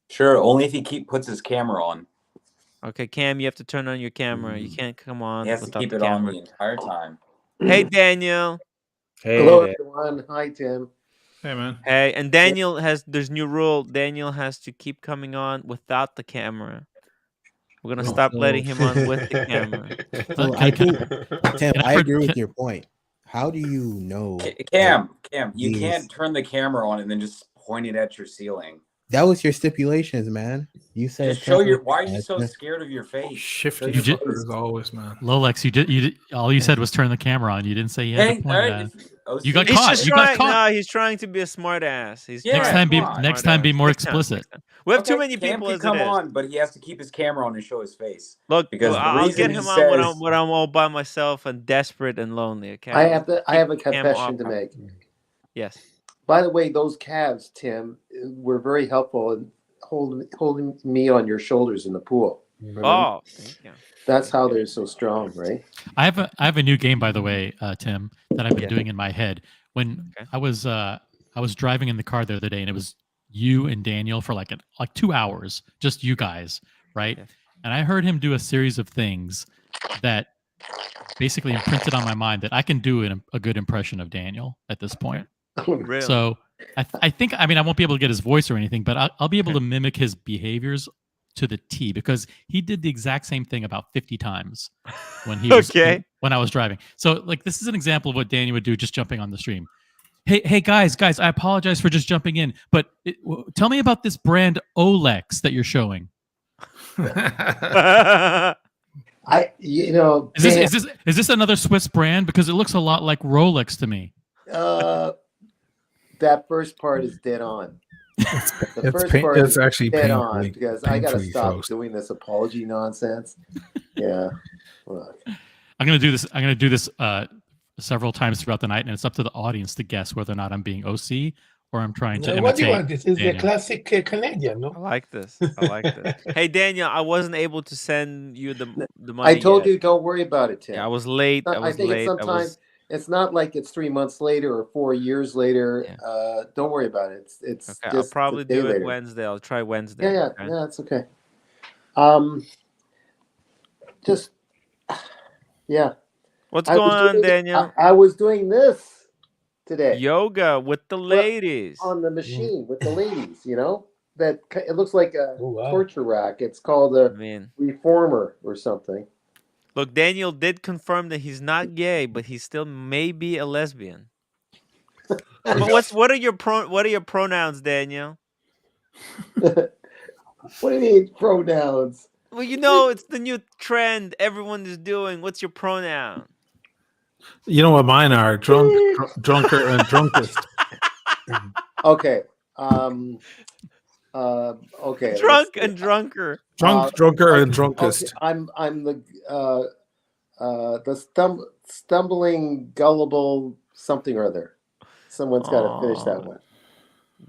Sure, only if he puts his camera on. Okay, Cam, you have to turn on your camera. You can't come on. He has to without keep the it on camera. the entire time. Hey, Daniel. Hey, hello, everyone. Hi, Tim. Hey, man. Hey, and there's new rule. Daniel has to keep coming on without the camera. We're gonna stop letting him on with the camera. So I think, Tim, I agree with your point. How do you know? Cam, you can't turn the camera on and then just point it at your ceiling. That was your stipulations, man. You said Just show your. Why are you so scared of your face? Shift Show your your focus face. always, man. Lolex, you did all you said was turn the camera on. You didn't say you had to point at. You got He's caught. just You got trying. caught. No, he's trying to be a smart ass. He's Yeah, Next time, be come on. next time, be more Next time, explicit. next time. We have too Okay, many Cam people can as come it is. on, but he has to keep his camera on and show his face. Look, because the I'll reason get he him on when says- I'm all by myself and desperate and lonely. Okay. I have a Keep Cam confession off. to make. Yes. By the way, those calves, Tim, were very helpful in holding me on your shoulders in the pool. Remember? Oh, thank you. That's how they're so strong, right? I have a new game, by the way, Tim, that I've been Yeah. doing in my head. When Okay. I was driving in the car the other day, and it was you and Daniel for like 2 hours, just you guys, right? Yeah. And I heard him do a series of things that basically imprinted on my mind that I can do a good impression of Daniel at this point. Really? So I think, I won't be able to get his voice or anything, but I'll be able to mimic his behaviors to the T, because he did the exact same thing about 50 times when he was Okay. when I was driving. So like, this is an example of what Daniel would do just jumping on the stream. Hey guys, I apologize for just jumping in, but tell me about this brand Olex that you're showing. You know, Is this another Swiss brand? Because it looks a lot like Rolex to me. that first part is dead on. The first part it's is actually dead on painfully, because I got to painfully stop close. doing this apology nonsense. Yeah. Look. I'm gonna do this. I'm gonna do this several times throughout the night, and it's up to the audience to guess whether or not I'm being OC or I'm trying to No, what do you imitate want? This is the Daniel. classic Canadian, I no? like this. I like this. Hey Daniel, I wasn't able to send you the money. I told yet. you, don't worry about it, Tim. Yeah, I was late. I think it's sometimes it's not like it's 3 months later or 4 years later. Yeah. Don't worry about it. It's Okay, just I'll probably a day do it later. Wednesday. I'll try Wednesday. Yeah, okay? yeah, it's okay. Just yeah. What's going on, Daniel? I was doing this today. Yoga with the ladies. On the machine with the ladies, you know? That it looks like a wow. torture rack. It's called a reformer or something. Look, Daniel did confirm that he's not gay, but he still may be a lesbian. But what are your pronouns, Daniel? What do you mean pronouns? Well, you know, it's the new trend everyone is doing. What's your pronoun? You know what mine are? Drunker, and drunkest. Okay. Okay. Drunk and drunker. Drunker, and drunkest. Okay, I'm the stumbling gullible something or other. Someone's got to finish that one.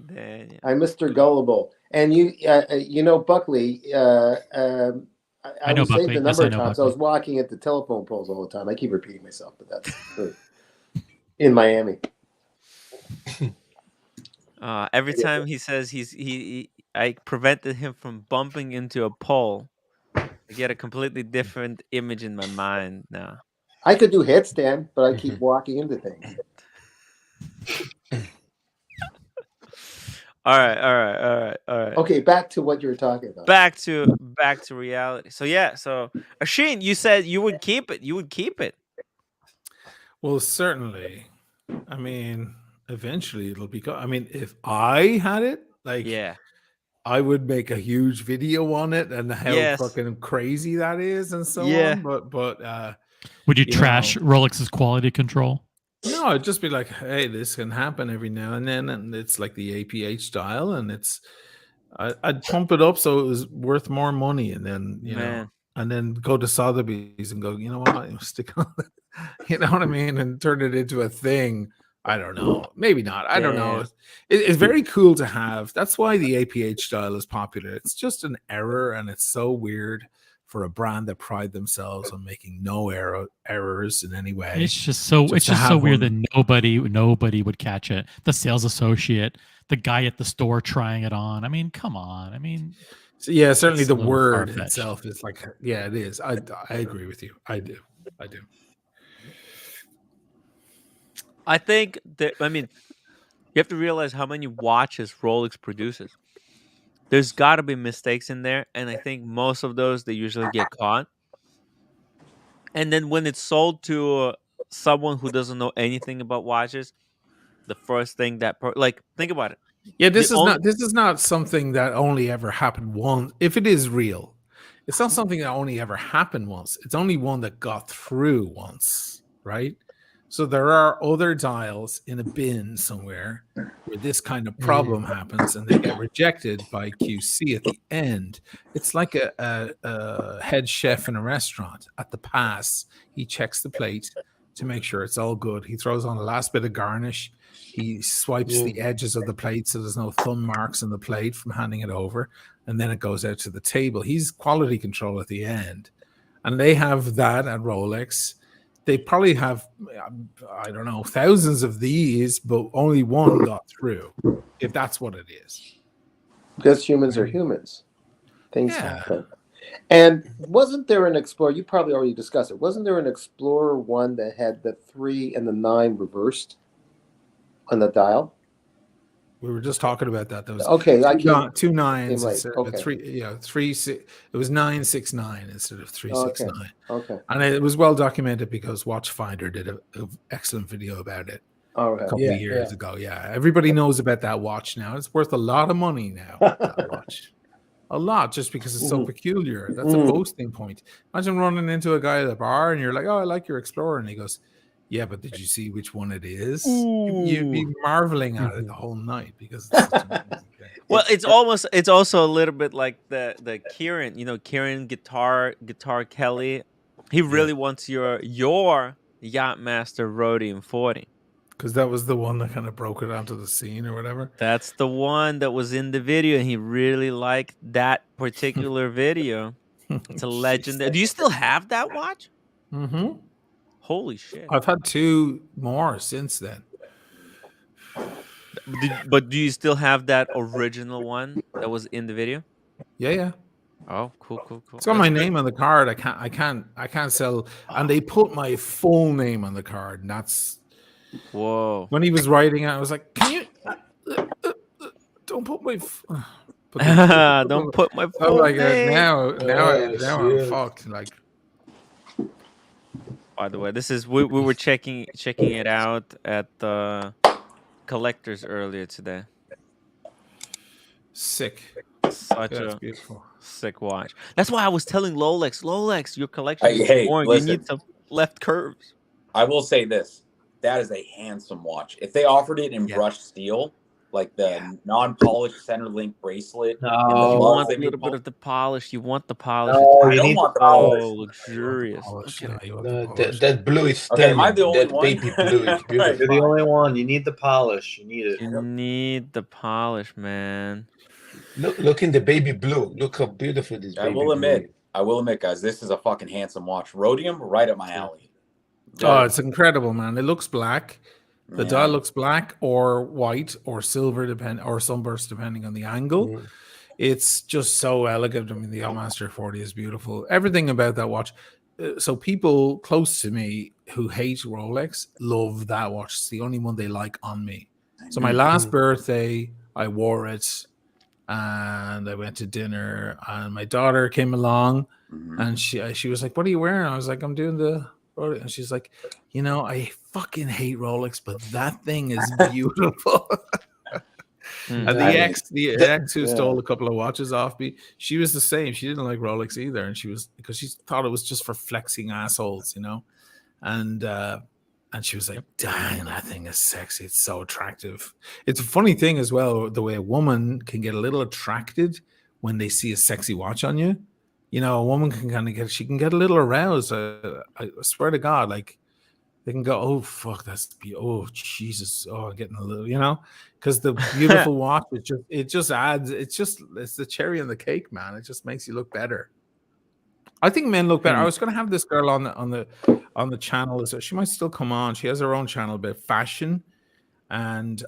Daniel. I'm Mr. Gullible, and you know Buckley. I know Buckley. The number of times I was walking at the telephone poles all the time. I keep repeating myself, but that's true. In Miami. Every time he says I prevented him from bumping into a pole. I get a completely different image in my mind now. I could do headstand, but I keep walking into things. All right. Okay, back to what you were talking about. Back to reality. So Asheen, you said you would keep it. You would keep it. Well, certainly. I mean, eventually it'll be. I mean, if I had it, I would make a huge video on it and how fucking crazy that is and so on. But would you trash Rolex's quality control? No, it'd just be like, hey, this can happen every now and then, and it's like the APH style, and I'd pump it up so it was worth more money, and then know, and then go to Sotheby's and go, you know what, stick on, you know what I mean, and turn it into a thing. I don't know, maybe not. I don't know. It's very cool to have. That's why the APH style is popular. It's just an error, and it's so weird for a brand that pride themselves on making no errors in any way. It's just so weird that nobody would catch it. The sales associate, the guy at the store trying it on. I mean, come on. I mean, yeah, certainly the word itself is like, yeah, it is. I agree with you. I do. I think that, I mean, you have to realize how many watches Rolex produces. There's got to be mistakes in there, and I think most of those, they usually get caught. And then when it's sold to someone who doesn't know anything about watches, the first thing think about it. Yeah, this is not something that only ever happened once. If it is real, it's not something that only ever happened once. It's only one that got through once, right? So there are other dials in a bin somewhere where this kind of problem happens and they get rejected by QC at the end. It's like a head chef in a restaurant. At the pass, he checks the plate to make sure it's all good. He throws on the last bit of garnish. He swipes the edges of the plate so there's no thumb marks on the plate from handing it over. And then it goes out to the table. He's quality control at the end. And they have that at Rolex. They probably have, I don't know, thousands of these, but only one got through, if that's what it is. Because humans are humans. Things happen. And wasn't there an Explorer, you probably already discussed it, wasn't there an Explorer 1 that had the 3 and the 9 reversed on the dial? We were just talking about that. There was two nines, three. It was 969 instead of 369. Okay. And it was well documented because Watchfinder did an excellent video about it a couple of years ago. Yeah, everybody knows about that watch now. It's worth a lot of money now. That watch. a lot just because it's so Mhm. peculiar. That's a boasting point. Imagine running into a guy at a bar and you're like, "Oh, I like your Explorer," and he goes, "Yeah, but did you see which one it is?" You'd be Ooh. marveling at it the whole night because it's such an amazing thing. Well, it's also a little bit like the Kieran, Kieran Guitar Kelly. He really wants your Yachtmaster Rhodium 40. Because that was the one that kind of broke it onto the scene or whatever. That's the one that was in the video, and he really liked that particular video. It's a legend. Do you still have that watch? Mm-hmm. Holy shit! I've had 2 more since then. But do you still have that original one that was in the video? Yeah. Oh, cool. It's got my name on the card. I can't sell, and they put my full name on the card. And that's Whoa. when he was writing it. I was like, "Can you don't put my don't put my I'm full like name." now I'm shit. fucked. Like, By the way, this is we were checking it out at the collectors earlier today. sick. Such Yeah, it's a beautiful. sick watch. That's why I was telling Lolex, your collection is Hey, boring. listen. You need some left curves. I will say this: that is a handsome watch. If they offered it in brushed steel, like the non-polished center link bracelet, You and the No, bugs want they a made little bit pop- of the polish. You want the polish. no, I you don't need want the So polish. luxurious. Polish, Look at it. you want the polish. That blue is Okay, am I stunning. the only That one? baby blue is Right. beautiful. You're the only one. You need the polish. You need it. You need the polish, man. Look in the baby blue. Look how beautiful this I baby will blue admit, is. guys, this is a fucking handsome watch. Rhodium, right up my alley. Oh, it's incredible, man. It looks black. The Yeah. dial looks black or white or silver, or sunburst, depending on the angle. Mhm. It's just so elegant. I mean, the Yachtmaster 40 is beautiful. Everything about that watch. So people close to me who hate Rolex love that watch. It's the only one they like on me. So my last birthday, I wore it, and I went to dinner, and my daughter came along, and she was like, "What are you wearing?" I was like, "I'm doing the," and she's like, I fucking hate Rolex, but that thing is beautiful. And the ex who stole a couple of watches off me, she was the same. She didn't like Rolex either, and because she thought it was just for flexing assholes, and she was like, "Dang, that thing is sexy. It's so attractive." It's a funny thing as well, the way a woman can get a little attracted when they see a sexy watch on you. A woman can kind of she can get a little aroused. I swear to God, like they can go, "Oh fuck, oh Jesus, oh I'm getting a little," because the beautiful watch, it just adds, it's the cherry on the cake, man. It just makes you look better. I think men look better. I was going to have this girl on the channel. So she might still come on. She has her own channel about fashion and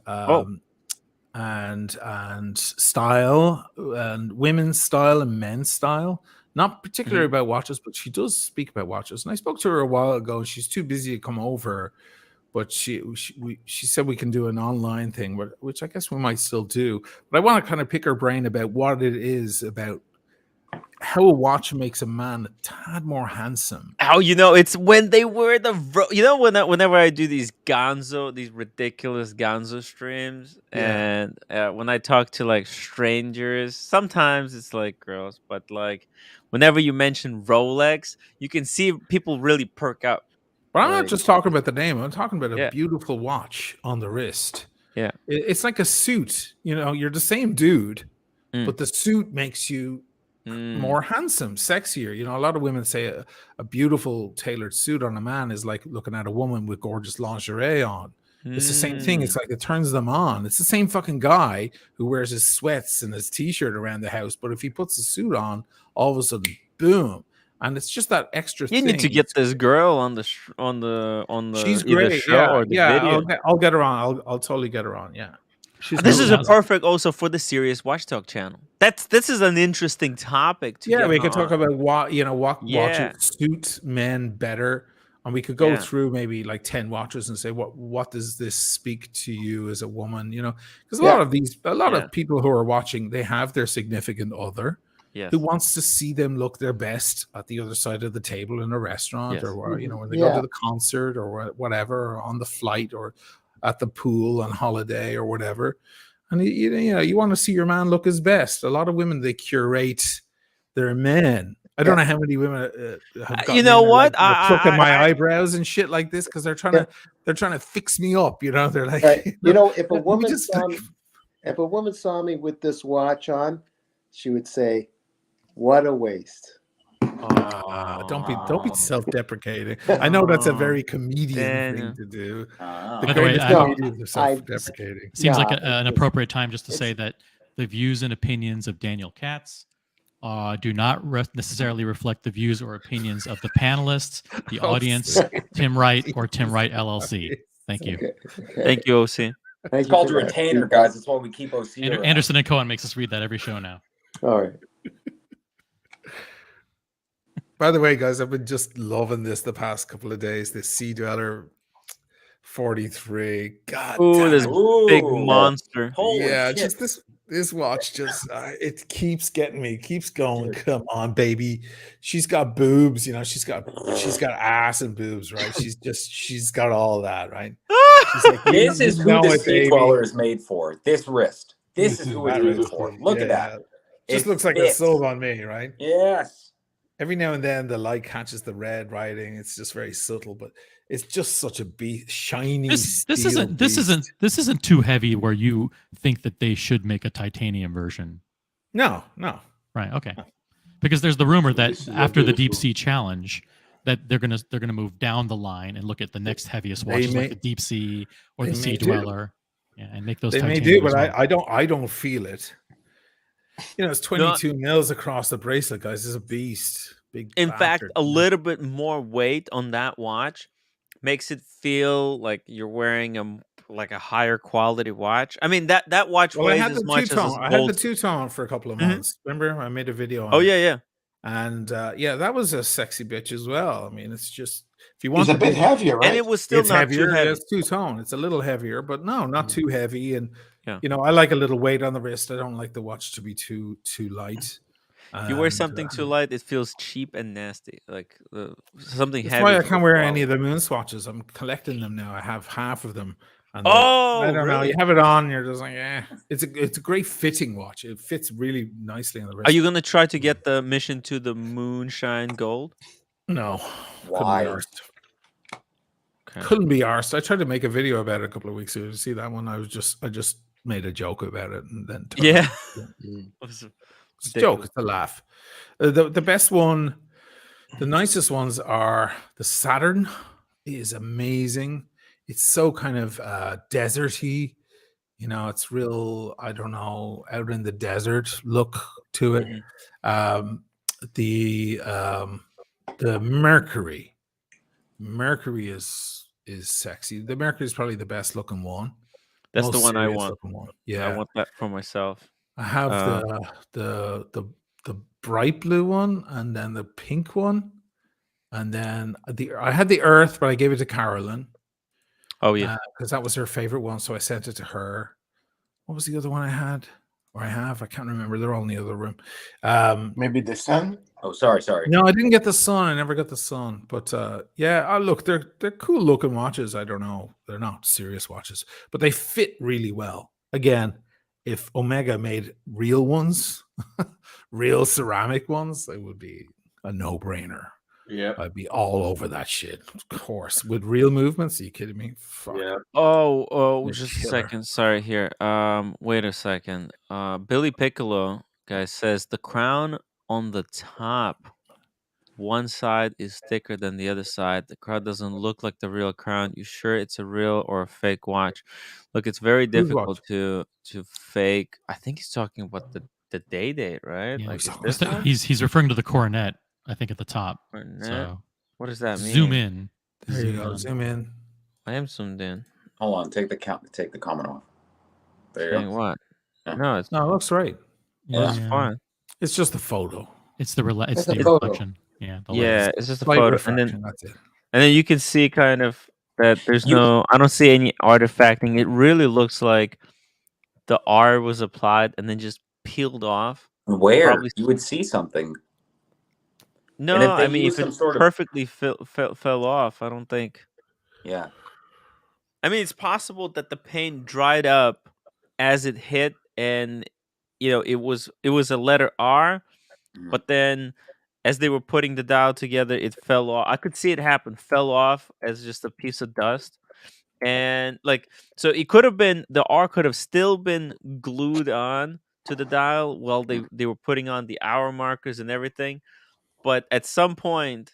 and style, and women's style and men's style. Not particularly about watches, but she does speak about watches. And I spoke to her a while ago, and she's too busy to come over. But she said we can do an online thing, which I guess we might still do. But I want to kind of pick her brain about what it is about how a watch makes a man a tad more handsome. How it's when they wear whenever I do these ridiculous Gonzo streams, and when I talk to like strangers, sometimes it's like girls, but like whenever you mention Rolex, you can see people really perk up. But I'm not just talking about the name. I'm talking about a Yeah. beautiful watch on the wrist. Yeah. It's like a suit. You're the same dude, but the suit makes you more handsome, sexier. A lot of women say a beautiful tailored suit on a man is like looking at a woman with gorgeous lingerie on. It's the same thing. It's like it turns them on. It's the same fucking guy who wears his sweats and his t-shirt around the house, but if he puts a suit on, all of a sudden, boom. And it's just that extra You thing. need to get this girl on the She's either great. show or the video. I'll get her on. I'll totally get her on. Yeah. This is a perfect also for the Serious Watch Talk channel. This is an interesting topic to get we could on. talk about what watches suit men better, and we could go through maybe like 10 watches and say what does this speak to you as a woman, because a lot of people who are watching, they have their significant other who wants to see them look their best at the other side of the table in a restaurant, or when they go to the concert or whatever, or on the flight or at the pool on holiday or whatever. And you want to see your man look his best. A lot of women, they curate their men. I don't know how many women have gotten You know in, what? like, plucking my eyebrows and shit like this because they're trying to fix me up. They're like, Right. If a let me woman just saw me, if a woman saw me with this watch on, she would say, "What a waste." don't be self-deprecating. I know that's a very comedian thing to do. The By the way, greatest comedians are self-deprecating. Seems like an appropriate time just to say that the views and opinions of Daniel Katz do not necessarily reflect the views or opinions of the panelists, the audience, Tim Wright, or Tim Wright LLC. Thank you. Thank you, OC. It's called a retainer, guys. That's why we keep OC around. Anderson and Cohen makes us read that every show now. All right. By the way, guys, I've been just loving this the past couple of days. This Sea Dweller 43. God damn this it. big monster. Holy shit. Just this watch just it keeps getting me, keeps going. Come on, baby. She's got boobs, she's got ass and boobs, right? She's got all that, right? She's like, this is who the Sea Dweller is made for. This wrist. This is who it's made for. Look at that. Just looks like a soap on me, right? Yes. Every now and then the light catches the red writing. It's just very subtle, but it's just such a shiny. This isn't too heavy where you think that they should make a titanium version. No. Right. Okay. Because there's the rumor that after the Deep Sea Challenge, that they're gonna move down the line and look at the next heaviest watches like the Deep Sea or the Sea Dweller, and make those. They may do, but I don't feel it. It's 22 mils across the bracelet, guys. It's a beast. Big. In fact, a little bit more weight on that watch makes it feel like you're wearing a higher quality watch. I mean, that watch weighs as much as I had the two-tone for a couple of months. Remember, I made a video on it. Yeah. And that was a sexy bitch as well. I mean, it's just if you want, it's a bit heavier, right? And it was still not heavier. Too heavy. It's two-tone. It's a little heavier, but no, not too heavy. And I like a little weight on the wrist. I don't like the watch to be too light. If you wear something too light, it feels cheap and nasty. Like something that's heavy. That's why I can't wear any of the moon swatches. I'm collecting them now. I have half of them. And I don't know. You have it on, you're just like, It's a great fitting watch. It fits really nicely on the wrist. Are you gonna try to get the Mission to the Moonshine Gold? No. Why? Couldn't be arsed. I tried to make a video about it a couple of weeks ago. You see that one? I just made a joke about it and then it's a joke. It's a laugh. The best one, the nicest ones are the Saturn. It is amazing. It's so kind of deserty. It's real, I don't know, out in the desert look to it. The Mercury is sexy. The Mercury is probably the best looking one. That's the one I want. Yeah, I want that for myself. I have the bright blue one, and then the pink one, and then I had the Earth, but I gave it to Carolyn. Oh yeah, because that was her favorite one, so I sent it to her. What was the other one I had? Or I have? I can't remember. They're all in the other room. Maybe the sun. Oh, sorry. No, I didn't get the sun. I never got the sun. But look, they're cool looking watches. I don't know. They're not serious watches, but they fit really well. Again, if Omega made real ones, real ceramic ones, it would be a no-brainer. Yeah, I'd be all over that shit. Of course, with real movements. Are you kidding me? Fuck. Yeah. Oh, just a second. Sorry, here. Wait a second. Billy Piccolo, guys, says the crown on the top, one side is thicker than the other side. The crown doesn't look like the real crown. You sure it's a real or a fake watch? Look, it's very difficult to fake. I think he's talking about the date, right? Yeah, like he's referring to the coronet, I think, at the top. So what does that mean? Zoom in. There you go. Zoom in. I am zoomed in. Hold on. Take the comment off. There you go. What? Yeah. No, it looks right. That's fine. It's just the photo. It's the reflection. Yeah. It's just a photo, and then that's it. And then you can see kind of that there's I don't see any artifacting. It really looks like the R was applied and then just peeled off. Where you would see something. No, I mean if it perfectly fell off, I don't think. Yeah. I mean, it's possible that the paint dried up as it hit, and it was a letter R, but then as they were putting the dial together, it fell off. I could see it happen, fell off as just a piece of dust. And like, so it could have been, the R could have still been glued on to the dial while they were putting on the hour markers and everything. But at some point,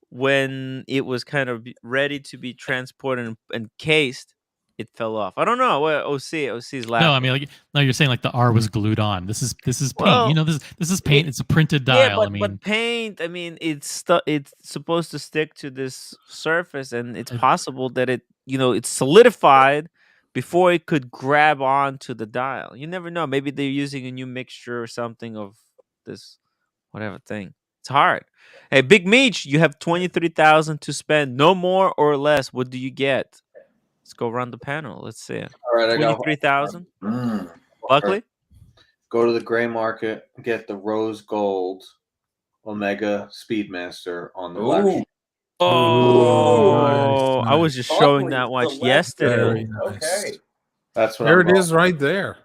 when it was kind of ready to be transported and cased, it fell off. I don't know. Well, OC's laughing. No, I mean, like, no, you're saying like the R was glued on. This is paint. Well, This is paint. It's a printed yeah, dial. but I mean, paint. I mean, it's supposed to stick to this surface, and it's I- possible that it's solidified before it could grab onto the dial. You never know. Maybe they're using a new mixture or something of this whatever thing. It's hard. Hey, Big Meech, you have 23,000 to spend. No more or less. What do you get? Let's go around the panel. Let's see. All right, I got 23,000. Mm. Buckley. Go to the gray market, get the rose gold Omega Speedmaster on the black. Ooh. Oh, nice, I was just showing Buckley that watch selected. yesterday. Very nice. Okay. That's what There I'm it is, going. right there.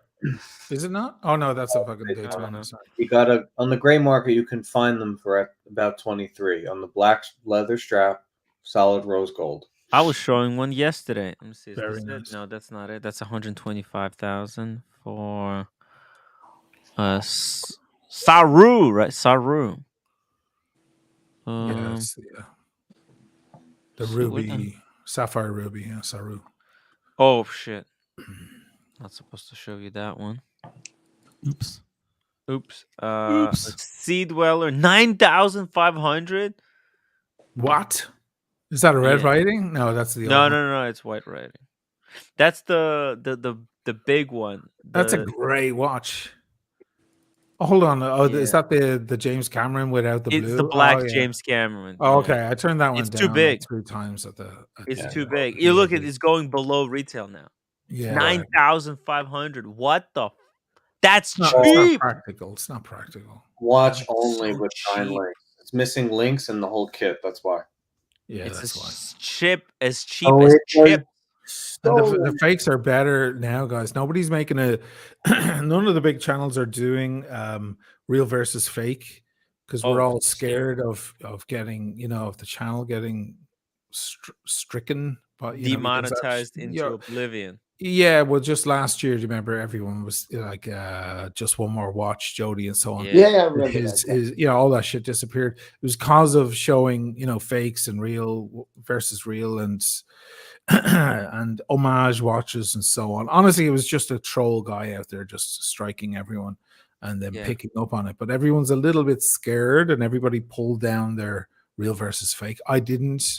Is it not? Oh no, that's a fucking I don't Daytona. know. Sorry. You got on the gray market. You can find them for about 23 on the black leather strap, solid rose gold. I was showing one yesterday. Let me see. Is Very this it? nice. No, that's not it. That's 125,000 for Saru, right? Saru. Yes, the see, what the- ruby, sapphire ruby, yeah, Saru. Oh shit! Not supposed to show you that one. oops. Oops. Oops. Sea Dweller 9,500. What? Is that a red Yeah. writing? No, that's the No, old no, one. no, no. It's white writing. That's the big one. That's a The- great watch. Oh, hold on. Oh, is Yeah. that the James Cameron without the It's blue? the black Oh, yeah. James Cameron. Oh, yeah. okay. I turned that one It's down too big. like 3 times at the. It's Yeah. too big. You look at it's going below retail now. Yeah. 9,500. What the? That's It's not cheap. practical. It's not practical. Watch It's only so with 9 cheap. links. It's missing links in the whole kit. That's why. Yeah, It's that's why. as cheap as Oh, as it was chip. And the fakes are better now, guys. Nobody's making a. None of the big channels are doing real versus fake because we're all scared of getting of the channel getting stricken, but Demonetized into oblivion. Yeah, well, just last year, do you remember everyone was like, just one more watch, Jody, and so on. Yeah. Yeah, I remember His that. all that shit disappeared. It was cause of showing fakes and real versus real and and homage watches and so on. Honestly, it was just a troll guy out there just striking everyone and then picking up on it. But everyone's a little bit scared, and everybody pulled down their real versus fake. I didn't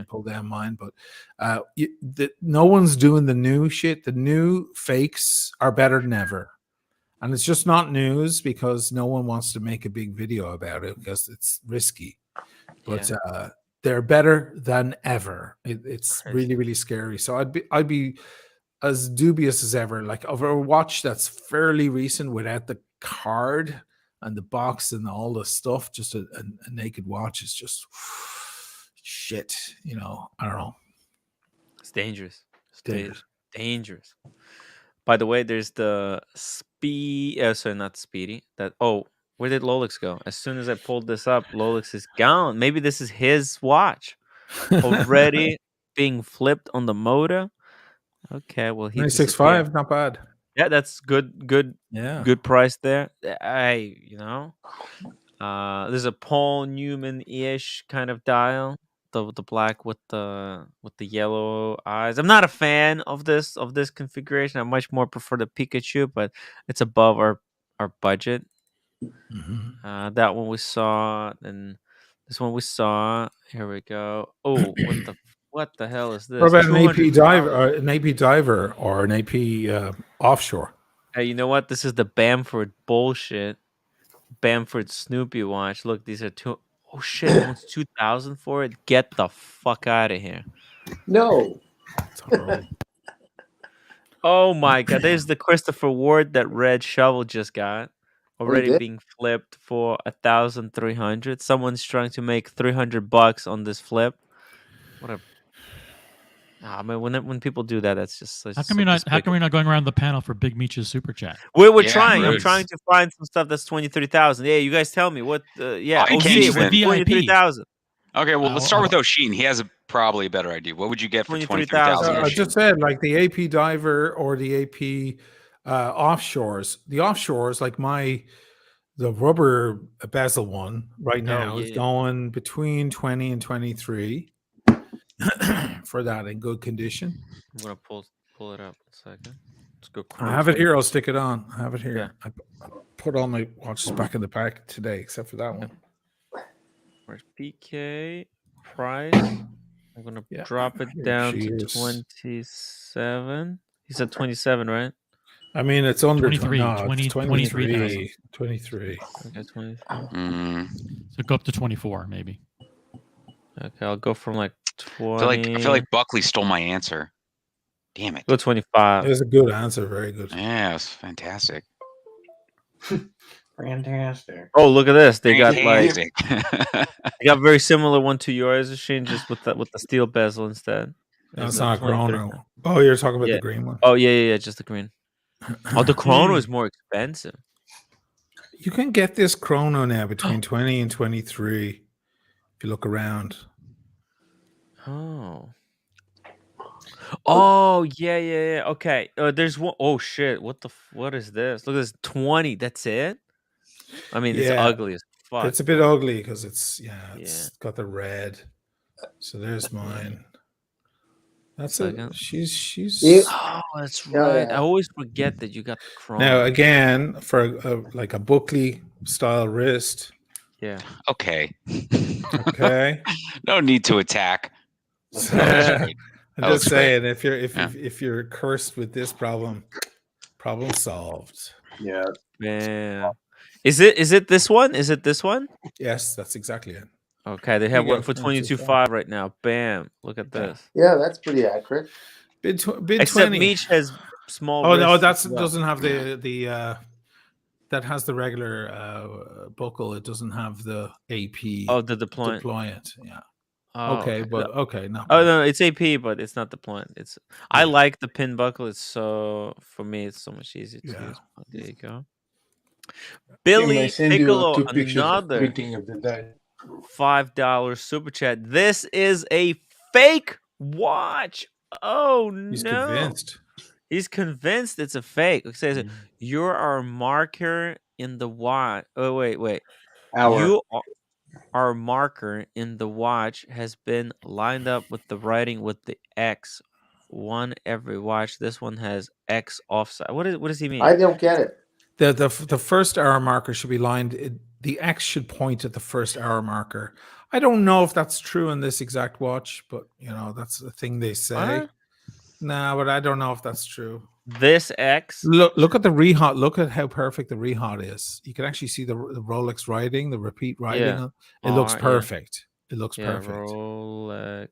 pull down mine, but no one's doing the new shit. The new fakes are better than ever. And it's just not news because no one wants to make a big video about it because it's risky. But they're better than ever. It's Crazy. really, really scary. So I'd be as dubious as ever. Like of a watch that's fairly recent without the card and the box and all the stuff, just a naked watch is just shit. I don't know. It's dangerous. Dangerous. Dangerous. By the way, there's the sorry, not Speedy. Where did Lolix go? As soon as I pulled this up, Lolix is gone. Maybe this is his watch already being flipped on the motor. Okay, well he 965, not bad. Yeah, that's good. Yeah, good price there. There's a Paul Newman-ish kind of dial. The black with the yellow eyes. I'm not a fan of this configuration. I much more prefer the Pikachu, but it's above our budget. Mm-hmm. That one we saw, and this one we saw. Here we go. Oh, what the hell is this? What about an AP $200. diver, or an AP offshore? Hey, you know what? This is the Bamford bullshit. Bamford Snoopy watch. Look, these are two. Oh shit! Almost 2,000 for it. Get the fuck out of here. No. Oh my god! There's the Christopher Ward that Red Shovel just got. Already did? being flipped for 1,300. Someone's trying to make $300 on this flip. What a I mean, when people do that, that's just How come you're not? How come you're not going around the panel for Big Meech's super chat? We're Yeah, trying. I'm rude. trying to find some stuff that's 23,000. Yeah, you guys tell me what. Yeah, I can't OC, even- what's VIP. 23,000? Okay, well, let's start I'll- with Oshin. He has probably a better idea. What would you get for 23,000. 23,000? I just said like the AP diver or the AP offshores. The offshores, like the rubber bezel one right now is yeah. going between 20 and 23 for that in good condition. I'm gonna pull it up a second. Let's go. I have it here. I'll stick it on. I have it here. Yeah. I put all my watches back in the pack today, except for that one. Where's PK price? I'm gonna Yeah, drop it here down she to is. 27. He said 27, right? I mean, it's under 23, 23. 23,000. 23. Okay, 23. So go up to 24, maybe. Okay, I'll go from like 20. I feel like Buckley stole my answer. Damn it. Go 25. That's a good answer. Very good. Yeah, it's fantastic. Fantastic. Oh, look at this. They got like Fantastic. they got very similar one to yours, Shane, just with the steel bezel instead. That's There's not the 23. chrono. Oh, you're talking about Yeah. the green one. Oh yeah, just the green. Oh, the chrono is more expensive. You can get this chrono now between 20 and 23 if you look around. Oh. Oh yeah. Okay. There's one oh shit. What is this? Look at this 20. That's it? I mean, it's Yeah. ugly as fuck. It's a bit ugly because it's Yeah. got the red. So there's mine. That's Second. it. She's Oh, that's Yeah, right. yeah. I always forget that you got the chrono. now again for like a Buckley style wrist. Yeah. Okay. Okay. No need to attack. So, That I'm was just great. saying Yeah. if you're cursed with this problem solved. Yeah. Man. Is it this one? Is it this one? Yes, that's exactly it. Okay, they have You one got for 22.5 right now. Bam. Look at this. Yeah, that's pretty accurate. Bid Except 20. Meech has small Oh no, wrists that's as well. doesn't have the that has the regular buckle. It doesn't have the AP. Oh, the deployment. deployant. Yeah. Oh, Okay, but okay, no. Oh no, it's AP, but it's not deployment. It's I like the pin buckle. It's so for me, it's so much easier to use. Oh, there you go. Billy I send you Piccolo, 2 pictures of another printing of the die. $5 super chat. This is a fake watch. Oh He's no! convinced. He's convinced it's a fake. It says you're our marker in the watch. Oh wait. Our marker in the watch has been lined up with the writing with the X. One every watch. This one has X offside. What does he mean? I don't get it. The first hour marker should be lined. The X should point at the first hour marker. I don't know if that's true in this exact watch, but that's the thing they say. What? Nah, but I don't know if that's true. This X. Look at the rehot. Look at how perfect the rehot is. You can actually see the Rolex writing, the repeat writing. Yeah. It looks Yeah. perfect. It looks Yeah, perfect. Rolex.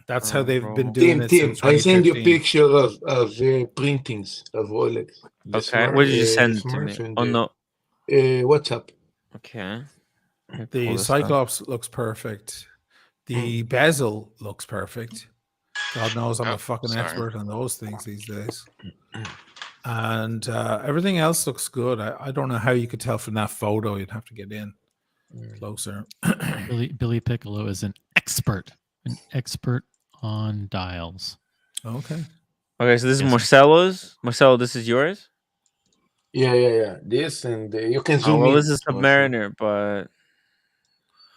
That's how they've been doing Tim, it Tim, since I send you 2015. picture of printings of Rolex. Okay, what did you send to me? smartphone, Oh no. WhatsApp. Okay. Let me pull The this up. Cyclops looks perfect. The bezel looks perfect. God knows I'm a fucking sorry. expert on those things these days. And everything else looks good. I don't know how you could tell from that photo. You'd have to get in closer. Billy Piccolo is an expert on dials. Okay. Okay, so this is Yes, sir. Marcelo's. Marcelo, this is yours? Yeah. This and you can Oh, zoom well, in. this is also. Submariner, but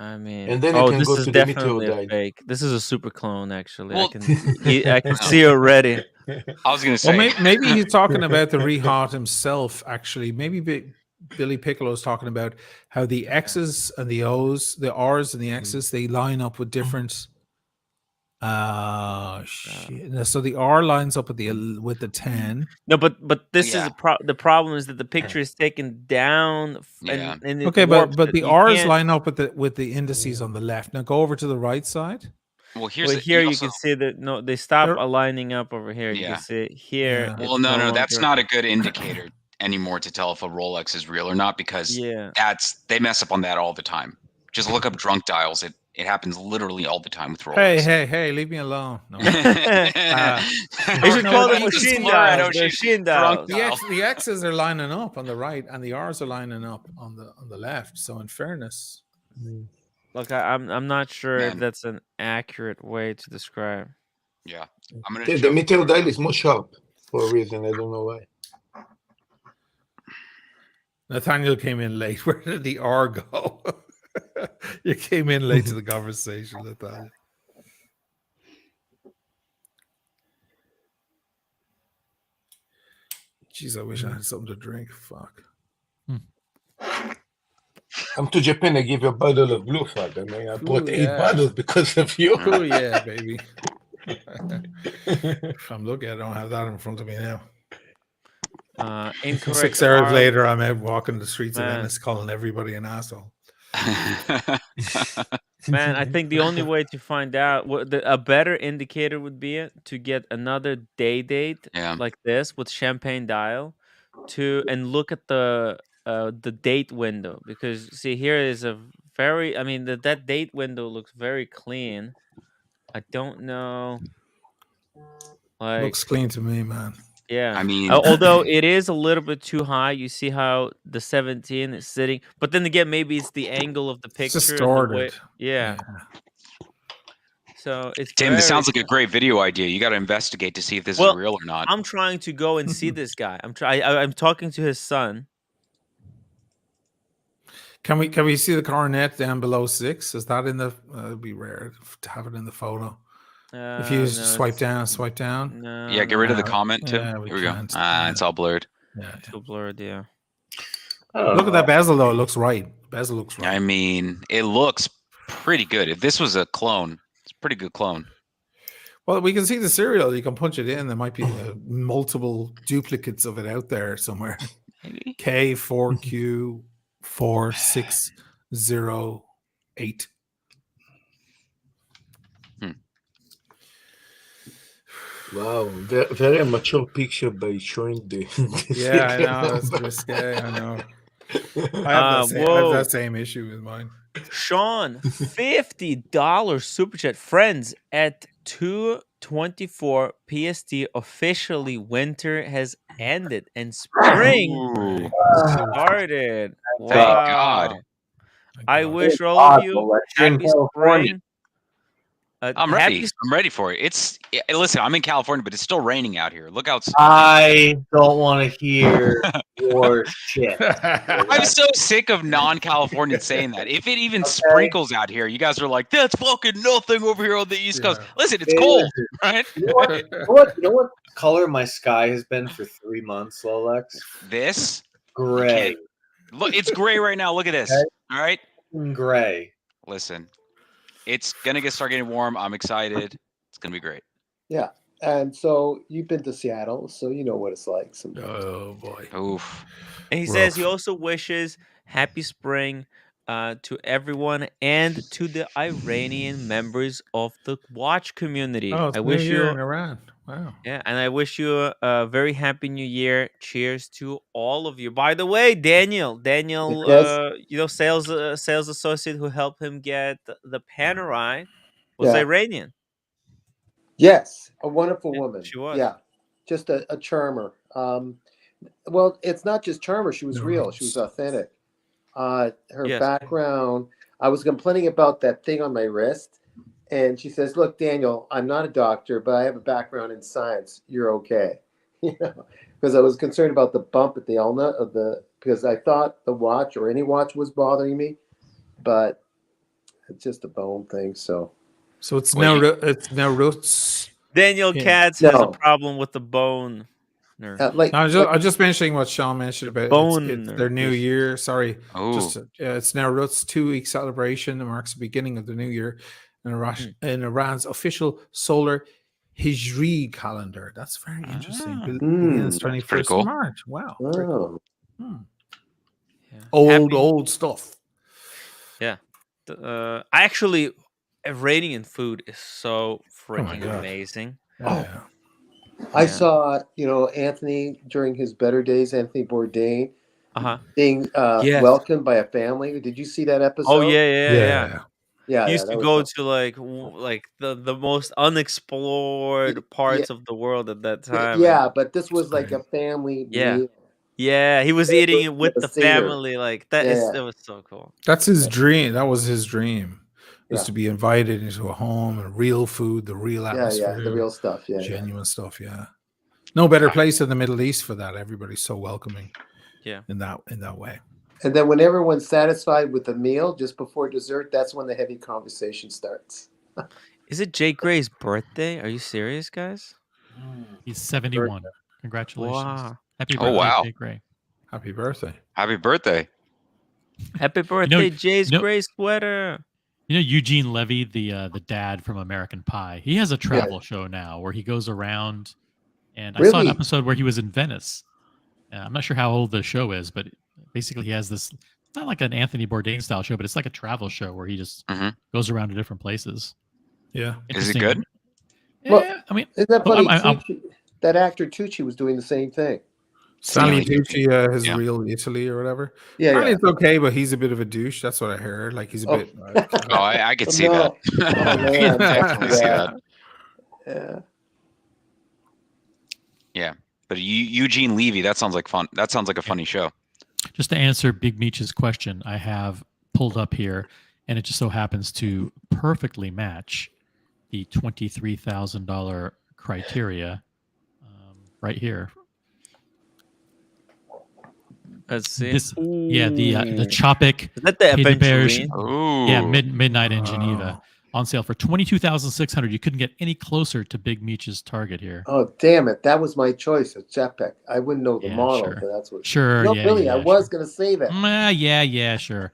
I mean, And then you can this go is to the definitely a meteor dive. fake. This is a super clone, actually. Well- I can see already. I was going to say. Well, maybe he's talking about the rehot himself, actually. Maybe Billy Piccolo is talking about how the X's and the O's, the R's and the X's, they line up with different. Shit. So the R lines up with the 10. No, but this Yeah. is the problem is that the picture is taken down. Yeah. And it Okay, warps but it. the You R's can't- line up with the indices on the left. Now go over to the right side. Well, here's Well, the, here you also- can see that no, they stop They're- aligning up over here. You Yeah. can see it here. Yeah. it's Well, no, that's longer- not a good indicator anymore to tell if a Rolex is real or not because Yeah. they mess up on that all the time. Just look up drunk dials. It happens literally all the time with Rolex. Hey, leave me alone. No. You should call them machine dials. They're machine dials. The X's are lining up on the right, and the R's are lining up on the left. So, in fairness, Look, I'm not sure if that's an accurate way to describe. Yeah, I'm gonna. The metal dial is more sharp for a reason. I don't know why. Nathaniel came in late. Where did the R go? You came in late to the conversation, Nathaniel. Jeez, I wish I had something to drink. Fuck. Come to Japan, I give you a bottle of Blue Flag. I mean, I bought 8 bottles because of you. Oh, yeah, baby. I'm looking, I don't have that in front of me now. Incorrect. 6 hours later, I'm out walking the streets of Venice calling everybody an asshole. Man, I think the only way to find out a better indicator would be to get another date like this with champagne dial and look at the date window, because see, here is a very, I mean, that date window looks very clean. I don't know, like, looks clean to me, man. Yeah, I mean, although it is a little bit too high. You see how the 17 is sitting, but then again, maybe it's the angle of the picture. It's distorted. Yeah. So it's Tim. This sounds like a great video idea. You got to investigate to see if this is real or not. I'm trying to go and see this guy. I'm talking to his son. Can we see the coronet down below 6? Is that in the? It'd be rare to have it in the photo. If you swipe down. No, yeah, get rid of the comment too. Yeah, Here we go. It's all blurred. Yeah, too blurred. Yeah. Look at that bezel though. It looks right. Bezel looks right. I mean, it looks pretty good. If this was a clone, it's a pretty good clone. Well, we can see the serial. You can punch it in. There might be multiple duplicates of it out there somewhere. Maybe. K4Q4608. Wow, very mature picture by showing the. Yeah, I know. That's risque. I know. I have that same issue with mine. Sean, $50 super chat. Friends, at 2:24 PST, officially winter has ended and spring started. Wow. Thank God. I wish all of you happy spring. I'm ready. I'm ready for it. Listen, I'm in California, but it's still raining out here. Look outside. I don't want to hear your shit. I'm so sick of non-Californians saying that. If it even sprinkles out here, you guys are like, "That's fucking nothing over here on the East Coast." Listen, it's cold, right? You know what color my sky has been for 3 months, Lolex? This gray. Look, it's gray right now. Look at this. Okay. All right, gray. Listen. It's gonna start getting warm. I'm excited. It's gonna be great. Yeah, and so you've been to Seattle, so you know what it's like sometimes. Oh boy. Oof. And he says he also wishes happy spring to everyone and to the Iranian members of the watch community. Oh, it's I New wish Year you in Iran. Wow. Yeah, and I wish you a very happy New Year. Cheers to all of you. By the way, Daniel, Yes. sales associate who helped him get the Panerai was Iranian. Yes, a wonderful woman. She was. Yeah, just a charmer. Well, it's not just charmer. She was real. She was authentic. Her background. I was complaining about that thing on my wrist. And she says, "Look, Daniel, I'm not a doctor, but I have a background in science. You're okay." Because I was concerned about the bump at the ulna because I thought the watch or any watch was bothering me, but it's just a bone thing. So it's now roots. Daniel Katz has a problem with the bone. I'm just mentioning what Sean mentioned about it's their new year. Sorry, Oh. It's now Roots 2-week celebration. It marks the beginning of the new year in Iran's official solar Hijri calendar. That's very interesting. Begins 21st of March. Wow. Oh. Old stuff. Yeah. Actually, Iranian food is so freaking amazing. I saw, Anthony during his better days, Anthony Bourdain, being welcomed by a family. Did you see that episode? Oh yeah. Yeah, he yeah, used that to was go fun. to like the most unexplored Yeah, parts of the world at that time, and yeah, but this was like great. a family yeah, meal. yeah, he was It eating was it with a the Seder. family. Like that Yeah, is yeah, that was so cool. That's his dream. That was his dream, was yeah, to be invited into a home and real food, the real yeah, yeah. The atmosphere, real stuff. Yeah, yeah. genuine stuff. Yeah. No better place in the Middle East for that. Everybody's so welcoming Yeah. in that way. And then when everyone's satisfied with the meal, just before dessert, that's when the heavy conversation starts. Is it Jake Gray's birthday? Are you serious, guys? He's 71. Congratulations. Wow. Happy Oh, birthday, wow. Jake Gray. Happy birthday. Happy birthday. Happy birthday, Jay's you know- Gray sweater. You know Eugene Levy, the dad from American Pie. He has a travel show now where he goes around, and I saw an Really? episode where he was in Venice. I'm not sure how old the show is, but basically he has this. It's not like an Anthony Bourdain style show, but it's like a travel show where he just Mhm. goes around to different places. Yeah. Is it Interesting. good? Yeah, Well, I mean, Isn't that well, funny? I'm- Tucci, that actor Tucci was doing the same thing. Stanley Stanley Tucci, his Yeah. real Italy or whatever. Yeah, Apparently yeah. it's okay, but he's a bit of a douche. That's what I heard. Like he's a Oh. bit. Oh, I could see No. that. Oh, I man. could definitely see Yeah. that. Yeah. Yeah. But Eugene Levy, that sounds like fun. That sounds like a funny show. just to answer Big Meech's question, I have pulled up here, and it just so happens to perfectly match the $23,000 criteria right here. Let's see. Yeah, the Chopik. Is that the Pita Bears, Aventurine? Ooh. yeah, midnight in Geneva on sale for $22,600. You couldn't get any closer to Big Meech's target here. Oh, damn it. That was my choice, a jetpack. I wouldn't know the Yeah, model, sure. but that's what. Sure, No, yeah, really, yeah, I was sure. going to say that. Yeah, sure.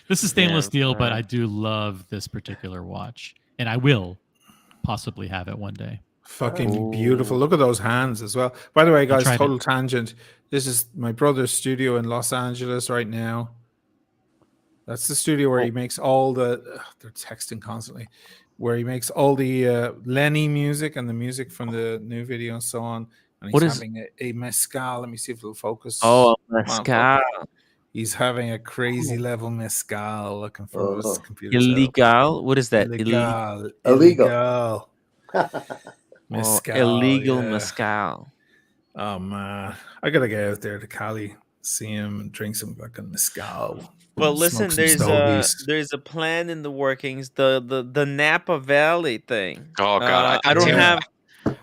This is stainless Damn, steel, but alright. I do love this particular watch, and I will possibly have it one day. Fucking beautiful. Look at those hands as well. By the way, guys, tried total tangent. This is my brother's studio in Los Angeles right now. That's the studio where he makes all the. They're texting constantly. Where he makes all the Lenny music and the music from the new video and so on. And What he's is- having a mezcal. Let me see if it'll focus. Oh, Come on, mezcal. focus. He's having a crazy level mezcal. Looking for his computer. Illegal? What is that? Illegal. Illegal. Mezcal. illegal yeah. mezcal. Oh man, I gotta get out there to Cali, see him, and drink some fucking mezcal. Well, smoke listen, some there's a plan in the workings. The Napa Valley thing. Oh God, I don't Tim, have.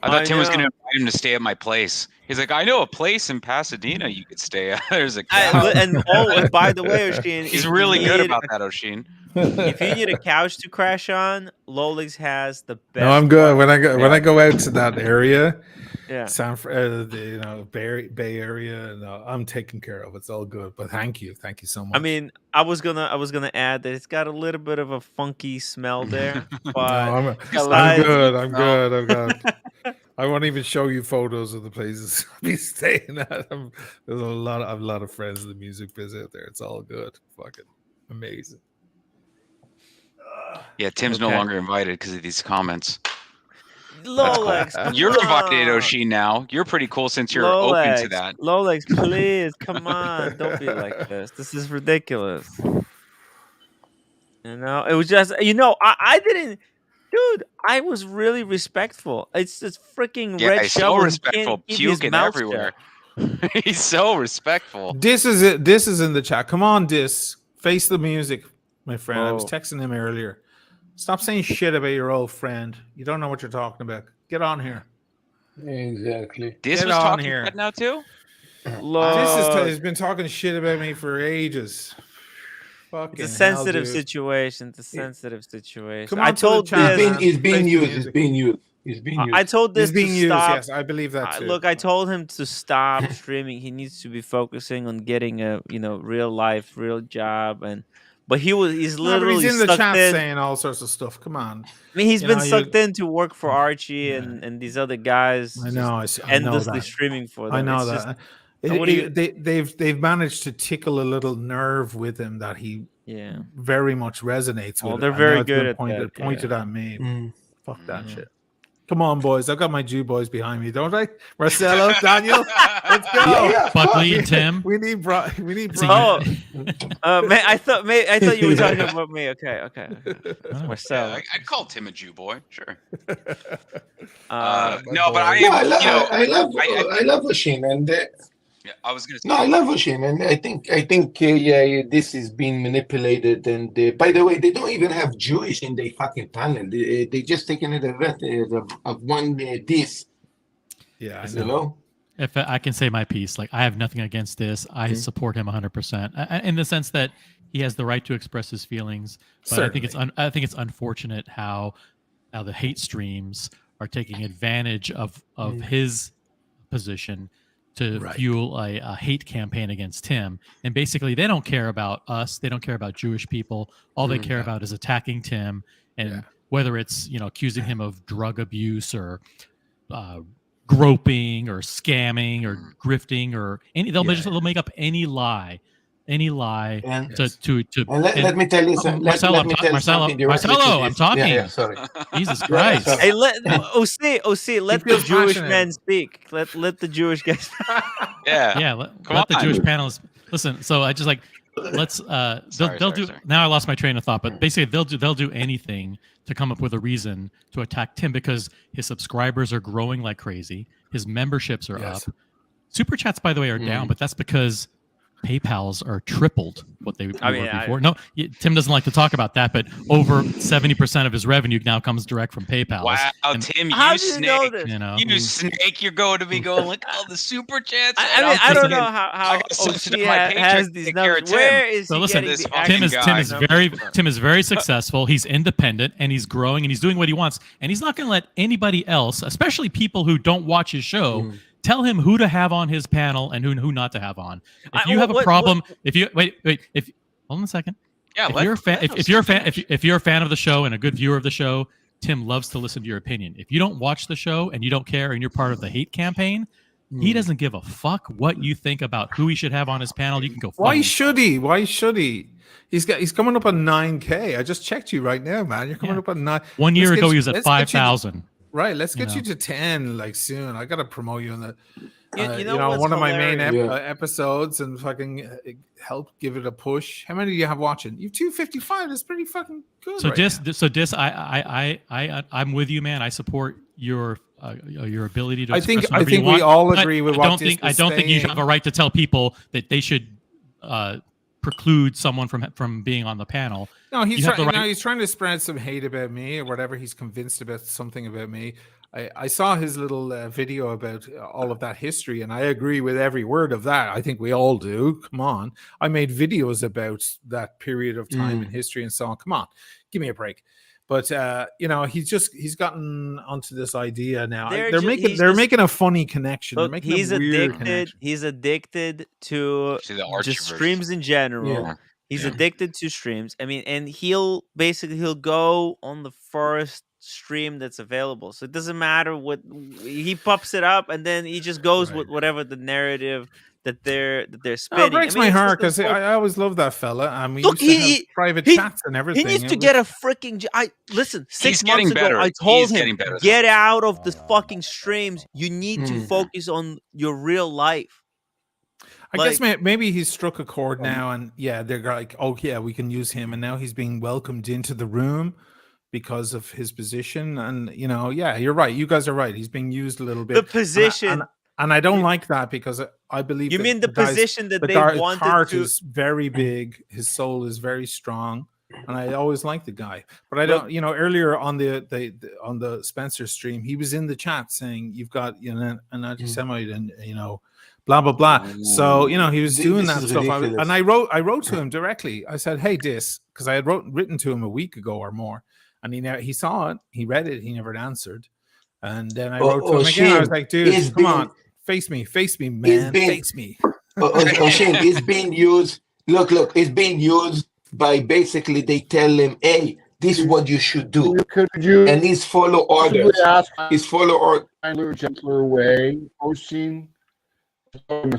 I thought Tim was going to know. invite him to stay at my place. He's like, I know a place in Pasadena you could stay at. There's a I, couch. and by the way, Oshin, He's if really you good need- about that, Oshin. If you need a couch to crash on, Lolix has the best. No, I'm good. one. When I go out to that area, Yeah. Bay Area, no, I'm taken care of. It's all good. But thank you so much. I mean, I was gonna add that it's got a little bit of a funky smell there, but no, besides- I'm good. I won't even show you photos of the places I'll be staying at. There's a lot of friends in the music biz out there. It's all good. Fucking amazing. Yeah, Tim's no Okay. longer invited because of these comments. Lolix, come You're invited, on. Oshin, now. You're pretty cool since you're open to that. Lolix, please, come on, don't be like this. This is ridiculous. You know, it was just, I didn't, dude. I was really respectful. It's this freaking Yeah, red he's so shovel. He respectful, can't keep his puking mouth everywhere. shut. He's so respectful. This is it. This is in the chat. Come on, Dis. Face the music, my friend. I was Oh. texting him earlier. Stop saying shit about your old friend. You don't know what you're talking about. Get on here. Exactly. This Get was on talking here. shit now too. He's been talking shit about me for ages. Fucking It's a hell, sensitive dude. situation. It's a sensitive situation. Come I on to the told chat, this. man. It's being Face the used. It's music. being used. It's being used. I told this It's being to used. stop. Yes, I believe that too. Look, I told him to stop streaming. He needs to be focusing on getting a real life, real job, but he's No, but literally he's in the sucked chat in. saying all sorts of stuff. Come on. I mean, he's You been know, you- sucked in to work for Archie and these other guys. I just know. I know endlessly that. streaming for them. I know It's that. just- what do you- They've managed to tickle a little nerve with him that he yeah. very much resonates Well, with. they're I know very it's been good at pointed that, at me. Mm. Fuck that Mhm. shit. Come on, boys. I've got my Jew boys behind me, don't I? Marcelo, Daniel, let's go. Yeah, of Buckley course. and Tim. We need So Oh, man, I thought you were talking about me. Okay. Marcelo. Yeah, I'd call Tim a Jew boy. Sure. Uh, No, but I No, am. I love Oshin, and Yeah, I was gonna say. no, I love Oshin, and I think yeah, this is being manipulated. And by the way, they don't even have Jewish in their fucking panel. They just taking advantage of one this. Yeah, I You know. know. If I can say my piece, like I have nothing against this. I support him 100% in the sense that he has the right to express his feelings. But I think it's unfortunate how the hate streams are taking advantage of his position to fuel a hate campaign against Tim. And basically, they don't care about us. They don't care about Jewish people. All they care about is attacking Tim, and whether it's accusing him of drug abuse or groping or scamming or grifting or any they'll make up any lie And let me tell you something. Marcelo, let me tell you something directly to Marcelo, I'm this. talking. Yeah, sorry. Jesus Christ. sorry. Hey, let the feels Jewish passionate. men speak. Let the Jewish guys. Yeah, let the Jewish panelists listen. So I just let's they'll do. Now I lost my train of thought, but basically they'll do anything to come up with a reason to attack Tim because his subscribers are growing like crazy. His memberships are up. Super chats, by the way, are down, but that's because PayPal's are tripled what they were before. No, Tim doesn't like to talk about that, but over 70% of his revenue now comes direct from PayPal. Wow, Tim, How you do you snake! know this? You snake! You're going to be going like, oh, the super chats. I don't know how OC has these numbers. Where is he getting this? the Tim is very successful. He's independent and he's growing and he's doing what he wants. And he's not going to let anybody else, especially people who don't watch his show, tell him who to have on his panel and who not to have on. If you have a problem, if you hold on a second. Yeah, if you're a fan of the show and a good viewer of the show, Tim loves to listen to your opinion. If you don't watch the show and you don't care and you're part of the hate campaign, he doesn't give a fuck what you think about who he should have on his panel. You can go. Why should he? He's coming up on 9K. I just checked you right now, man. You're coming up on 9. 1 year ago he was at 5,000. Right, let's get you to 10 soon. I gotta promote you on the what's one of my main hilarious? episodes and fucking help give it a push. How many do you have watching? You have 255. That's pretty fucking good. I'm with you, man. I support your ability to. I think we all agree with what I don't think you have a right to tell people that they should preclude someone from being on the panel. No, he's trying to spread some hate about me or whatever. He's convinced about something about me. I saw his little video about all of that history, and I agree with every word of that. I think we all do. Come on. I made videos about that period of time in history and so on. Come on, give me a break. But he's gotten onto this idea now. They're making a funny connection. Look, they're making a weird connection. He's addicted to just streams in general. Yeah. He's addicted to streams. I mean, and he'll go on the first stream that's available. So it doesn't matter what he pops it up, and then he just goes with whatever the narrative that they're spinning. It breaks my heart because I always loved that fella. I mean, look, he have private chats and everything. He needs to get a freaking. Listen, 6 months ago, I told him, get out of the fucking streams. You need to focus on your real life. I guess maybe he's struck a chord now, and they're like, oh yeah, we can use him, and now he's being welcomed into the room because of his position. And you're right. You guys are right. He's being used a little bit. The position. And I don't like that because I believe you mean the position that they wanted heart to. is very big. His soul is very strong, and I always like the guy. But I don't. Earlier on the Spencer stream, he was in the chat saying you've got an anti-Semite and blah blah blah. So he was doing that stuff, and I wrote to him directly. I said, "Hey, because I had written to him a week ago or more, and he saw it, he read it, he never answered, and then I wrote to him again. I was like, dude, come on. Face me, man. Face me. Shane, it's being used. Look, it's being used by basically they tell him, hey, this is what you should do. And he's follow orders. He's follow orders. Gentler way, Oshin. I'm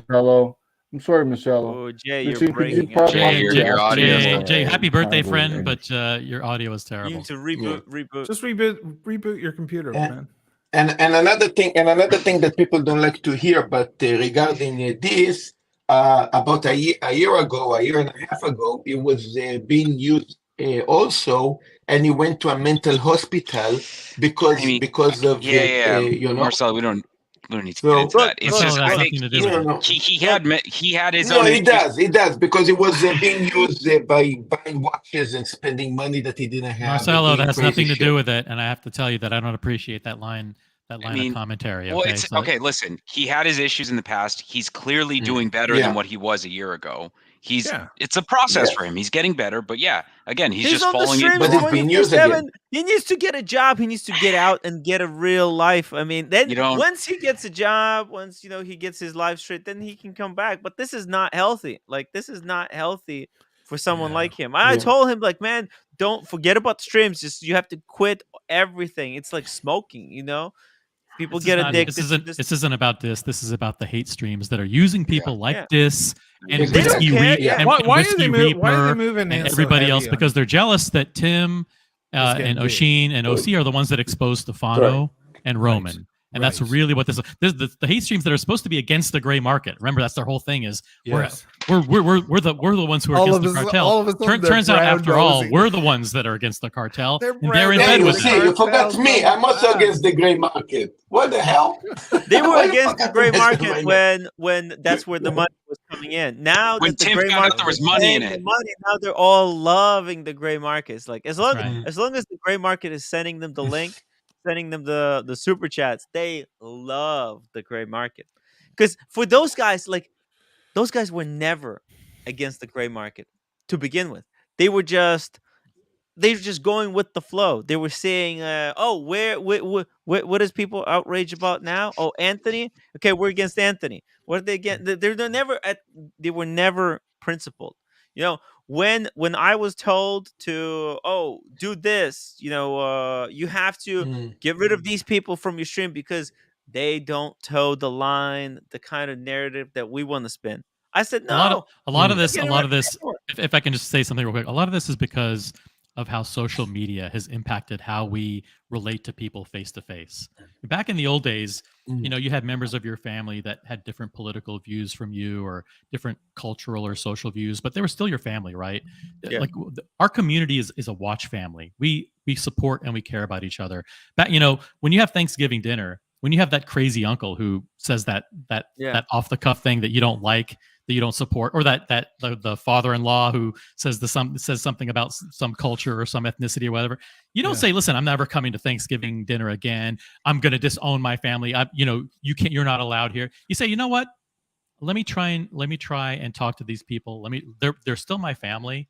sorry, Marcelo. Oh, Jay, you're breaking up. Jay, happy birthday, friend, but your audio is terrible. You need to reboot. Just reboot your computer, man. And another thing that people don't like to hear, but regarding this, about a year ago, a year and a half ago, it was being used also, and he went to a mental hospital because I mean, of you know. Marcel, we don't need to So, get into that. It's Marcel just has I think nothing to do with it. he had his no, own it issues. does because it was being used by buying watches and spending money that he didn't have. and Marcelo, doing that has crazy nothing to shit. do with it, and I have to tell you that I don't appreciate that line of commentary. Well, Okay, it's okay. Listen, he had his issues in the past. He's clearly doing better Yeah. than what he was a year ago. Yeah. It's a process Yes. for him. He's getting better, but yeah, again, he's just on the falling streams But into. it's being used again. 24/7. He needs to get a job. He needs to get out and get a real life. I mean, then You don't- once he gets a job, once he gets his life straight, then he can come back. But this is not healthy. Like, this is not healthy for someone like him. I Yeah. told him, like, man, don't forget about the streams. Just you have to quit everything. It's like smoking, People get addicted. This isn't about this. This is about the hate streams that are using people like Yeah. this and They don't Whiskey care, Reaper yeah. and Why are they Whiskey mov- why are they Reaper moving and in so everybody heavy else on because they're jealous that Tim getting and big? Oshin and OC are the ones that exposed Stefano and Roman. And that's right. really what this is. The hate streams that are supposed to be against the gray market. Remember, that's their whole thing is Yes. we're the ones who are All against of the a sudden- cartel. all of a sudden they're Turns out, after brown all, nosing. we're the ones that are against the cartel. They're And they're in brown bed You with see, them. you forgot me. I'm also against the gray market. What the hell? They were Why the against fuck the I gray forgot market my- when that's where the money was coming in. Now When that the Tim gray found out market there was is money in paying the it. money, now they're all loving the gray markets. Like as long right. as long as the gray market is sending them the link, sending them the super chats, they love the gray market. Because for those guys, like those guys were never against the gray market to begin with. They were just going with the flow. They were saying, "Oh, what is people outraged about now? Oh, Anthony. Okay, we're against Anthony. What are they against? They're never at. They were never principled. When I was told to, do this, you have to get rid of these people from your stream because they don't toe the line, the kind of narrative that we want to spin. I said no. A lot of They're this, getting rid of if I can just say something real quick, a lot of this is because of how social media has impacted how we relate to people face to face. Back in the old days, you had members of your family that had different political views from you or different cultural or social views, but they were still your family, right? Yeah. Like our community is a watch family. We support and we care about each other. But when you have Thanksgiving dinner, when you have that crazy uncle who says that off the cuff thing that you don't like, that you don't support, or that the father-in-law who says something about some culture or some ethnicity or whatever, you don't say, "Listen, I'm never coming to Thanksgiving dinner again. I'm going to disown my family. You're not allowed here." You say, "You know what? Let me try and talk to these people. They're still my family.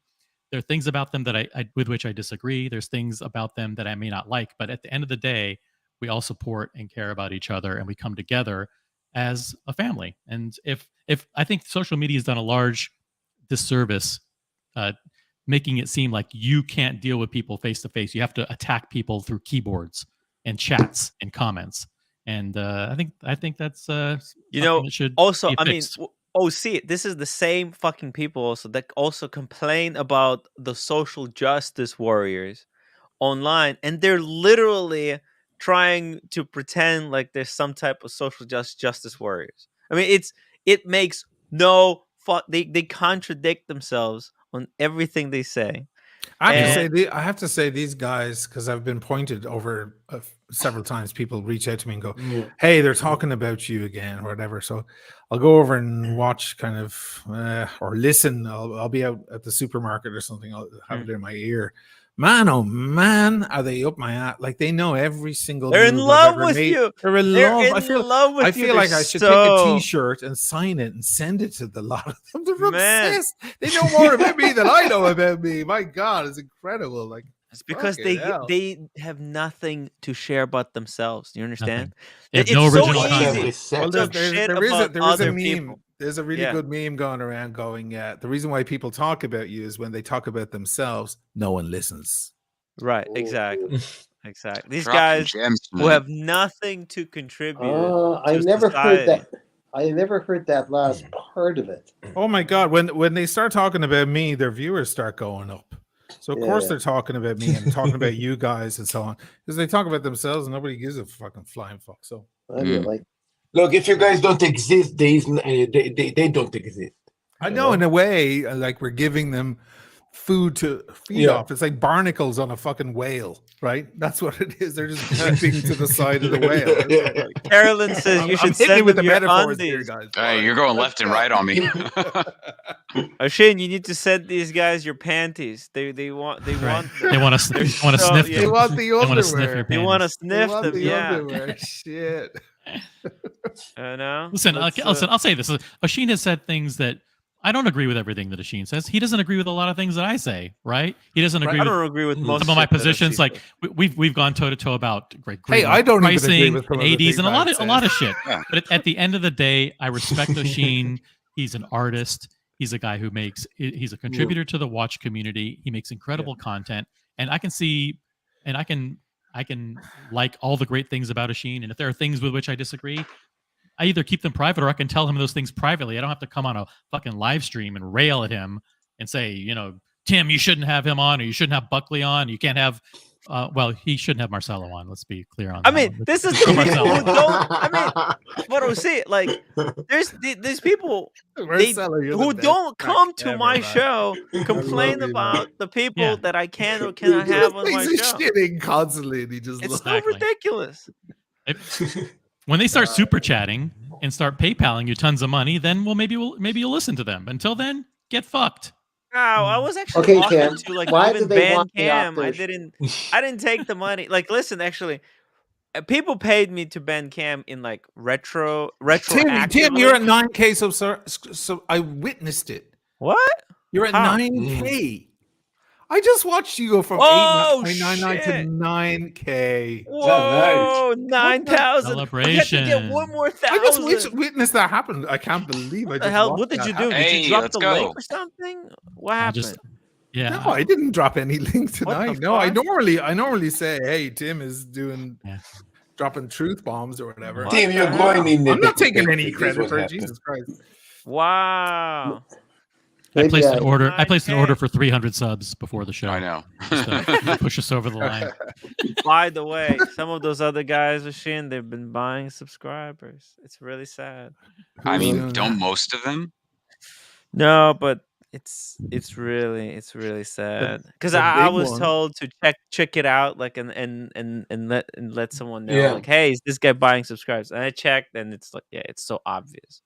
There are things about them that I with which I disagree. There's things about them that I may not like, but at the end of the day, we all support and care about each other, and we come together as a family." And if I think social media has done a large disservice, making it seem like you can't deal with people face to face. You have to attack people through keyboards and chats and comments. And I think that's something that should also, be I mean, fixed. see, this is the same fucking people also that also complain about the social justice warriors online, and they're literally trying to pretend like there's some type of social justice warriors. I mean, it makes no fuck. They contradict themselves on everything they say. I have to say these guys, because I've been pointed over several times. People reach out to me and go, "Hey, they're talking about you again," or whatever. So I'll go over and watch, kind of, or listen. I'll be out at the supermarket or something. I'll have it in my ear. Man, oh man, are they up my ass? Like they know every single. They're in move love I've ever with made. you. They're in They're love. in love with I you. feel They're like I should take a T-shirt and sign it and send it to the lot of them. They're obsessed. They know more about me than I know about me. My God, it's incredible. Like it's because they have nothing to share about themselves. You understand? It's so original easy. Well, there is a meme. People. There's a really good meme going around going, the reason why people talk about you is when they talk about themselves, no one listens. Right, exactly. Exactly. These Dropping guys gems who tonight. have nothing to contribute. I to never society. heard that. I never heard that last part of it. Oh my God! When they start talking about me, their viewers start going up. So of course they're talking about me and talking about you guys and so on, because they talk about themselves and nobody gives a fucking flying fuck. So I mean, like, look, if you guys don't exist, they don't exist. I know, in a way, like we're giving them food to feed off. It's like barnacles on a fucking whale, right? That's what it is. They're just dripping to the side of the whale. Like, Carolyn says you should send them your undies. guys. Hey, you're going left and right on me. Shane, you need to send these guys your panties. They want They want to sniff. They them. want the They want to sniff underwear. your You want to panties. sniff them, the yeah. underwear. Shit. No. Listen, I'll say this. Asheen has said things that I don't agree with everything that Asheen says. He doesn't agree with a lot of things that I say, right? He doesn't agree I with don't agree with most some of my shit that positions. Asheen Like says. we've gone toe to toe about Hey, I don't even agree pricing with some and of the ADs and things a I've lot of said. shit. But at the end of the day, I respect Asheen. He's an artist. He's a guy who he's a contributor to the watch community. He makes incredible content, and I can see, and I can like all the great things about Asheen. And if there are things with which I disagree, I either keep them private or I can tell him those things privately. I don't have to come on a fucking live stream and rail at him and say, Tim, you shouldn't have him on, or you shouldn't have Buckley on. You can't have, well, he shouldn't have Marcelo on. Let's be clear on that. I mean, this is the people who don't. I mean, what I say, like, there's people Marcelo, you're the who best don't come to ever, my man. show, complain you, about man. the people that I can or cannot have on my He's show. shitting constantly, and he just It's looks so ridiculous. When they start super chatting and start PayPaling you tons of money, then maybe you'll listen to them. Until then, get fucked. No, I was actually Okay, offered Cam, to like why even did they ban want me off Cam. I their didn't take the money. Like, listen, actually, people paid me to ban Cam in like retroactively. Tim, you're at 9K. So I witnessed it. What? You're at How? 9K. I just watched you go from Oh, 8.99 to shit. 9K. Whoa, 9,000. Celebration. We have to get one more I just 1,000. witnessed that happen. I can't believe I What just the hell? watched What did that you do? happen. Did Hey, you drop let's the go. link or something? What happened? Yeah. No, I didn't drop any link tonight. the No, I fuck? normally say, hey, Tim is doing dropping truth bombs or whatever. What Tim, the you're hell? going in the I'm not taking Matrix, any is credit what for it. happened. Jesus Christ. Wow. I placed an order. 9K. I placed an order for 300 subs before the show. I know. Just to push us over the line. By the way, some of those other guys, Asheen, they've been buying subscribers. It's really sad. I Who's mean, doing don't that? most of them? No, but it's really sad because the I big was one. told to check it out, like, and let someone know, Yeah. like, hey, is this guy buying subscribers? And I checked, and it's like, yeah, it's so obvious.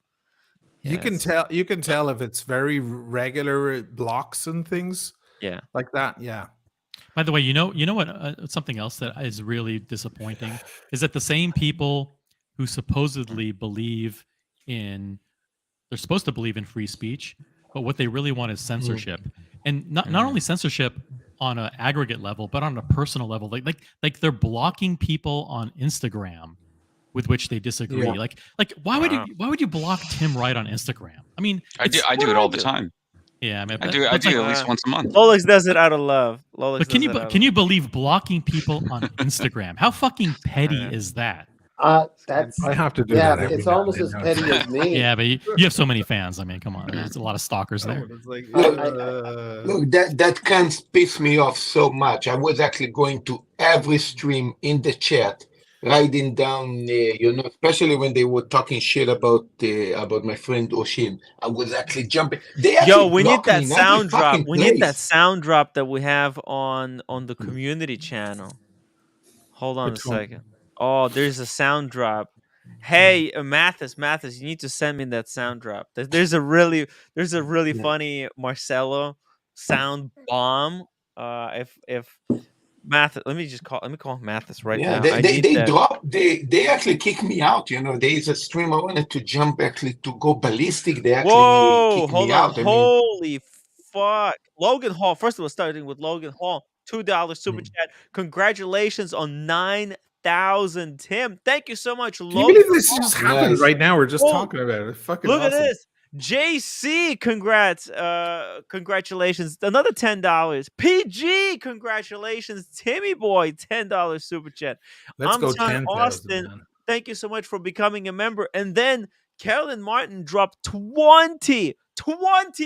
You Yeah, can it's- tell if it's very regular blocks and things Yeah. like that. Yeah. By the way, you know what? Something else that is really disappointing is that the same people who supposedly believe in, they're supposed to believe in free speech, but what they really want is censorship, and not only censorship on an aggregate level, but on a personal level. Like they're blocking people on Instagram with which they disagree. Yeah. Like why would you block Tim Wright on Instagram? I mean, I do it all the time. yeah, I mean, I do it at least once a month. Lolix does it out of love. Lolix But can does it out you of believe blocking people on Instagram? How fucking petty is that? That's I have to do yeah, that. every it's now and almost then, as now. petty as me. Yeah, but you have so many fans. I mean, come on, there's a lot of stalkers there. It's like, Look, that can piss me off so much. I was actually going to every stream in the chat, writing down, especially when they were talking shit about my friend Oshin. I was actually jumping. They actually Yo, we need blocked me that in every sound drop. fucking We need that place. sound drop that we have on the community channel. Hold on Which a one? second. Oh, there's a sound drop. Hey, Mathis, you need to send me that sound drop. There's a really funny Marcelo sound bomb. If Mathis, let me call Mathis right Yeah, now. I need they that. dropped. They actually kicked me out. There is a stream I wanted to jump, actually, to go ballistic. They actually Whoa, kicked hold me on. out. I mean, Holy fuck. Logan Hall. First of all, starting with Logan Hall. $2 super chat. Congratulations on 9,000, Tim. Thank you so much, Can you Logan. believe this just happened Nice. right now? We're just Oh, talking about it. Fucking Look awesome. at this. JC, congrats. Congratulations. Another $10. PG, congratulations. Timmy Boy, $10 super chat. Let's go Amson 10,000, Austin, man. thank you so much for becoming a member. And then Carolyn Martin dropped 20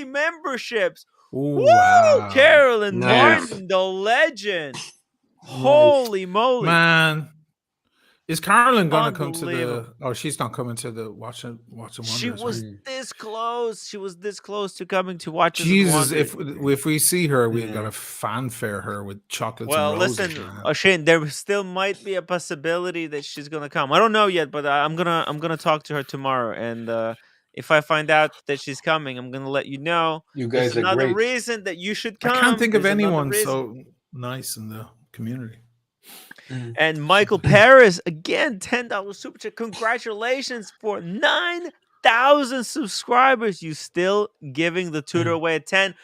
memberships. Oh Woo! wow. Carolyn Nice. Martin, the legend. Nice. Holy moly. Man. Is Carolyn gonna come to Unbelievable. the she's not coming to the Watching She Wonders, was right? this close. She was this close to coming to Watches and Jesus, Wonders. if we see her, we Yeah. gotta fanfare her with chocolates and Well, roses, listen, man. Shane, there still might be a possibility that she's gonna come. I don't know yet, but I'm gonna talk to her tomorrow, and if I find out that she's coming, I'm gonna let you know. You There's guys are another great. reason that you should I can't come. think of There's another anyone reason. so nice in the community. And Michael Paris again, $10 super chat. Congratulations for 9,000 subscribers. You still giving the tutor away at 10?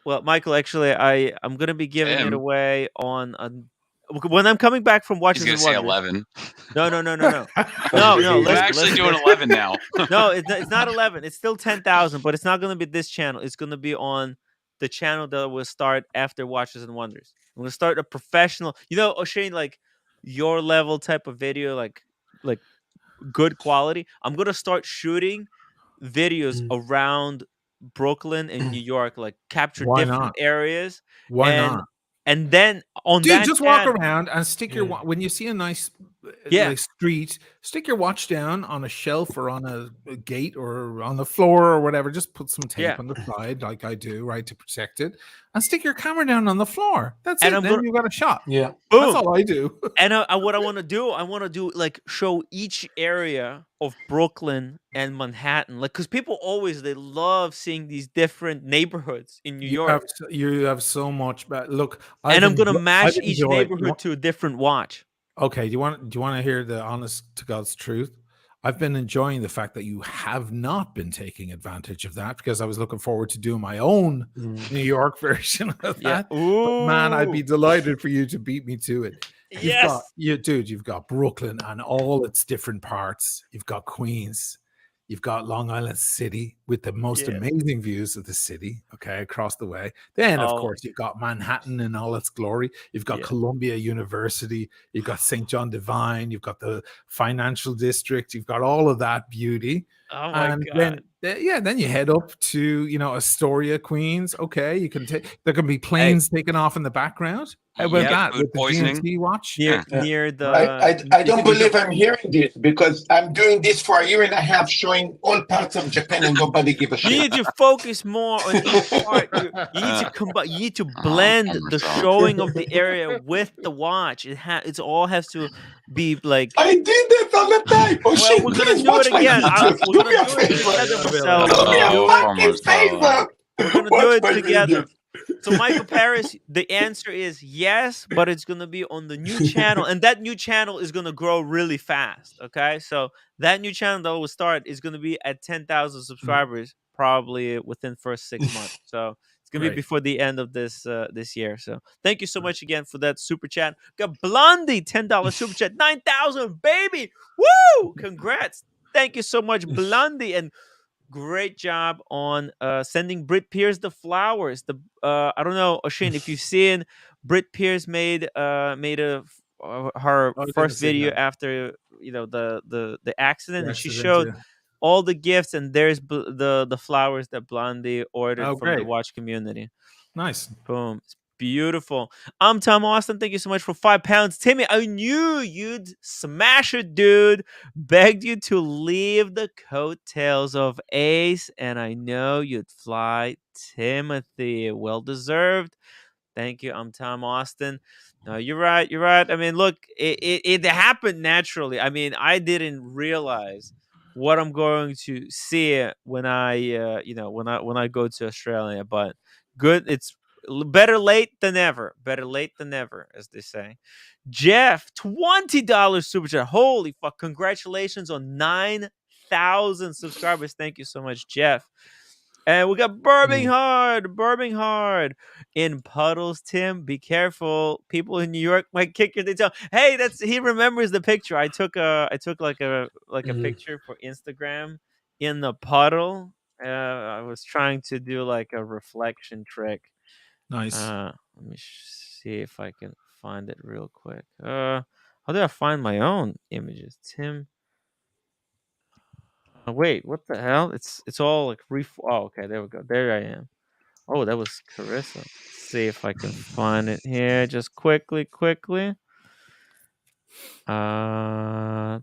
Well, Michael, actually, I'm gonna be giving it Damn. away on when I'm coming back from He's Watches gonna and say Wonders. 11. No. No. We're Listen, actually doing listen. 11 now. No, it's not 11. It's still 10,000, but it's not gonna be this channel. It's gonna be on the channel that will start after Watches and Wonders. I'm gonna start a professional. O'Shane, like your level type of video, like good quality. I'm gonna start shooting videos around Brooklyn and New York, like capture Why different not? areas, Why and not? then on Dude, that just walk channel, around and stick your when you see a nice Yeah. like street, stick your watch down on a shelf or on a gate or on the floor or whatever. Just put some tape Yeah. on the side, like I do, right, to protect it, and stick your camera down on the floor. That's And it. I'm Then gonna- you got a shot. Yeah. That's boom. all I do. And what I want to do, like show each area of Brooklyn and Manhattan, like because people always they love seeing these different neighborhoods in New York, You have so much. But look, and I'm gonna I've match each enjoyed- neighborhood to a different watch. Okay, do you want to hear the honest to God's truth? I've been enjoying the fact that you have not been taking advantage of that because I was looking forward to doing my own New York version of Yeah. that. But man, I'd be Ooh. delighted for you to beat me to it. Yes. You've got Brooklyn and all its different parts. You've got Queens. You've got Long Island City with the most Yeah. amazing views of the city, okay, across the way. Then, of Oh. course, you've got Manhattan in all its glory. You've got Yeah. Columbia University. You've got St. John Divine. You've got the financial district. You've got all of that beauty. Oh my And God. then you head up to, Astoria, Queens. Okay, you can take. There can be planes taking off in the background. How about Yep, that food with the poisoning. GMT watch? Near the. I don't believe I'm hearing this because I'm doing this for a year and a half, showing all parts of Japan and nobody give a You shit. need to focus more on each part. You need to combine. You need to blend the showing of the area with the watch. It all has to be like. I did that all the time. Oh Well, shit! we're gonna Please do watch it my again. videos. We're Do me gonna a do it favor. together, Marcelo. Do me a Oh, fucking favor. We're gonna Watch do it my together. videos. So, Michael Paris, the answer is yes, but it's gonna be on the new channel, and that new channel is gonna grow really fast. Okay, so that new channel that will start is gonna be at 10,000 subscribers, probably within first 6 months. So it's gonna be Great. before the end of this year. So thank you so much again for that super chat. Got Blondie $10 super chat, 9,000 baby, woo! Congrats, thank you so much, Blondie, and great job on sending Britt Pierce the flowers. I don't know, O'Shane, if you've seen Britt Pierce made her I didn't first see video that. after the accident, and she Accident, showed yeah. all the gifts, and there's the flowers that Blondie ordered Oh, from the great. watch community. Nice. Boom. It's beautiful. I'm Tom Austin. Thank you so much for £5. Timmy, I knew you'd smash it, dude. Begged you to leave the coattails of Ace, and I know you'd fly Timothy. Well deserved. Thank you. I'm Tom Austin. No, you're right. You're right. I mean, look, it happened naturally. I mean, I didn't realize what I'm going to see when I go to Australia, but good. It's better late than never. Better late than never, as they say. Jeff, $20 super chat. Holy fuck! Congratulations on 9,000 subscribers. Thank you so much, Jeff. And we got Burping Hard in puddles. Tim, be careful. People in New York might kick your tail. Hey, he remembers the picture. I took like a picture for Instagram in the puddle. I was trying to do like a reflection trick. Nice. Let me see if I can find it real quick. How do I find my own images? Tim. Wait, what the hell? It's all like oh, okay, there we go. There I am. Oh, that was Carissa. Let's see if I can find it here. Just quickly. I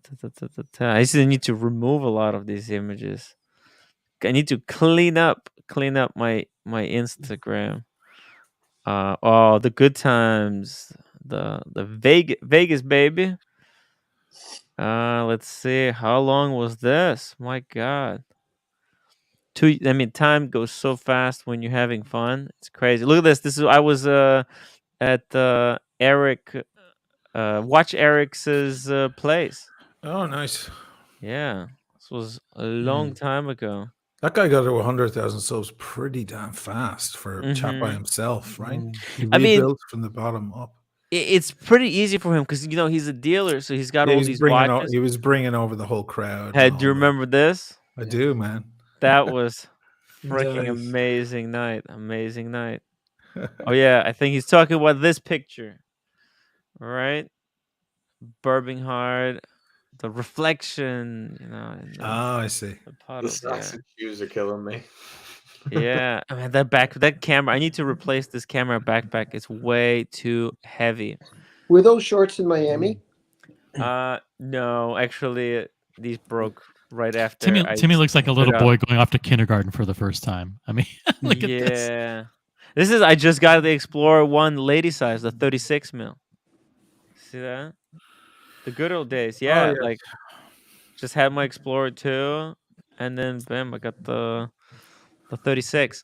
just need to remove a lot of these images. I need to clean up my Instagram. Oh, the good times, the Vegas baby. Let's see. How long was this? My God. I mean, time goes so fast when you're having fun. It's crazy. Look at this. I was at Eric. Watch Eric's place. Oh, nice. Yeah, this was a long time ago. That guy got to 100,000 subs pretty damn fast for a chat by himself, right? He I mean, rebuilt from the bottom up. It's pretty easy for him because he's a dealer, so he's got Yeah, all these watches. he was bringing over the whole crowd. Hey, do you remember this? I do, man. That was freaking Nice. amazing night. Amazing night. Oh yeah, I think he's talking about this picture. All right, Burping hard, the reflection, I see. the The puddles. socks and shoes are killing me. Yeah, I mean that camera. I need to replace this camera backpack. It's way too heavy. Were those shorts in Miami? No, actually, these broke right after. Timmy looks like a little up. boy going off to kindergarten for the first time. I mean, look at this. Yeah, this is. I just got the Explorer 1 lady size, the 36 mil. See that? The good old days. Yeah, yeah. like just had my Explorer 2, and then bam, I got the 36.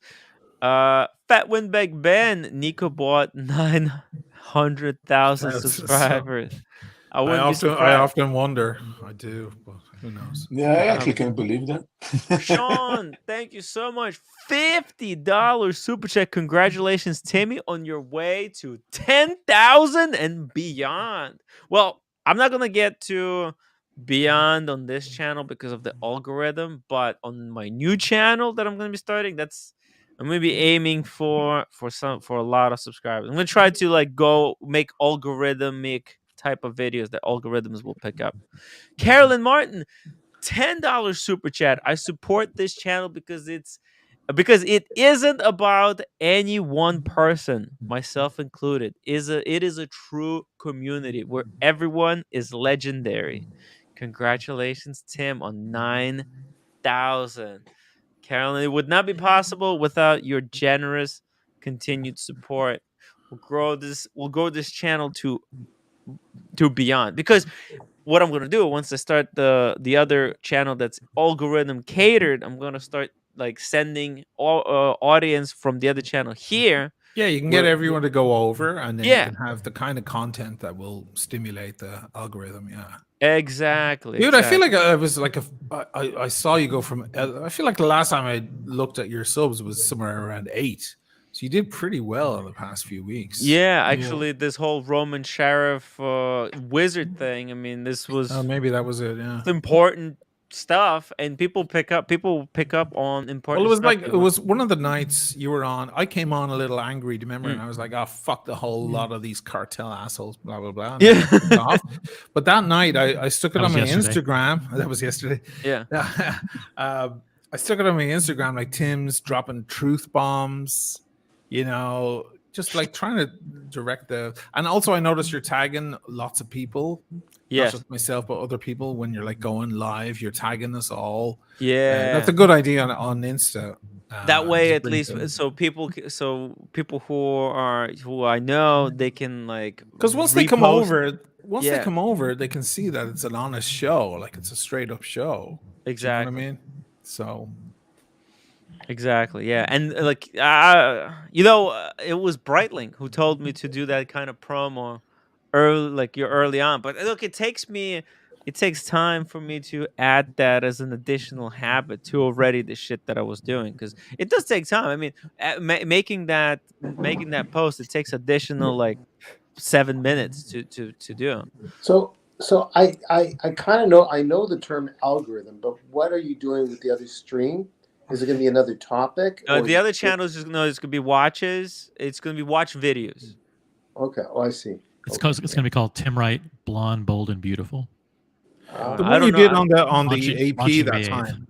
Fat Windbag Ben, Nico bought 900,000 subscribers. I often wonder. I do, but who knows? Yeah, I actually can't believe that. Sean, thank you so much. $50 super chat. Congratulations, Timmy, on your way to 10,000 and beyond. Well, I'm not gonna get to beyond on this channel because of the algorithm, but on my new channel that I'm gonna be starting, I'm gonna be aiming for a lot of subscribers. I'm gonna try to go make algorithmic type of videos that algorithms will pick up. Carolyn Martin, $10 super chat. I support this channel because it isn't about any one person, myself included. It is a true community where everyone is legendary. Congratulations, Tim, on 9,000. Carolyn, it would not be possible without your generous continued support. We'll grow this channel to beyond, because what I'm gonna do once I start the other channel that's algorithm catered, I'm gonna start sending all audience from the other channel here. Yeah, you can get everyone to go over, and then you Yeah. can have the kind of content that will stimulate the algorithm. Yeah, exactly. Dude, I feel like I was I saw you go from. I feel like the last time I looked at your subs was somewhere around 8. So you did pretty well in the past few weeks. Yeah, actually, this whole Roman sheriff wizard thing. I mean, this was maybe that was it. Yeah, important stuff, and people pick up on important. Well, it was stuff. it was one of the nights you were on. I came on a little angry, do you remember? And I was like, "Oh, fuck the whole lot of these cartel assholes." Blah blah blah. Yeah. But that night, I stuck it on my yesterday. Instagram. That was yesterday. Yeah. I stuck it on my Instagram, like Tim's dropping truth bombs. Just trying to direct and also I noticed you're tagging lots of people. Yes. Not just myself, but other people. When you're going live, you're tagging us all. Yeah, that's a good idea on Insta. That way, at least, so people who I know, they can because once they come over, they can see that it's an honest show, it's a straight up show. Exactly. Do you know what I mean? So. Exactly. Yeah, and it was Breitling who told me to do that kind of promo early on. But look, it takes time for me to add that as an additional habit to already the shit that I was doing, because it does take time. I mean, making that post, it takes additional 7 minutes to do. So I kind of know, I know the term algorithm, but what are you doing with the other stream? Is it going to be another topic? The other channel is just it's going to be watches. It's going to be watch videos. Okay. Oh, I see. It's going to be called Tim Wright, Blonde, Bold, and Beautiful. The one you did on the AP that time.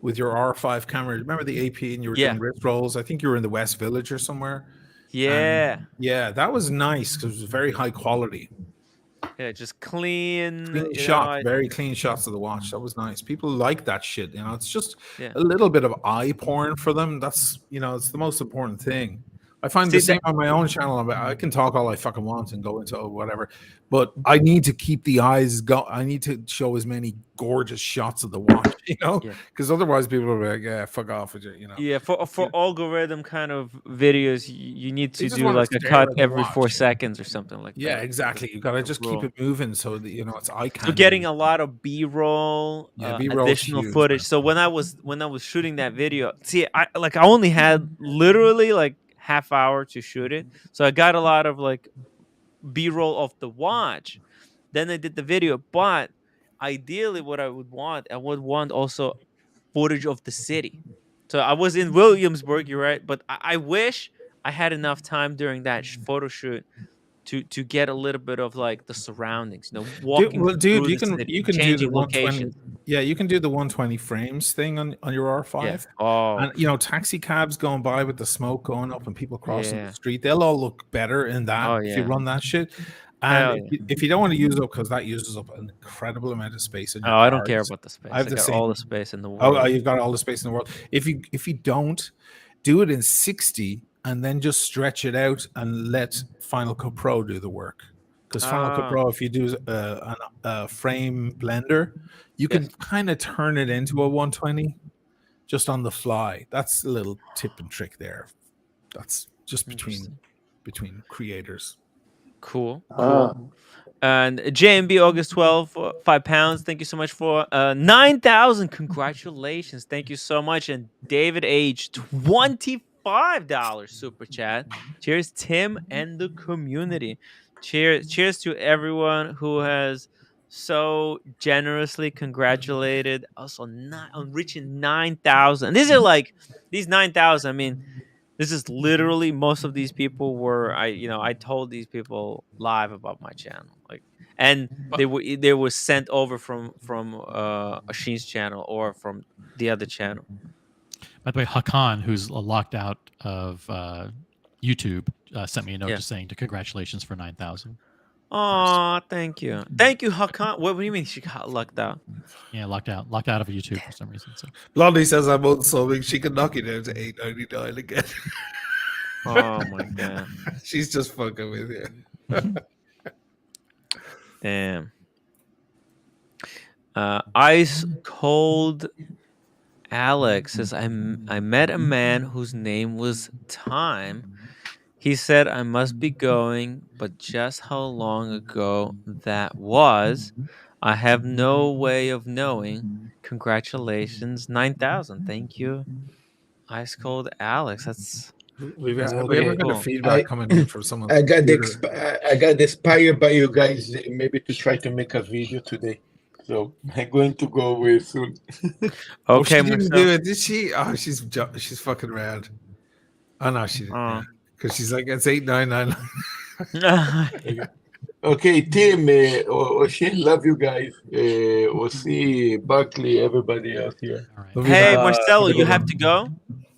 with your R5 camera. Remember the AP and you were Yeah. doing wrist rolls? I think you were in the West Village or somewhere. Yeah. Yeah, that was nice because it was very high quality. Yeah, just clean, Clean you shot, know. very clean shots of the watch. That was nice. People like that shit. You know, it's just Yeah. a little bit of eye porn for them. That's, you know, it's the most important thing. I find See the same that- on my own channel. I can talk all I fucking want and go into whatever, but I need to keep the eyes go. I need to show as many gorgeous shots of the watch, you know, Yeah. because otherwise people are like, yeah, fuck off with you, you know. Yeah, for algorithm kind of videos, you need They to just do want to like a stare cut at the every 4 watch. seconds or something like Yeah, that. exactly. You gotta just keep rule. it moving so that, you know, it's eye So candy. getting a lot of B-roll, Yeah, B-roll is additional huge, footage. man. So when I was shooting that video, see, I only had literally like half hour to shoot it, so I got a lot of like B-roll of the watch. Then I did the video, but ideally, what I would want also footage of the city. So I was in Williamsburg, you're right, but I wish I had enough time during that photo shoot to get a little bit of like the surroundings, you know, walking Dude, through the city, you can do the changing 120. locations. Yeah, you can do the 120 frames thing on your R5. Yeah. Oh, And you know, taxi cabs going by with the smoke going up and people crossing the yeah. street, they'll all look better in that Oh, if you yeah. run that shit. And Hell yeah. if you don't want to use it because that uses up an incredible amount of space in Oh, your I don't care cards. about the space. I have I the got same. all the space in the Oh, world. you've got all the space in the world. If you don't, do it in 60 and then just stretch it out and let Final Cut Pro do the work. Because Final Cut Ah. Pro, if you do a frame blender, you can Yes. kind of turn it into a 120 just on the fly. That's a little tip and trick there. That's just between creators. Cool. Ah. And JMB August 12, £5. Thank you so much for 9,000. Congratulations. Thank you so much. And David H, $25 super chat. Cheers, Tim and the community. Cheers to everyone who has so generously congratulated us on reaching 9,000. These 9,000. I mean, this is literally most of these people were I told these people live about my channel, like, and they were sent over from Ashin's channel or from the other channel. By the way, Hakan, who's locked out of YouTube, sent me a note Yeah. just saying congratulations for 9,000. Oh, thank you, Hakan. What do you mean she got locked out? Yeah, locked out of YouTube for some reason. So Blondie says I'm unsubbing. She can knock it down to $8.99 again. Oh my god. She's just fucking with you. Damn. Ice Cold Alex says, I met a man whose name was Time. He said I must be going, but just how long ago that was, I have no way of knowing. Congratulations, 9,000. Thank you, Ice Cold Alex. That's We haven't pretty got a cool. feedback coming in from someone. I got inspired by you guys maybe to try to make a video today. So I'm going to go away soon. Oh, she Okay, didn't Marcel. do it, did she? Oh, she's fucking rad. Oh no, she didn't. Because she's like, it's 899. Okay, Tim, Oshin, love you guys. Osi, Buckley, everybody else here. Hey, Marcelo, you have to go?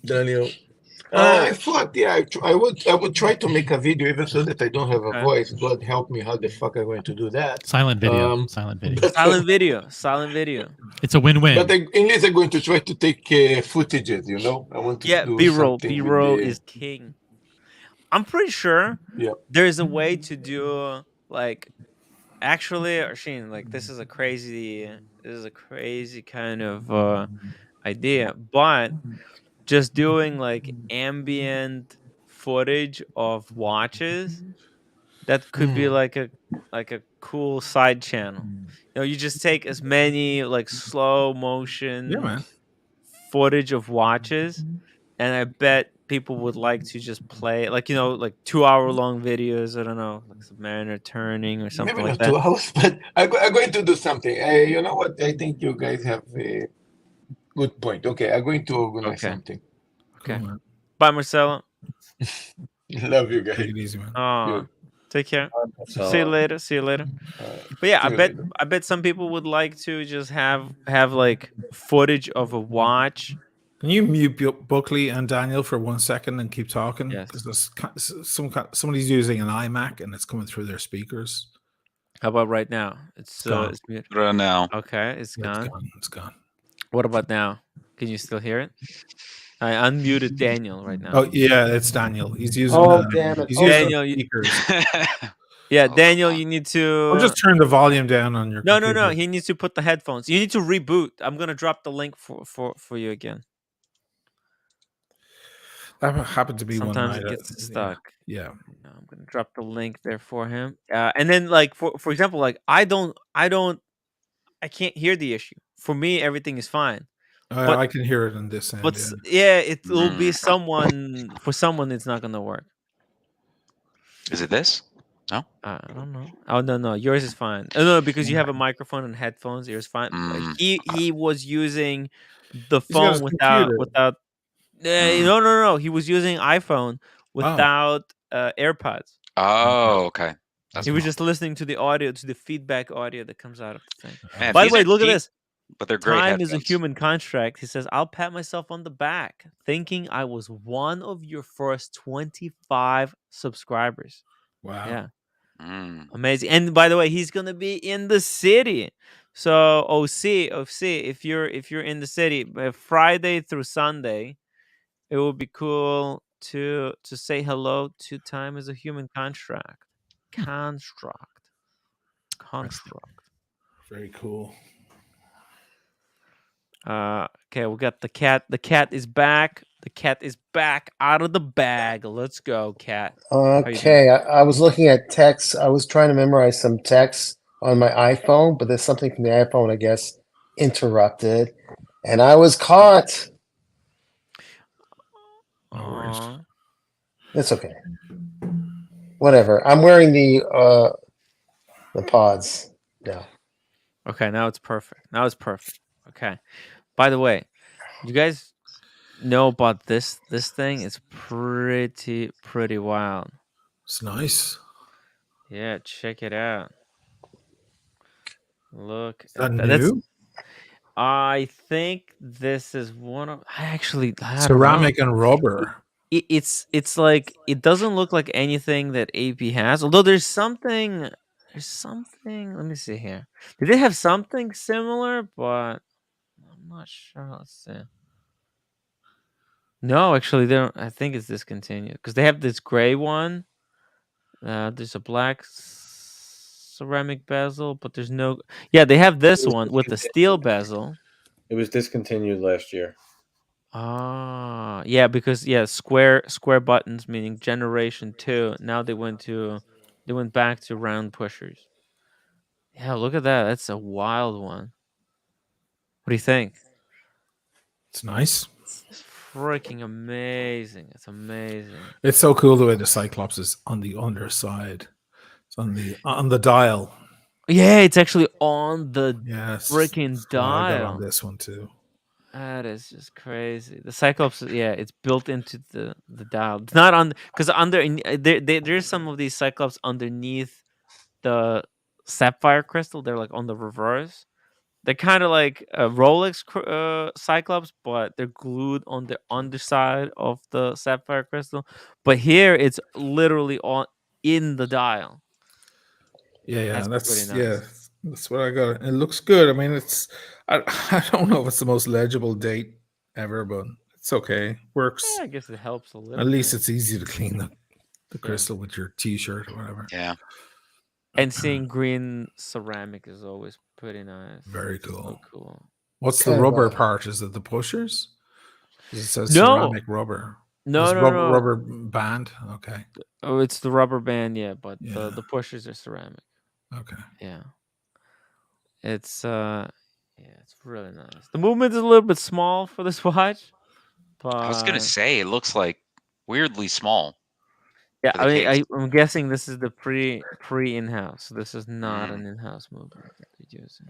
Daniel. Oh. I thought, yeah, I would try to make a video even so that I don't have a voice. God help me, how the fuck I'm going to do that? Silent video. Silent video. Silent video. It's a win-win. But at least I'm going to try to take footages, you know? I want to do B-roll. something B-roll with the... is king. I'm pretty sure there's a way to do like actually, Arshin, like this is a crazy kind of idea, but just doing like ambient footage of watches, that could be like a cool side channel. You know, you just take as many like slow motion footage of watches, and I bet people would like to just play like, you know, like 2-hour long videos. I don't know, like Submariner turning or something Maybe like not that. 2 hours, but I'm going to do something. You know what? I think you guys have a good point. Okay, I'm going to organize something. Okay. Bye, Marcelo. Love you guys. Take it easy, man. Oh, Take care. So, See you later. See you later. But yeah, I bet some people would like to just have like footage of a watch. Can you mute Buckley and Daniel for 1 second and keep talking? Yes. Because somebody's using an iMac and it's coming through their speakers. How about right now? It's gone. it's mute. Now. Okay, it's gone. It's gone. What about now? Can you still hear it? I unmuted Daniel right now. Oh yeah, it's Daniel. He's using. Damn it! He's using Daniel, speakers. Yeah, Daniel, you need to. Or just turn the volume down on your. No. computer. He needs to put the headphones. You need to reboot. I'm gonna drop the link for you again. That happened to be Sometimes one it night. gets stuck. Yeah. I'm gonna drop the link there for him. And then like for example, like I can't hear the issue. For me, everything is fine. But I can hear it on this end. But yeah, it will be someone. For someone, it's not gonna work. Is it this? No. I don't know. Oh no, yours is fine. Oh, no, because you have a microphone and headphones. Yours fine. He was using the phone without. No. He was using iPhone without AirPods. Oh, okay. He was just listening to the audio, to the feedback audio that comes out of the thing. Man, by the way, look at this. But they're great. Time is a human contract. He says, "I'll pat myself on the back, thinking I was one of your first 25 subscribers." Wow. Yeah. Amazing. And by the way, he's gonna be in the city. So OC, if you're in the city, Friday through Sunday, it would be cool to say hello to Time is a human contract. Construct. Very cool. Okay, we got the cat. The cat is back. The cat is back out of the bag. Let's go, cat. Okay, I was looking at text. I was trying to memorize some text on my iPhone, but there's something from the iPhone, I guess, interrupted, and I was caught. It's okay. Whatever. I'm wearing the pods now. Okay, now it's perfect. Okay. By the way, you guys know about this thing? It's pretty wild. It's nice. Yeah, check it out. Look at that. New? I think this is one of ceramic and rubber. It's like it doesn't look like anything that AP has. Although there's something. Let me see here. Did they have something similar? But I'm not sure. Let's see. No, actually, they don't. I think it's discontinued because they have this gray one. There's a black ceramic bezel, but there's no. Yeah, they have this one with the steel bezel. It was discontinued last year. Ah, yeah, because square buttons, meaning generation 2. Now they went back to round pushers. Yeah, look at that. That's a wild one. What do you think? It's nice. It's freaking amazing. It's amazing. It's so cool the way the Cyclops is on the underside. It's on the dial. Yeah, it's actually on the freaking dial. I got on this one too. That is just crazy. The Cyclops, it's built into the dial. It's not on because there's some of these Cyclops underneath the sapphire crystal. They're like on the reverse. They're kind of like a Rolex Cyclops, but they're glued on the underside of the sapphire crystal. But here, it's literally in the dial. Yeah, that's nice. That's what I got. It looks good. I mean, I don't know if it's the most legible date ever, but it's okay. Works. Yeah, I guess it helps a little. At least it's easy to clean the crystal with your T-shirt or whatever. Yeah. And seeing green ceramic is always pretty nice. Very cool. So cool. What's the rubber part? Is it the pushers? It says ceramic rubber. No. Rubber band. Okay. Oh, it's the rubber band, but the pushers are ceramic. Okay. Yeah. It's it's really nice. The movement is a little bit small for this watch, but I was gonna say it looks like weirdly small. Yeah, I mean, I'm guessing this is the pre in-house. This is not an in-house movement that they're using.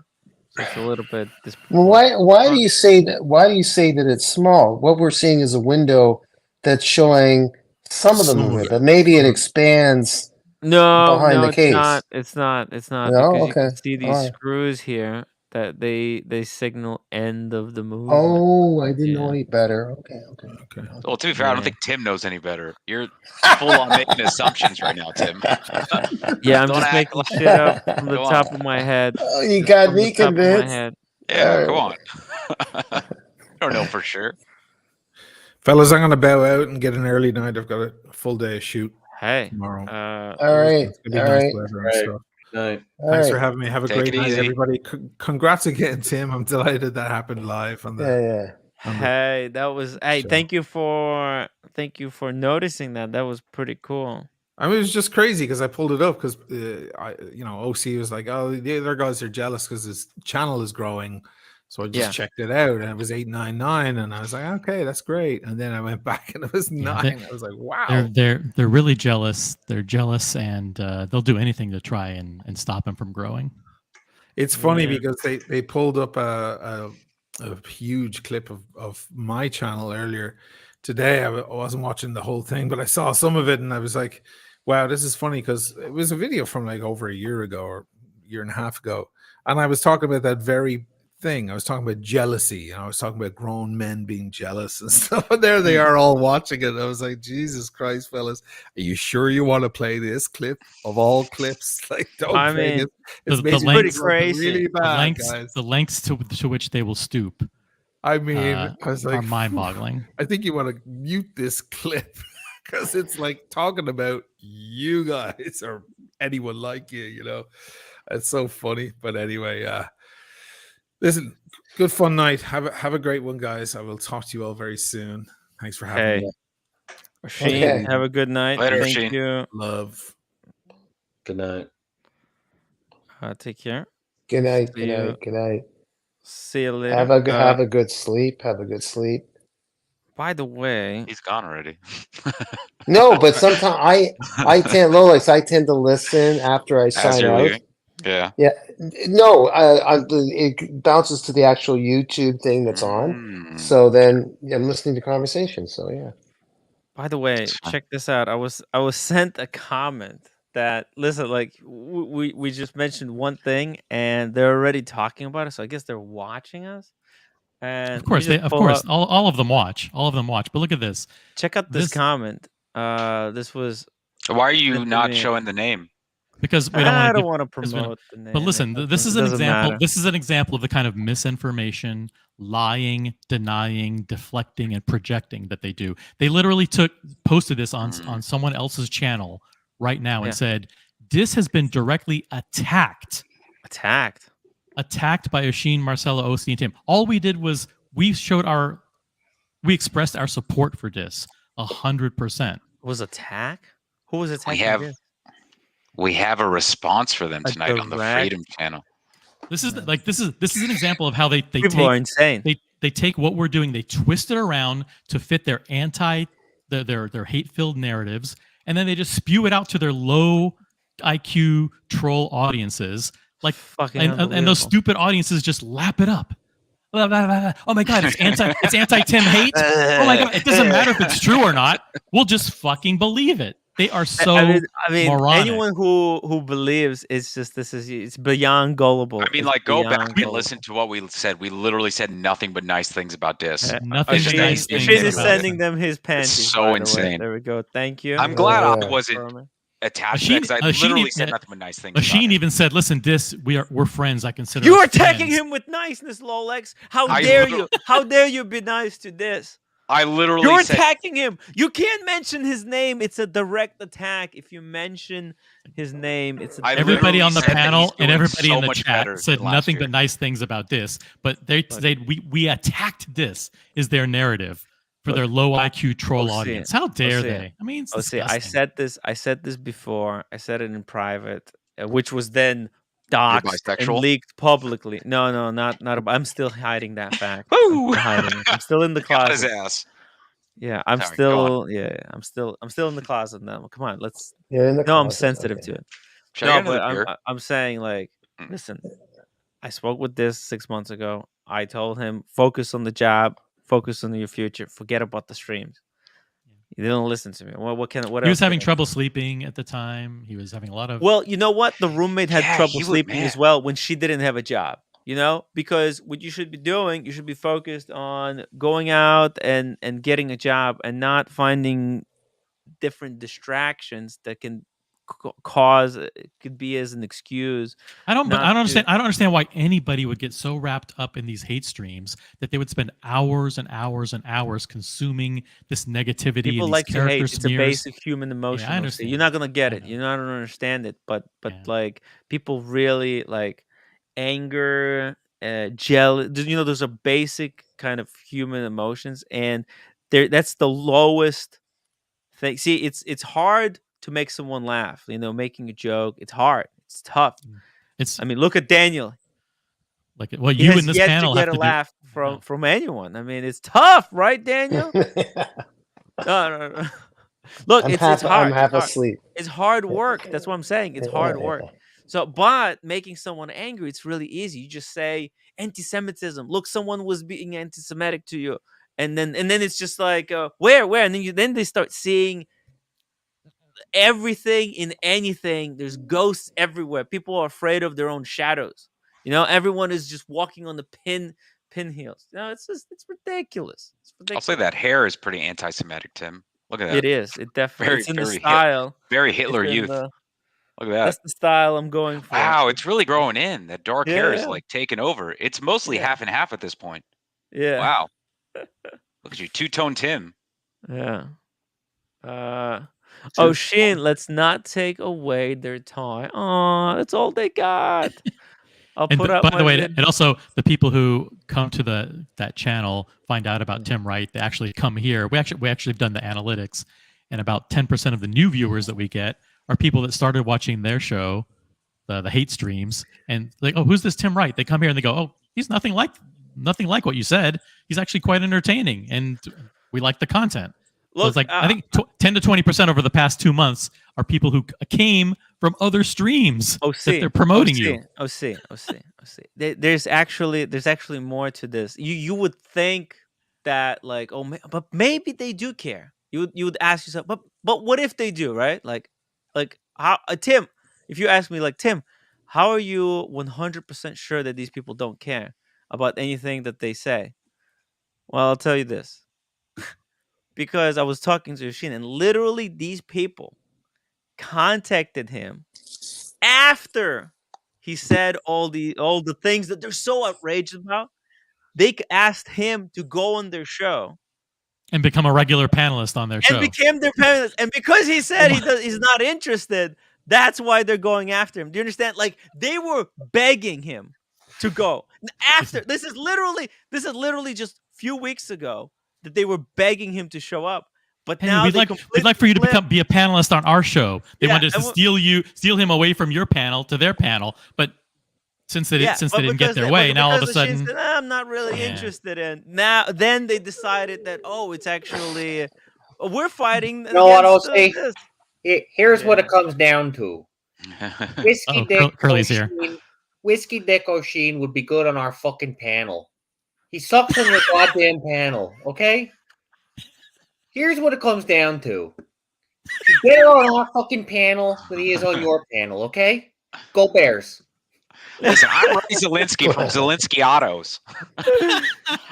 So it's a little bit. Why do you say that? Why do you say that it's small? What we're seeing is a window that's showing some of the movement, but maybe it expands No, behind no, the it's not. case. It's not. It's not No, because you okay. can see these All right. screws here that they signal end of the movement. Oh, I didn't know Yeah. any better. Okay. Well, to be fair, I don't Yeah. think Tim knows any better. You're full on making assumptions right now, Tim. Yeah, I'm Don't just act making like. shit up from the Go top on. of my head. Oh, you Just got from the me top of my convinced. head. Yeah, All come right. on. I don't know for sure. Fellas, I'm gonna bow out and get an early night. I've got a full day of shoot Hey. tomorrow. All right. It's gonna be All nice right. weather and Right. stuff. Night. All Thanks for right. having me. Have a Take great it night, easy. everybody. Congrats again, Tim. I'm delighted that happened live on the. Yeah. On the Hey, that was hey, show. thank you for noticing that. That was pretty cool. I mean, it was just crazy because I pulled it up because OC was like, "Oh, the other guys are jealous because his channel is growing." So I just Yeah. checked it out, and it was 899, and I was like, "Okay, that's great." And then I went back, and it was 9. I was like, "Wow!" They're really jealous. They're jealous, and they'll do anything to try and stop him from growing. It's funny Yeah. because they pulled up a huge clip of my channel earlier today. I wasn't watching the whole thing, but I saw some of it, and I was like, "Wow, this is funny," because it was a video from like over a year ago or year and a half ago, and I was talking about that very thing. I was talking about jealousy, and I was talking about grown men being jealous and stuff. And there they are all watching it. I was like, Jesus Christ, fellas, are you sure you want to play this clip of all clips? Like, don't I play mean, it. It's the making lengths, really bad, guys. the lengths to which they will stoop. I mean, I was like, are mind-boggling. I think you want to mute this clip because it's like talking about you guys or anyone like you. You know, it's so funny. But anyway, listen, good fun night. Have a great one, guys. I will talk to you all very soon. Thanks for having me. Sheen, Okay. have a good night. Later, Thank Sheen. you. Love. Good night. Take care. Good night. See Good you. night. Good night. See you later. Have a good sleep. Have a good sleep. By the way, He's gone already. No, but sometimes I tend Lolex. I tend to listen after I As sign you're out. leaving. Yeah. Yeah. No, it bounces to the actual YouTube thing that's on. So then I'm listening to conversation. So yeah. by the way, check this out. I was sent a comment that listen, like we just mentioned one thing and they're already talking about it. So I guess they're watching us. And Of course, let me just pull up- all of them watch. All of them watch. But look at this. check out this comment. This was Why are you sent to not me. showing the name? Because we I don't don't want want to to promote the name. But listen, this is an doesn't example. matter. This is an example of the kind of misinformation, lying, denying, deflecting, and projecting that they do. They literally posted this on someone else's channel right now and Yeah. said, "This has been directly attacked by Oshin, Marcella, Osi, and Tim. All we did was we expressed our support for this 100%. Was attack? Who was attacking? We have a response for them A tonight on the direct- Freedom Channel. This is an example of how they People take are insane. They take what we're doing, they twist it around to fit their their hate-filled narratives, and then they just spew it out to their low IQ troll audiences. Like Fucking and those unbelievable. stupid audiences just lap it up. Blah, blah, blah, blah. Oh my god, it's anti Tim hate. Oh my god, it doesn't matter if it's true or not. We'll just fucking believe it. They are so I mean moronic. anyone who believes it's beyond gullible. I mean, It's like, go beyond back and gullible. listen to what we said. We literally said nothing but nice things about this. Nothing but nice things. Shane is about sending it. them his panties. It's so by the way. insane. There we go. Thank you. I'm glad I Yeah. wasn't attached to that because I literally said nothing but nice things. Machine even said, "Listen, we're friends. I consider You're us attacking friends." him with niceness, Lolex. How I dare literally- you? How dare you be nice to this? I literally You're said attacking him. You can't mention his name. It's a direct attack. If you mention his name, it's a Everybody on the said that panel he's and doing everybody so in the much chat better said than last nothing year. but nice things about this. But they said we attacked this is their narrative for their low IQ troll audience. How dare they? I mean, it's disgusting. I said this before. I said it in private, which was then doxed and bisexual? leaked publicly. No, not. I'm still hiding that fact. Woo! I'm hiding it. I'm still in the Got his closet. ass. Yeah, I'm Sorry, go on. still in the closet now. Come on, let's. You're in the No, I'm closet, sensitive okay. to it. Should I No, get another but beer? I'm saying like, listen, I spoke with this 6 months ago. I told him focus on the job, focus on your future, forget about the streams. You didn't listen to me. What He else? was having can I trouble sleeping at the time. He was having a lot of. Well, you know what? The roommate had Yeah, trouble he would, sleeping as man. well when she didn't have a job. Because what you should be doing, you should be focused on going out and getting a job and not finding different distractions that can cause it could be as an excuse. I don't not to. understand. I don't understand why anybody would get so wrapped up in these hate streams that they would spend hours and hours and hours consuming this negativity People and these like to character hate. It's a smears. basic human emotion. I OC. understand. You're not gonna get I it. know. You're not gonna understand it. But Yeah. like people really like anger, jealous. Those are basic kind of human emotions, and that's the lowest thing. See, it's hard to make someone laugh. Making a joke. It's hard. It's tough. It's. I mean, look at Daniel. Like, well, He you has in this yet to panel get have a to do. laugh from anyone. I mean, it's tough, right, Daniel? No. Look, it's hard. I'm half It's hard. asleep. It's hard work. That's what I'm saying. It's hard work. So, but making someone angry, it's really easy. You just say anti-Semitism. Look, someone was being anti-Semitic to you, and then it's just like where, and then they start seeing everything in anything. There's ghosts everywhere. People are afraid of their own shadows. Everyone is just walking on the pinheels. It's ridiculous. It's ridiculous. I'll say that hair is pretty anti-Semitic, Tim. Look at that. It is. It definitely. It's in the style. Very Hitler It's in Youth. the- Look at that. That's the style I'm going for. Wow, it's really growing in. That dark hair is Yeah. like taking over. It's mostly Yeah. half and half at this point. Yeah. Wow. Look at you, two-tone Tim. Yeah. Oh, Sheen, let's not take away their toy. Oh, that's all they got. I'll And put up by my the way, vid- and also the people who come to that channel find out about Tim Wright. They actually come here. We actually have done the analytics, and about 10% of the new viewers that we get are people that started watching their show, the hate streams, and like, oh, who's this Tim Wright? They come here and they go, oh, he's nothing like what you said. He's actually quite entertaining, and we like the content. So Look, it's like I think 10 to 20% over the past 2 months are people who came from other streams that they're promoting you. OC. There's actually more to this. You would think that like, but maybe they do care. You would ask yourself, but what if they do, right? Like how Tim? If you ask me, like, Tim, how are you 100% sure that these people don't care about anything that they say? Well, I'll tell you this. Because I was talking to Yashin, and literally these people contacted him after he said all the things that they're so outraged about. They asked him to go on their show and become a regular panelist on their show. And became their panelist. And because he said he's not interested, that's why they're going after him. Do you understand? Like, they were begging him to go. After this is literally just a few weeks ago that they were begging him to show up. But Hey, now we'd like for you to be a panelist on our show. They wanted to steal him away from your panel to their panel, but since they didn't get their way, now all of a sudden said, I'm not really interested in. Now then they decided that it's actually we're fighting. You know what I'll say? Here's what it comes down to. Whiskey Dick Curly's here. Whiskey Dick O'Sheen would be good on our fucking panel. He sucks on your goddamn panel, okay? Here's what it comes down to. He's better on our fucking panel than he is on your panel, okay? Go Bears. Listen, I'm Ray Zielinski from Zielinski Autos.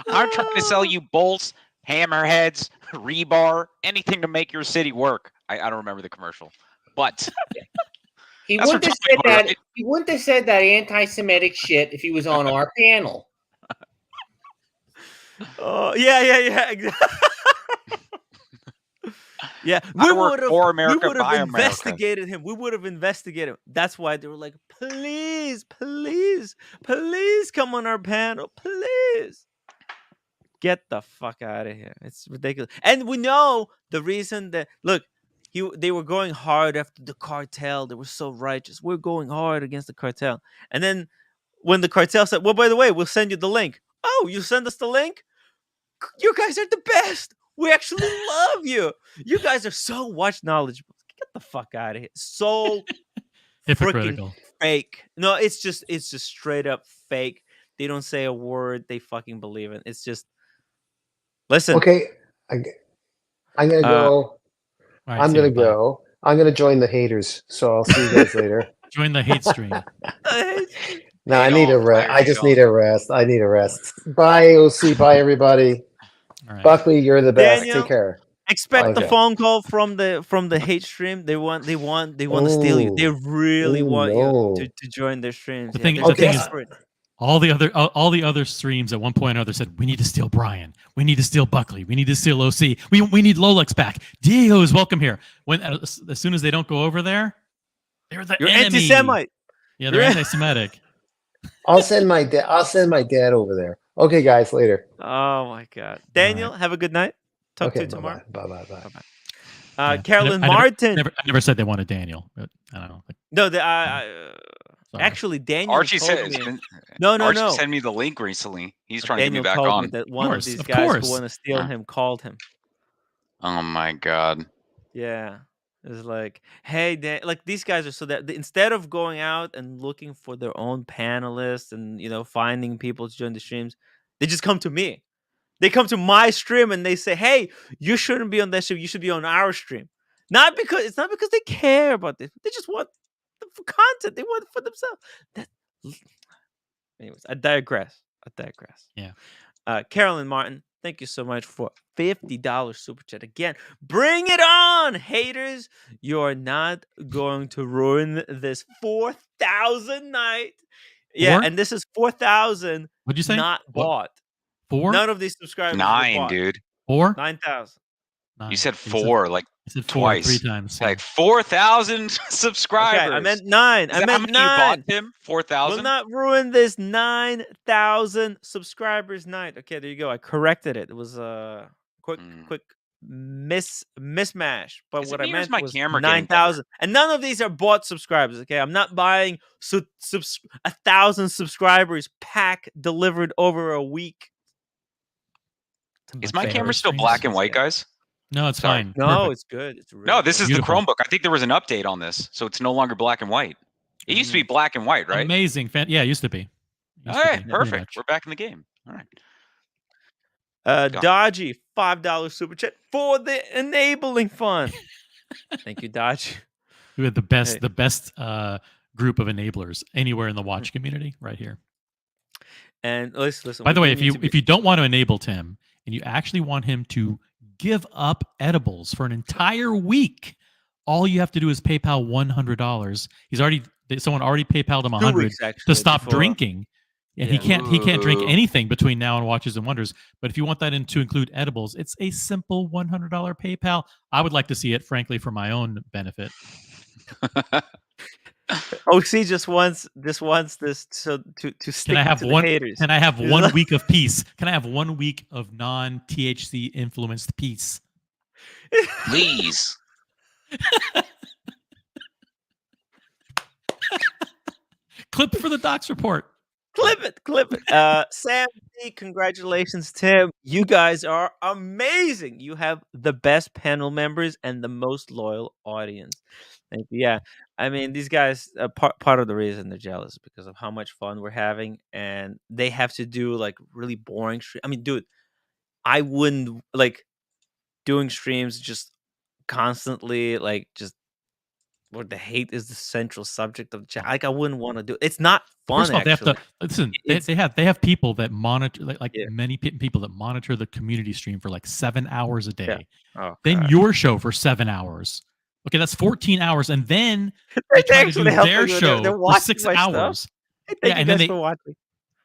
I'm trying to sell you bolts, hammerheads, rebar, anything to make your city work. I don't remember the commercial, but he wouldn't have said that. Right? He wouldn't have said that anti-Semitic shit if he was on our panel. Oh yeah, exactly. Yeah, we would have investigated him. We would have investigated him. That's why they were like, please come on our panel. Please. Get the fuck out of here. It's ridiculous. And we know the reason that, look, they were going hard after the cartel. They were so righteous. We're going hard against the cartel. And then when the cartel said, well, by the way, we'll send you the link. Oh, you send us the link? You guys are the best. We actually love you. You guys are so knowledgeable. Get the fuck out of here. So hypocritical. Fake. No, it's just straight up fake. They don't say a word. They fucking believe it. It's just listen. Okay. I'm gonna Uh, go. All right, I'm see gonna you. Bye. go. I'm gonna join the haters. So I'll see you guys later. Join the hate stream. No, I Hate need a on, rest. player, I hate just on. need a rest. I need a rest. Bye, OC. Bye, everybody. All right. Buckley, you're the best. Daniel, Take care. expect the Okay. phone call from the hate stream. They want to steal you. They Oh, really oh want you no. to join their streams. The Yeah, thing, they're the thing is, desperate. all the other streams at one point or other said, we need to steal Brian, we need to steal Buckley, we need to steal OC, we need Lolex back. Diego is welcome here. When as soon as they don't go over there, they're the You're enemy. anti-Semite. Yeah, they're anti-Semitic. I'll send my dad. I'll send my dad over there. Okay, guys. Later. Oh my God, Daniel, have a good night. Talk to Okay. you tomorrow. Bye. Bye. Yeah. Carolyn I Martin. never said they wanted Daniel. But I don't know. No, Sorry. actually, Daniel Archie told said, me. No. Archie sent me the link recently. He's trying Daniel to get me back told me on. that one of these Of guys course. who want to steal him called him. Oh my God. Yeah. It's like, hey, like these guys are so that instead of going out and looking for their own panelists and finding people to join the streams, they just come to me. They come to my stream and they say, hey, you shouldn't be on that stream. You should be on our stream. It's not because they care about this. They just want the content. They want it for themselves. Anyways, I digress. Yeah. Carolyn Martin, thank you so much for $50 super chat again. Bring it on, haters! You're not going to ruin this 4,000 night. Yeah, Four? and this is 4,000. What'd you say? Not bought. 4? None of these subscribers were 9, bought. dude. 4? 9,000. You said 4 like I said 4 twice. 3 times. Like 4,000 subscribers. Okay, I meant 9. Is I that how meant many 9. you bought, Tim? Will 4,000? not ruin this 9,000 subscribers night. Okay, there you go. I corrected it. It was a quick mismatch. But Is what it I me or is meant my was camera getting better? 9,000. And none of these are bought subscribers. Okay, I'm not buying 1,000 subscribers pack delivered over a week. Is my camera still black and white, guys? No, it's Sorry. fine. No, Perfect. it's good. It's really No, this is Beautiful. the Chromebook. I think there was an update on this, so it's no longer black and white. It used to be black and white, right? Amazing. Yeah, it used to be. All right, perfect. We're back in the game. All right. Dodgy, $5 super chat for the enabling fund. Thank you, Dodgy. We had the best group of enablers anywhere in the watch community right here. And listen. By the way, if you don't want to enable Tim and you actually want him to give up edibles for an entire week, all you have to do is PayPal $100. Someone already PayPal'd him 100 to stop drinking. And he can't drink anything between now and Watches and Wonders. But if you want that to include edibles, it's a simple $100 PayPal. I would like to see it, frankly, for my own benefit. OC just wants this to stick Can I have to one? the haters. Can I have 1 week of peace? Can I have 1 week of non-THC influenced peace? Please. Clip for the docs report. Clip it. Sam D, congratulations, Tim. You guys are amazing. You have the best panel members and the most loyal audience. Thank you. Yeah, I mean, these guys, part of the reason they're jealous is because of how much fun we're having, and they have to do like really boring streams. I mean, dude, I wouldn't like doing streams just constantly, like just where the hate is the central subject of the chat. Like I wouldn't want to do it. It's not fun. First of all, they have actually. to listen. They have people that monitor, many people that monitor the community stream for like 7 hours a day. Yeah. Oh, then God. your show for 7 hours. Okay, that's 14 hours, and then they try to do their show for 6 hours. Yeah, and then they watching.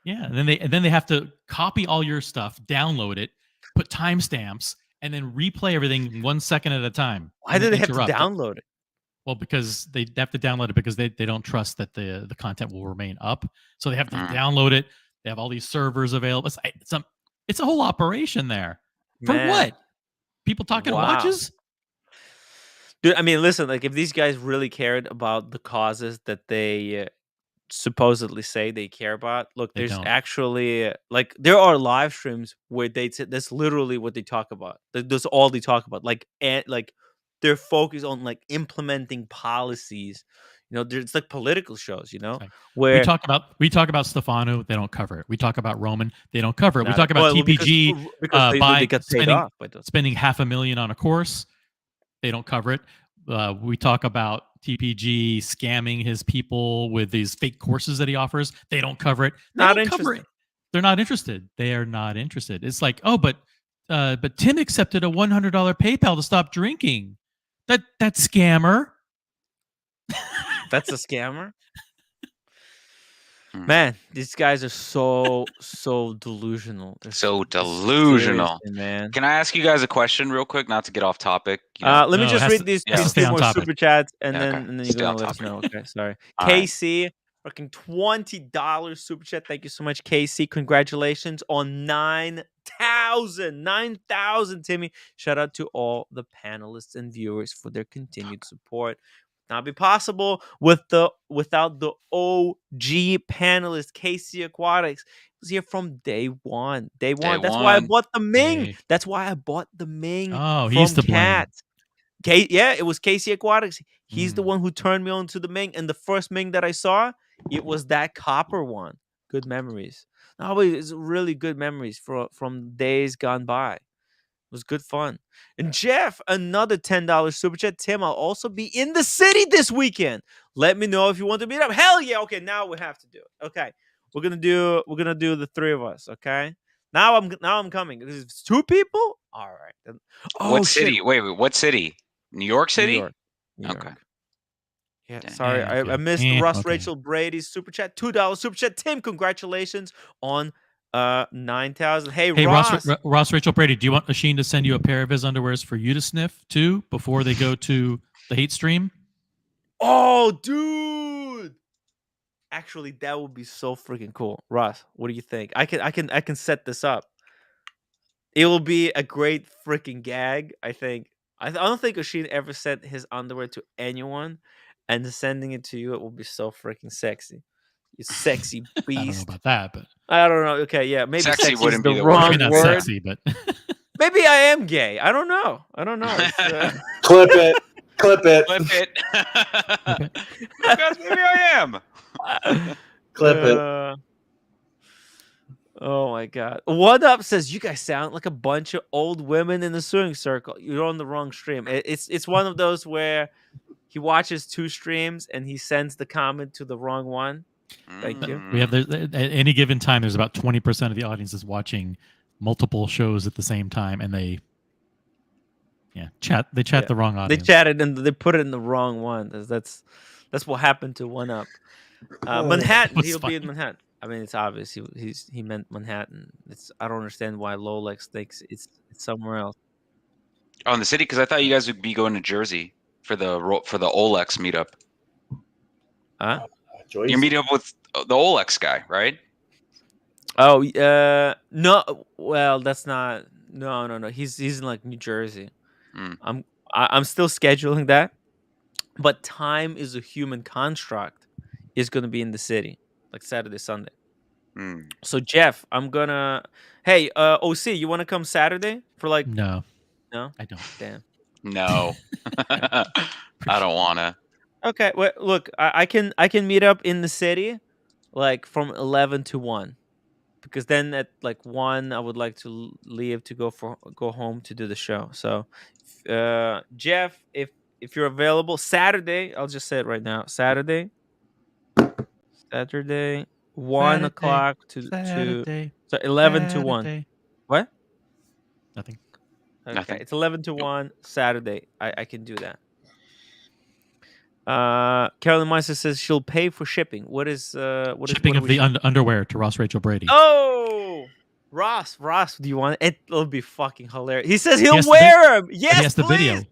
Yeah, and then they have to copy all your stuff, download it, put timestamps, and then replay everything 1 second at a time. Why do they have to download it? Well, because they have to download it because they don't trust that the content will remain up. So they have to download it. They have all these servers available. It's a whole operation there. For what? People talking to watches? Dude, I mean, listen, like if these guys really cared about the causes that they supposedly say they care about, look, there's actually like there are live streams where that's literally what they talk about. That's all they talk about. Like they're focused on like implementing policies, There's like political shows, Like, where we talk about Stefano, they don't cover it. We talk about Roman, they don't cover it. We not talk about well, TPG because they buying get paid spending off by those. spending $500,000 on a course, they don't cover it. We talk about TPG scamming his people with these fake courses that he offers. They don't cover it. They Not don't cover interested. it. They're not interested. They are not interested. It's like, oh, but Tim accepted a $100 PayPal to stop drinking. That scammer. That's a scammer. Man, these guys are so delusional. They're So delusional, seriously, man. Can I ask you guys a question real quick? Not to get off topic. Let me No, just it has read to- these it has to stay few on more topic. super chats, and Yeah, then okay. you're Stay gonna on let us topic. know. Okay, sorry. All right. KC, fucking $20 super chat. Thank you so much, KC. Congratulations on 9,000, Timmy. Shout out to all the panelists and viewers for their continued support. Not be possible without the OG panelist, KC Aquatics. He was here from day one. Day one. That's why I one. bought the Ming. Hey. That's why I bought the Ming Oh, from he's to blame. Cat. Yeah, it was Casey Aquatics. He's the one who turned me on to the Ming. And the first Ming that I saw, it was that copper one. Good memories. It's really good memories from days gone by. It was good fun. And Jeff, another $10 super chat. Tim, I'll also be in the city this weekend. Let me know if you want to meet up. Hell yeah. Okay, now we have to do it. Okay. We're gonna do the three of us, okay? Now I'm coming. This is two people? All right. Oh, What city? shit. Wait, what city? New York City? New York. Okay. Yeah, Dang. sorry. Yeah, I okay. missed Yeah, Russ okay. Rachel Brady's super chat. $2 super chat. Tim, congratulations on 9,000. Hey, Hey, Ross. Ross Rachel Brady, do you want Asheen to send you a pair of his underwears for you to sniff too before they go to the hate stream? Oh, dude. Actually, that would be so freaking cool. Ross, what do you think? I can set this up. It will be a great freaking gag, I think. I don't think Oshin ever sent his underwear to anyone, and sending it to you, it will be so freaking sexy. You sexy beast. I don't know about that, but I don't know. Okay, yeah, maybe Sexy sexy is wouldn't the be the wrong word. maybe not word. sexy, but Maybe I am gay. I don't know. It's, Clip it. Clip it. Flip it. Okay. Guys, maybe I am. Clip it. Oh my god. What Up says you guys sound like a bunch of old women in the swimming circle. You're on the wrong stream. It's one of those where he watches two streams and he sends the comment to the wrong one. Thank you. we have at any given time, there's about 20% of the audience is watching multiple shows at the same time, and they chat the wrong They audience. chatted and they put it in the wrong one. That's what happened to One Up. Manhattan. What's He'll be in funny? Manhattan. I mean, it's obvious. He meant Manhattan. I don't understand why Lolex thinks it's somewhere else. Oh, in the city? Because I thought you guys would be going to Jersey for the Olex meetup. Huh? You're meeting up with the Olex guy, right? Oh, no. Well, that's not. No. He's in like New Jersey. I'm still scheduling that, but time is a human construct. Is going to be in the city, like Saturday, Sunday. So Jeff, I'm gonna. Hey, OC, you want to come Saturday for like? No, I don't. Damn. No, I don't wanna. Okay, well, look, I can meet up in the city, like from 11 to 1, because then at like 1 I would like to leave to go home to do the show. So, Jeff, if you're available Saturday, I'll just say it right now. Saturday, 1 o'clock to Saturday, so 11 to 1. Saturday. What? Nothing. Okay, Nothing. it's 11 to 1 Saturday. I can do that. Carolyn Meister says she'll pay for shipping. What is Shipping what of are we the underwear to Ross Rachel Brady. Oh, Ross, do you want it? It'll be fucking hilarious. He says He he'll has the wear them. Yes, he has the please. video.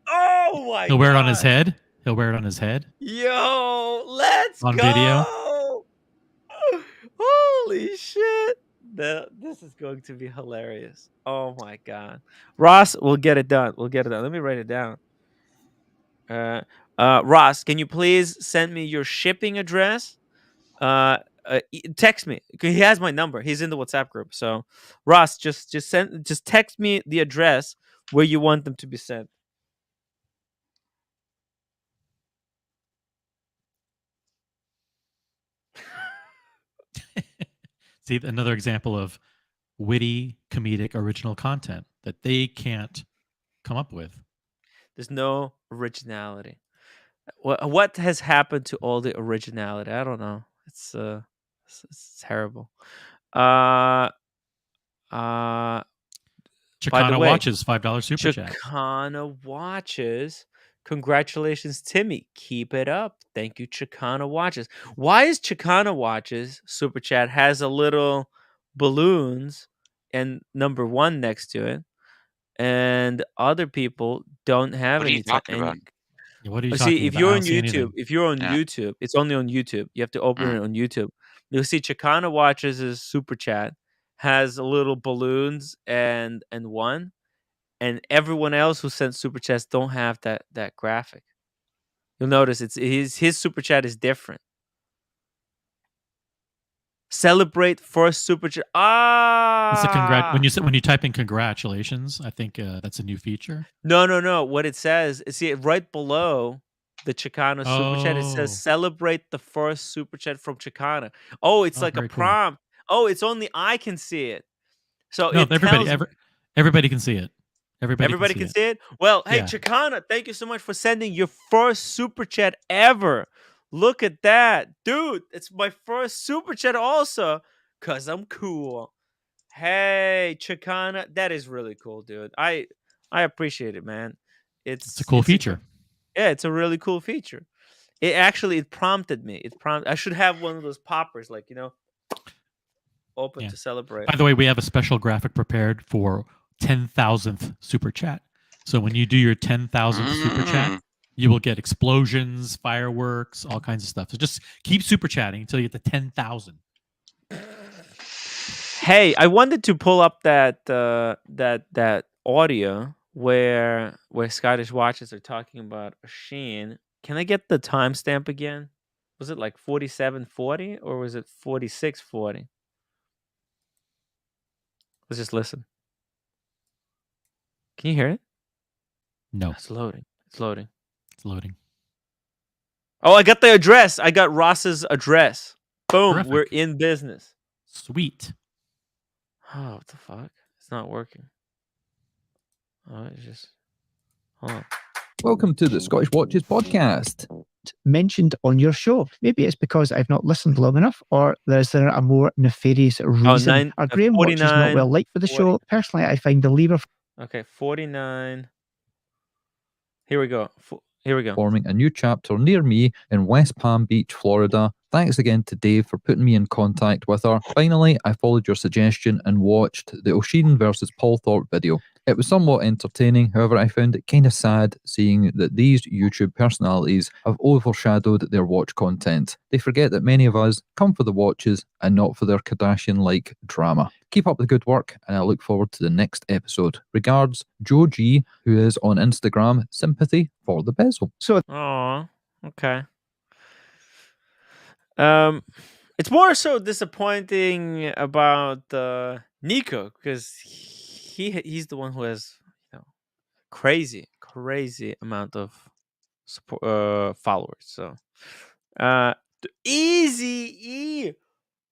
Oh my He'll wear it on his God. head. He'll wear it on his head. Yo, let's On go. video. Holy shit. This is going to be hilarious. Oh my God. Ross, we'll get it done. Let me write it down. Ross, can you please send me your shipping address? Text me. He has my number. He's in the WhatsApp group. So, Ross, just text me the address where you want them to be sent. See, another example of witty, comedic, original content that they can't come up with. There's no originality. What has happened to all the originality? I don't know. It's terrible. Uh by the Chicana way, Watches $5 super chat. Chicana Watches. Congratulations, Timmy. Keep it up. Thank you, Chicana Watches. Why is Chicana Watches super chat has a little balloons and number 1 next to it, and other people don't have What are you any talking about? Yeah, what are you see, talking if about? you're I on don't see anything. Yeah. YouTube, it's only on YouTube. You have to open it on YouTube. You'll see Chicana Watches' super chat has a little balloons and 1, and everyone else who sent super chats don't have that graphic. You'll notice it's his super chat is different. Celebrate first super chat. It's a Ah, when you type in congratulations, I think that's a new feature. no. What it says, see it right below the Chicana super chat. It says Oh. celebrate the first super chat from Chicana. Oh, it's Oh, like a very cool. prompt. Oh, it's only I can see it. So No, it tells everybody can see it. Everybody can can see see it. Well, hey, Yeah. Chicana, thank you so much for sending your first super chat ever. Look at that, dude. It's my first super chat also, cause I'm cool. Hey, Chicana, that is really cool, dude. I appreciate it, man. It's a cool feature. Yeah, it's a really cool feature. It prompted me. I should have one of those poppers, like open Yeah. to celebrate. By the way, we have a special graphic prepared for 10,000th super chat. So when you do your 10,000th super chat, you will get explosions, fireworks, all kinds of stuff. So just keep super chatting until you get to 10,000. Hey, I wanted to pull up that audio where Scottish watches are talking about a Sheen. Can I get the timestamp again? Was it like 4740 or was it 4640? Let's just listen. Can you hear it? No. It's loading. It's loading. It's loading. Oh, I got the address. I got Ross's address. Boom. Terrific. We're in business. Sweet. Oh, what the fuck? It's not working. Oh, it's just. Hold on. Welcome to the Scottish Watches podcast. Mentioned on your show. Maybe it's because I've not listened long enough, or is there a more nefarious reason? Are Graham Watches not well liked for the show? Personally, I find the lever. Okay, 49. Here we go. Forming a new chapter near me in West Palm Beach, Florida. Thanks again to Dave for putting me in contact with her. Finally, I followed your suggestion and watched the O'Sheen versus Paul Thorpe video. It was somewhat entertaining, however, I found it kind of sad seeing that these YouTube personalities have overshadowed their watch content. They forget that many of us come for the watches and not for their Kardashian-like drama. Keep up the good work, and I look forward to the next episode. Regards, Joe G, who is on Instagram, sympathy for the bezel. So, Oh, okay. It's more so disappointing about Nico because he's the one who has crazy amount of support followers. So Easy E.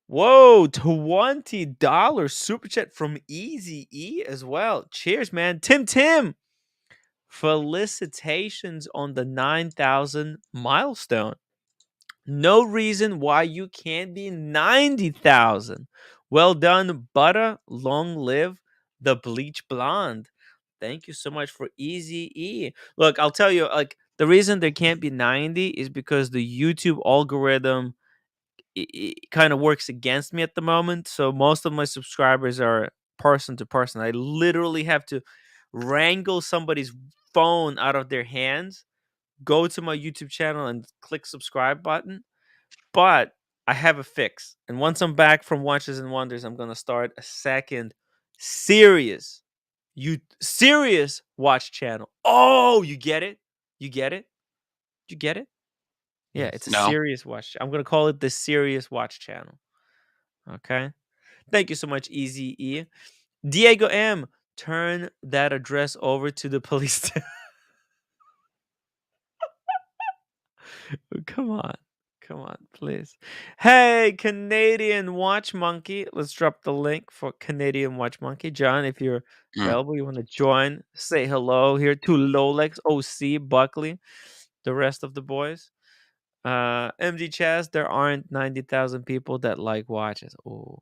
Whoa, $20 super chat from Easy E as well. Cheers, man. Tim. Felicitations on the 9,000 milestone. No reason why you can't be 90,000. Well done, Butter. Long live the bleach blonde. Thank you so much for Easy E. Look, I'll tell you, like, the reason there can't be 90 is because the YouTube algorithm kind of works against me at the moment. So most of my subscribers are person to person. I literally have to wrangle somebody's phone out of their hands, go to my YouTube channel and click subscribe button. But I have a fix. And once I'm back from Watches and Wonders, I'm going to start a second serious watch channel. Oh, you get it? You get it? You get it? Yeah, it's a No. serious watch. I'm going to call it the Serious Watch channel. Okay? Thank you so much, Easy E. Diego M, turn that address over to the police. Come on. Come on, please. Hey, Canadian Watch Monkey. Let's drop the link for Canadian Watch Monkey. John, if you're available, you want to join, say hello here to Lolex, OC, Buckley, the rest of the boys. MD Chaz, there aren't 90,000 people that like watches. Oh,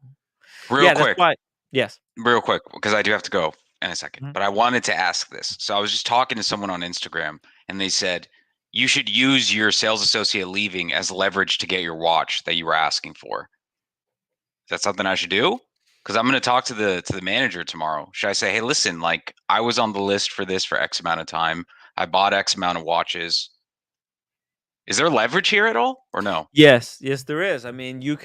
Real yeah, that's quick, why. Yes. real quick, because I do have to go in a second. Mhm. But I wanted to ask this. So I was just talking to someone on Instagram, and they said you should use your sales associate leaving as leverage to get your watch that you were asking for. Is that something I should do? Because I'm going to talk to the manager tomorrow. Should I say, hey, listen, like I was on the list for this for X amount of time. I bought X amount of watches. Is there leverage here at all, or no? Yes, yes, there is. I mean, you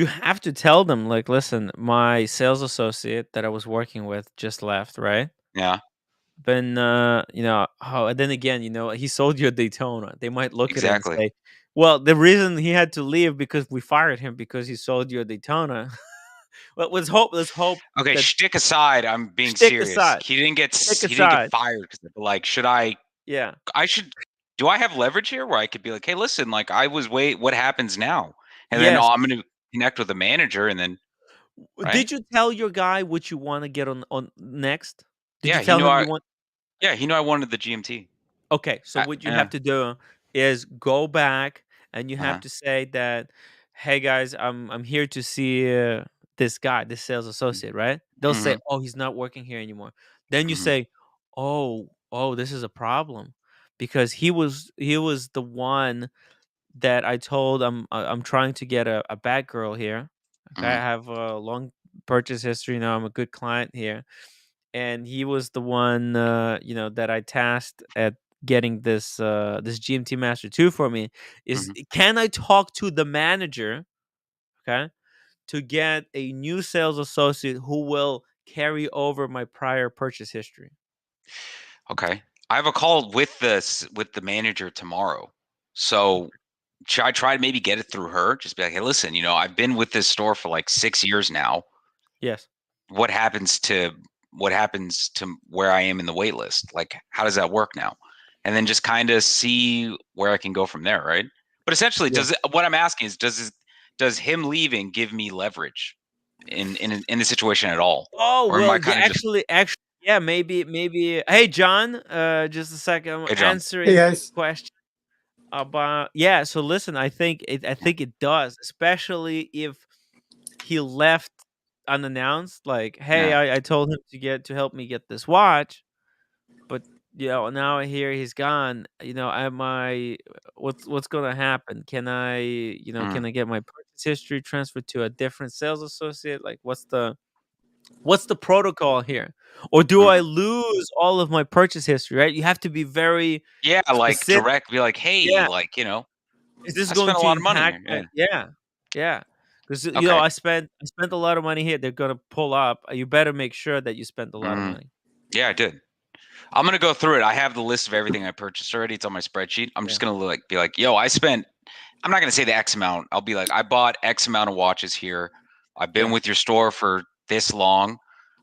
have to tell them, like, listen, my sales associate that I was working with just left, right? Yeah. Then, and then again, he sold you a Daytona. They might look at it and Exactly. say, well, the reason he had to leave because we fired him because he sold you a Daytona. Well, let's hope Okay, that shtick aside, I'm being stick serious. aside, He didn't get stick he didn't get aside. fired because like, should I? Yeah. Do I have leverage here where I could be like, hey, listen, like what happens now? And then Yes. I'm going to connect with the manager, and then right? Did you tell your guy what you want to get on next? Did you Yeah, he tell knew him you want? I wanted the GMT. Okay, so what you have Yeah. to do is go back and you have Uh-huh. to say that, "Hey guys, I'm here to see this guy, this sales associate," right? They'll say, Mhm. "Oh, he's not working here anymore." Then you Mhm. say, "Oh, this is a problem because he was the one that I told I'm trying to get a bad girl here. Okay, I Mhm. have a long purchase history now. I'm a good client here." And he was the one that I tasked at getting this GMT Master 2 for me. Is Mhm. can I talk to the manager, okay, to get a new sales associate who will carry over my prior purchase history? Okay. I have a call with the manager tomorrow. So should I try to maybe get it through her? Just be like, hey, listen, I've been with this store for like 6 years now. Yes. What happens to where I am in the wait list? Like, how does that work now? And then just kind of see where I can go from there, right? But essentially, Yeah. what I'm asking is, does him leaving give me leverage in the situation at all, Oh, or am I well, yeah, kind of just actually, yeah, maybe. Hey, John, just a second. I'm hey, John? Hey answering your guys. question about yeah. So listen, I think it does, especially if he left unannounced. Like, hey, Yeah. I told him to help me get this watch, but now I hear he's gone. Am I? What's gonna happen? Can I? Mm, Can I get my purchase history transferred to a different sales associate? Like, what's the protocol here? Or do I mhm. lose all of my purchase history? Right? You have to be very Yeah, like specific. direct, be like, hey, Yeah. like Is this I going spent a to lot of money impact here. my Yeah. yeah, yeah. Because Okay. I spent a lot of money here. They're gonna pull up. You better make sure that you spent a lot of Mm, money. yeah, I did. I'm gonna go through it. I have the list of everything I purchased already. It's on my spreadsheet. I'm Yeah. just gonna be like, yo, I'm not gonna say the X amount. I'll be like, I bought X amount of watches here. I've been Yeah. with your store for this long.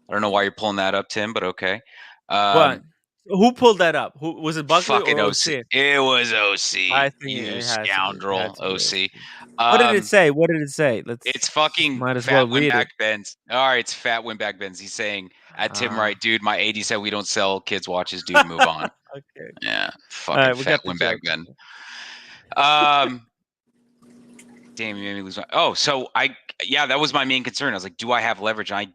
I don't know why you're pulling that up, Tim, but okay. What? Um, Who pulled that up? Who was it, Buckley or fucking OC. OC? It was OC. I think You it has to be. It had scoundrel, to be OC. OC. What did it Um, say? What did it say? it's Let's fucking might as Fat well read Windback it. Benz. All right, it's Fat Windback Benz. He's saying at Tim Ah. Wright, dude, my AD said we don't sell kids watches, dude. Move on. Okay. Yeah, All fucking right, we Fat got the Windback joke. Ben. Um, damn, you made me lose my. Oh, so that was my main concern. I was like, do I have leverage? And I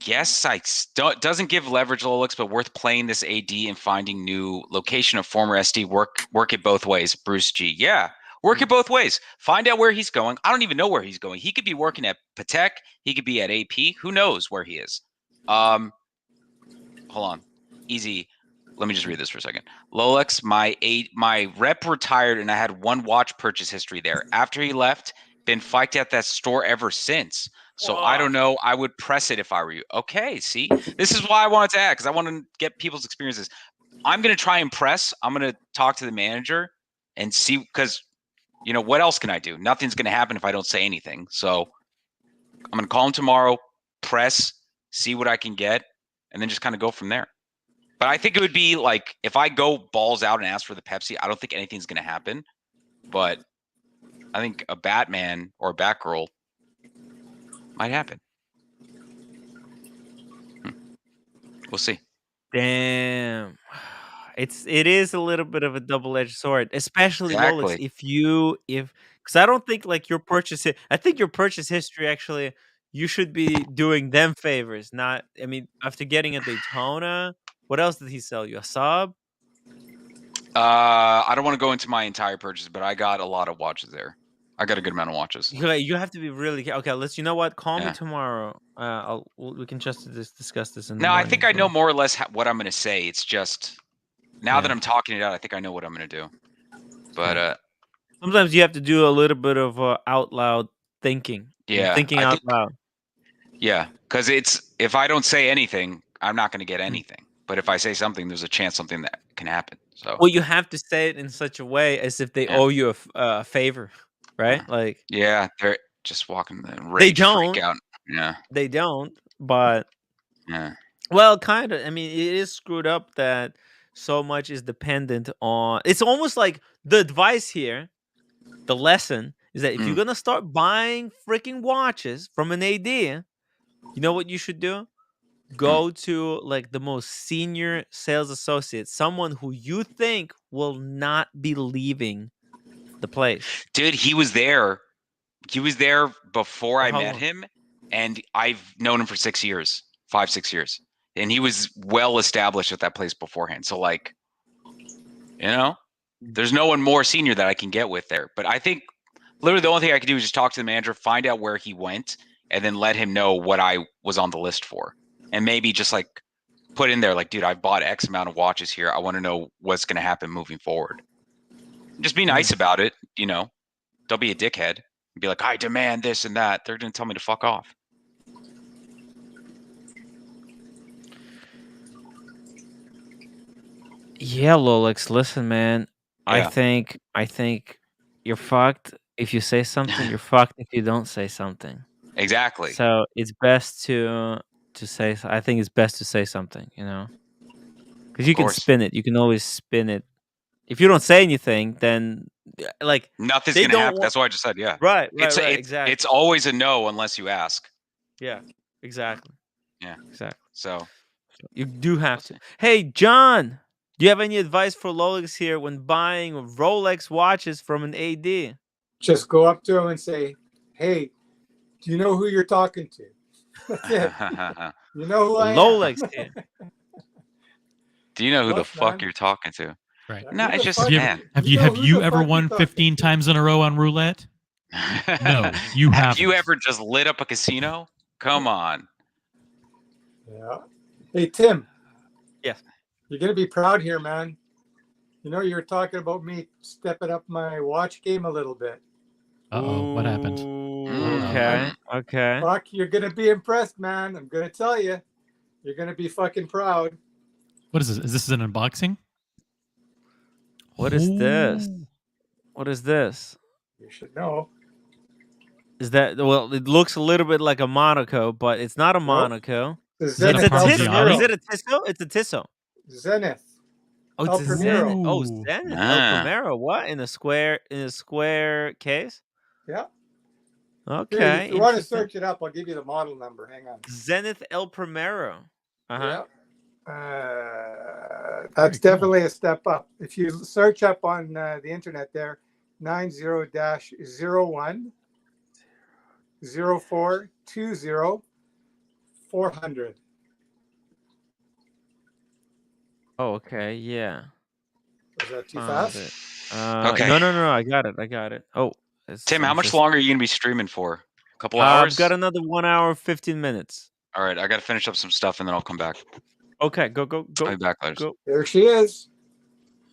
guess doesn't give leverage, Lolix, but worth playing this AD and finding new location of former SD. Work it both ways. Bruce G. Yeah, work it both ways. Find out where he's going. I don't even know where he's going. He could be working at Patek. He could be at AP. Who knows where he is? Hold on. Easy. Let me just read this for a second. Lolex, my rep retired and I had one watch purchase history there. After he left, been fighting at that store ever since. So I don't know. I would press it if I were you. Okay, see? This is why I wanted to add, because I want to get people's experiences. I'm going to try and press. I'm going to talk to the manager and see, because, what else can I do? Nothing's going to happen if I don't say anything. So I'm going to call him tomorrow, press, see what I can get, and then just kind of go from there. But I think it would be like if I go balls out and ask for the Pepsi, I don't think anything's going to happen. But I think a Batman or a Batgirl might happen. We'll see. Damn. It is a little bit of a double-edged sword, especially Lolix. Exactly. Because I don't think like your purchase. I think your purchase history actually, you should be doing them favors. Not, I mean, after getting a Daytona, what else did he sell you? A sub? I don't want to go into my entire purchase, but I got a lot of watches there. I got a good amount of watches. You have to be really okay. You know what? Call me Yeah. tomorrow. We can just discuss this in the No, morning. I think I know more or less what I'm going to say. It's just now that Yeah. I'm talking it out, I think I know what I'm going to do. But sometimes you have to do a little bit of out loud thinking. yeah, Thinking I out think loud. yeah, because if I don't say anything, I'm not going to Mm. get anything. But if I say something, there's a chance something that can happen. So Well, you have to say it in such a way as if they Yeah. owe you a favor, right? Like yeah, they're just walking the they rage freak don't. out. Yeah, They don't. But yeah. well, kind of. I mean, it is screwed up that so much is dependent on. It's almost like the advice here, the lesson is that if you're gonna start buying freaking watches from an AD, you know what you should do? Go to like the most senior sales associate, someone who you think will not be leaving the place. Dude, he was there. He was there before For I how met long? him, and I've known him for 6 years, 5, 6 years, and he was well established at that place beforehand. So like, there's no one more senior that I can get with there. But I think literally the only thing I can do is just talk to the manager, find out where he went, and then let him know what I was on the list for, and maybe just like put in there like, dude, I've bought X amount of watches here. I want to know what's going to happen moving forward. Just be nice about it, Don't be a dickhead. Be like, I demand this and that. They're going to tell me to fuck off. Yeah, Lolix, listen, man. I Yeah. think you're fucked if you say something. You're fucked if you don't say something. Exactly. So it's best to say. I think it's best to say something. Because you can course. spin it. You can always spin it. If you don't say anything, then like Nothing's they going to don't happen. want. That's why I just said, yeah. Right. Exactly. It's Exactly. always a no unless you ask. Yeah. Exactly. Yeah. Exactly. So You do have to. Hey, John, do you have any advice for Lolix here when buying Rolex watches from an AD? Just go up to him and say, "Hey, do you know who you're talking to?" That's it. You know who I am. Rolex here. Do you know who the Look, fuck man. you're talking to? Right. No, Who it's the just fuck- man. Have You know who you the ever fuck won you talking 15 times in a row on roulette? No, you Have haven't. you ever just lit up a casino? Come on. Yeah. Hey, Tim. Yes. You're gonna be proud here, man. You know, you were talking about me stepping up my watch game a little bit. Uh-oh, what happened? Okay. Okay. Fuck, you're gonna be impressed, man. I'm gonna tell you. You're gonna be fucking proud. What is this? Is this an unboxing? What is this? What is this? You should know. Is that well? It looks a little bit like a Monaco, but it's not a Monaco. Is It's a that El Tissot. Primero? Is it a Tissot? It's a Tissot. Zenith. Oh, it's El a Primero. Zenith. Oh, Zenith. Ah. El Primero. What in a square case? Yeah. Okay. Here, if you want to interesting. search it up, I'll give you the model number. Hang on. Zenith El Primero. Yeah. That's definitely a step up. If you search up on the internet there, 90-01 0420 400. Oh, okay. Yeah. Is that too Found fast? it. Okay. No. I got it. Oh, Tim, how much longer are you going to be streaming for? A couple I've hours? got another 1 hour 15 minutes. All right, I got to finish up some stuff and then I'll come back. Okay, go. I'll be back later. Go. There she is.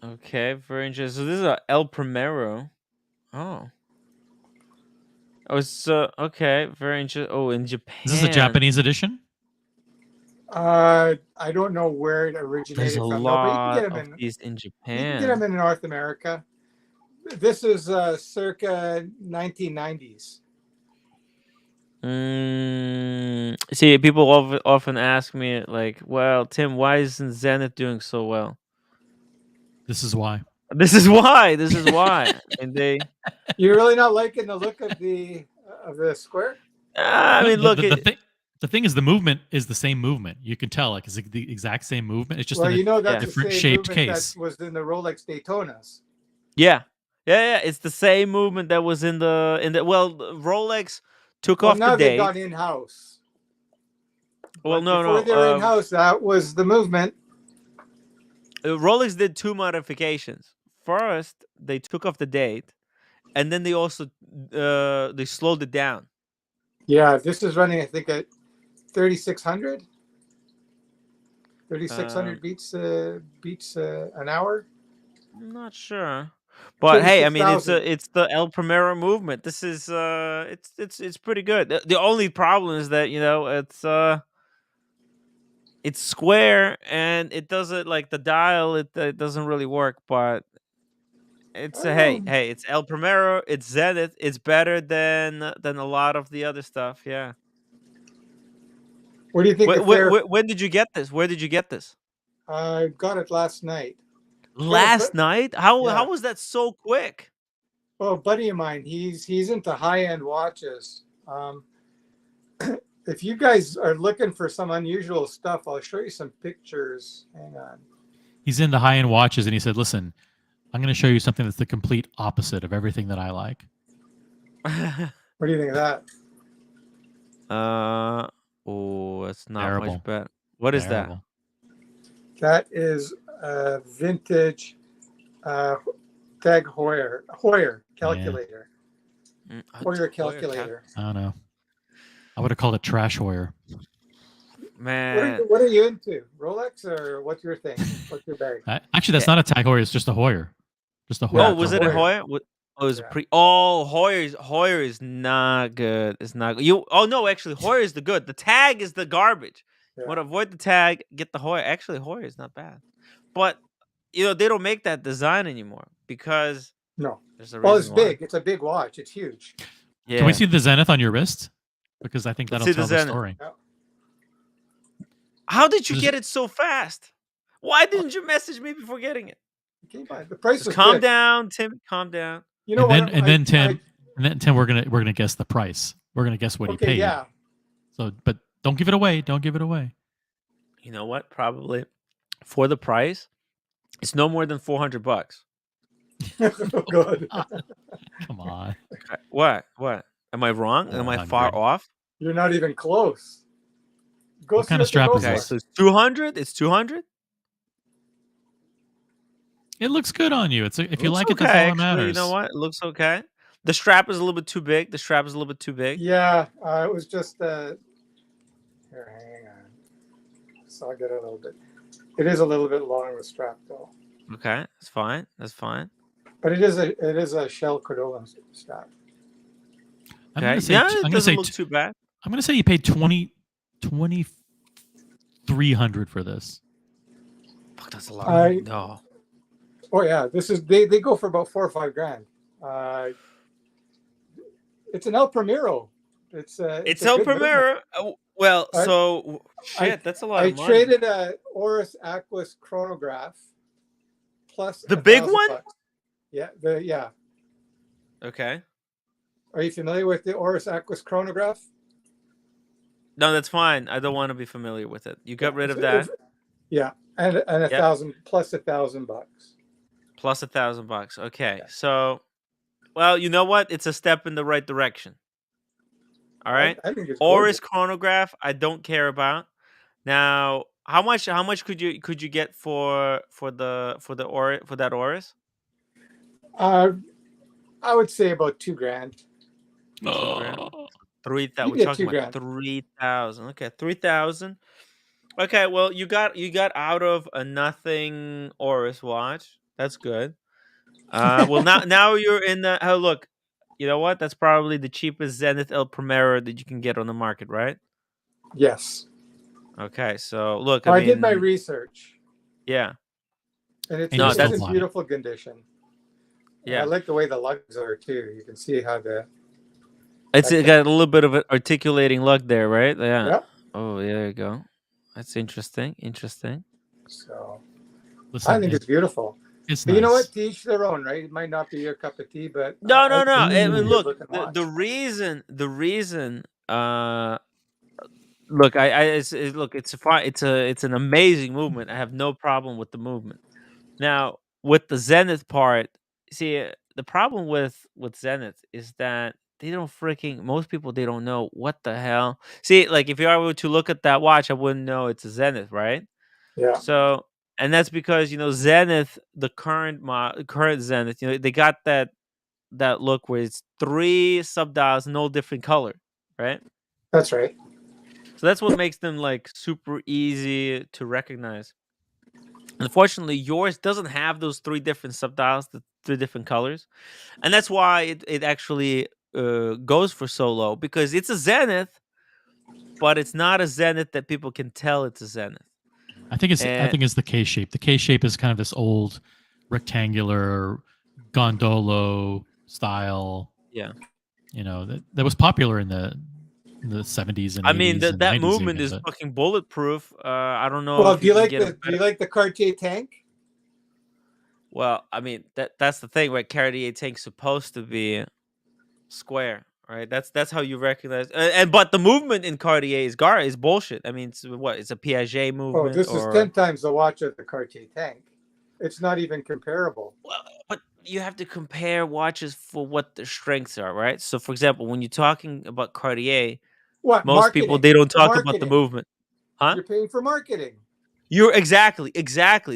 Okay, very interesting. So this is a El Primero. Oh. Oh, it's okay. Very interesting. Oh, in Japan. Is this a Japanese edition? I don't know where it There's originated a from. lot No, but you can get of them in. these in You can get Japan. them in North America. This is circa 1990s. See, people often ask me like, "Well, Tim, why isn't Zenith doing so well?" This is why. This is why. This is why. And they. You're really not liking the look of the square? I No, mean, look. the thing is, the movement is the same movement. You can tell, like, it's the exact same movement. It's just Well, in you know a that's different the same shaped movement case. that was in the Rolex Daytonas. Yeah. It's the same movement that was in the. Well, Rolex took Well, off now the they've date. gone in house. Well, Before no. they're in house, that was the movement. Rolex did two modifications. First, they took off the date, and then they also they slowed it down. Yeah, this is running, I think, at 3,600. 3,600 beats an hour. I'm not sure, but hey, I mean, 36,000. it's the El Primero movement. This is it's pretty good. The only problem is that it's square and it doesn't like the dial. It doesn't really work, but it's hey, it's El Primero. It's Zenith. It's better than a lot of the other stuff. Yeah. What do you think? When did you get this? Where did you get this? I got it last night. Last night? How Yeah. was that so quick? Well, a buddy of mine, he's into high-end watches. If you guys are looking for some unusual stuff, I'll show you some pictures. Hang on. He's into high-end watches, and he said, "Listen, I'm going to show you something that's the complete opposite of everything that I like." What do you think of that? Oh, it's not Terrible. much better. What is Terrible. That is a vintage Tag Heuer calculator. Heuer calculator. I don't know. I would have called it Trash Hoyer. Man, What are you into? Rolex or what's your thing? What's your bag? Actually, that's not a Tag Heuer. It's just a Hoyer. Just a Hoyer. Oh, was it a Hoyer? Oh, it was Hoyer is not good. It's not good. Oh no, actually Hoyer is the good. The Tag is the garbage. Yeah. Want to avoid the Tag, get the Hoyer. Actually, Hoyer is not bad, but they don't make that design anymore because there's a reason it's why. big. It's a big watch. It's huge. Yeah. Can we see the Zenith on your wrist? Because I think Let's that'll see the tell the Zenith. story. How did you get it so fast? Why didn't you message me before getting it? The price was calm good. down, Tim. Calm down. You know and then Tim, we're gonna guess the price. We're gonna guess what he paid. Yeah. So, but don't give it away. Don't give it away. You know what? Probably for the price, it's no more than $400. Oh, God. Come on. What? Am I wrong? Am I far off? You're not even close. What kind of strap is Okay, this? so it's 200. It's 200. It looks good on you. If you like it, okay, that's all that actually, matters. You know what? It looks okay. The strap is a little bit too big. Yeah, it was just here. Hang on. So I get a little bit. It is a little bit long with strap though. Okay, that's fine. But it is a Shell Cordova strap. I'm Okay. gonna say, It doesn't look too bad. I'm gonna say you paid $2,300 for this. Fuck, that's a lot. Of money. No. Oh yeah, this is they go for about $4 or $5 grand. It's an El Primero. It's El Primero. That's a lot of money. I traded a Oris Aquis chronograph plus the big one. Bucks. Yeah, Okay. Are you familiar with the Oris Aquis chronograph? No, that's fine. I don't want to be familiar with it. You got rid of that. Yeah, and $1,000 plus $1,000 bucks. Plus $1,000. Okay, so, well, you know what? It's a step in the right direction. All right. I think it's Oris chronograph. I don't care about. Now, how much could you get for that Oris? I would say about $2 grand. 3,000. We're talking about 3,000. Okay, 3,000. Okay, well, you got out of a nothing Oris watch. That's good. Well, now you're in the. Oh, look, you know what? That's probably the cheapest Zenith El Primero that you can get on the market, right? Yes. Okay, so look, I did my research. Yeah. And it's in beautiful condition. Yeah. I like the way the lugs are too. You can see how it's got a little bit of an articulating lug there, right? Yeah. Yep. Oh, there you go. That's interesting. So Listen, I think it's beautiful. It's But you know nice. what? To each their own, right? It might not be your cup of tea, but No. I I think it's a mean, good look, looking watch. the reason. Look, look. It's fine. It's an amazing movement. I have no problem with the movement. Now, with the Zenith part, see, the problem with Zenith is that they don't most people, they don't know what the hell. See, like if I were to look at that watch, I wouldn't know it's a Zenith, right? Yeah. So, and that's because Zenith, the current Zenith, they got that look where it's 3 subdials, no different color, right? That's right. So that's what makes them like super easy to recognize. Unfortunately, yours doesn't have those 3 different subdials, the 3 different colors, and that's why it actually goes for so low, because it's a Zenith, but it's not a Zenith that people can tell it's a Zenith. I think it's the K shape. The K shape is kind of this old rectangular gondolo style. Yeah. That was popular in the 70s and 80s. I mean, and that 90s movement even, is but- fucking bulletproof. I don't know Well, if do you can like get a better. the Cartier tank? Well, I mean, that's the thing, right? Cartier tank's supposed to be square, right? That's how you recognize. But the movement in Cartier is bullshit. I mean, it's what? It's a Piaget Oh, movement, this is 10 times the watch of the Cartier tank. It's not even comparable. But you have to compare watches for what their strengths are, right? So, for example, when you're talking about Cartier, What most people, marketing? they don't talk about the Marketing. movement, huh? You're paying for marketing. You're exactly.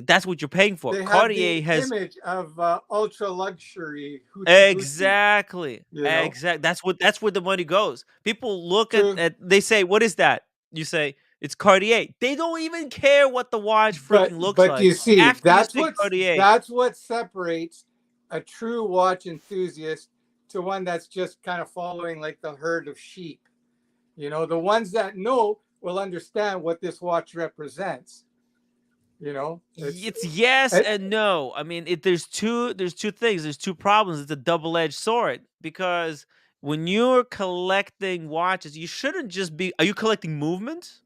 That's what you're paying for. They Cartier have the has image of ultra luxury. exactly. know? That's where the money goes. People look True. at they say, "What is that?" You say, "It's Cartier." They don't even care what the watch freaking looks But like. you see, After you say Cartier, that's what separates a true watch enthusiast to one that's just kind of following like the herd of sheep. The ones that know will understand what this watch represents. it's yes and no. I mean, there's two things. There's 2 problems. It's a double-edged sword, because when you're collecting watches, you shouldn't just be. Are you collecting movements,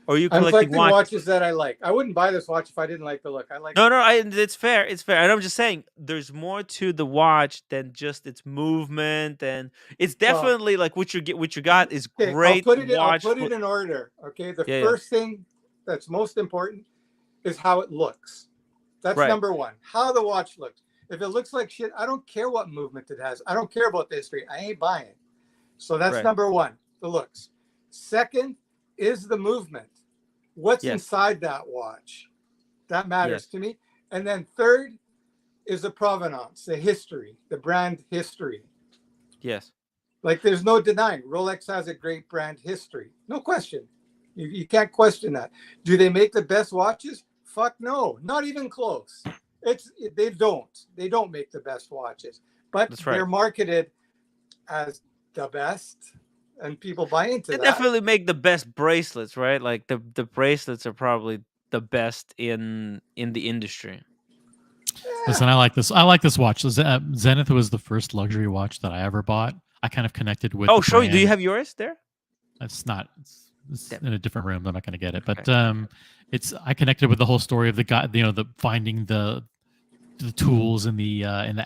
or are you I'm collecting collecting watches that I like. I wouldn't buy this watch if I didn't like the look. I like. No, it's fair. It's fair. And I'm just saying, there's more to the watch than just its movement, and it's definitely like what you got is Okay, great. I'll put it in order. Okay, the Yeah, first thing that's most important is how it looks. That's Right. number 1. How the watch looks. If it looks like shit, I don't care what movement it has. I don't care about the history. I ain't buying it. So that's Right. number 1, the looks. Second is the movement. What's Yes. inside that watch? That matters Yes. to me. And then third is the provenance, the history, the brand history. Yes. Like there's no denying Rolex has a great brand history. No question. You can't question that. Do they make the best watches? Fuck no, not even close. They don't make the best watches, but That's right. they're marketed as the best, and people buy into They that. definitely make the best bracelets, right? Like the bracelets are probably the best in the industry. Listen, I like this. I like this watch. Zenith was the first luxury watch that I ever bought. I kind of connected with. Oh, the sure. Do you brand. have yours there? It's not. It's Damn. in a different room. I'm not going to get it. But Okay. I connected with the whole story of the guy. The finding the tools in the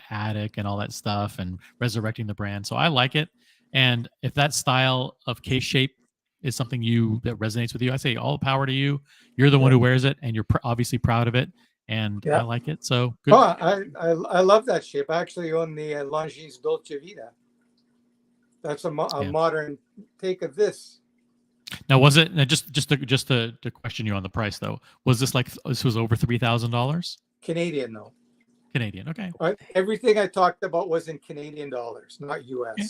attic and all that stuff, and resurrecting the brand. So I like it. And if that style of case shape is something that resonates with you, I say all power to you. You're the one who wears it, and you're obviously proud of it. And I like it. So good. Oh, I love that shape. I actually own the Longines Dolce Vita. That's a modern take of this. Now, was it just to question you on the price though? Was this was over $3,000 Canadian though? Canadian, okay. Everything I talked about was in Canadian dollars, not US. Okay.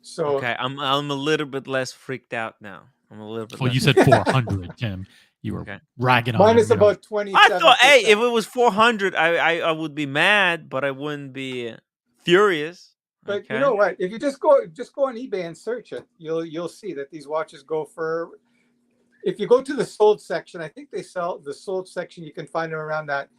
So okay, I'm a little bit less freaked out now. I'm a little bit. Well, less you said 400, Tim. You were ragging on. Mine is him, about 27%. I thought, hey, if it was 400, I would be mad, but I wouldn't be furious. But you know what? If you just go on eBay and search it, you'll see that these watches go for. If you go to the sold section, I think they sell the sold section. You can find them around that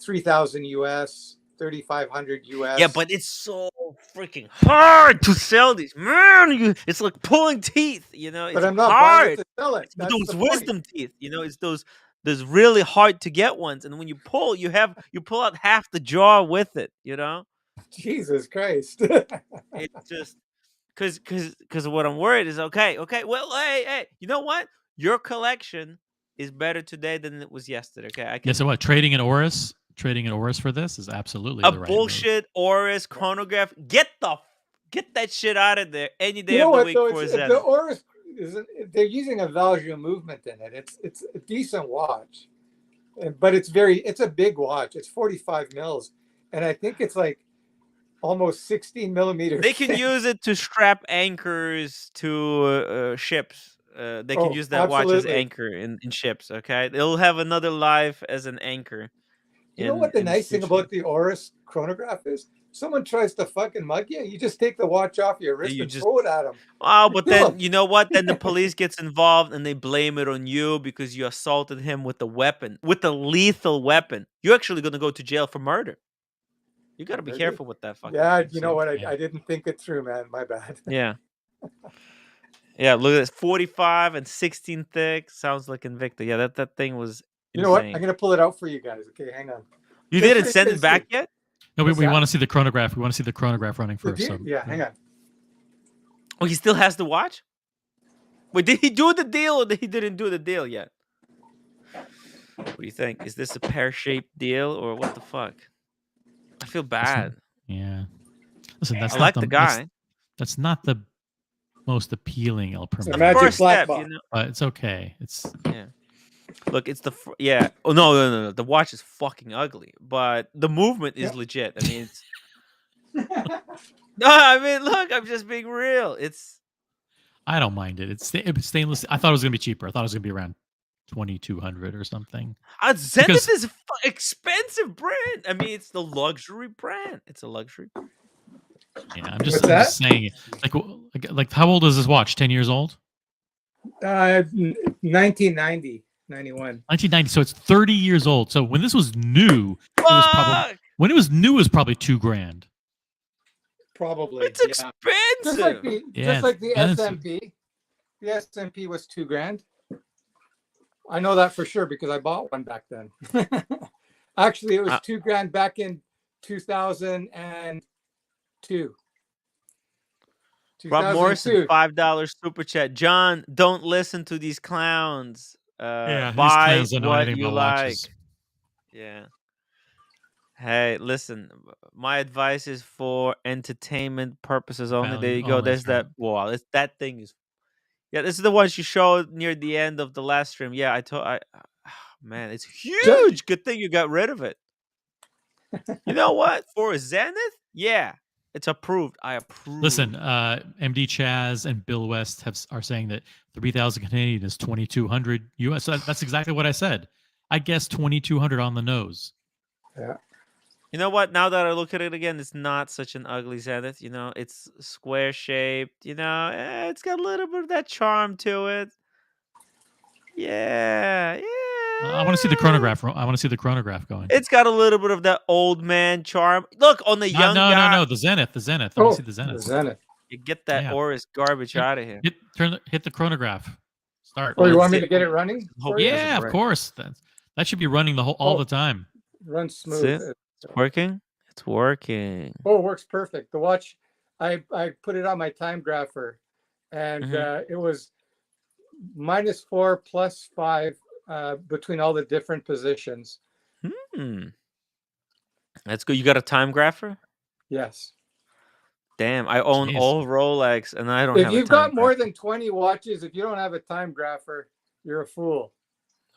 3,000 US, 3,500 US. Yeah, but it's so freaking hard to sell these, man. It's like pulling teeth, It's but I'm not hard. buying it to sell it. It's That's those the point. wisdom teeth, It's those There's really hard to get ones, and when you pull, you pull out half the jar with it. Jesus Christ. It's just because what I'm worried is okay. Well, hey, you know what? Your collection is better today than it was yesterday. Okay, I Yeah. can. So what? Trading an Oris for this is absolutely A the right move. bullshit Oris chronograph. Get that shit out of there any day You know of the what week though? for It's, Zenith. the Oris isn't. They're using a Valjoux movement in it. It's a decent watch, but it's a big watch. It's 45 mils, and I think it's like almost 16 millimeters. They can use it to strap anchors to ships. They can use that watch as absolutely. anchor in ships. Okay, it'll have another life as an anchor. You know what the in nice thing future. about the Oris chronograph is? Someone tries to fucking mug you, you just take the watch off your wrist you and just- throw it at them. Oh, but Kill then 'em. you know what? Then the police gets involved and they blame it on you because you assaulted him with a weapon, with a lethal weapon. You're actually going to go to jail for murder. You got to be careful with that fucking Yeah, thing. you know what? I didn't think it through, man. My bad. Yeah. Yeah, look at this. 45 and 16 thick. Sounds like Invicta. Yeah, that thing was You know what? insane. I'm gonna pull it out for you guys. Okay, hang on. You Just didn't so you send can it back see. yet? No, we What's that? want to see the chronograph. We want to see the chronograph running first. So, Yeah, hang on. Oh, he still has the watch? Wait, did he do the deal or he didn't do the deal yet? What do you think? Is this a pear-shaped deal or what the fuck? I feel bad. Yeah. Listen, that's I not like the guy. That's not the most appealing El It's a Primero. magic First black step, box. But it's okay. It's Yeah. Look, it's yeah. Oh no. The watch is fucking ugly, but the movement is legit. I mean, it's no. I mean, look, I'm just being real. I don't mind it. It's stainless. I thought it was gonna be cheaper. I thought it was gonna be around 2,200 or something. Zenith is an expensive brand. I mean, it's the luxury brand. It's a luxury. Yeah, I'm just saying. Like, how old is this watch? 10 years old? 1990, 91. 1990. So it's 30 years old. So when this was new, it was probably $2,000. Probably. It's expensive. Just like the expensive. SMP. The SMP was $2,000. I know that for sure because I bought one back then. Actually, it was $2,000 back in 2002. Rob Morrison, $5 super chat. John, don't listen to these clowns. These Buy clowns don't know what anything you about like. watches. Yeah. Hey, listen. My advice is for entertainment purposes only. There you go. There's that. Wow, that thing is. Yeah, this is the ones you showed near the end of the last stream. Yeah, man, it's huge. Good thing you got rid of it. You know what? For a Zenith, yeah, it's approved. I approve. Listen, MD Chaz and Bill West are saying that 3,000 Canadian is 2,200 US. So that's exactly what I said. I guess 2,200 on the nose. Yeah. You know what? Now that I look at it again, it's not such an ugly Zenith. It's square shaped. It's got a little bit of that charm to it. Yeah. I want to see the chronograph. I want to see the chronograph going. It's got a little bit of that old man charm. Look on the young guy. No, the Zenith. I want to see the Zenith. The Zenith. You get that Oris garbage out of here. Hit the chronograph. Start. Oh, you want me to get it running? Yeah, of course. That should be running all the time. Runs smooth. It's working. It's working. Oh, it works perfect. The watch, I put it on my time grapher, and it was -4, +5 between all the different positions. That's good. You got a time grapher? Yes. Damn, I own all Rolex, and I don't have a time grapher. If you've got more than 20 watches, if you don't have a time grapher, you're a fool.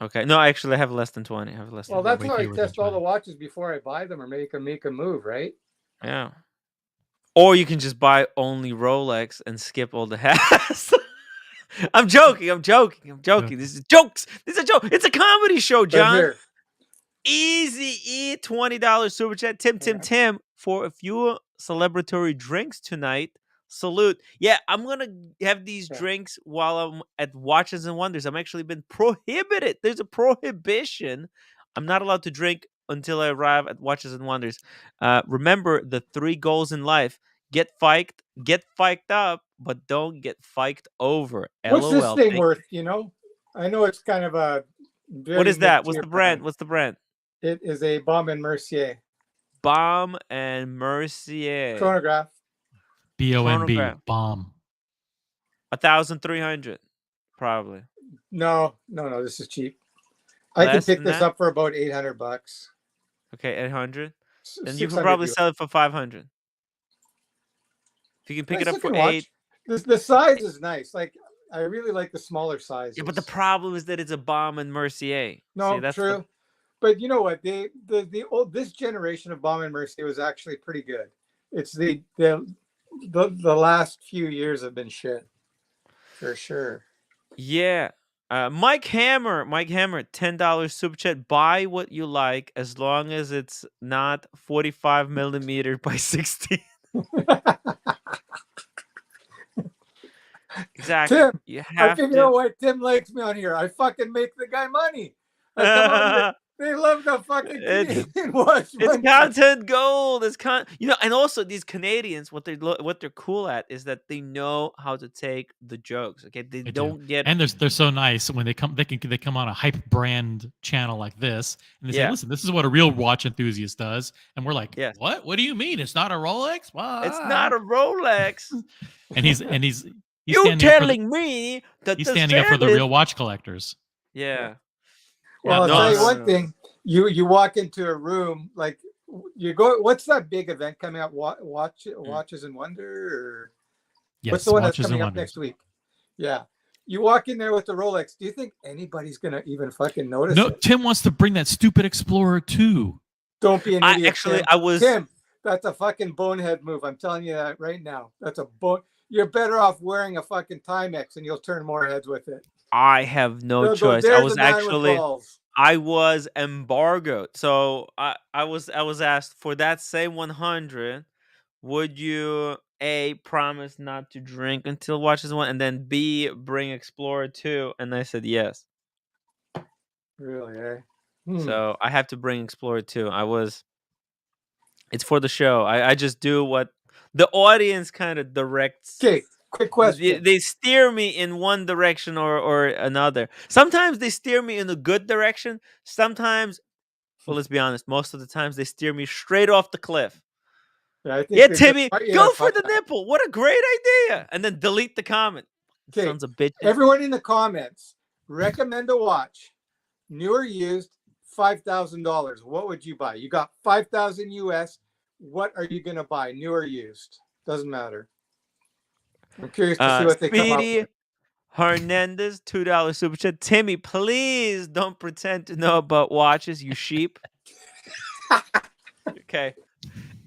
Okay. No, actually, I have less than 20. I have less than 20. Well, that's how I test all the watches before I buy them or make a move, right? Yeah. Or you can just buy only Rolex and skip all the hassle. I'm joking. This is jokes. This is a joke. It's a comedy show, John. Easy $20 super chat. Tim for a few celebratory drinks tonight. Salute. Yeah, I'm gonna have these drinks while I'm at Watches and Wonders. I'm actually been prohibited. There's a prohibition. I'm not allowed to drink until I arrive at Watches and Wonders. Remember the 3 goals in life: get fiked up, but don't get fiked over. What's LOL. this thing worth? I know it's kind of a What is that? What's mid-tier the brand? What's the brand? It is a Bomb and Mercier Bomb and Mercier. chronograph. BOMB. Chronograph. Bomb. 1,300, probably. No. This is cheap. I can Less pick than this that? up for about $800. Okay, 800. And you can 600 probably US. sell it for 500. If you can pick it up Nice for looking watch. 8. The size is nice. Like I really like the smaller sizes. Yeah, but the problem is that it's a Bomb and Mercier. No, See, that's true. But you know what? The this generation of Bomb and Mercier was actually pretty good. It's the last few years have been shit. For sure. Yeah. Mike Hammer, $10 super chat. Buy what you like as long as it's not 45 millimeter by 16. Exactly. Tim, You I have figure out to. why Tim likes me on here. I fucking make the guy money. I come on here. They love the fucking It's Canadian watch. It's money. content gold. It's and also these Canadians, what they're cool at is that they know how to take the jokes. Okay, they don't get. And they're so nice when they come. They come on a hype brand channel like this, and they say, Yeah. "Listen, this is what a real watch enthusiast does." And we're like, Yes. "What? What do you mean? It's not a Rolex? What?" It's not a Rolex. And he's You standing up for telling me that he's the standing up for the Sanders- real watch collectors. Yeah. Well, I'll No, tell you no, one no. thing. You walk into a room like you go. What's that big event coming up? Watches and Wonder. Or Yes, what's the one that's Watches and coming up Wonders. next week? Yeah. You walk in there with the Rolex. Do you think anybody's gonna even fucking notice No, it? Tim wants to bring that stupid Explorer 2. Don't be an idiot. Tim. I was. Tim, that's a fucking bonehead move. I'm telling you that right now. That's a You're better off wearing a fucking Timex and you'll turn more heads with it. I have no They'll go, choice. I "There's was a man with actually. balls." I was embargoed. So I was asked for that same 100. Would you A, promise not to drink until Watches One, and then B, bring Explorer 2? And I said yes. Really, eh? So I have to bring Explorer 2. It's for the show. I just do what the audience kind of directs. Okay, quick question. They steer me in one direction or another. Sometimes they steer me in a good direction. Sometimes, well, let's be honest, most of the times they steer me straight off the cliff. Yeah, I think Yeah, they Timmy, just want you go to for the fuck- nipple. What a great idea. And then delete the comment. Okay, Sons of bitches. everyone in the comments, recommend a watch, new or used, $5,000. What would you buy? You got 5,000 US. What are you gonna buy, new or used? Doesn't matter. I'm curious to see what they come up Speedy with. Hernandez, $2 super chat. Timmy, please don't pretend to know about watches, you sheep. Okay.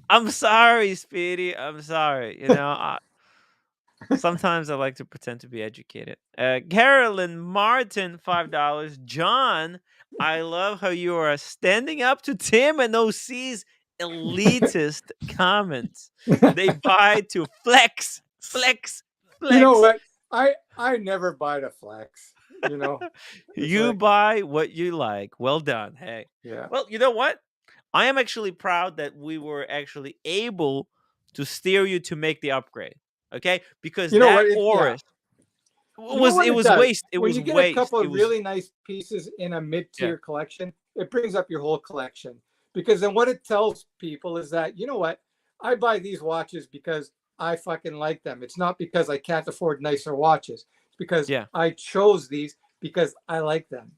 I'm sorry, Speedy. I'm sorry. Sometimes I like to pretend to be educated. Carolyn Martin, $5. John, I love how you are standing up to Tim and OC's elitist comments. They buy to flex. You know what? I never buy the flex. You buy what you like. Well done. Hey. Yeah. Well, you know what? I am actually proud that we were actually able to steer you to make the upgrade. Okay? Because You know that what? It Oris You know what it was does? waste. It when was you get waste. a couple It of was really nice pieces in a mid-tier collection, it brings up your whole collection. Because then what it tells people is that, you know what? I buy these watches because I fucking like them. It's not because I can't afford nicer watches. It's because I chose these because I like them.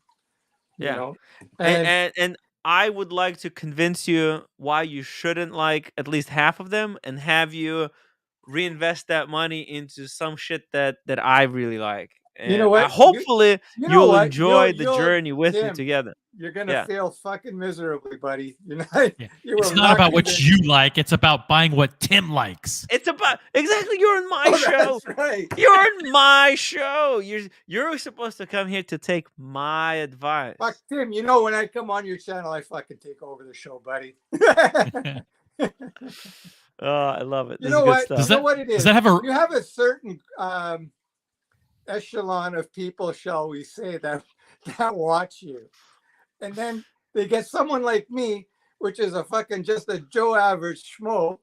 You know? And I would like to convince you why you shouldn't like at least half of them and have you reinvest that money into some shit that I really like. And You know what? hopefully you know you'll what? enjoy You'll- the journey with me Tim, together. You're gonna Yeah. fail fucking miserably, buddy. You're not. Yeah. You It's will not about what convince- you like. It's about buying what Tim likes. It's about exactly. You're in my show. That's right. You're in my show. You're supposed to come here to take my advice. Fuck Tim, you know when I come on your channel, I fucking take over the show, buddy. Oh, I love it. You This know is good what? stuff. You know what it is? does that have a- You have a certain echelon of people, shall we say, that watch you, and then they get someone like me, which is a fucking just a Joe average schmo.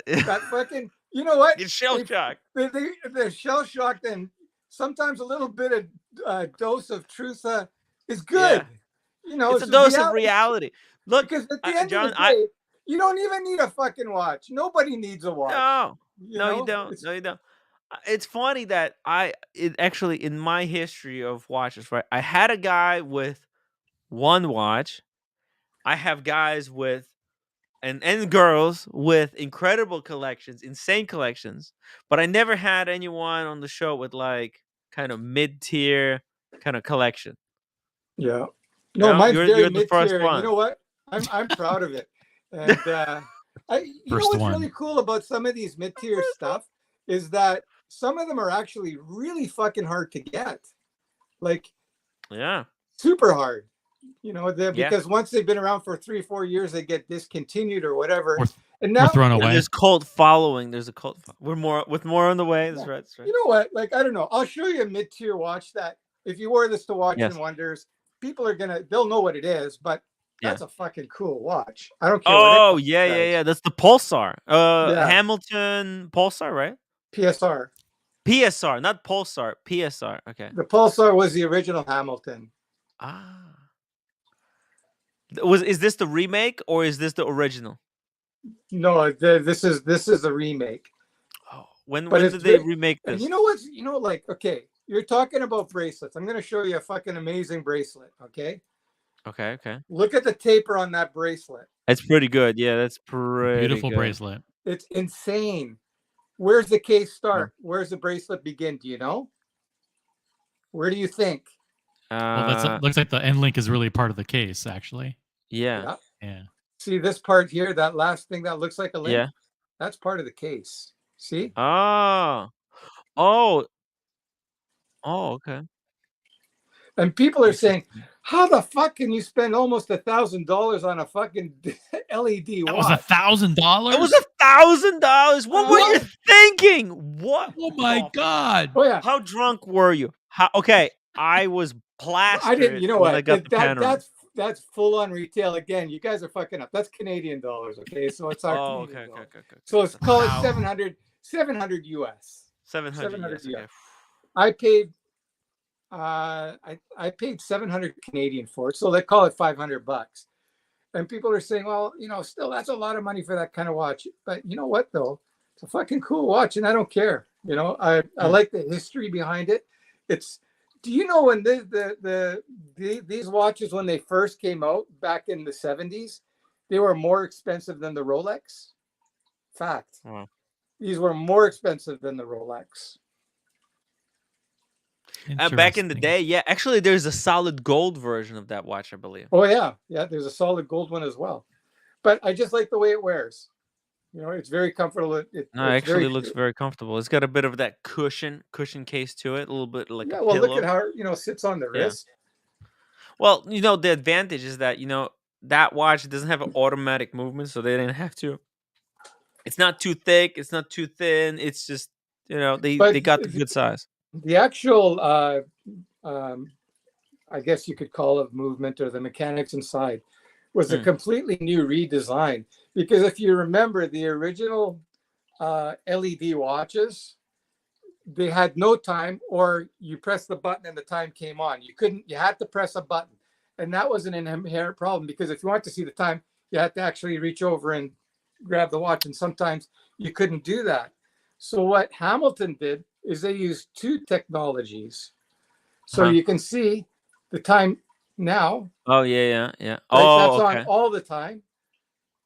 That fucking, you know what? You're shell shocked. They're shell shocked, and sometimes a little bit of dose of truth is good. You know, It's a it's dose of reality. reality. Look, Because at the end John, of the day, you don't even need a fucking watch. Nobody needs a watch. no, You no, you know? don't. No, you don't. It's funny that it actually in my history of watches, right? I had a guy with one watch. I have guys with and girls with incredible collections, insane collections, but I never had anyone on the show with like kind of mid-tier kind of collection. Yeah. You No, know, mine's very you're the first mid-tier, and you one. know what? I'm proud of it. And you know First what's one. really cool about some of these mid-tier stuff is that some of them are actually really fucking hard to get, like Yeah. super hard. You know, Yeah. because once they've been around for 3-4 years, they get discontinued or whatever. Or, and or now thrown And away. there's cult following. There's a cult. We're more on the way. That's Yeah. right. That's right. You know what? Like, I don't know. I'll show you a mid-tier watch that if you wore this to Watch Yes. and Wonders, people are they'll know what it is, but Yeah. that's a fucking cool watch. I don't care what Oh it yeah, says. yeah, yeah. That's the Pulsar. Yeah. Hamilton Pulsar, right? PSR. PSR, not Pulsar. PSR. Okay. The Pulsar was the original Hamilton. Ah. Is this the remake or is this the original? No, this is a remake. Oh, when But did they remake And this? you know what's like, okay, you're talking about bracelets. I'm gonna show you a fucking amazing bracelet, okay? Okay, okay. Look at the taper on that bracelet. That's pretty good. Yeah, that's pretty Beautiful good. bracelet. It's insane. Where's the case start? Where's the bracelet begin? Do you know? Where do you think? Well, looks like the end link is really part of the case, actually. Yeah. Yeah. See this part here, that last thing that looks like a link? Yeah. That's part of the case. See? Oh. Oh. Oh, okay. And people are saying, Interesting. how the fuck can you spend almost $1,000 on a fucking LED That watch? was $1,000. It was $1,000. What were you thinking? What? Oh my god! Oh yeah. How drunk were you? Okay, I was plastered. I didn't. You know when what? I got the panorama. That's full on retail. Again, you guys are fucking up. That's Canadian dollars. Okay, so it's our. Oh, Canadian okay. dollars. So let's call it Wow. 700 US. 700 US. Okay. I paid. I paid 700 Canadian for it, so they call it $500. And people are saying, well, you know, still that's a lot of money for that kind of watch. But you know what though? It's a fucking cool watch, and I don't care. You know, I like the history behind it. It's. Do you know when these watches, when they first came out back in the 70s, they were more expensive than the Rolex? Fact. Wow. These were more expensive than the Rolex. Back in the day, yeah. Actually, there's a solid gold version of that watch, I believe. Oh yeah, yeah. There's a solid gold one as well, but I just like the way it wears. You know, it's very comfortable. It actually looks very comfortable. It's got a bit of that cushion case to it, a little bit like a well, pillow. look at how it sits on the wrist. Well, the advantage is that that watch doesn't have an automatic movement, so they didn't have to. It's not too thick. It's not too thin. It's just they got the good size. The actual, I guess you could call it movement or the mechanics inside, was a completely new redesign. Because if you remember the original LED watches, they had no time, or you press the button and the time came on. You had to press a button. And that was an inherent problem, because if you want to see the time, you had to actually reach over and grab the watch. And sometimes you couldn't do that. So what Hamilton did is they used two technologies. So you can see the time now. Oh, yeah. Right? Oh, that's okay. on all the time.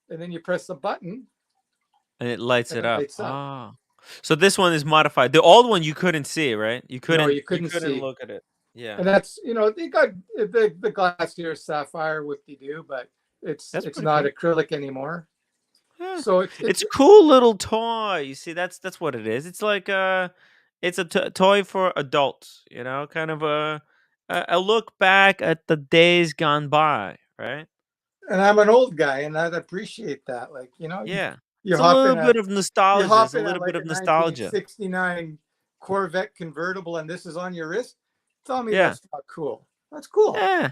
And then you press the button. And it lights it up. Lights up. Ah. So this one is modified. The old one you couldn't see, right? You couldn't. No, you couldn't see. Look at it. Yeah. And that's they got the glass here, sapphire, whoop-de-doo, but it's not acrylic anymore. Yeah. So it's a cool little toy. You see, that's what it is. It's like it's a toy for adults. Kind of a look back at the days gone by, right? And I'm an old guy, and I'd appreciate that. Like yeah, it's a little bit of nostalgia. It's a little bit of nostalgia. 1969 Corvette convertible, and this is on your wrist. Tell me Yeah. that's not cool. That's cool. Yeah,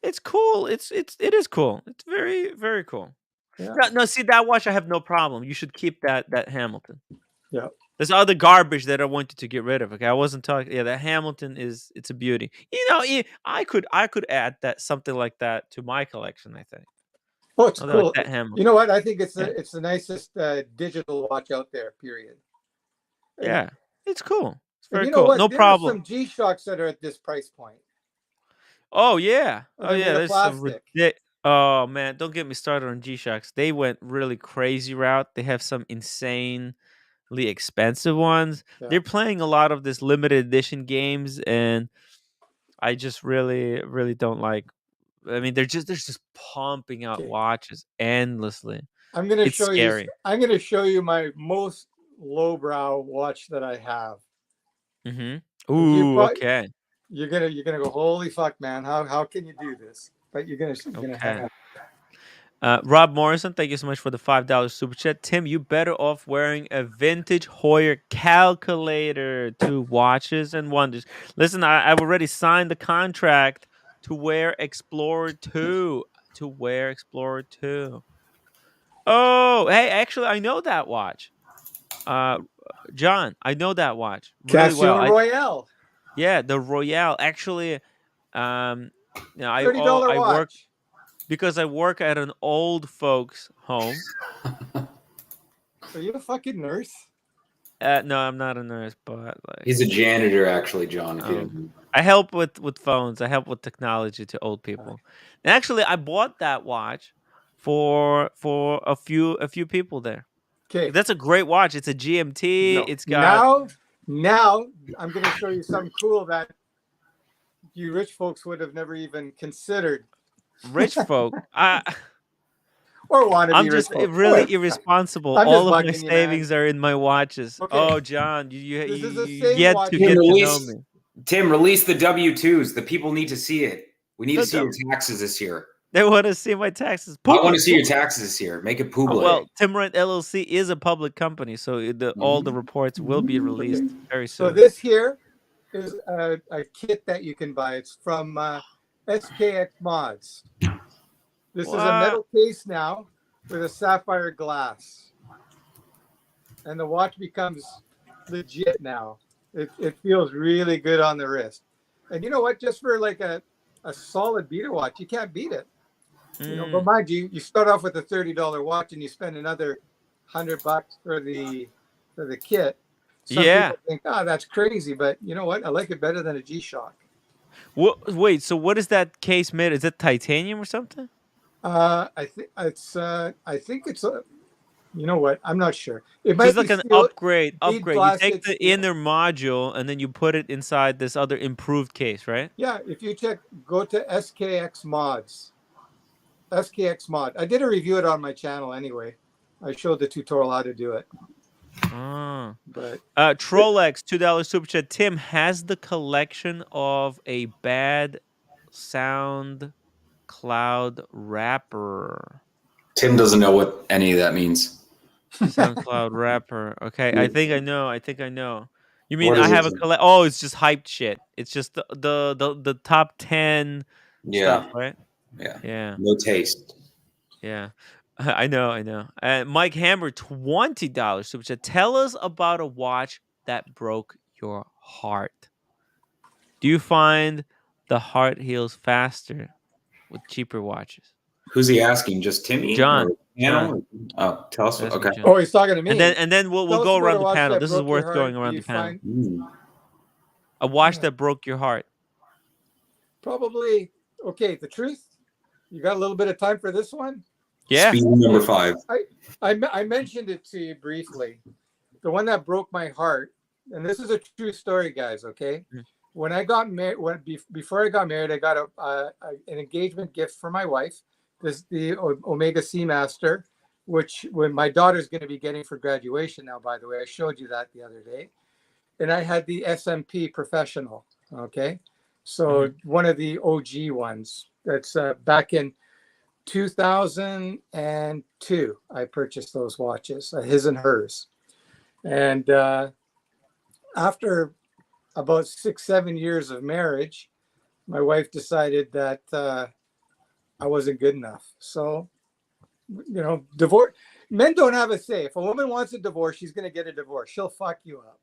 it's cool. It is cool. It's very, very cool. Yeah. No, see that watch. I have no problem. You should keep that Hamilton. Yeah. There's other garbage that I wanted to get rid of. Okay, I wasn't talking. Yeah, that Hamilton it's a beauty. I could add that something like that to my collection. I think. Oh, it's Something like cool. that Hamilton. You know what? I think it's Yeah. it's the nicest digital watch out there. Period. Yeah, it's cool. It's And very you know cool. what? No There are problem. some G-Shocks that are at this price point. Oh yeah. And Oh they're yeah. made of There's some plastic. Oh man, don't get me started on G-Shocks. They went really crazy route. They have some insanely expensive ones. Yeah. They're playing a lot of this limited edition games, and I just really don't like. I mean, they're just pumping out Okay. watches endlessly. I'm gonna It's show you. scary. I'm gonna show you my most lowbrow watch that I have. Mm-hmm. And Ooh, okay. You're gonna go, holy fuck, man! How can you do this? But you're gonna Okay. have. Rob Morrison, thank you so much for the $5 super chat. Tim, you better off wearing a vintage Hoyer calculator to Watches and Wonders. Listen, I've already signed the contract to wear Explorer 2. To wear Explorer 2. Oh, hey, actually, I know that watch. Uh, John, I know that watch really well. Casio Royale. Yeah, the Royale. Actually, um, $30 I work watch. because I work at an old folks home. Are you a fucking nurse? No, I'm not a nurse, but like He's a janitor, actually, John. If you didn't know. I help with phones. I help with technology to old people. And actually, I bought that watch for a few people there. Okay. That's a great watch. It's a GMT. No. It's got Now I'm going to show you something cool that you rich folks would have never even considered. rich folk. Or want to be I'm rich just folk. really irresponsible. I'm just All of my bugging you, man. savings are in my watches. Okay. Oh, John, you This is the same yet watch. to get to know me. Tim, release the W-2s. The people need to see it. We need The to see your taxes this year. They want to see my taxes. I want to see your taxes this year. Make it public. Well, Timrent LLC is a public company, so all the reports will be released very soon. So this here is a kit that you can buy. It's from SKX Mods. This is a metal case now with a sapphire glass. And the watch becomes legit now. It feels really good on the wrist. And you know what? Just for like a solid beater watch, you can't beat it. You know, but mind you, you start off with a $30 watch and you spend another $100 for the kit. Some people think, oh, that's crazy, but you know what? I like it better than a G-Shock. Wait, so what is that case made? Is it titanium or something? I think it's you know what? I'm not sure. It It's might like be an steel, upgrade. bead You blasted take the steel. inner module and then you put it inside this other improved case, right? Yeah, if you go to SKX Mods. SKX Mod. I did a review it on my channel anyway. I showed the tutorial how to do it. But Trollex $2 super chat. Tim has the collection of a bad sound cloud wrapper. Tim doesn't know what any of that means. SoundCloud rapper. Okay, I think I know. You mean What I is have it? a collect? Oh, it's just hyped shit. It's just the top 10 Yeah. stuff, right? Yeah. Yeah. No taste. Yeah. I know. Mike Hammer, $20 super chat. Tell us about a watch that broke your heart. Do you find the heart heals faster with cheaper watches? Who's he asking? Just Timmy? John. Or panel? Oh, tell us. Okay. Oh, he's talking to me. And then we'll Tell us go about around a the watch panel. that This is broke your worth going heart. around Do the panel. you A watch that broke your heart. Probably. Okay, the truth. You got a little bit of time for this one? Yeah. Speed number 5. I mentioned it to you briefly. The one that broke my heart, and this is a true story, guys. Okay, when I got married, before I got married, I got an engagement gift for my wife. The Omega Seamaster, which when my daughter's going to be getting for graduation now. By the way, I showed you that the other day, and I had the SMP Professional. Okay, so one of the OG ones. That's back in 2002. I purchased those watches, his and hers. And after about 6-7 years of marriage, my wife decided that I wasn't good enough. So, you know, divorce. Men don't have a say. If a woman wants a divorce, she's going to get a divorce. She'll fuck you up.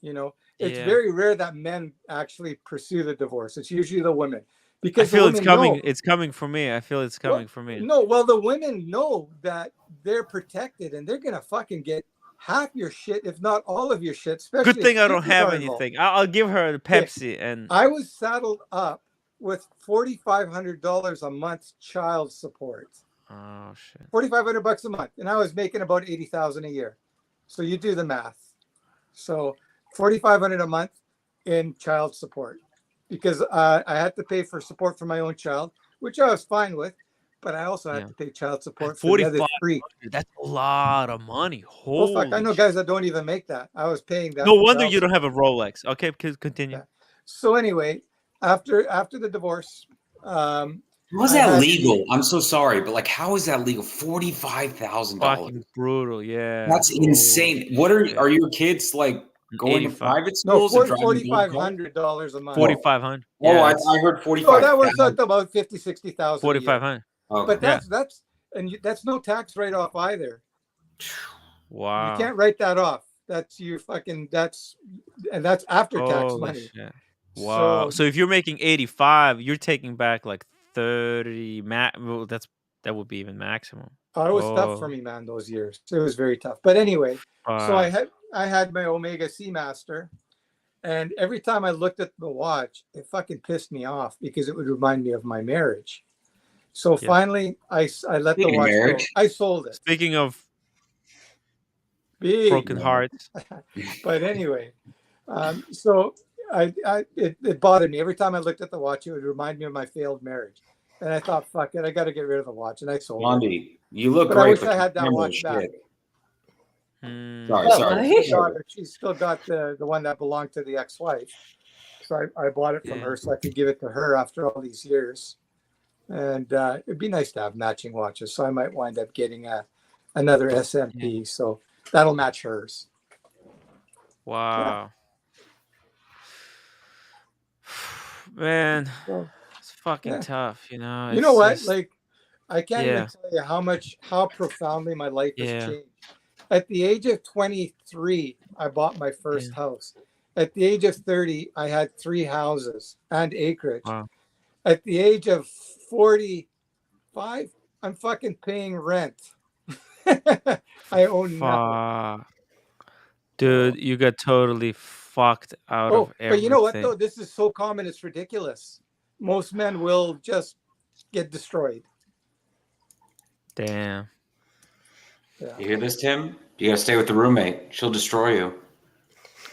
You know, it's Yeah. very rare that men actually pursue the divorce. It's usually the women I because the feel it's women coming. know. It's coming for me. I feel it's coming for me. No, well, the women know that they're protected and they're going to fucking get half your shit, if not all of your shit, especially Good thing if I don't kids have are involved. anything. I'll give her a Okay, Pepsi and I was saddled up with $4,500 a month child support. oh shit. $4,500 a month, and I was making about 80,000 a year. So you do the math. So 4,500 a month in child support, because I had to pay for support for my own child, which I was fine with, but I also had Yeah. to pay child support for the other 45. three. That's a lot of money. Oh fuck! I Holy know shit. guys that don't even make that. I was paying that. No for wonder child you don't support. have a Rolex. Okay, continue. Yeah. So anyway, after the divorce, How is I that had legal? I'm so sorry, but like, how is that legal? $45,000. Fucking brutal. Yeah. That's insane. What are your kids like going to 85. private no schools and driving gold cars? $4,500 a month. 4,500. Oh, Yeah. I heard So 45,000. that works out to about 50,000-60,000 a year. 4,500. Okay. But that's and that's no tax write off either. Wow. You can't write that off. That's your fucking that's after tax Holy money. shit. Wow. So if you're making 85, you're taking back like 30 well, that would be even maximum. It was tough for me, man, those years. It was very tough. But anyway, so I had my Omega Seamaster, and every time I looked at the watch, it fucking pissed me off because it would remind me of my marriage. So finally, I let the watch go. I sold it. Speaking of Big broken hearts. But anyway, so it bothered me every time I looked at the watch. It would remind me of my failed marriage, and I thought, "Fuck it, I got to get rid of the watch," and I sold it. Blondie, you look But great. I wish but I had that camera watch is back. shit. Mm. Sorry. She's still got the one that belonged to the ex-wife, so I bought it from her so I could give it to her after all these years. And it'd be nice to have matching watches, so I might wind up getting another SMP. So that'll match hers. Wow. Man, it's fucking tough, you know. You know what? just- Like, I can't even tell you how profoundly my life has changed. At the age of 23, I bought my first house. At the age of 30, I had 3 houses and acreage. Wow. At the age of 45, I'm fucking paying rent. I own nothing. Fuck. Dude, you got totally fucked out of everything. But you know what though? This is so common, it's ridiculous. Most men will just get destroyed. Damn. Yeah. You hear this, Tim? You gotta stay with the roommate. She'll destroy you.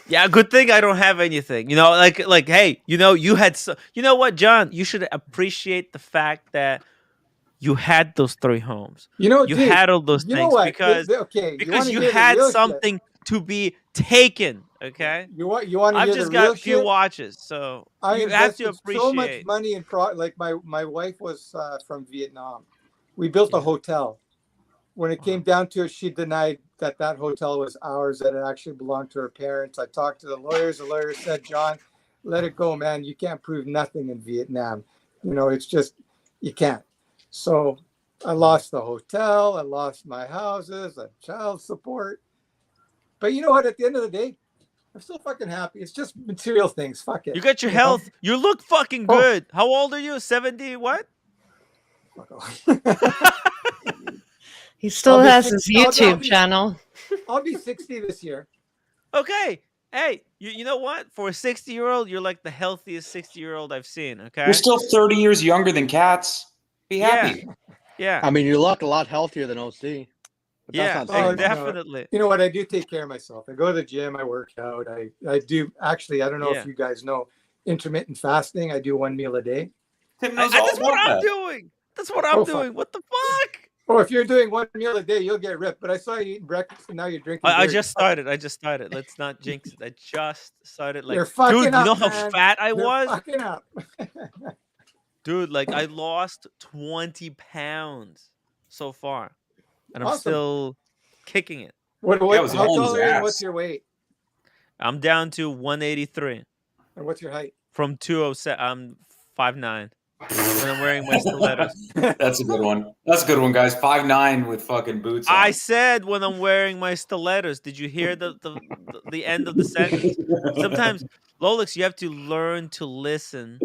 Yeah, good thing I don't have anything. You know, like hey, you know, you had you know what, John? You should appreciate the fact that you had those 3 homes. You know, you dude, had all those you know things what? because you you had something to be taken. Okay. You want to I've hear just the real got a few shit? watches, so I you have to invested so much appreciate. money in like my wife was from Vietnam. We built a hotel. When it came down to it, she denied that hotel was ours, that it actually belonged to her parents. I talked to the lawyers. The lawyer said, "John, let it go, man. You can't prove nothing in Vietnam. You know, it's just, you can't." So I lost the hotel. I lost my houses, and child support. But you know what? At the end of the day, I'm still fucking happy. It's just material things. Fuck it. You got your know? health. You look fucking good. How old are you? 70 what? He still I'll be has 60 his YouTube channel. I'll be 60 this year. Okay. Hey, you know what? For a 60-year-old, you're like the healthiest 60-year-old I've seen. Okay. You're still 30 years younger than Cats. Be happy. Yeah. I mean, you look a lot healthier than OC. But that's not saying much. Definitely. You know what? I do take care of myself. I go to the gym. I work out. I do actually. I don't know if you guys know intermittent fasting. I do 1 meal a day. That's what I'm doing. That's what I'm doing. What the fuck? Oh, if you're doing 1 meal a day, you'll get ripped. But I saw you eating breakfast, and now you're drinking. I beer. just started. Let's not jinx it. I just started. Like, You're fucking dude, up, you know how man. fat I You're was? fucking up. Dude, like I lost 20 pounds so far, and I'm Awesome. still kicking it. How tall are you? And what's your weight? I'm down to 183. And what's your height? From 207. I'm 5'9". when I'm wearing my stilettos. That's a good one. That's a good one, guys. 5'9" with fucking boots on. I said when I'm wearing my stilettos. Did you hear the end of the sentence? Sometimes, Lolix, you have to learn to listen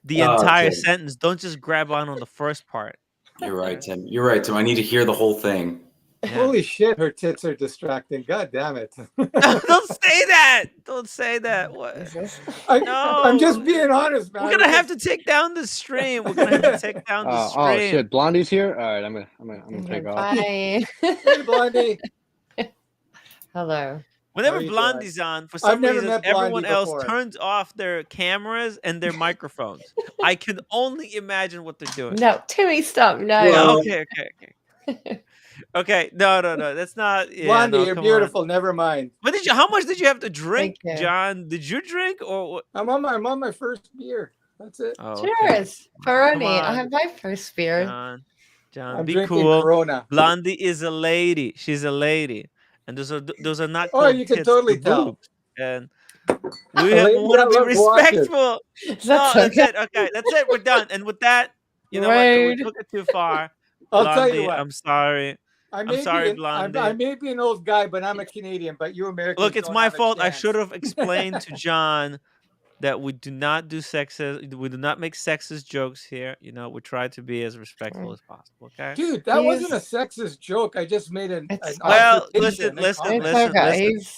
the entire Okay. sentence. Don't just grab on the first part. You're right, Tim. You're right, Tim. I need to hear the whole thing. Yeah. Holy shit, her tits are distracting. God damn it. Don't say that. Don't say that. What? No. I'm just being honest, man. We're gonna have to take down the stream. We're gonna have to take down the stream. Oh shit, Blondie's here. All right, I'm gonna take off. Bye. Hey, Blondie. Hello. Whenever How you Blondie's on, for I've some never reason, met Blondie everyone else before. turns off their cameras and their microphones. I can only imagine what they're doing. No, Timmy, stop. No. Yeah, okay. Okay, no. That's not. Yeah, Blondie, no, you're come beautiful. on. Never mind. But how much did you have to drink, Thank you. John? Did you drink or what? I'm on my first beer. That's it. Oh, okay. Cheers. Peroni. I on. have my first beer. John, I'm be drinking cool. Corona. Blondie is a lady. She's a lady, and those are not. Oh, called you can tits, totally they're tell. boobs. And A we lady want to that be loves watches. respectful. That's No, that's okay. it. Okay, that's it. We're done. And with that, you know what? Rude. We took it too far. I'll tell you Blondie, what. I'm sorry. I'm sorry, Blondie. I may be an old guy, but I'm a Canadian. But you Americans, Look, it's don't my have a fault. I chance. should have explained to John that we do not do sexist. We do not make sexist jokes here. You know, we try to be as respectful as possible. Okay. Dude, that wasn't a sexist joke. I just made an Well, observation. listen.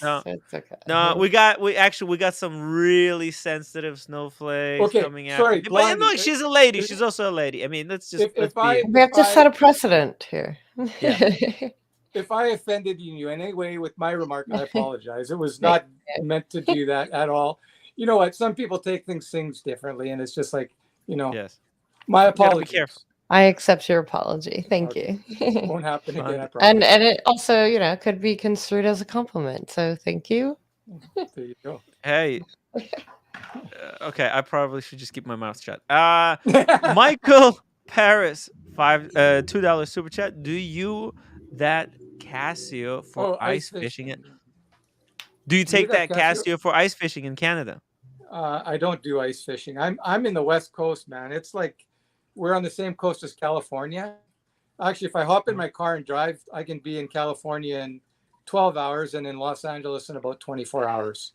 No, It's okay. no, we got some really sensitive snowflakes Okay, coming out. sorry, But Blondie, look, she's a lady. She's also a lady. I mean, let's just let's be. We have to set a precedent here. Yeah. If I offended you in any way with my remark, I apologize. It was not meant to do that at all. You know what? Some people take things differently, and it's just like, Yes. My You gotta be apologies. careful. I accept your apology. Thank you. Won't happen again. I promise. And it also, could be construed as a compliment. So thank you. There you go. Hey. Okay, I probably should just keep my mouth shut. Michael Paris, $2 super chat. Do you that Casio for ice fishing it? Do you take that Casio for ice fishing in Canada? I don't do ice fishing. I'm in the West Coast, man. It's like we're on the same coast as California. Actually, if I hop in my car and drive, I can be in California in 12 hours and in Los Angeles in about 24 hours.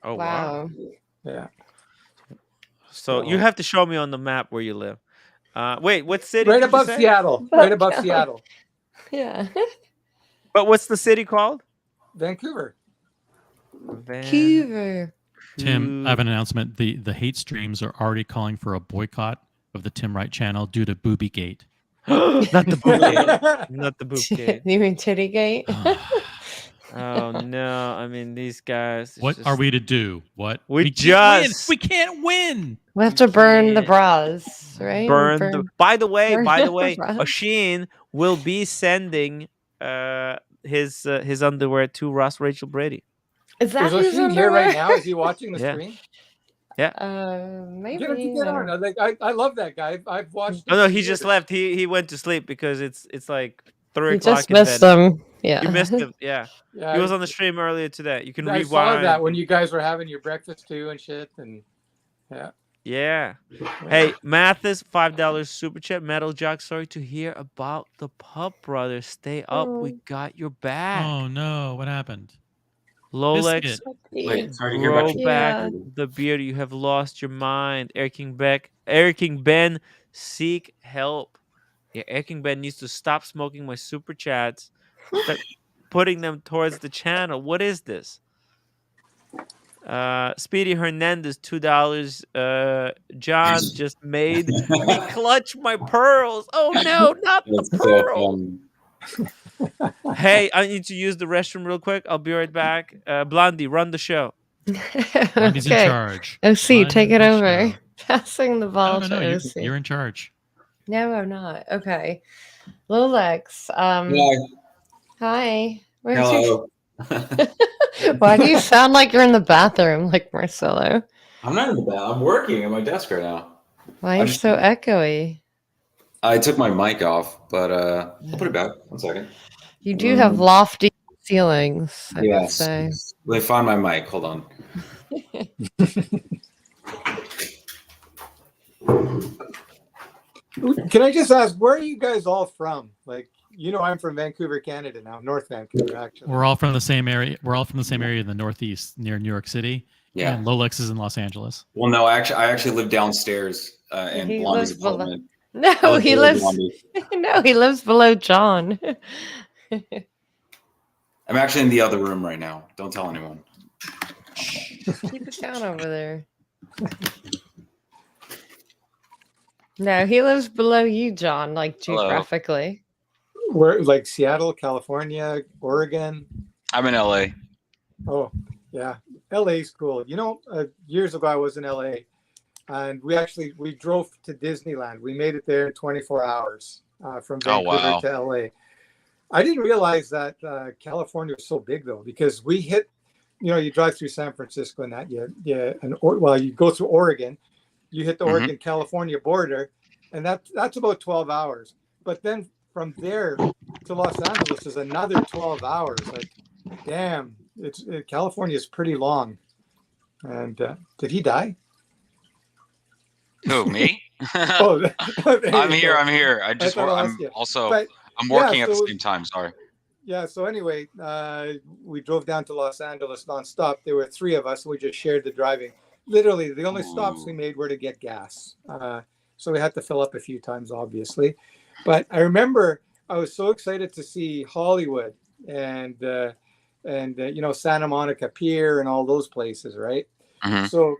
Oh wow. Yeah. So you have to show me on the map where you live. Wait, what city? Right did you above say? Seattle. Right above Seattle. Yeah. But what's the city called? Vancouver. Vancouver. Tim, I have an announcement. The hate streams are already calling for a boycott of the Tim Wright channel due to Boobygate. Not the Boobygate. Not the Boobygate. You mean Tittygate? Oh no! I mean, these guys. What are we to do? What We can't win. just We can't win. We have to burn the bras, right? burn the. By the way, burn the bras. Oshin will be sending his underwear to Ross Rachel Brady. Is that Is his Oshin here right underwear? now? Is he watching the Yeah. stream? Yeah. Maybe. Get him to get on. I love that guy. I've watched. Oh no, him he for just years. left. He went to sleep because it's like 3 You o'clock. just in missed bed. him. Yeah. You missed him. Yeah. Yeah, He was on the stream earlier today. You can I rewind. saw that when you guys were having your breakfast too and shit, and yeah. Yeah. Hey, Mathis, $5 super chat. Metal Jock, sorry to hear about the Pup Brothers. Stay up. We got your back. Oh no! What happened? Lolex, Biscuit. Wait, sorry to hear about grow you. back the beard. You have lost your mind. Eric King Ben, seek help. Yeah, Eric King Ben needs to stop smoking my super chats. Start putting them towards the channel. What is this? Speedy Hernandez, $2. John just made me clutch my pearls. Oh no, not the pearl. Hey, I need to use the restroom real quick. I'll be right back. Blondie, run the show. Blondie's in Okay. charge. OC, take it Run the over. show. Passing the ball No, to you're, OC. you're in charge. No, I'm not. Okay. Lolex. Hi. Where's Hello. your... Why do you sound like you're in the bathroom, like Marcelo? I'm not in the bed. I'm working at my desk right now. Why are you so echoey? I took my mic off, but I'll put it back. 1 second. You do have lofty ceilings, I must Yes. say. They found my mic. Hold on. Can I just ask, where are you guys all from? Like, I'm from Vancouver, Canada now, North Vancouver, actually. We're all from the same area. We're all from the same area in the Northeast, near New York City. Yeah. And Lolex is in Los Angeles. Well, no, I actually live downstairs in He Blondie's lives below. apartment. I No, live he below lives. Blondie. No, he lives below John. I'm actually in the other room right now. Don't tell anyone. Keep it down over there. No, he lives below you, John, like Hello. geographically. Where, like Seattle, California, Oregon? I'm in LA. Oh, yeah. LA's cool. Years ago I was in LA, and we drove to Disneyland. We made it there in 24 hours from Vancouver to LA. I didn't realize that California was so big though, because we hit, you drive through San Francisco and that, you go through Oregon, you hit the Oregon California border, and that's about 12 hours. But then from there to Los Angeles is another 12 hours. Like, damn, California is pretty long. And did he die? Who, me? Oh, I'm here. I'm here. I'm working at the same time. Sorry. Yeah. So anyway, we drove down to Los Angeles nonstop. There were 3 of us, and we just shared the driving. Literally, the only stops we made were to get gas. So we had to fill up a few times, obviously. But I remember I was so excited to see Hollywood and Santa Monica Pier and all those places, right? Mm-hmm. So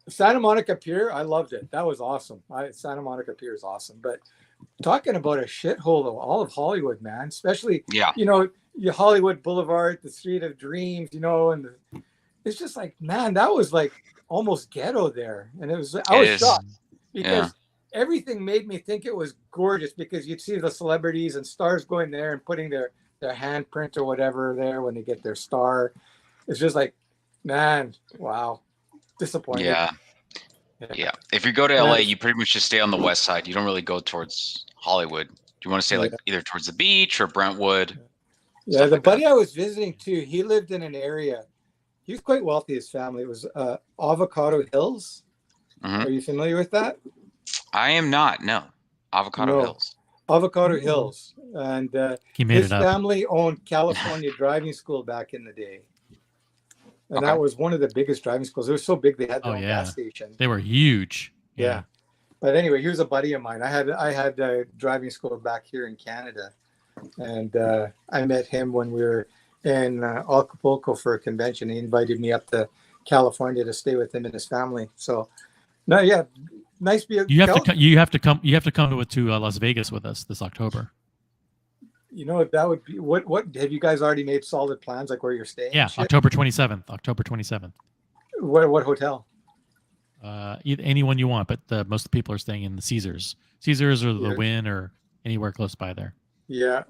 Santa Monica Pier, I loved it. That was awesome. Santa Monica Pier is awesome. But talking about a shithole of all of Hollywood, man, especially, your Hollywood Boulevard, the Street of Dreams, and it's just like, man, that was like almost ghetto there. And I was shocked because everything made me think it was gorgeous, because you'd see the celebrities and stars going there and putting their handprint or whatever there when they get their star. It's just like, man, wow. Disappointed. Yeah. If you go to LA, you pretty much just stay on the west side. You don't really go towards Hollywood. Do you want to stay either towards the beach or Brentwood? Yeah, the buddy I was visiting too, he lived in an area. He was quite wealthy, his family. It was Avocado Hills. Mm-hmm. Are you familiar with that? I am not. No. Avocado Hills. Avocado Hills. And his family owned California Driving School back in the day. And that was one of the biggest driving schools. It was so big they had their own gas station. They were huge. Yeah. But anyway, he was a buddy of mine. I had a driving school back here in Canada. And I met him when we were in Acapulco for a convention. He invited me up to California to stay with him and his family. So, nice. You have to come to Las Vegas with us this October. That would be what have you guys already made solid plans, like where you're staying? Yeah, October 27th. What hotel? Anyone you want, but most people are staying in the Caesars or the Wynn or anywhere close by there. Yeah,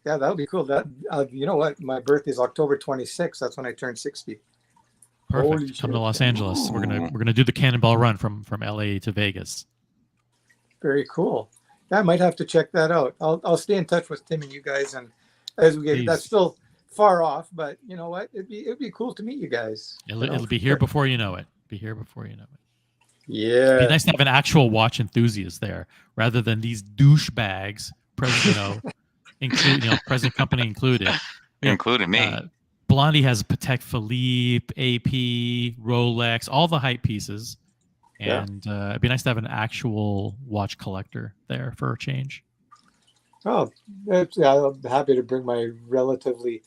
that would be cool. That you know what? My birthday is October 26th. That's when I turn 60. Perfect. Come to Los Angeles. We're gonna do the Cannonball Run from LA to Vegas. Very cool. Yeah, I might have to check that out. I'll stay in touch with Tim and you guys, and as we get that's still far off, but you know what? It'd be cool to meet you guys. It'll be here before you know it. Yeah. It'd be nice to have an actual watch enthusiast there rather than these douchebags, present company included. Including me. Blondie has Patek Philippe, AP, Rolex, all the hype pieces. And it'd be nice to have an actual watch collector there for a change. Oh, I'm happy to bring my relatively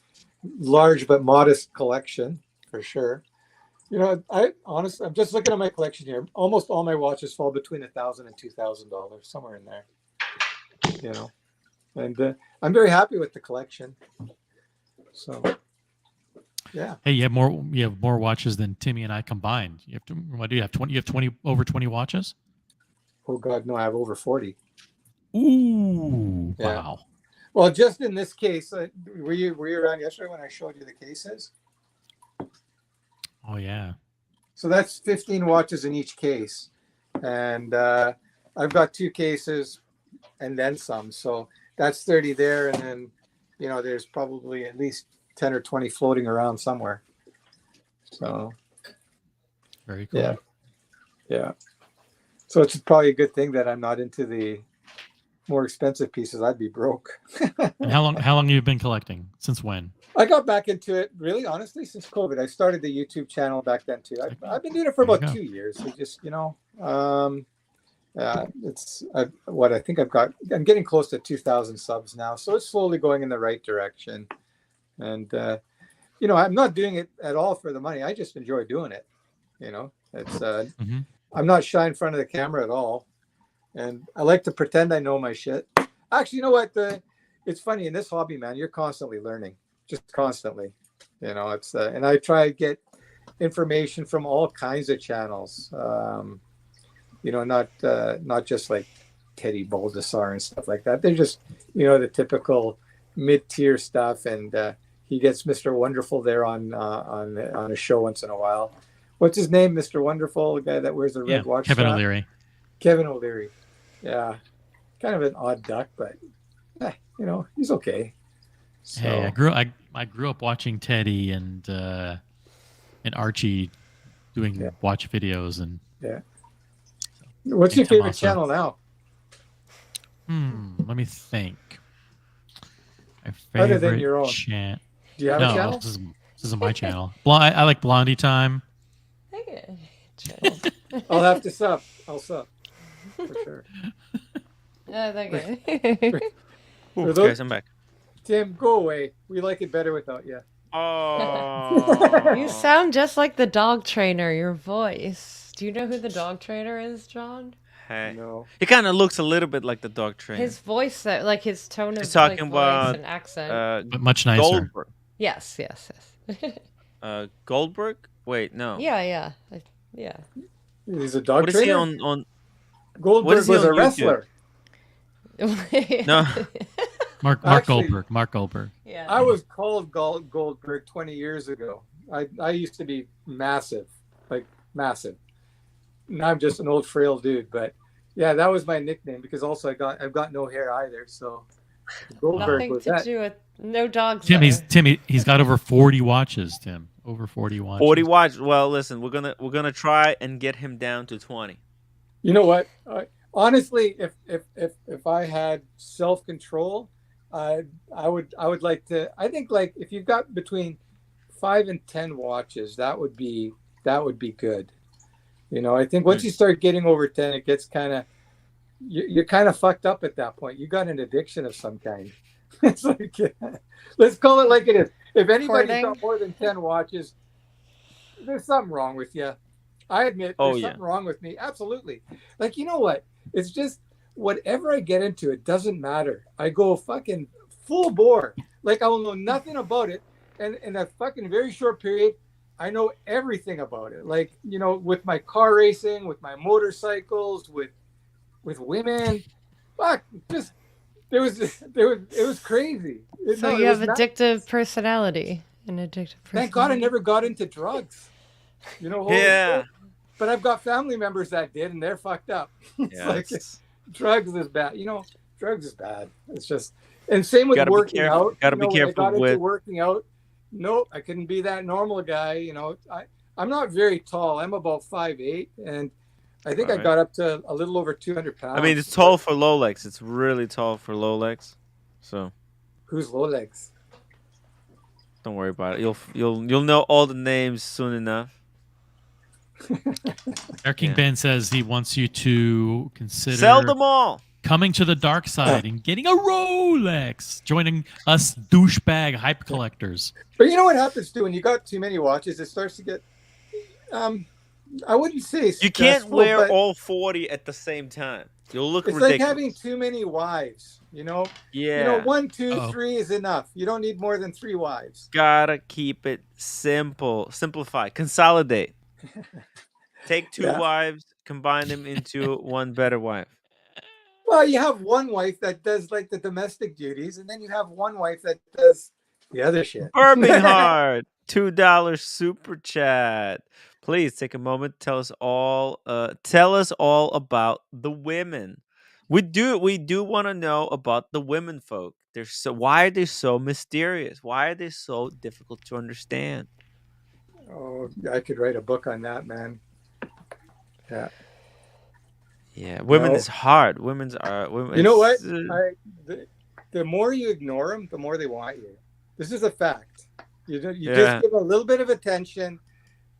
large but modest collection for sure. I'm just looking at my collection here. Almost all my watches fall between $1,000 and $2,000, somewhere in there. And I'm very happy with the collection. So, yeah. Hey, you have more watches than Timmy and I combined. What do you have? 20? You have over 20 watches? Oh God, no! I have over 40. Ooh! Yeah. Wow. Well, just in this case, were you around yesterday when I showed you the cases? Oh yeah. So that's 15 watches in each case, and I've got 2 cases, and then some. So that's 30 there, and then there's probably at least 10 or 20 floating around somewhere. So very cool. Yeah. So it's probably a good thing that I'm not into the more expensive pieces, I'd be broke. And how long have you been collecting? Since when? I got back into it, really, honestly, since COVID. I started the YouTube channel back then too. I've been doing it for There you about go. 2 years. So just, it's what I think I'm getting close to 2,000 subs now. So it's slowly going in the right direction. And, I'm not doing it at all for the money. I just enjoy doing it. It's, I'm not shy in front of the camera at all. And I like to pretend I know my shit. Actually, you know what? It's funny in this hobby, man, you're constantly learning, just constantly. It's and I try to get information from all kinds of channels. Not just like Teddy Baldessar and stuff like that. They're just, the typical mid-tier stuff. And he gets Mr. Wonderful there on a show once in a while. What's his name, Mr. Wonderful, the guy that wears the red watch Kevin strap? O'Leary. Kevin O'Leary. Yeah. Kind of an odd duck, but he's okay. So, Hey, I grew up watching Teddy and Archie doing watch videos and What's your favorite channel now? Let me think. My Other than favorite your own. channel. Do you have a channel? This isn't my channel. I like Blondie Time. I'll have to sub. I'll sub. For sure. Thank you. Ooh, guys, I'm back. Tim, go away. We like it better without you. Oh. You sound just like the dog trainer, your voice. Do you know who the dog trainer is, John? Hey. No. He kind of looks a little bit like the dog trainer. His voice, like his tone of He's talking voice about and accent. But much nicer. Goldberg. Yes. Goldberg? Wait, no. Yeah. He's a dog What is trainer? he on Goldberg was a wrestler. No. Mark Actually, Goldberg. Mark Goldberg. Yeah. I was called Goldberg 20 years ago. I used to be massive, like massive. Now I'm just an old frail dude, but yeah, that was my nickname because also I've got no hair either. So Goldberg Nothing was to that. do with no dogs. Tim, there. he's got over 40 watches. Tim, over 40 watches. 40 watch. Well, listen, we're gonna try and get him down to 20. You know what? Honestly, if I had self-control, I would like to. I think like if you've got between 5 and 10 watches, that would be good. I think once you start getting over 10, it gets kind of you're kind of fucked up at that point. You got an addiction of some kind. It's like let's call it like it is. If anybody's got more than 10 watches, there's something wrong with you. I admit there's something wrong with me. Absolutely. Like, you know what? It's just whatever I get into, it doesn't matter. I go fucking full bore. Like I will know nothing about it. And in a fucking very short period, I know everything about it. Like, with my car racing, with my motorcycles, with women. Fuck, just it was crazy. So you have addictive personality. An addictive personality. Thank God I never got into drugs. Yeah. But I've got family members that did, and they're fucked up. Drugs is bad. Drugs is bad. It's just, and same with working out. Gotta be careful when I got with into working out. Nope, I couldn't be that normal guy. I'm not very tall. I'm about 5'8", and I think I got up to a little over 200 pounds. I mean, it's tall for low legs. It's really tall for low legs. So. Who's low legs? Don't worry about it. You'll know all the names soon enough. Air King Ben says he wants you to consider sell them all, coming to the dark side and getting a Rolex, joining us douchebag hype collectors. But you know what happens too when you got too many watches? It starts to get. I wouldn't say you can't wear all 40 at the same time. You'll look ridiculous. It's like having too many wives. Yeah. 1, 2, 3 is enough. You don't need more than 3 wives. Gotta keep it simple. Simplify. Consolidate. Take 2 wives, combine them into one better wife. Well, you have one wife that does like the domestic duties, and then you have one wife that does the other shit. Burping hard. $2 super chat. Please take a moment. Tell us all about the women. We do want to know about the women folk. Why are they so mysterious? Why are they so difficult to understand? Oh, I could write a book on that, man. Yeah, You women know? is hard. Women's are women. You know what? The more you ignore them, the more they want you. This is a fact. You just Yeah. give a little bit of attention,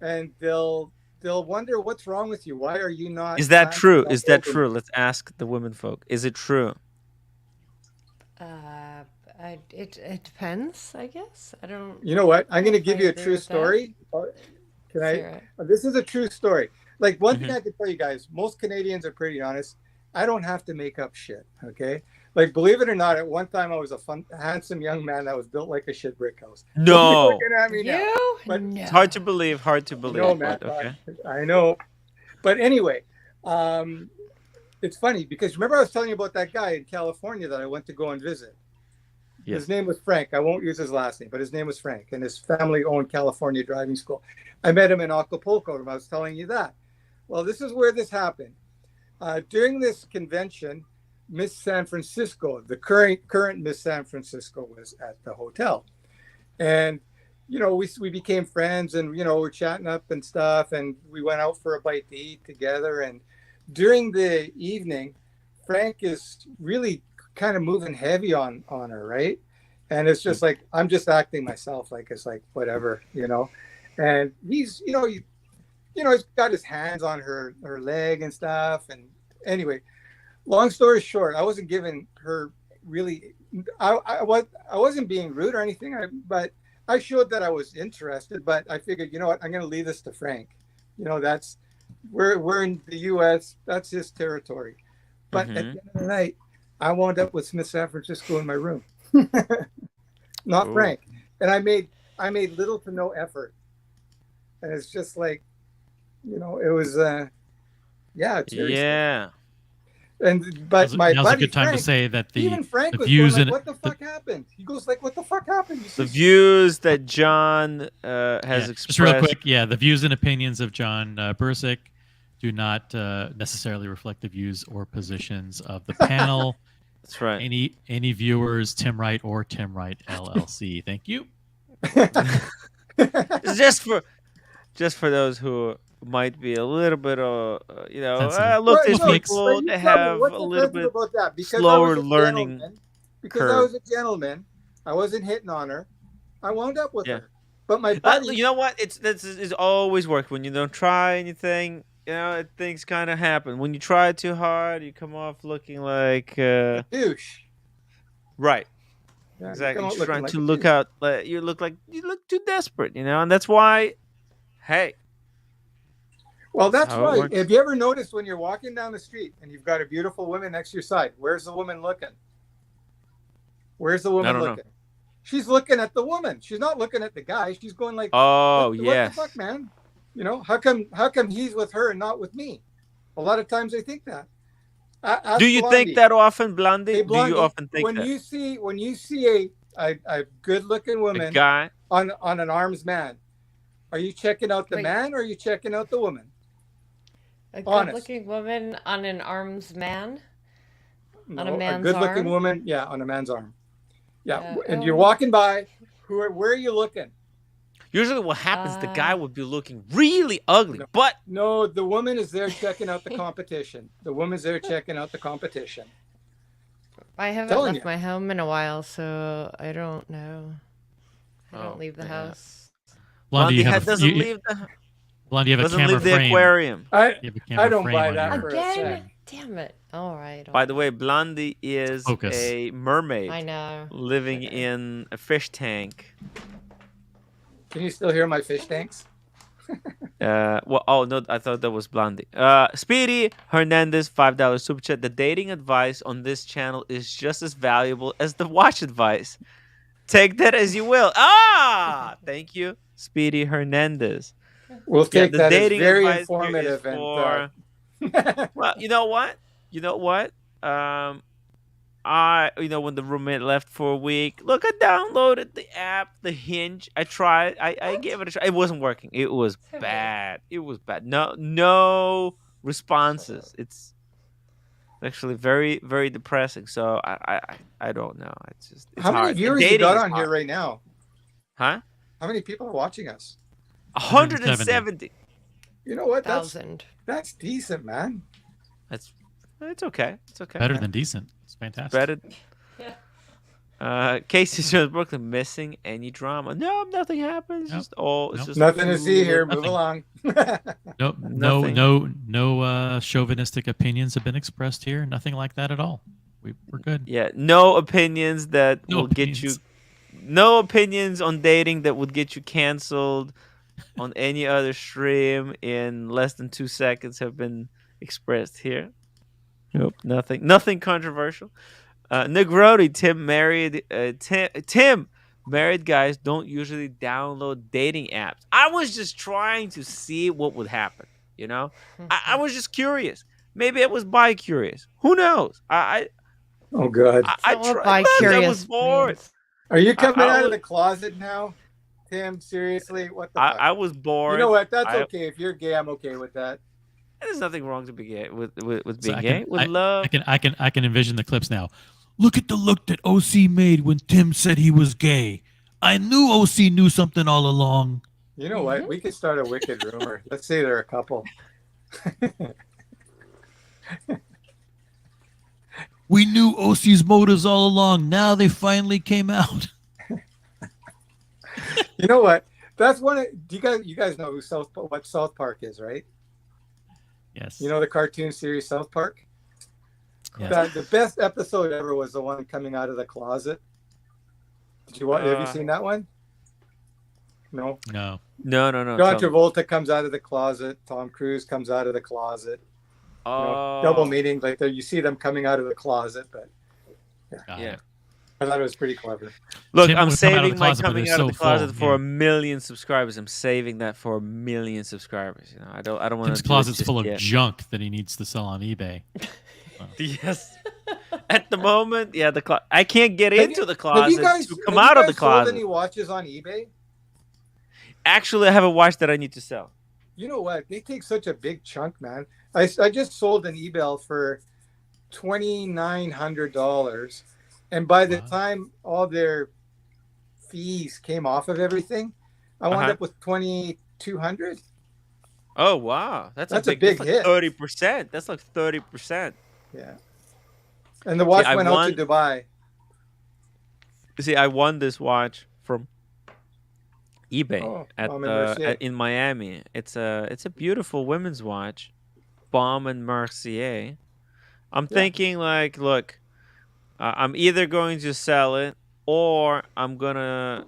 and they'll wonder what's wrong with you. Why are you not? Is that clamping true? down Is that over me? true? Let's ask the women folk. Is it true? It depends, I guess. I don't. You know what? I'm going to give I you a agree true with that. story. Can Let's I? hear it. This is a true story. Like one thing Mhm. I can tell you guys, most Canadians are pretty honest. I don't have to make up shit. Okay. Like, believe it or not, at one time I was a handsome young man that was built like a shit brick house. Don't be No. looking at me now. You? But It's hard to believe. Hard to believe. no, man. But okay. I know. But anyway, it's funny because remember I was telling you about that guy in California that I went to go and visit. Yes. His name was Frank. I won't use his last name, but his name was Frank, and his family owned California driving school. I met him in Acapulco, and I was telling you that. Well, this is where this happened. During this convention, Miss San Francisco, the current Miss San Francisco, was at the hotel, and you know we became friends, and you know we're chatting up and stuff, and we went out for a bite to eat together. And during the evening, Frank is really kind of moving heavy on her, right? And it's just like I'm just acting myself, like it's like whatever, you know. And he's he's got his hands on her leg and stuff. And anyway, long story short, I wasn't giving her really. I wasn't being rude or anything, but I showed that I was interested. But I figured, you know what, I'm going to leave this to Frank. You know, that's we're in the U.S. That's his territory. But at the end of the night, I wound up with Miss San Francisco in my room, not Ooh. Frank. And I made little to no effort. And it's just like, you know, it was, yeah, it's very Yeah. And but Now's my a buddy good time Frank, to say that even Frank the was views going in like, what the fuck happened? He goes like, what the fuck happened? You The see- views that John has expressed. just real quick, the views and opinions of John Bursick do not necessarily reflect the views or positions of the panel. That's right. Any viewers, Tim Wright or Tim Wright LLC. Thank you. It's just for those who might be a little bit Sensitive. look, Right, there's no, people but you that tell me, have what's a little offensive bit about that? Because I slower was a learning gentleman, because curve. I was a gentleman, I wasn't hitting on her. I wound up with Yeah. her. But my buddy, You know what? It's always worked. When you don't try anything, you know, things kind of happen. When you try too hard, you come off looking like douche. right. Yeah, you Exactly. come out You're looking trying like to a look douche. out. You look too desperate, you know, and that's why. Hey. Well, that's how it right. works. Have you ever noticed when you're walking down the street and you've got a beautiful woman next to your side? Where's the woman looking? Where's the woman don't know. looking? She's looking at the woman. She's not looking at the guy. She's going like, Oh, what yes. the fuck, man? You know, how come he's with her and not with me? A lot of times they think that. Ask Do you Blondie. think that often, Blondie? Hey, Do Blondie, you often think when that? you see a good-looking A woman guy? on an arms man, are you checking out the Wait. man or are you checking out the woman? A Honest. good-looking woman on an arms man? On a No, man's good-looking arm? woman, yeah, on a man's arm. Yeah, Yeah, and you're walking by. Where are you looking? Usually, what happens, the guy would be looking really ugly, but No, the woman is there checking out the competition. The woman's there checking out the competition. I haven't Telling left you. my home in a while, so I don't know. I don't Oh, leave the yeah. house. Blondie, you have doesn't you leave the Blondie, you have a doesn't camera leave the frame. aquarium. You have a camera don't frame buy on that your- for a sec. Again? Damn it. All right. By the way, Blondie is Focus. a mermaid I know. living in a fish tank. Can you still hear my fish tanks? Well, oh no, I thought that was Blondie. Speedy Hernandez, $5 super chat. The dating advice on this channel is just as valuable as the watch advice. Take that as you will. Ah, thank you, Speedy Hernandez. We'll take the that as dating very advice here is informative and for. Well, you know what? When the roommate left for a week, look, I downloaded the app, the Hinge. I tried. I gave it a try. It wasn't working. It was bad. It was bad. No responses. It's actually very, very depressing. So I don't know. It's How many hard. viewers you Dating got is on here hard. right now? Huh? How many people are watching us? 170. You know what? Thousand. That's decent, man. That's It's okay. It's okay. Better than decent. It's fantastic. Better. Yeah. Casey Jones Brooklyn missing any drama. No, nothing happens. Nope. Just all. It's Nope. just Nothing to see here. fluid. Move along. Nope. Nothing. No chauvinistic opinions have been expressed here. Nothing like that at all. We're good. Yeah, no opinions that No will get you. opinions. No opinions on dating that would get you canceled on any other stream in less than 2 seconds have been expressed here. Nope, nothing controversial. Negrodi, Tim married guys don't usually download dating apps. I was just trying to see what would happen. You know, I was just curious. Maybe it was bi-curious. Who knows? Oh God. I Is that what tried. Look, I was bi-curious bored. means? Are you coming out was- of the closet now, Tim? Seriously, what the fuck? I was bored. You know what? That's I- okay. If you're gay, I'm okay with that. There's nothing wrong to be gay with So being gay. With I love. can envision the clips now. Look at the look that OC made when Tim said he was gay. I knew OC knew something all along. You know what? We could start a wicked rumor. Let's say there are a couple. We knew OC's motives all along. Now they finally came out. You know what? That's one. Do you guys know what South Park is, right? Yes. You know the cartoon series South Park. Yes. The best episode ever was the one coming out of the closet. Did you have you seen that one? No. No. No. John Travolta comes out of the closet. Tom Cruise comes out of the closet. Double meaning, like you see them coming out of the closet, but Yeah. I thought it was pretty clever. Look, Tim I'm would come out of the saving my closet, but coming they're out of so the closet full, for yeah. 1 million subscribers. I'm saving that for 1 million subscribers. You know, I don't want Tim's closet's full of junk that he needs to sell on eBay. Yes. At the moment, yeah, I can't get into the Have closet you guys to come out of the sold closet. any watches on eBay? Actually, I have a watch that I need to sell. You know what? They take such a big chunk, man. I just sold an eBay for $2,900, and by the time all their fees came off of everything, I wound up with 2,200. Oh wow, that's a big that's like hit. 30%. That's like 30%. Yeah. And the watch See, I went won- out to Dubai. See, I won this watch from eBay in Miami. It's a beautiful women's watch, Baume and Mercier. I'm thinking like, look, I'm either going to sell it or I'm gonna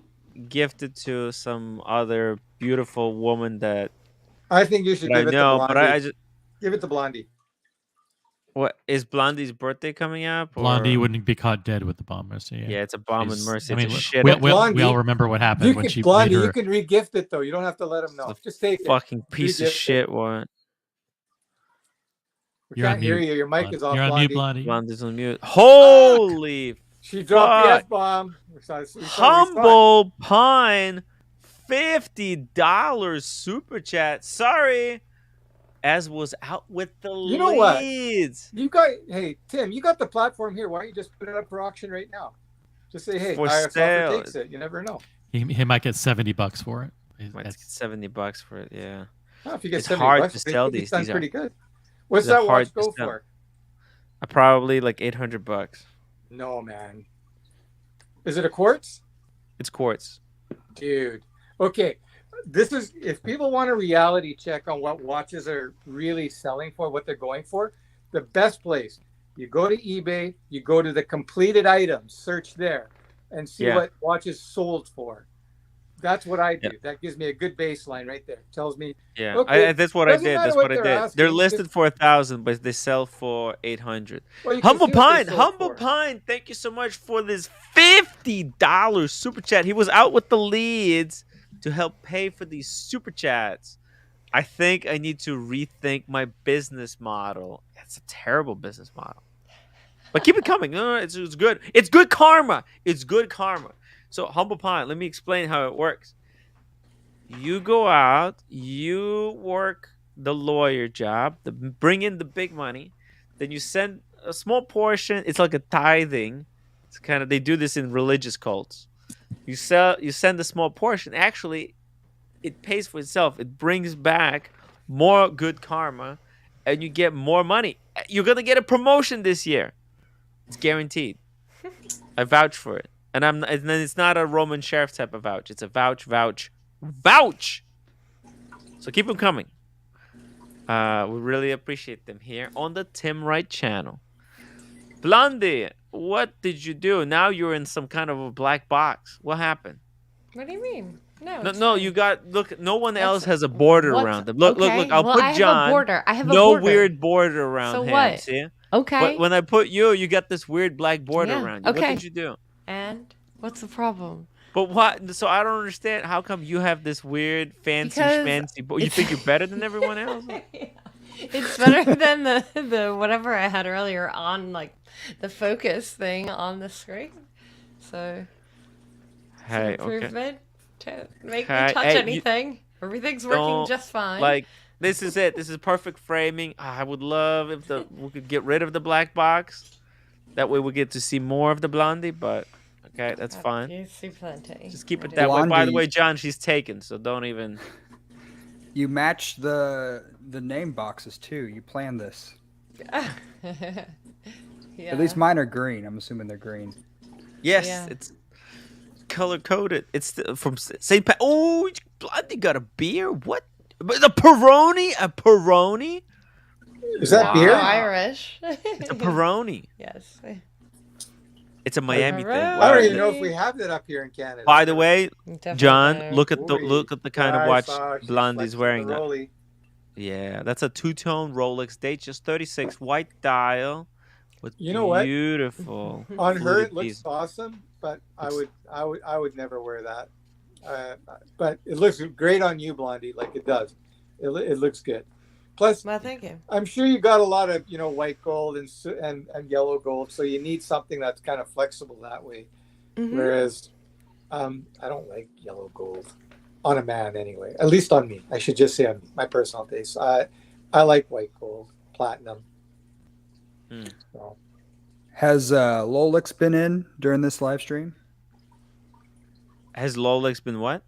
gift it to some other beautiful woman that I think you should that I give it know, to but Blondie. I just Give it to Blondie. what is Blondie's birthday coming up? Blondie or- wouldn't be caught dead with the bomb mercy. Yeah, it's a Baume and Mercier. I mean, It's a shit. we all remember what happened when she Blondie, made her. you can re-gift it though. You don't have to let him know. Just take it. Fucking piece of Re-gift it. shit one. We can't hear you. Your mic is off. You're on Blondie. mute, Blondie. Blondie's on mute. Holy She dropped the fuck. F-bomb. Humble Pine, $50 super chat. Sorry, as was out with the You know what? leads. Hey, Tim, you got the platform here. Why don't you just put it up for auction right now? Just say, hey, For IRS sale. offer takes it. You never know. He might get $70 for it. Might get $70 for it. Yeah. Oh, if you get It's 70 hard bucks, to sell it's these. done These are pretty good. What's these are that hard watch to go sell. for? Probably like $800. No, man. Is it a quartz? It's quartz. Dude. Okay. This is, if people want a reality check on what watches are really selling for, what they're going for, the best place, you go to eBay, you go to the completed items, search there, and see Yeah. what watches sold for. That's what I do. That gives me a good baseline right there. Tells me, Yeah, okay, that's what I doesn't did. matter That's what I they're did. asking, They're just- listed for 1,000, but they sell for 800. Well, you can Humble see what they Pine, sold Humble for. Pine, thank you so much for this $50 super chat. He was out with the leads to help pay for these super chats. I think I need to rethink my business model. It's a terrible business model, but keep it coming. No, it's good. It's good karma. It's good karma. So Humble Pine, let me explain how it works. You go out, you work the lawyer job, bring in the big money, then you send a small portion. It's like a tithing. It's kind of, they do this in religious cults. You send a small portion. Actually, it pays for itself. It brings back more good karma, and you get more money. you're gonna get a promotion this year. It's guaranteed. I vouch for it, and then it's not a Roman sheriff type of vouch. It's a vouch. So keep them coming. We really appreciate them here on the Tim Wright channel. Blondie, what did you do? Now you're in some kind of a black box. What happened? What do you mean? No, No, it's no, fine. you got look. No one else has a border what's- around them. Look, okay, look. I'll well, put I have a John. border. I have a no border. weird border around So him. what? See? Okay. But when I put you, you got this weird black border Yeah, around you. okay. What did you do? And what's the problem? But what? So I don't understand. How come you have this weird, fancy, Because schmancy? But you think you're better than everyone else? It's better than the whatever I had earlier on, like the focus thing on the screen. So it's an Hey, okay. improvement to make Okay, me touch hey, you anything. Everything's working don't- just fine. Like this is it. This is perfect framing. I would love if we could get rid of the black box. That way we get to see more of the Blondie. But okay, that's fine. You see plenty. Just keep I it do. that way. By the Blondie- way, John, she's taken, so don't even. You match the name boxes too. You planned this. Yeah. At least mine are green. I'm assuming they're green. Yes, Yeah. it's color coded. It's from St. Pat. Oh, Blondie got a beer. What? But the Peroni? A Peroni? Is that beer? Irish. It's a Peroni. Yes. It's a Miami thing. I don't even know if we have that up here in Canada. By the way, Definitely John, don't. look at the kind of I watch saw she's Blondie's flexing wearing. the That. Rollie. Yeah, that's a two-tone Rolex date, just 36 white dial with You know what? beautiful. On her, fluted it looks pieces. awesome, but I would never wear that. But it looks great on you, Blondie. Like it does. It looks good. Plus, well, thank you. I'm sure you got a lot of white gold and yellow gold, so you need something that's kind of flexible that way. Mhm. Whereas, I don't like yellow gold on a man anyway. At least on me. I should just say on my personal taste. I like white gold, platinum. So. Has Lolix been in during this live stream? Has Lolix been what?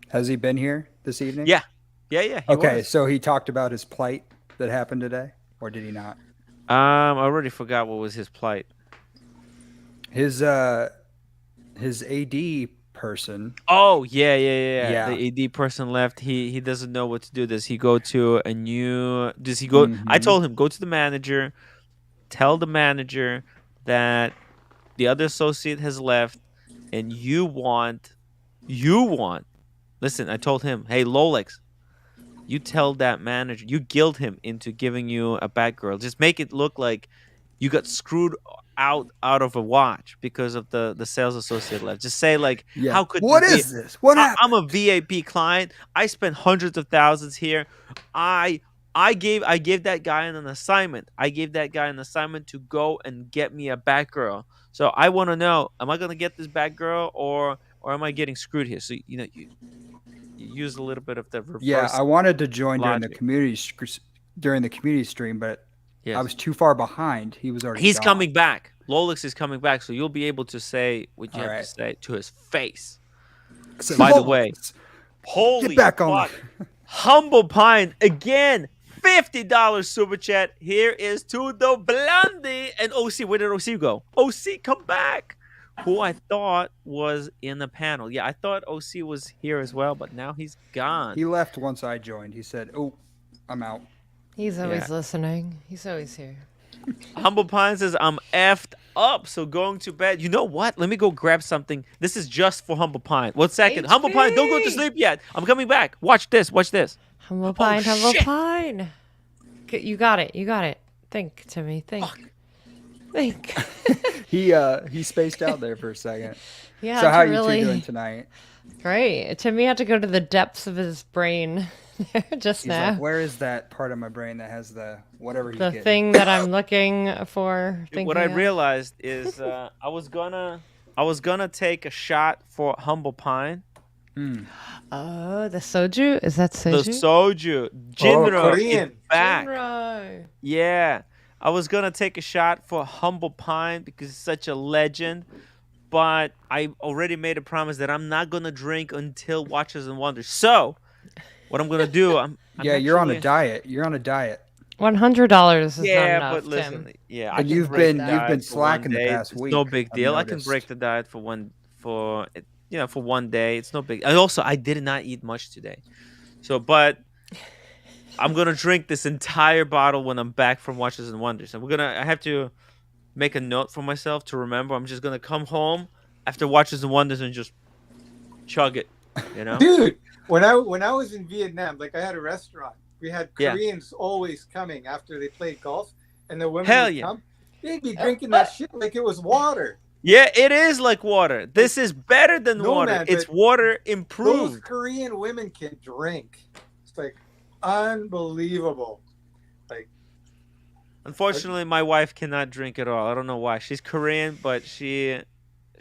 Has he been here this evening? Yeah. He Okay, was. so he talked about his plight that happened today, or did he not? I already forgot what was his plight. His AD person. Oh yeah. Yeah. The AD person left. He doesn't know what to do. Does he go to a new? Does he go? I Mhm. told him go to the manager, tell the manager that the other associate has left, and you want. Listen, I told him, hey Lolix, you tell that manager, you guilt him into giving you a Batgirl. Just make it look like you got screwed out of a watch because of the sales associate left. Just say like, Yeah. how could What this is this? What happened? I'm a VIP client. I spent hundreds of thousands here. I gave that guy an assignment. I gave that guy an assignment to go and get me a Batgirl. So I want to know, am I gonna get this Batgirl or am I getting screwed here? So you use a little bit of the reverse. Yeah, I wanted to join during the logic. community stream, but Yes. I was too far behind. He was already. He's gone. coming back. Lolix is coming back, so you'll be able to say what you All have right. to say to his face. So, By the way, Lolix, holy get back on. fuck. Humble Pine again, $50 super chat. Here is to the Blondie and OC. Where did OC go? OC, come back. Who I thought was in the panel. Yeah, I thought OC was here as well, but now he's gone. He left once I joined. He said, "Oh, I'm out." He's always Yeah. listening. He's always here. Humble Pine says, I'm effed up, so going to bed. You know what? Let me go grab something. This is just for Humble Pine. 1 second. Humble Pine, don't go to sleep yet. I'm coming back. Watch this. Watch this. Humble Pine, Humble shit. Pine. You got it. You got it. Think, Timmy. Think. Think. He spaced out there for a second. Yeah. So how are you really... two doing tonight? Great. Timmy had to go to the depths of his brain just He's now. like, where is that part of my brain that has the whatever he's The getting? thing that I'm looking for. What I thinking of. realized is I was gonna take a shot for Humble Pine. Oh, the soju? Is that soju? The soju. Jinro is Korean. back. Jinro. Yeah. I was gonna take a shot for Humble Pine because he's such a legend. But I already made a promise that I'm not gonna drink until Watches and Wonders. So, what I'm gonna do, I'm Yeah, you're on a actually- diet. You're on a diet. $100 is not Yeah, enough, but listen, Tim. yeah, I And can you've break been the you've been diet for one slacking the day. past It's week. no big I've deal. I can noticed. break the diet for for one day. It's no big. And also, I did not eat much today. So, but I'm gonna drink this entire bottle when I'm back from Watches and Wonders. And I have to make a note for myself to remember. I'm just gonna come home after Watches and Wonders and just chug it. You know, Dude, when I was in Vietnam, like I had a restaurant. We had Yeah. Koreans always coming after they played golf, and the women Hell would yeah. come. They'd be drinking that shit like it was water. Yeah, it is like water. This is better than No, water. man, It's but water Those improved. Korean women can drink. It's like unbelievable. Like, Unfortunately, my wife cannot drink at all. I don't know why. She's Korean, but she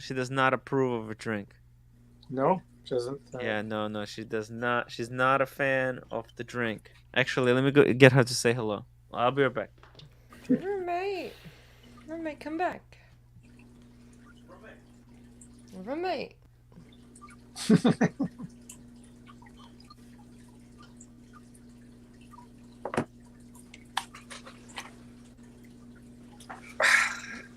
does not approve of a drink. no, doesn't. Yeah, no, she does not. She's not a fan of the drink. Actually, let me go get her to say hello. I'll be right back. Roommate, come back. Roommate.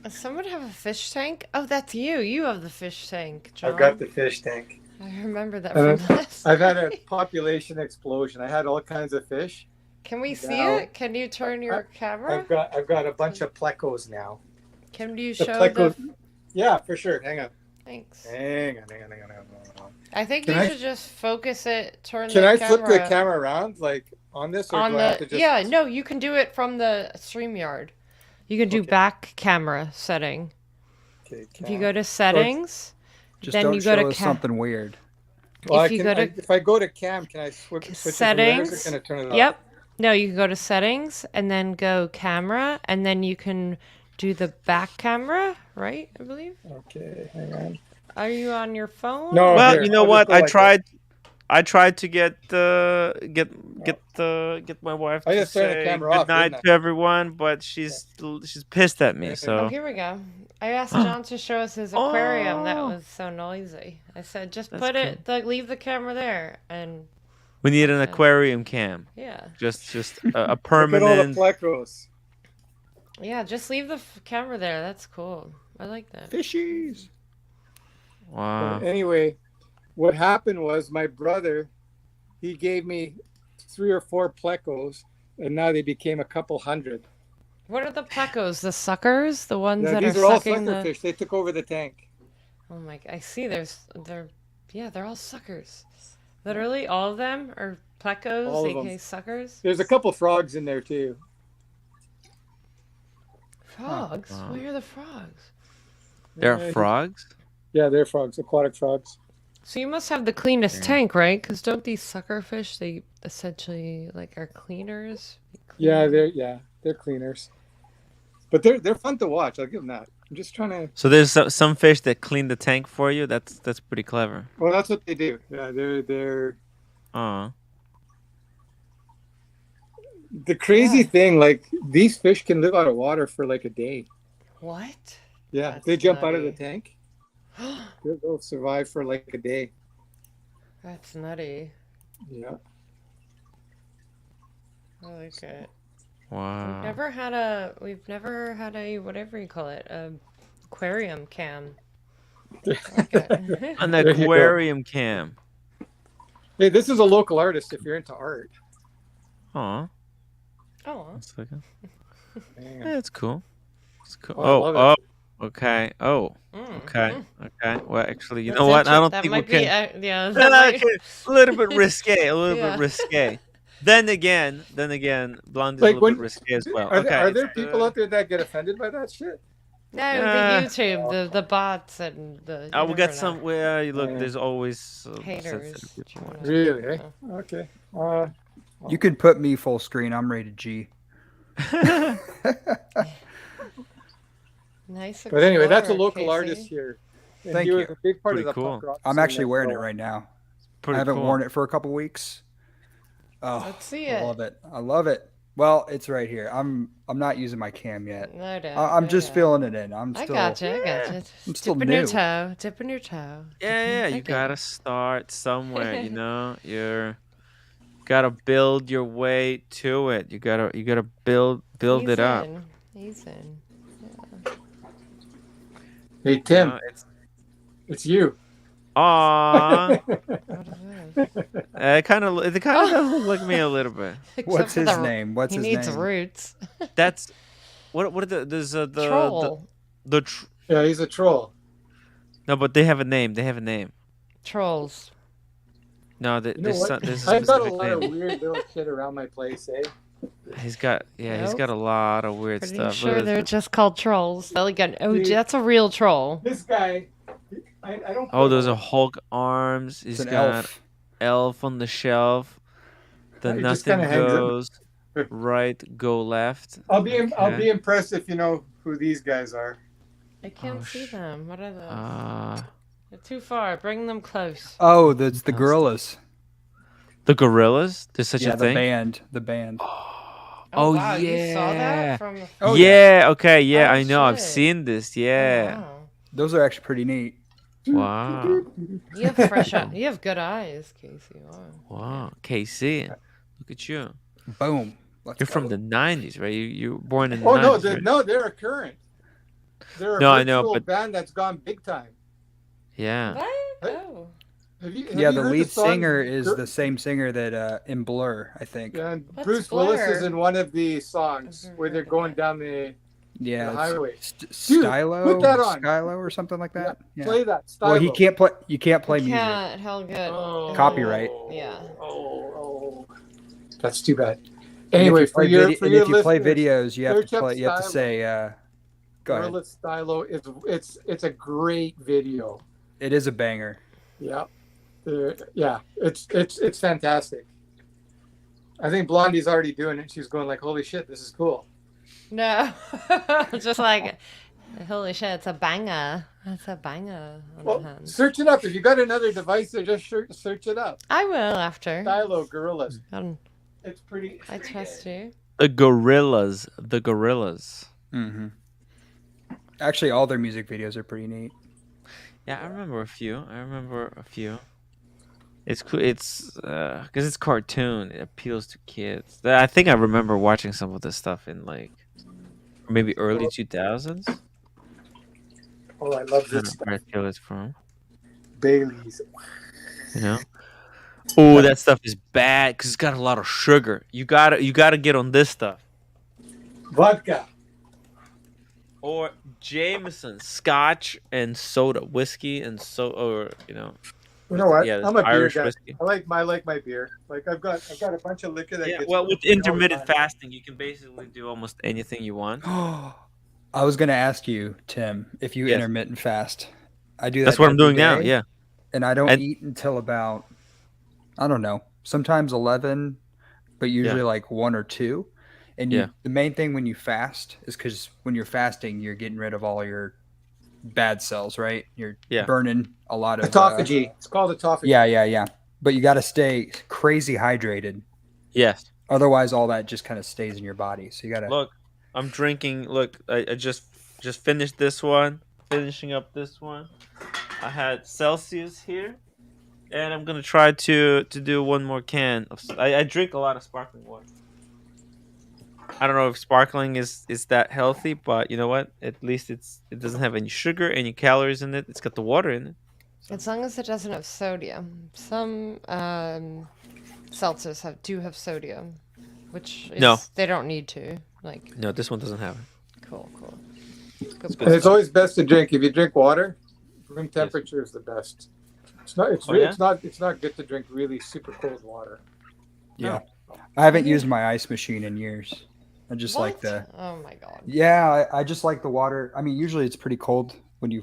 Does someone have a fish tank? Oh, that's you. You have the fish tank, John. I've got the fish tank. I remember that And from last. I've had a population explosion. I had all kinds of fish. Can we see Now- it? Can you turn your camera? I've got a bunch of plecos now. Can you The show plecos. the? Yeah, for sure. Hang on. Thanks. Hang on. I think Can you I- should just focus it. Turn Can the I camera flip the camera around like on this, or on do I have to the. just? Yeah, no, you can do it from the StreamYard. You can do back camera setting. Okay, If you go to settings, Just then don't you go show to us something weird. Well, if you go to if I go to cam, can I switch it over there, or settings, is it going to turn it off? yep. No, you can go to settings and then go camera, and then you can do the back camera, right? I believe. Okay, hang on. Are you on your phone? No, Well, here, you know I'll just what? go I like tried. I tried to get my wife I to just turned the say camera good off, night didn't to everyone, but she's pissed at me. Oh, So here we go. I asked John to show us his aquarium. That was so noisy. I said, just That's put it, leave the camera there, and we need an aquarium cam. Yeah. Just a Look at all the permanent. plecos. yeah, just leave the camera there. That's cool. I like that. Fishies. Wow. But anyway, what happened was my brother, he gave me 3 or 4 plecos, and now they became a couple hundred. What are the plecos? The suckers? The ones Yeah, that these are are all sucking sucker the... fish. They took over the tank. Oh my! I see. They're all suckers. Literally, all of them are plecos, All of aka them. suckers. There's a couple frogs in there too. Frogs? Wow. Where are the frogs? There are frogs. Yeah, they're frogs, aquatic frogs. So you must have the cleanest tank, right? Because don't these sucker fish, they essentially are cleaners? Yeah, they're cleaners. But they're fun to watch. I'll give them that. I'm just trying to. So there's some fish that clean the tank for you. That's pretty clever. Well, that's what they do. Yeah, they're. Oh. The crazy thing, these fish can live out of water for a day. What? Yeah, That's they jump out of the nutty. tank. They'll survive for a day. That's nutty. Yeah. I like it. Wow. We've never had a whatever you call it, aquarium cam. I like it. An There you go. aquarium cam. Hey, this is a local artist if you're into art. Aw. Oh. That's okay. Man. Yeah, it's cool. It's cool. Oh, I love Oh, okay. Oh, Mm, okay. mm. Okay. Well, actually, you That's know what? I inter- don't that think we might be, can. yeah, No, that might- okay, a little bit risque. A little Yeah. bit risque. Then again, Blondie's a little bit risque as well. Are Okay. there, are there people out there that get offended by that shit? No, Yeah. the YouTube, the bots and the. I will you get never some. know. Well, you look. Yeah. There's always Haters. sensitive people. Really? Eh? Okay. You can put me full screen. I'm rated G. Nice. But anyway, that's a explorer, local Casey. artist here. And Thank he was you. a big part Pretty of the cool. punk rock I'm scene actually as wearing it well. right now. Pretty I haven't cool. worn it for a couple weeks. Oh, Let's see I it. love it. I love it. Well, it's right here. I'm not using my cam yet. No doubt. I'm no just doubt. filling it in. I'm I still. gotcha. I gotcha. I'm still Dipping your new. toe. Dipping your toe. Yeah, I you get gotta it. start somewhere. You know, gotta build your way to it. You gotta build He's it up. in. He's in. Yeah. Hey Tim, No, it's you. Aw. What is this? It kind of does look like me a little bit. Except What's for his the, name? What's he his needs name? roots. That's what are there's Troll. Yeah, he's a troll. No, but they have a name. They have a name. Trolls. No, You know there's what? there's a I've got a specific lot of name. weird little shit around my place, eh? He's got he's got a lot of weird Pretty stuff. sure Look at they're this. just called trolls. They'll get, oh, See, that's a real troll. This guy, I don't. Oh, put those a are Hulk arms. He's an got elf. elf on the shelf. The He just nothing kinda hangs up. goes right, go left. I'll be Okay. impressed if you know who these guys are. I can't see them. What are those? Uh, They're too far. Bring them close. Oh, that's the Gorillas. the Gorillas. There's such Yeah, a the thing. band. The band. Oh, wow, yeah. you saw that from. Oh, yeah. Okay. Yeah, Oh, I know. I've shit. seen this. Yeah. Wow. Those are actually pretty neat. Wow. You have fresh. You have good eyes, Casey. Wow. Wow. KC. Look at you. Boom. You're from the '90s, right? You were born in the Oh 90s, no, right? no, they're a current. They're a No, I know, virtual but- band that's gone big time. Yeah. What? Oh. Have Yeah, you the heard lead song singer is Gor- the same singer that in Blur, I think. Yeah, and What's Bruce Willis is Blur? in one of the songs where they're going down the Yeah, the it's highway. Dude, Stylo, put that on. Skylo or something like that. Yeah. Play that. Well, he Stylo. can't play. You can't play You music. can't. Hell good. Copyright. Yeah. Oh, that's too bad. And Anyway, if you for play, your and for your if you play listeners, videos, you have search to up play. You have to Stylo. say. Go ahead. Gorilla Stylo. It's a great video. It is a banger. Yeah, yeah. It's fantastic. I think Blondie's already doing it. She's going like, "Holy shit, this is cool." No. Just like, holy shit, it's a banger. It's a banger on the Well, hand. search it up. If you got another device, there, just search it up. I will after. Stylo Gorillas. It's pretty. I trust you. The Gorillas. The Gorillas. Mm-hmm. Actually, all their music videos are pretty neat. Yeah, I remember a few. It's cool. It's because it's cartoon. It appeals to kids. I think I remember watching some of this stuff in like maybe early 2000s. Oh, I love I don't this know where I stuff. feel it's from. Bailey's. You know. Oh, that stuff is bad because it's got a lot of sugar. You gotta get on this stuff. Vodka. Or Jameson, Scotch and soda, whiskey and or You know what? Yeah, I'm a beer Irish guy. whiskey. I like my beer. Like I've got a bunch of liquor that Yeah, gets well, with me all the intermittent time. fasting, you can basically do almost anything you want. I was going to ask you, Tim, if you Yes. intermittent fast. I do that. That's what I'm every doing now, day, yeah. And I don't And- eat until about, I don't know, sometimes 11, but usually like 1 or 2. And Yeah. the main thing when you fast is because when you're fasting, you're getting rid of all your bad cells, right? You're Yeah. burning a lot of Autophagy. It's called autophagy. Yeah. But you got to stay crazy hydrated. Yes. Otherwise, all that just kind of stays in your body. So you got to Look, I'm drinking. Look, I just finished this one. Finishing up this one. I had Celsius here, and I'm gonna try to do one more can. I drink a lot of sparkling water. I don't know if sparkling is that healthy, but you know what? At least it doesn't have any sugar, any calories in it. It's got the water in it. As long as it doesn't have sodium. Some seltzers do have sodium, which is, No. they don't need to. Like, No, this one doesn't have it. cool. And it's always best to drink. If you drink water, room temperature is the best. It's not. Oh, yeah? It's not good to drink really super cold water. Yeah. I haven't used my ice machine in years. I just like What? the. Oh my god. Yeah, I just like the water. I mean, usually it's pretty cold when you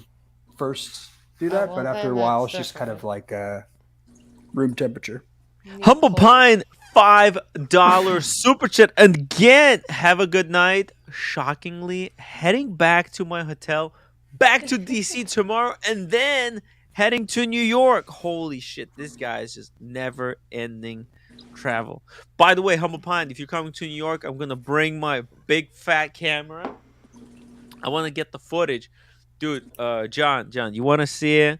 first do that, well, but after a then while, that's it's just kind of like room temperature. Humble Pine, $5 super chat. And again, have a good night. Shockingly, heading back to my hotel, back to DC tomorrow, and then heading to New York. Holy shit, this guy is just never ending travel. By the way, Humble Pine, if you're coming to New York, I'm gonna bring my big fat camera. I want to get the footage. Dude, John, you want to see it?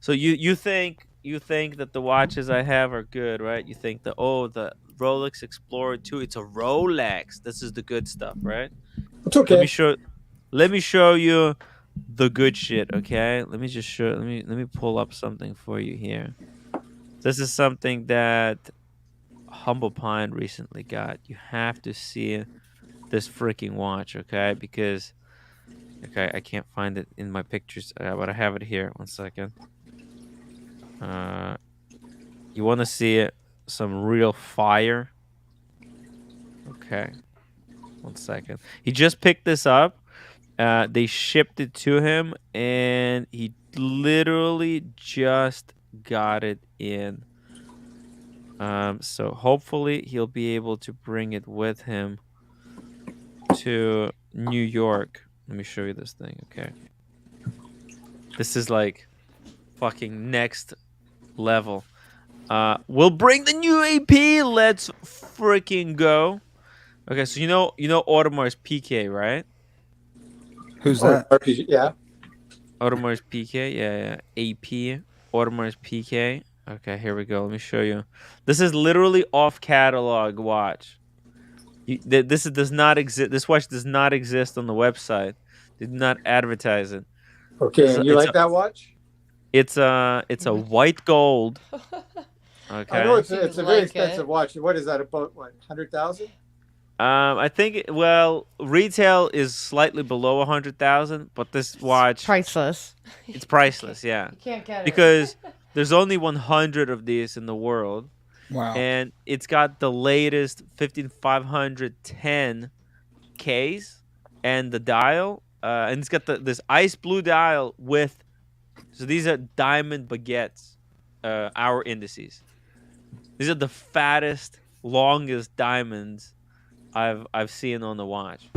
So you think you think that the watches I have are good, right? You think the Rolex Explorer 2, it's a Rolex. This is the good stuff, right? It's okay. Let me show you the good shit, okay? Let me pull up something for you here. This is something that Humble Pine recently got. You have to see this freaking watch, okay? Because okay, I can't find it in my pictures, but I have it here. One second. You want to see it? Some real fire? Okay. One second. He just picked this up. They shipped it to him, and he literally just got it in. So hopefully he'll be able to bring it with him to New York. Let me show you this thing. Okay. This is like fucking next level. We'll bring the new AP. Let's freaking go. Okay, so you know Audemars PK, right? Who's that? RPG, yeah. Audemars PK, yeah. AP Audemars PK. Okay, here we go. Let me show you. This is literally off catalog watch. This does not exist. This watch does not exist on the website. They did not advertise it. Okay, and you like that watch? It's a white gold. Okay. I know it's a very expensive watch. What is that about? What, 100,000? I think retail is slightly below 100,000, but this watch priceless. It's priceless, yeah. You can't get it. Because there's only 100 of these in the world. Wow. And it's got the latest 15510 Ks and the dial, and it's got this ice blue dial with. So these are diamond baguettes, hour indices. These are the fattest, longest diamonds I've seen on the watch.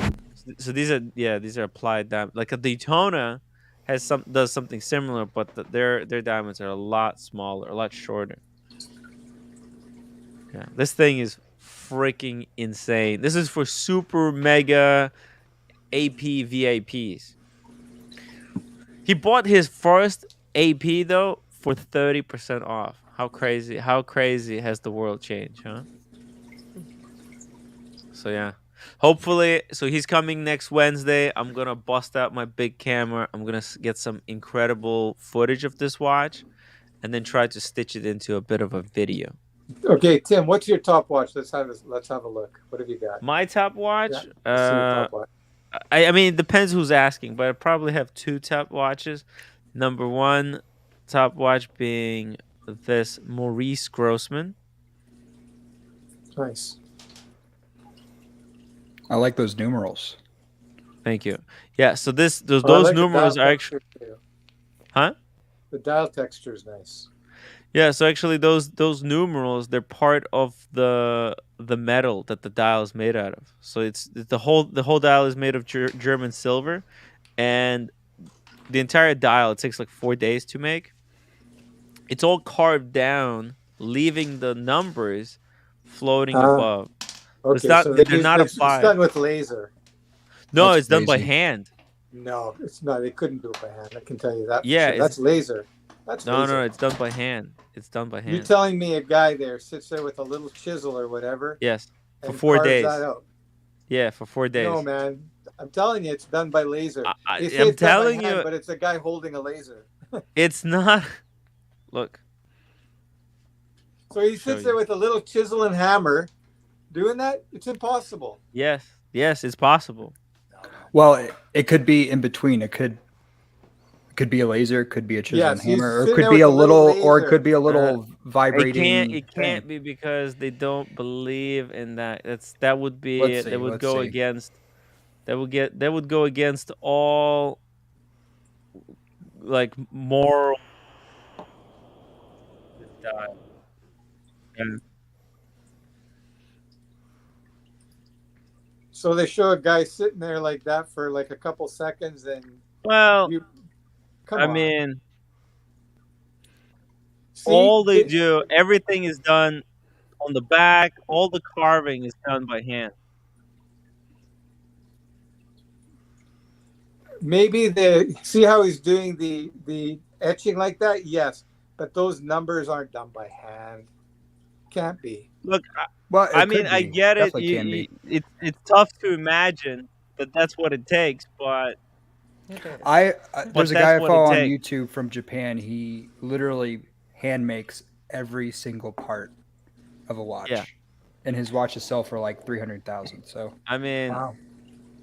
So these are applied diamonds. Like a Daytona does something similar, but their diamonds are a lot smaller, a lot shorter. Yeah, this thing is freaking insane. This is for super mega AP VIPs. He bought his first AP though for 30% off. How crazy has the world changed, huh? So yeah. Hopefully, so he's coming next Wednesday. I'm going to bust out my big camera. I'm going to get some incredible footage of this watch and then try to stitch it into a bit of a video. Okay, Tim, what's your top watch? Let's have a look. What have you got? My top watch? Yeah, top watch. I mean, it depends who's asking, but I probably have two top watches. Number one top watch being this Maurice Grossman. Nice. I like those numerals. Thank you. Yeah, so those like numerals are actually... Huh? The dial texture is nice. Yeah, so actually those numerals, they're part of the metal that the dial is made out of. So it's the whole dial is made of German silver, and the entire dial, it takes like 4 days to make. It's all carved down, leaving the numbers floating above. Okay, it's not, so they're not it's applied. done with laser. No, That's it's done by crazy. hand. No, it's not. They couldn't do it by hand. I can tell you that. Yeah, Sure. That's laser. That's No, laser. it's done by hand. It's done by hand. You're telling me a guy there sits there with a little chisel or whatever? Yes, for and 4 carves days. that out. Yeah, for 4 days. No, man. I'm telling you, it's done by laser. They say I'm it's done by telling hand, you- but it's a guy holding a laser. It's not. Look. So he Show sits there with a little chisel and hammer, doing that. It's impossible. Yes, it's possible. Well, it could be in between. It could be a laser, it could be a chisel Yeah, and so he's hammer, or it sitting could there be a with a little little, or it laser. could be a little vibrating. It can't be because they don't believe in that. That would be Let's see, that would let's go see. against that would go against all like moral. Yeah. So they show a guy sitting there like that for like a couple seconds, and Well, come I on. mean, See, all they it- do, everything is done on the back. All the carving is done by hand. maybe see how he's doing the etching like that. Yes, but those numbers aren't done by hand. Can't be. Look, Well, I it mean, could I be. get it. Definitely can be. It's tough to imagine that that's what it takes, but It is. There's a that's guy I what it follow on takes. YouTube from Japan. He literally hand makes every single part of a watch. Yeah. And his watches sell for like 300,000. So I mean, wow.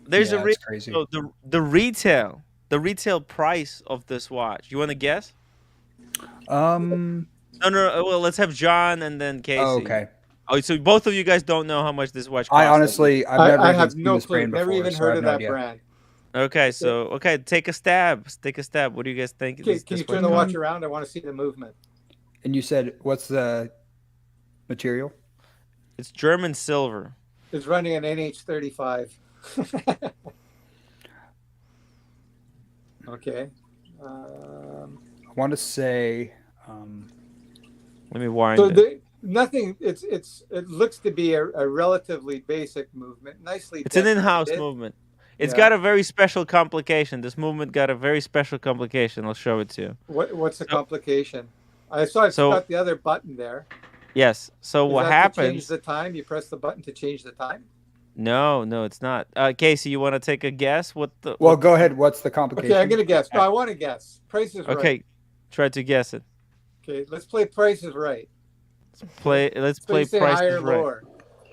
there's Yeah, a it's crazy. so the retail price of this watch. You want to guess? Um. No. Well, let's have John and then Casey. Oh, okay. Oh, so both of you guys don't know how much this watch costs. I honestly, I've never I even have seen no this clue. brand Never before, even so I heard have of no that idea. brand. Okay, so take a stab. Take a stab. What do you guys think? Okay, can you turn the watch around? I want to see the movement. And you said, what's the material? It's German silver. It's running an NH35. Okay. I want to say. Let me wind So it. nothing. It looks to be a relatively basic movement. Nicely. It's an in-house decorated. movement. It's Yeah. got a very special complication. This movement got a very special complication. I'll show it to you. What's the complication? I saw it's got the other button there. Yes. So Is what that to happens? change the time? You press the button to change the time. No, it's not. Casey, you want to take a guess? Well, Go ahead. What's the complication? Okay, I'm gonna guess. No, I want to guess. Price is right. Okay, try to guess it. Okay, let's play Price is Right. Let's So play you say Price higher, is Right. lower.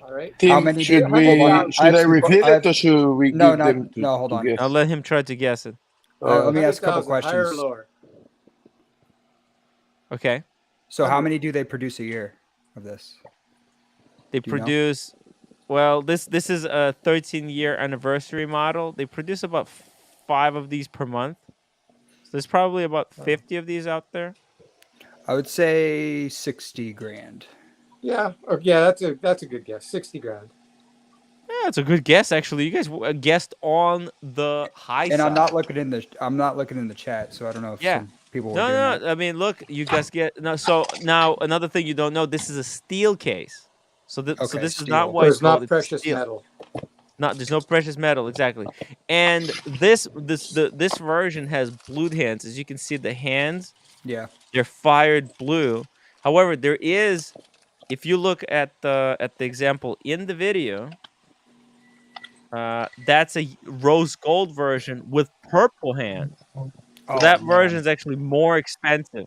All right. How many should did- we hold on, should I some- reveal I have- it or should we No, give not- them to, no, hold to on. guess? I'll let him try to guess it. Let me ask a couple 100,000, higher or questions. lower? Okay. So, how many do they produce a year of this? They Do you know? produce. Well, this is a 13-year anniversary model. They produce about 5 of these per month. So there's probably about 50 of these out there. I would say 60 grand. Yeah. Yeah, that's a good guess. 60 grand. Yeah, it's a good guess actually. You guys guessed on the high side. And I'm not looking in the chat, so I don't know if some people were doing that. I mean, look, you guys get no. So now another thing you don't know. This is a steel case. So this is steel. not white There's gold. not it's precious steel. metal. There's no precious metal exactly. And this version has blued hands. As you can see, the hands. Yeah. They're fired blue. However, there is, if you look at the example in the video, that's a rose gold version with purple hands. So that version is actually more expensive.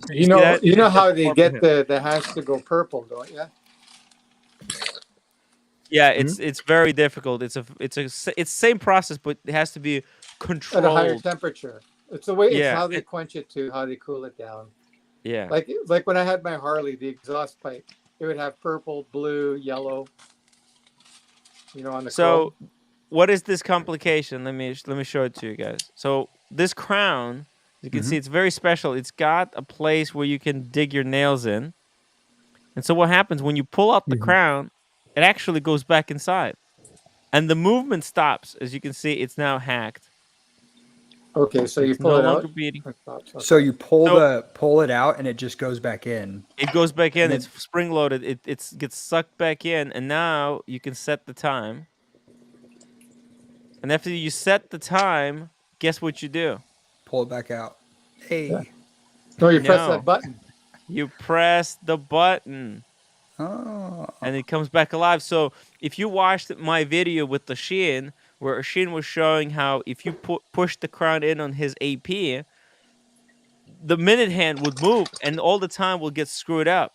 You know how they Purple get hands. the hands to go purple, don't you? Yeah, it's very difficult. It's same process, but it has to be controlled At a higher temperature. It's the way. It's Yeah, how they quench it to how they cool it down. Yeah. Like when I had my Harley, the exhaust pipe, it would have purple, blue, yellow. On the So, chrome. what is this complication? Let me show it to you guys. So this crown, you can see it's very special. It's got a place where you can dig your nails in. And so what happens when you pull out the crown, it actually goes back inside. And the movement stops. As you can see, it's now hacked. Okay, so you It's pull no it longer out. beating. So you pull it out and it just goes back in. It goes back in. And It's spring loaded. It gets sucked back in, and now you can set the time. And after you set the time, guess what you do? Pull it back out. Hey. Yeah. No, you press that button. You press the button. Oh. And it comes back alive. So if you watched my video with the Shin, where Shin was showing how if you push the crown in on his AP, the minute hand would move and all the time will get screwed up.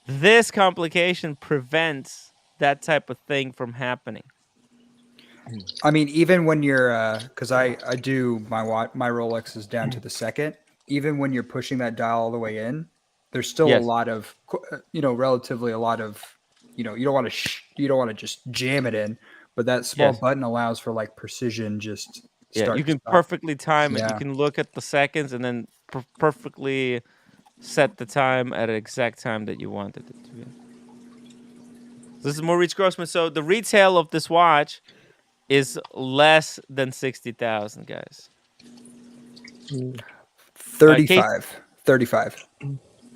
This complication prevents that type of thing from happening. I mean, even when you're, because I do my Rolex is down to the second. Even when you're pushing that dial all the way in, there's still a lot of, relatively a lot of, you don't want to just jam it in, but that small button allows for like precision. Just you can perfectly time it. You can look at the seconds and then perfectly set the time at an exact time that you wanted it to be. This is Maurice Grossman. So the retail of this watch is less than 60,000, guys. 35. 35.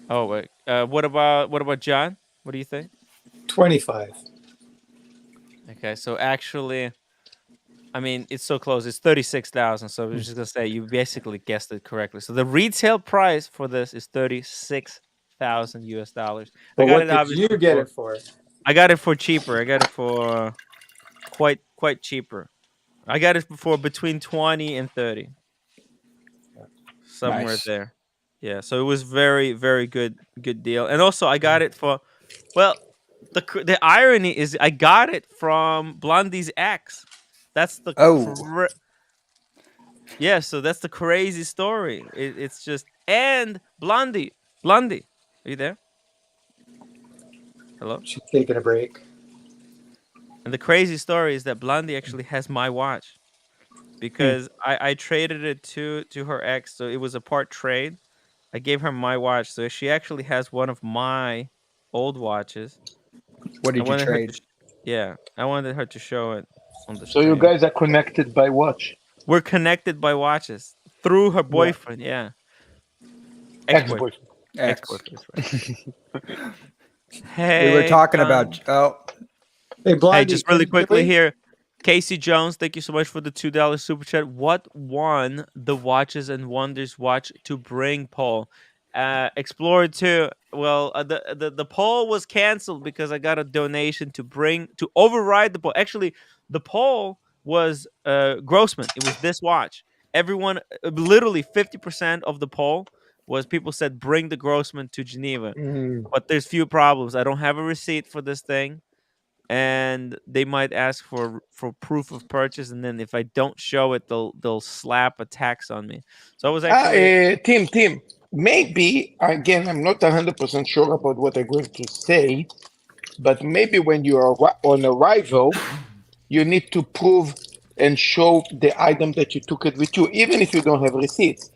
Oh wait. What about John? What do you think? 25. Okay, so actually, I mean, it's so close. It's 36,000. So I was just gonna say you basically guessed it correctly. So the retail price for this is 36,000 US dollars. I But got what it did you obviously get for it for? I got it for cheaper. I got it for quite cheaper. I got it for between 20 and 30. Somewhere Nice. there. Yeah, so it was very good deal. And also I got it for well, the irony is I got it from Blondie's ex. That's the Oh. yeah, so that's the crazy story. It's just and Blondie, are you there? Hello? She's taking a break. And the crazy story is that Blondie actually has my watch because I traded it to her ex, so it was a part trade. I gave her my watch, so she actually has one of my old watches. What I did you wanted her trade? yeah, I wanted her to show it on the So you stream. guys are connected by watch. We're connected by watches through her boyfriend. Yeah, ex-boyfriend. Ex-boyfriend. Hey, We were talking John. about. Oh, Hey, Blondie, Hey, just really can quickly we- here. Casey Jones, thank you so much for the $2 super chat. What won the Watches and Wonders watch to bring, Paul? Explorer 2. Well, the poll was canceled because I got a donation to override the poll. Actually, the poll was Grossman. It was this watch. Everyone, literally 50% of the poll was people said bring the Grossman to Geneva. But there's few problems. I don't have a receipt for this thing. And they might ask for proof of purchase, and then if I don't show it, they'll slap a tax on me. So I was actually Tim, maybe, again, I'm not 100% sure about what I'm going to say, but maybe when you are on arrival, you need to prove and show the item that you took it with you, even if you don't have receipts.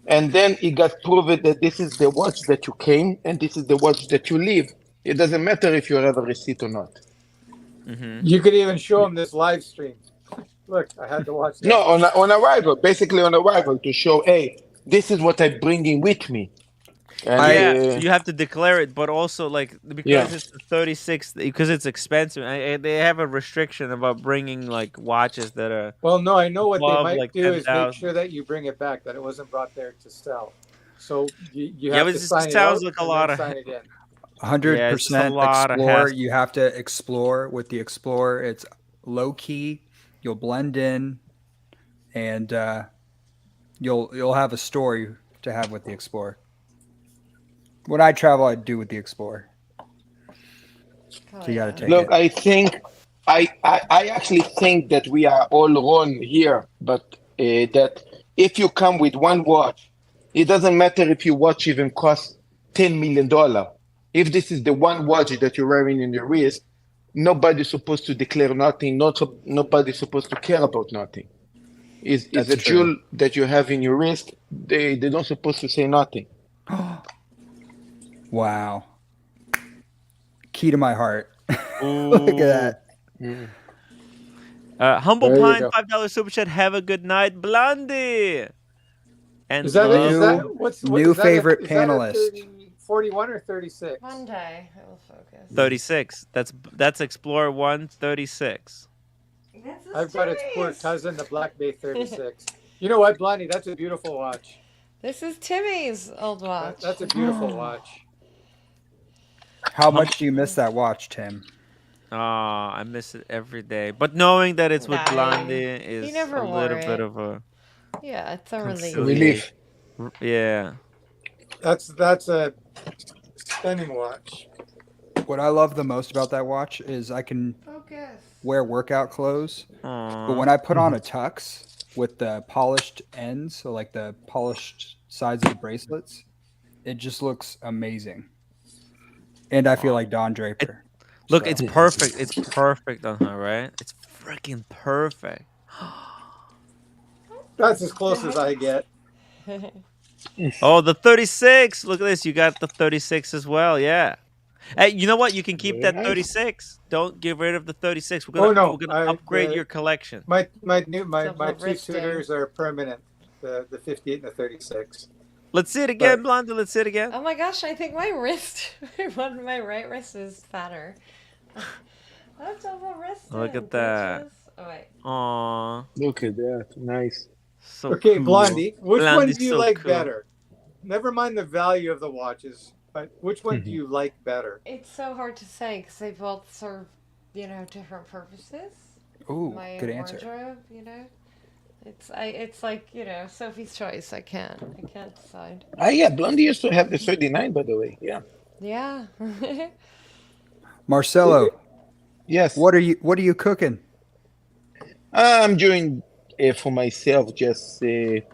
And then it got proven that this is the watch that you came and this is the watch that you leave. It doesn't matter if you have a receipt or not. You could even show them this live stream. Look, I had to watch that. No, on arrival, basically on arrival, to show, hey, this is what I'm bringing with me. And, so you have to declare it, but also like because it's the 36, because it's expensive. They have a restriction about bringing like watches that are. Well, no, I know what they above, might like, do is make 10,000. sure that you bring it back, that it wasn't brought there to sell. So you Yeah, have but to it sign it sounds out like a and lot then of sign again. 100% lot of explore. hassle. You have to explore with the Explorer. It's low key. You'll blend in, and you'll have a story to have with the Explorer. When I travel, I do with the Explorer. So you got to take Look, it. I think, I actually think that we are all wrong here, but that if you come with one watch, it doesn't matter if your watch even costs $10 million. If this is the one watch that you're wearing in your wrist, nobody's supposed to declare nothing. Nobody's supposed to care about nothing. It's That's a true. jewel that you have in your wrist. They don't supposed to say nothing. Wow. Key to my heart. Look at that. Humble There you Pine, go. $5 super chat. Have a good night, Blondie. And Is that love. is that what's what, New is that favorite is that a panelist. 30, 41 or 36? One day it will focus. 36. That's Explorer 136. I've got its poor cousin, the Black Bay 36. You know what, Blondie? That's a beautiful watch. This is Timmy's old watch. That's a beautiful watch. How much do you miss that watch, Tim? Oh, I miss it every day. But knowing that it's with Nah, Blondie you is never a wore little bit it. of a Yeah, it's a relief. relief. Yeah. That's a stunning watch. What I love the most about that watch is I can wear workout clothes, but when I put on a tux with the polished ends, so like the polished sides of the bracelets, it just looks amazing. And I feel like Don Draper. Look, So- it's perfect. It's perfect on her, right? It's freaking perfect. That's as close as I get. Oh, the 36. Look at this. You got the 36 as well. Yeah. Hey, you know what? You can keep Very that nice. 36. Don't get rid of the 36. We're Oh gonna no! we're gonna upgrade the- your collection. My two wristing. suitors are permanent. The 58 and the 36. Let's see it again, Blondie. Let's see it again. Oh my gosh, I think my wrist, my right wrist is fatter. That's double wristed. Look at that. All right. Aw. Look at that. Nice. So Okay, cool. Blondie, which one Blondie's do you so like cool. better? Never mind the value of the watches, but which one do you like better? It's so hard to say because they both serve, different purposes. Ooh, My good answer. wardrobe, it's like Sophie's choice. I can't decide. Yeah, Blondie used to have the 39, by the way. Yeah. Yeah. Marcelo. Yes. What are you cooking? I'm doing for myself just a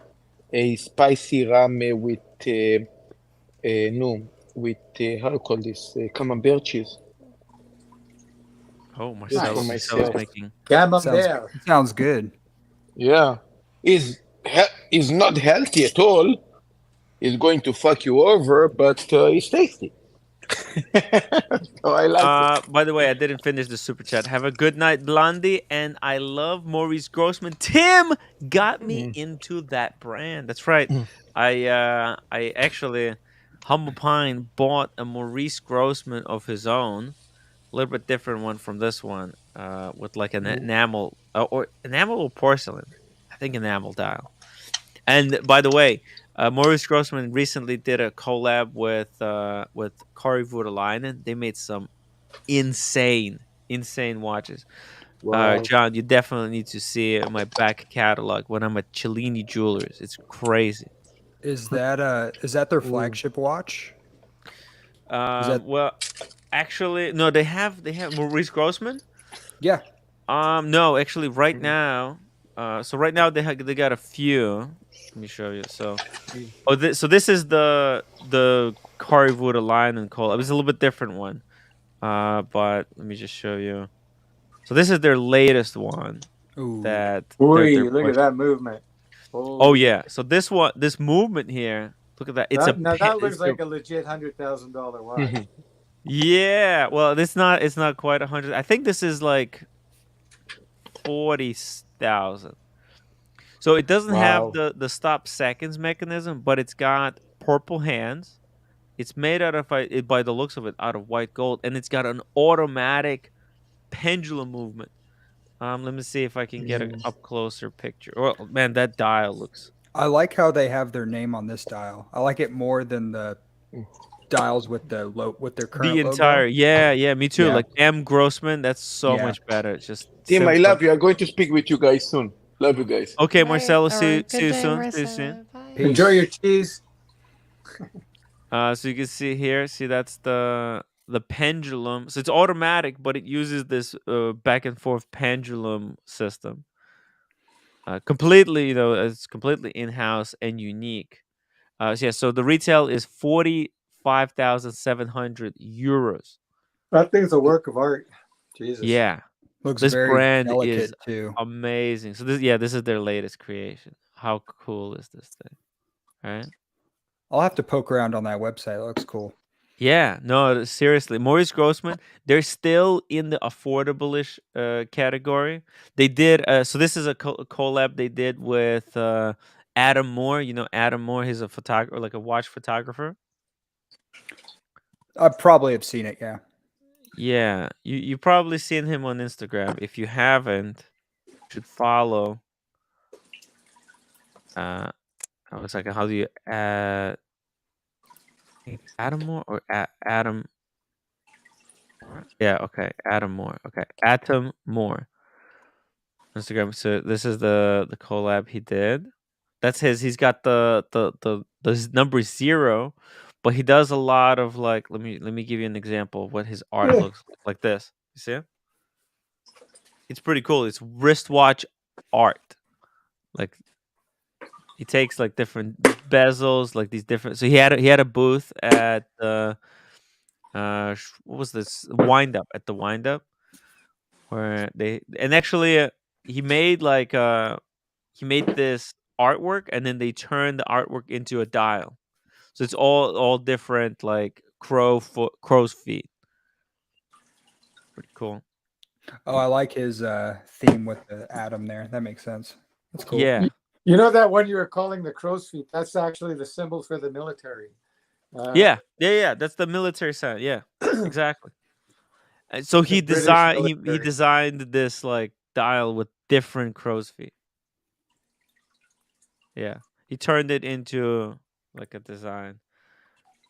spicy ramen with how do you call this? Camembert cheese. Oh, Just for Marcelo's myself. making. Camembert. Sounds good. Yeah, is not healthy at all. It's going to fuck you over, but it's tasty. So I like it. By the way, I didn't finish the super chat. Have a good night, Blondie, and I love Maurice Grossman. Tim got me into that brand. That's right. I actually, Humble Pine bought a Maurice Grossman of his own, a little bit different one from this one, with like an enamel or enamel or porcelain. I think enamel dial. And by the way, Maurice Grossman recently did a collab with Kari Voutilainen. They made some insane watches. Wow. John, you definitely need to see my back catalog when I'm at Cellini Jewelers. It's crazy. Is that their flagship watch? Well, actually, no. They have Maurice Grossman. Yeah. No, actually, right now. So right now they got a few. Let me show you. So, so this is the Kari Voutilainen collab. It was a little bit different one. But let me just show you. So this is their latest one. Ooh. That Boy, they're look at that movement. Oh yeah. So this movement here. Look at that. It's That looks like a legit $100,000 watch. Yeah. Well, it's not quite 100. I think this is like 40,000. So it doesn't have the stop seconds mechanism, but it's got purple hands. It's made out of by the looks of it out of white gold, and it's got an automatic pendulum movement. Let me see if I can get an up closer picture. Oh man, that dial looks. I like how they have their name on this dial. I like it more than the dials with their current The entire logo. yeah, me too. Yeah. Like M. Grossman, that's so much better. It's just Tim, I simple. love you. I'm going to speak with you guys soon. Love you guys. Okay, Marcelo, see you soon. See you soon. Enjoy your cheese. So you can see here. See, that's the pendulum. So it's automatic, but it uses this back and forth pendulum system. Completely, it's completely in house and unique. So the retail is 45,700 euros. That thing's a work of art. Jesus. Yeah, Looks this very brand delicate is too. amazing. So this is their latest creation. How cool is this thing? Right? I'll have to poke around on that website. It looks cool. Yeah, no, seriously, Maurice Grossman. They're still in the affordable-ish category. They did so. This is a collab they did with Adam Moore. You know Adam Moore. He's a photographer, like a watch photographer. I probably have seen it. Yeah. Yeah, you probably seen him on Instagram. If you haven't, you should follow. I was like, how do you Adam Moore or Adam? Yeah, okay, Adam Moore. Okay, Atom Moore. Instagram. So this is the collab he did. That's his. He's got the number 0, but he does a lot of like. Let me give you an example of what his art looks like. This. You see it? It's pretty cool. It's wristwatch art. Like he takes like different bezels, like these different. So he had a booth at the what was this wind up at the wind up where they and actually he made like he made this artwork and then they turned the artwork into a dial. So it's all different like crow's feet. Pretty cool. Oh, I like his theme with the atom there. That makes sense. That's cool. Yeah. You know that one you were calling the crow's feet? That's actually the symbol for the military. Yeah. That's the military sign. Yeah, exactly. And so he British designed military. he designed this like dial with different crow's feet. Yeah, he turned it into like a design.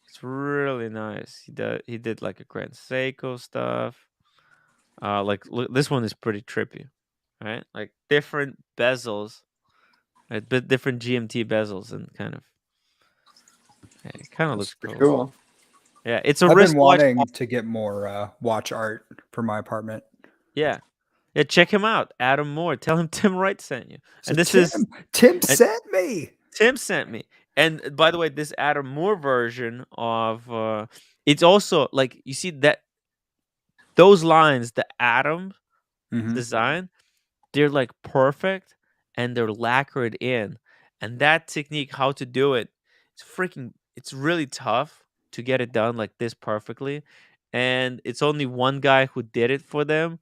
It's really nice. He did like a Grand Seiko stuff. Like look, this one is pretty trippy, right? Like different bezels, right? But different GMT bezels and kind of. Yeah, it kind of That's looks pretty cool. cool. Yeah, it's a I've been wristwatch. wanting to get more watch art for my apartment. Yeah. Yeah, check him out. Adam Moore. Tell him Tim Wright sent you. So And this Tim, is Tim and sent me. Tim sent me. And by the way, this Adam Moore version of it's also like you see that those lines, the Adam Mhm. design, they're like perfect and they're lacquered in. And that technique, how to do it, it's really tough to get it done like this perfectly. And it's only one guy who did it for them.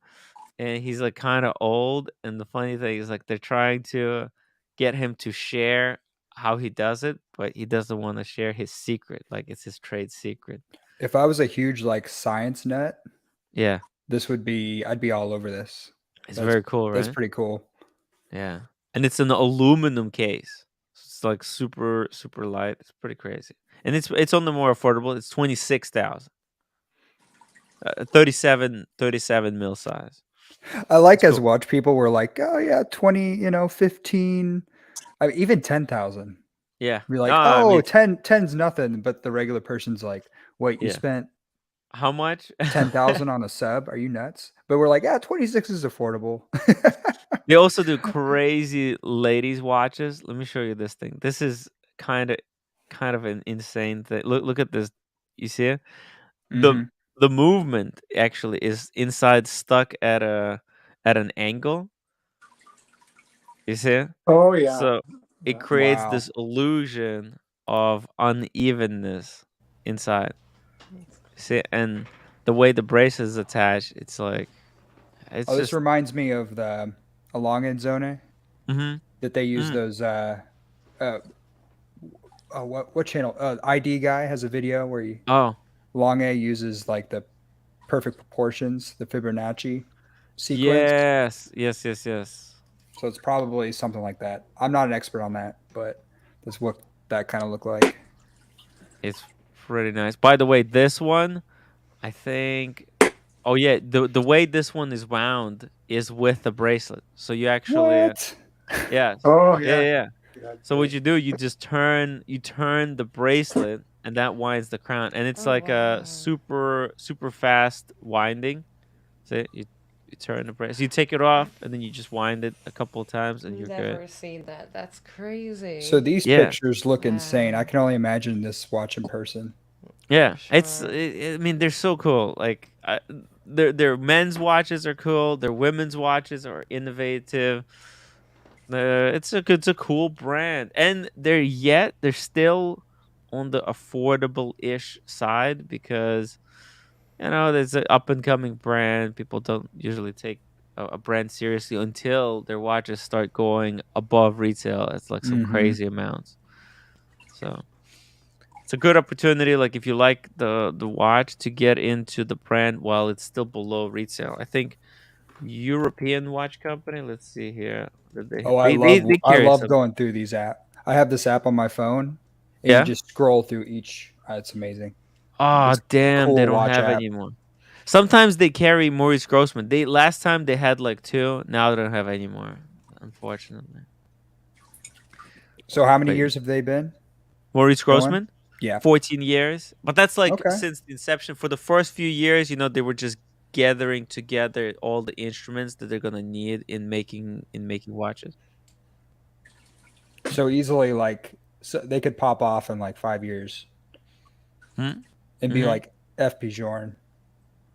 And he's like kind of old. And the funny thing is, like, they're trying to get him to share how he does it, but he doesn't want to share his secret. Like, it's his trade secret. If I was a huge like science nut, Yeah. this would be I'd be all over this. It's very cool, That's right? pretty cool. Yeah. And it's an aluminum case. It's like super, super light. It's pretty crazy. And it's on the more affordable. It's 26,000. 37 mil size. I like It's as cool. watch people were like, oh yeah, 20, 15, I mean, even 10,000. Yeah. Be like, No, I oh, mean, 10's nothing. But the regular person's like, wait, you yeah. spent How much? 10,000 on a sub? Are you nuts? But we're like, yeah, 26 is affordable. They also do crazy ladies watches. Let me show you this thing. This is kind of an insane thing. Look at this. You see it? The Mhm. the movement actually is inside stuck at an angle. You see it? Oh yeah. So it Yeah. creates Wow. this illusion of unevenness inside. See, and the way the brace is attached, it's like it's Oh, this just reminds me of the Along Zone Mhm. that they use those what channel? ID guy has a video where he Oh. Long A uses like the perfect proportions, the Fibonacci sequence. Yes. Yes, yes, yes. So it's probably something like that. I'm not an expert on that, but that's what that kind of looked like. It's pretty nice. By the way, this one, I think oh yeah, the way this one is wound is with the bracelet. So you actually What? yes. Oh Yeah, yeah. yeah, yeah. That's So what it. you do, you just turn the bracelet and that winds the crown. And it's Oh, like wow. a super super fast winding. See, you turn the bracelet. You take it off and then you just wind it a couple of times and you're good. Never seen that. That's crazy. So these Yeah. pictures look insane. I can only imagine this watch in person. Yeah, For sure. I mean, they're so cool. Like, their men's watches are cool. Their women's watches are innovative. It's a cool brand, and they're still on the affordable-ish side because there's an up and coming brand. People don't usually take a brand seriously until their watches start going above retail. It's like some Mhm. crazy amounts. So. It's a good opportunity, like if you like the watch, to get into the brand while it's still below retail. I think European watch company. Let's see here. Did they Oh, they they, they I carry love some. going through these app. I have this app on my phone, and you Yeah. just scroll through each. It's amazing. Oh It's damn! They cool don't watch have app. anymore. Sometimes they carry Maurice Grossman. They last time they had like two. Now they don't have any more. Unfortunately. So how many But years have they been Maurice going? Grossman. Yeah. 14 years. But that's like Okay. since the inception. For the first few years, they were just gathering together all the instruments that they're gonna need in making watches. So easily, like, so they could pop off in like 5 years Hmm? and be Mhm. like FP Jorn.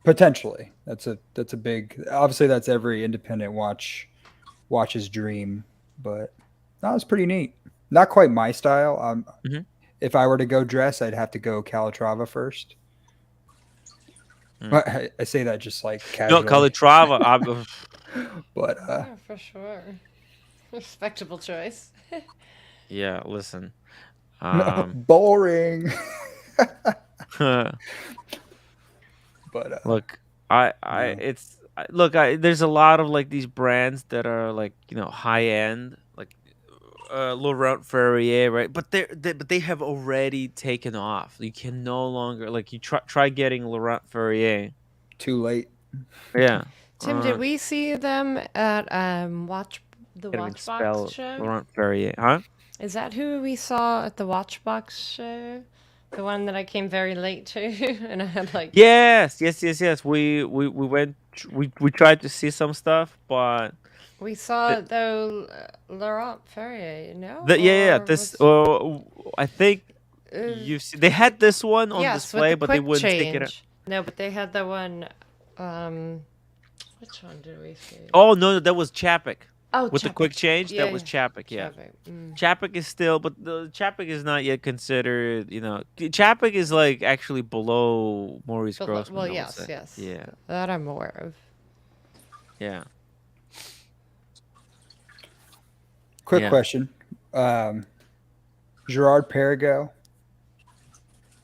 Potentially, that's a big. Obviously, that's every independent watch's dream. But that was pretty neat. Not quite my style. Mhm. If I were to go dress, I'd have to go Calatrava first. Mm. I say that just like No, casually. Calatrava. But Yeah, for sure. Respectable choice. Yeah, listen. boring. But Look, I no. look, there's a lot of like these brands that are like high end, like Laurent Ferrier, right? But they have already taken off. You can no longer like you try getting Laurent Ferrier. Too late. Yeah. Tim, did we see them at the Can't even Watchbox spell show? Laurent Ferrier, huh? Is that who we saw at the Watchbox show? The one that I came very late to, and I had like Yes. We went. We tried to see some stuff, but we saw though Laurent Ferrier, no? yeah. Or This. was I think uh, you see. They had this one on yes, with display, the but they quick wouldn't take it out. change. No, but they had the one. Which one did we see? Oh no, that was Chapek. Oh, With the quick change, Yeah, that was Chapek. Yeah. Chapek. Mm. Chapek is still, but the Chapek is not yet considered. Chapek is like actually below Maurice Grossman. Well, I would yes, say. yes. Yeah. That I'm aware of. Yeah. Quick Yeah. question. Gerard Perregaux.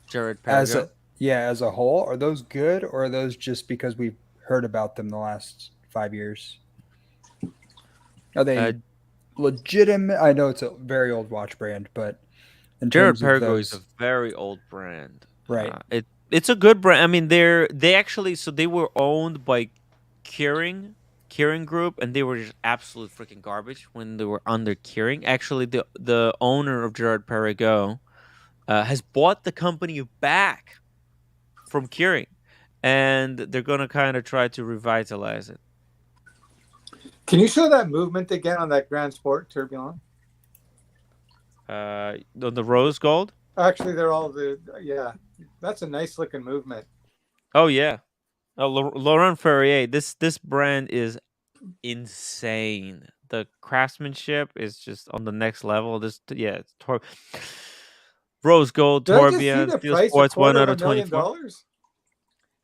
Jared As Perregaux? as a whole, are those good or are those just because we've heard about them the last 5 years? Are they legitimate? I know it's a very old watch brand, but in Jared terms of Perregaux is those, a very old brand. right? It's a good brand. I mean, they actually they were owned by Kering Group, and they were just absolute freaking garbage when they were under Kering. Actually, the owner of Gerard Perregaux has bought the company back from Kering, and they're gonna kind of try to revitalize it. Can you show that movement again on that Grand Sport Tourbillon? The rose gold. Actually, they're all that's a nice looking movement. Oh yeah, Laurent Ferrier. This brand is insane. The craftsmanship is just on the next level. It's rose gold Did I just see tourbillon the steel price sports of quarter 1 of out a of million 24. dollars?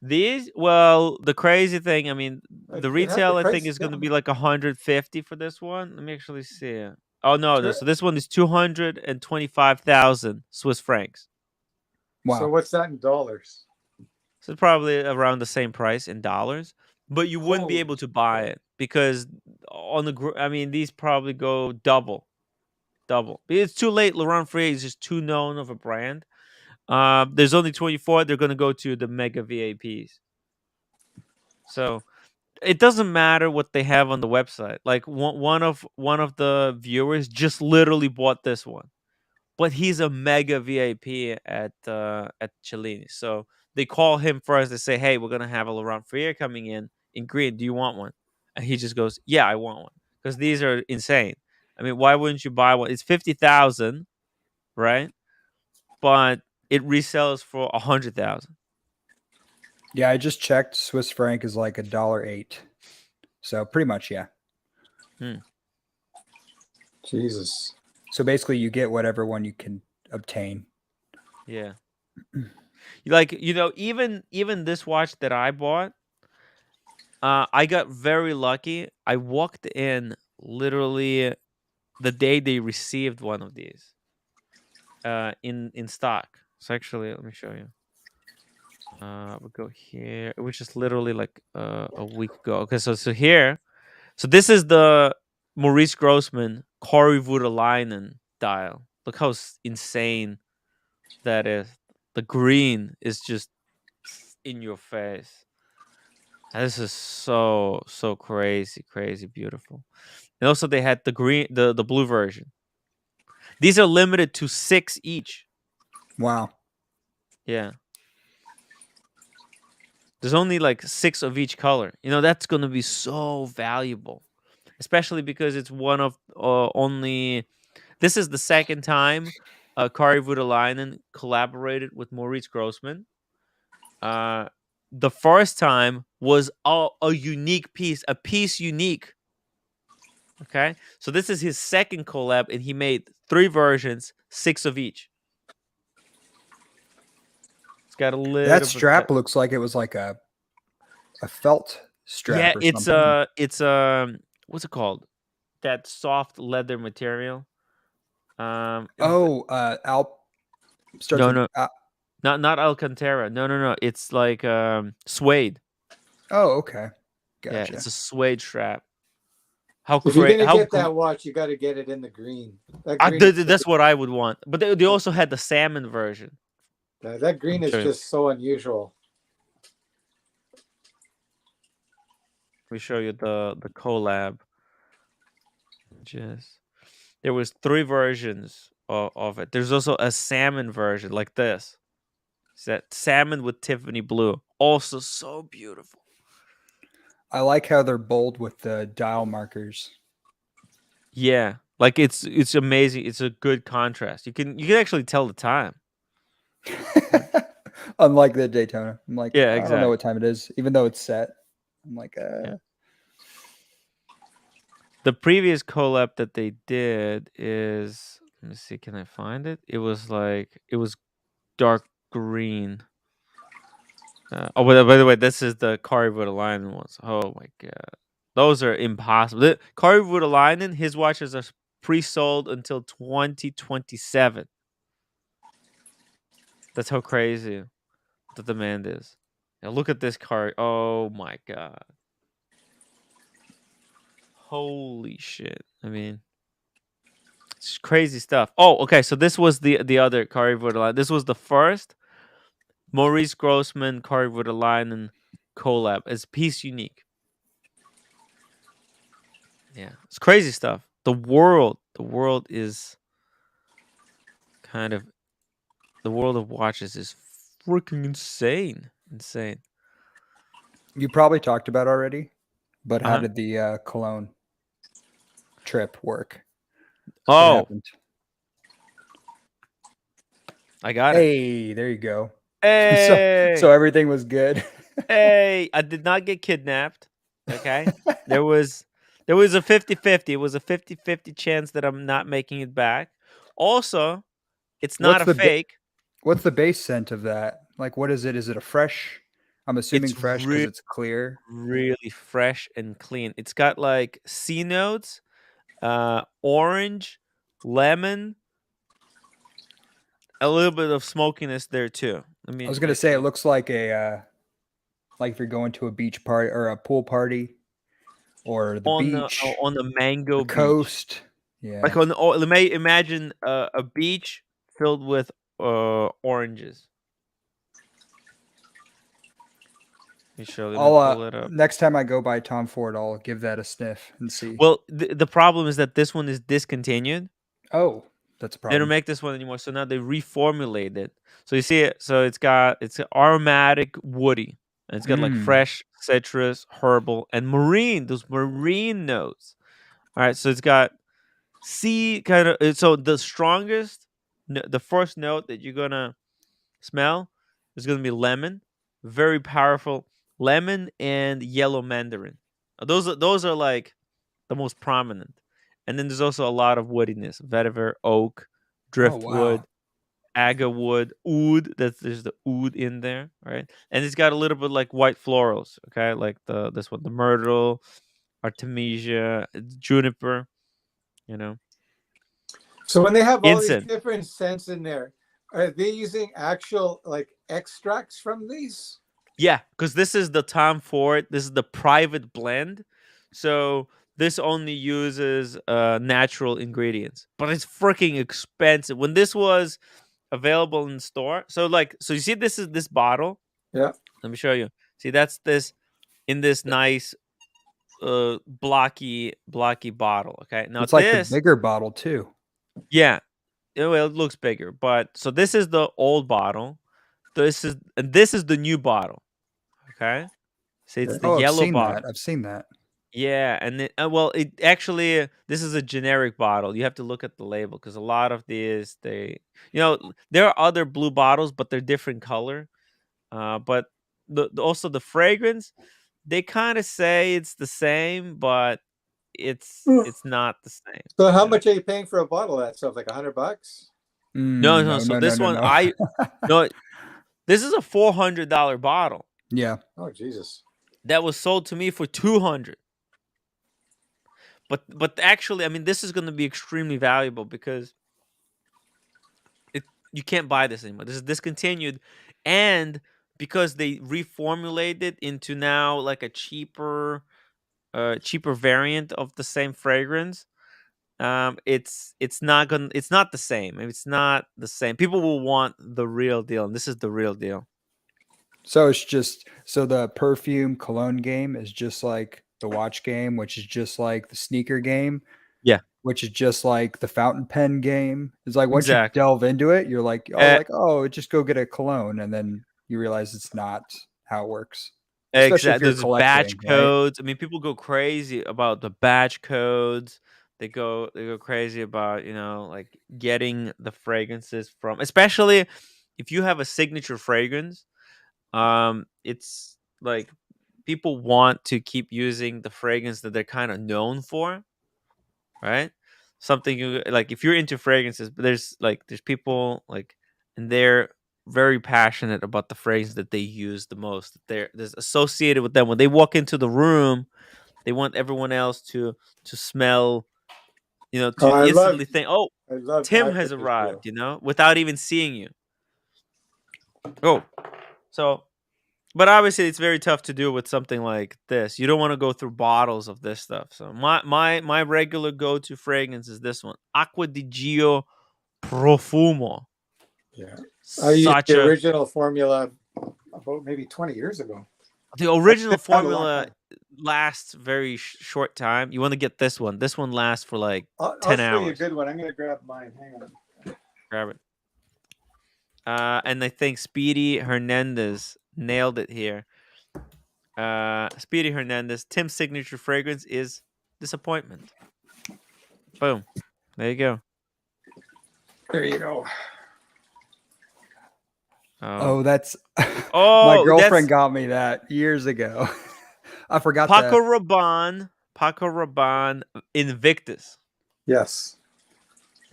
The crazy thing, I mean, the It had retail the I think price is going to down. be like 150 for this one. Let me actually see. Oh no, so this one is 225,000 Swiss francs. Wow. So what's that in dollars? So probably around the same price in dollars, but you wouldn't be able to buy it because on I mean, these probably go double. It's too late. Laurent Ferrier is just too known of a brand. There's only 24. They're going to go to the mega VAPs. So it doesn't matter what they have on the website. Like one of the viewers just literally bought this one, but he's a mega VIP at Cellini. So they call him first. They say, "Hey, we're gonna have a Laurent Ferrier coming in green. Do you want one?" And he just goes, "Yeah, I want one," because these are insane. I mean, why wouldn't you buy one? It's 50,000, right? But it resells for 100,000. Yeah, I just checked. Swiss franc is like $1.08. So pretty much, yeah. Jesus. So basically, you get whatever one you can obtain. Yeah. Like, even this watch that I bought, I got very lucky. I walked in literally the day they received one of these in stock. So actually, let me show you. We'll go here, which is literally like a week ago. Okay, so here, so this is the Maurice Grossman Corey Voutilainen dial. Look how insane that is. The green is just in your face. This is so crazy beautiful. And also they had the blue version. These are limited to 6 each. Wow. Yeah. There's only like 6 of each color. That's going to be so valuable, especially because it's one of only. This is the second time Kari Voutilainen collaborated with Maurice Grossman. The first time was a unique piece, a piece unique. Okay, so this is his second collab, and he made 3 versions, 6 of each. It's got a little. That strap looks like it was like a felt strap. Yeah, or something. it's what's it called? That soft leather material. Alp starts No, with no, not Alcantara. No. It's like suede. Oh, okay. Gotcha. Yeah, it's a suede strap. How If you're gonna how get that watch, you got to get it in the green. That I, green, that's what I would want. But they also had the salmon version. that green is Show you. just so unusual. Let me show you the collab. Just there was 3 versions of it. There's also a salmon version like this. It's that salmon with Tiffany blue. Also so beautiful. I like how they're bold with the dial markers. Yeah. Like it's amazing. It's a good contrast. You can actually tell the time. Unlike the Daytona. I'm like, Yeah, I don't know exactly. what time it is, even though it's set. I'm like, Yeah. The previous collab that they did is, let me see, can I find it? It was dark green. Oh, by the way, this is the Kari Voutilainen ones. Oh my god, those are impossible. The Kari Voutilainen, his watches are pre-sold until 2027. That's how crazy the demand is. Now look at this Kari. Oh my god, holy shit! I mean, it's crazy stuff. Oh, okay. So this was the other Kari Voutilainen. This was the first Maurice Grossman Kari Voutilainen collab. It's piece unique. Yeah, it's crazy stuff. The world is kind of the world of watches is freaking insane. you probably talked about already, but how Uh-huh. did the Cologne trip work? What Oh, happened? I got it. Hey, there you go. Hey, So everything was good. hey, I did not get kidnapped. Okay, there was a 50-50. It was a 50-50 chance that I'm not making it back. Also, it's not What's a the fake. what's the base scent of that? Like, what is it? Is it a fresh? I'm assuming It's fresh because it's clear. really fresh and clean. It's got like C notes, orange, lemon, a little bit of smokiness there too. Let I me was gonna make say it sure. looks like like if you're going to a beach party or a pool party or the beach, On the mango the beach, coast. like Yeah. on the, let me imagine a beach filled with oranges. Let me pull it up. Next time I go by Tom Ford, I'll give that a sniff and see. Well, the problem is that this one is discontinued. Oh, that's a They don't problem. make this one anymore, so now they reformulate it. So you see it. So it's aromatic, woody, and it's got like fresh citrus, herbal, and marine. Those marine notes. All right, so it's got sea kind of. So the strongest, the first note that you're gonna smell is gonna be lemon, very powerful lemon and yellow mandarin. Those are like the most prominent. And then there's also a lot of woodiness: vetiver, oak, Oh wow. driftwood, agawood, oud. There's the oud in there, right? And it's got a little bit like white florals, okay, like this one, the myrtle, artemisia, juniper, you know, So when they have all these incense. different scents in there, are they using actual like extracts from these? Yeah, because this is the Tom Ford. This is the private blend, so this only uses natural ingredients, but it's freaking expensive. When this was available in store, so you see, this is this bottle. Yeah. Let me show you. See, that's this in this nice blocky bottle. Okay, now It's like the this, bigger bottle too. yeah, well, it looks bigger, but so this is the old bottle. This is the new bottle. Okay, so it's the Oh, I've yellow seen bottle. that. I've seen that. Yeah, and it actually, this is a generic bottle. You have to look at the label because a lot of these, there are other blue bottles, but they're different color. But also the fragrance, they kind of say it's the same, but it's not the same. So how much are you paying for a bottle of that stuff? Like $100? No. So this one, no, this is a $400 bottle. Yeah. Oh Jesus. That was sold to me for $200. But actually, I mean, this is going to be extremely valuable because you can't buy this anymore. This is discontinued, and because they reformulated into now like a cheaper cheaper variant of the same fragrance, it's not the same. It's not the same. People will want the real deal, and this is the real deal. So it's just so the perfume cologne game is just like the watch game, which is just like the sneaker game. Yeah. Which is just like the fountain pen game. It's like once Exactly. you delve into it, you're like, just go get a cologne, and then you realize it's not how it works. Especially if Exactly. you're There's batch collecting, right? codes. I mean, people go crazy about the batch codes. They go crazy about, like getting the fragrances from, especially if you have a signature fragrance. It's like people want to keep using the fragrance that they're kind of known for, right? Something you like if you're into fragrances, but there's people like, and they're very passionate about the fragrance that they use the most. There's associated with them when they walk into the room, they want everyone else to smell, to I love, instantly think, "Oh, I love Tim Aqua has di arrived," Gio. without even seeing you. Oh, so, but obviously it's very tough to do with something like this. You don't want to go through bottles of this stuff. So my regular go-to fragrance is this one, Acqua di Gio Profumo. Yeah, I used Such the a original formula about maybe 20 years ago. The original It's had a long formula time. lasts very short time. You want to get this one. This one lasts for like I'll 10 show you a hours. good one. I'm going to grab mine. Hang on. Grab it. And I think Speedy Hernandez nailed it here. Speedy Hernandez, Tim's signature fragrance is disappointment. Boom. There you go. There you go. Oh, that's Oh, my girlfriend that's got me that years ago. I forgot Paco that. Rabanne Invictus. Yes.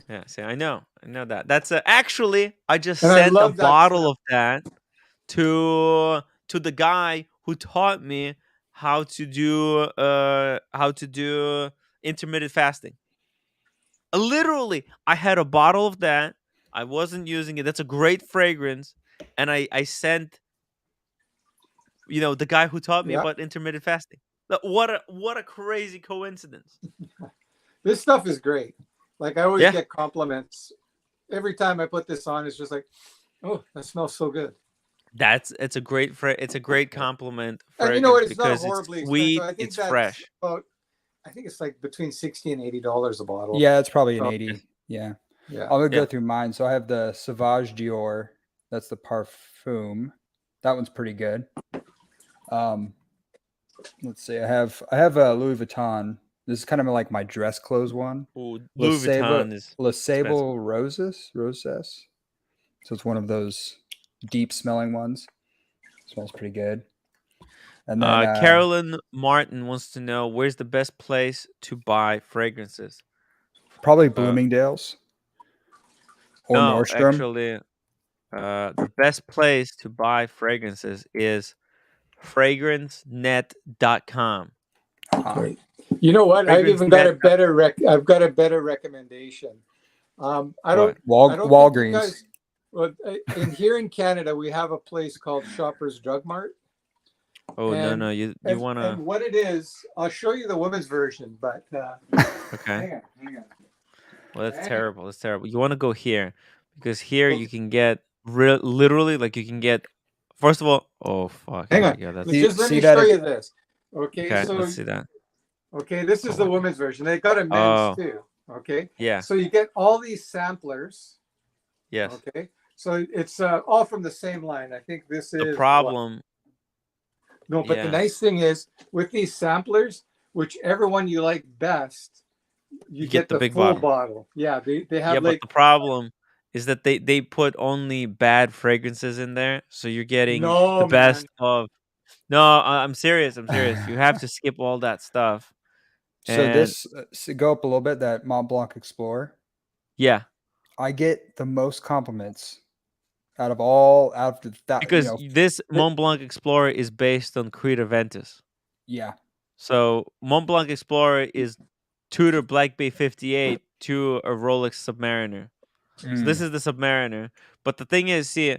Yeah, see, I know that. That's actually I just And I sent a love that bottle smell. of that to the guy who taught me how to do intermittent fasting. Literally, I had a bottle of that. I wasn't using it. That's a great fragrance, and I sent the guy who taught me Yeah. about intermittent fasting. What a crazy coincidence. This stuff is great. Like I always Yeah. get compliments. Every time I put this on, it's just like, oh, that smells so good. It's a great compliment And you know what? fragrance It's not because horribly it's sweet, expensive. I think it's that's fresh. about, I think it's like between $60 and $80 a bottle. Yeah, it's probably an So, 80. Yeah. Yeah. I'm gonna Yeah. go through mine. So I have the Sauvage Dior. That's the parfum. That one's pretty good. Let's see. I have a Louis Vuitton. This is kind of like my dress clothes one. Ooh, Louis Vuitton is Le expensive. Sable Roses. So it's one of those deep smelling ones. Smells pretty good. And then Carolyn Martin wants to know where's the best place to buy fragrances. probably Bloomingdale's or No, Nordstrom. actually, the best place to buy fragrances is fragrancenet.com. Great. You know what? I've even got a better I've got a better recommendation. I don't think you Walgreens. guys. Well, here in Canada, we have a place called Shoppers Drug Mart. Oh, no, you want to. And what it is, I'll show you the women's version, but Okay. hang on. Well, that's terrible. That's terrible. You want to go here because here you can get literally like you can get. First of all, oh fuck. Hang on. Yeah, that's Let me show you this. Okay, so let's see that. Okay, this is the women's version. They got a men's too. Okay. Yeah. So you get all these samplers. Yes. Okay. So it's all from the same line. I think this is The problem. No, but the nice thing is with these samplers, whichever one you like best, you get the big full bottle. Yeah, they have But the problem is that they put only bad fragrances in there, so you're getting the best of. No, I'm serious. You have to skip all that stuff. So this go up a little bit. That Mont Blanc Explorer. Yeah. I get the most compliments out of that because this Mont Blanc Explorer is based on Creed Aventus. Yeah. So Mont Blanc Explorer is Tudor Black Bay 58 to a Rolex Submariner. So this is the Submariner. But the thing is, see,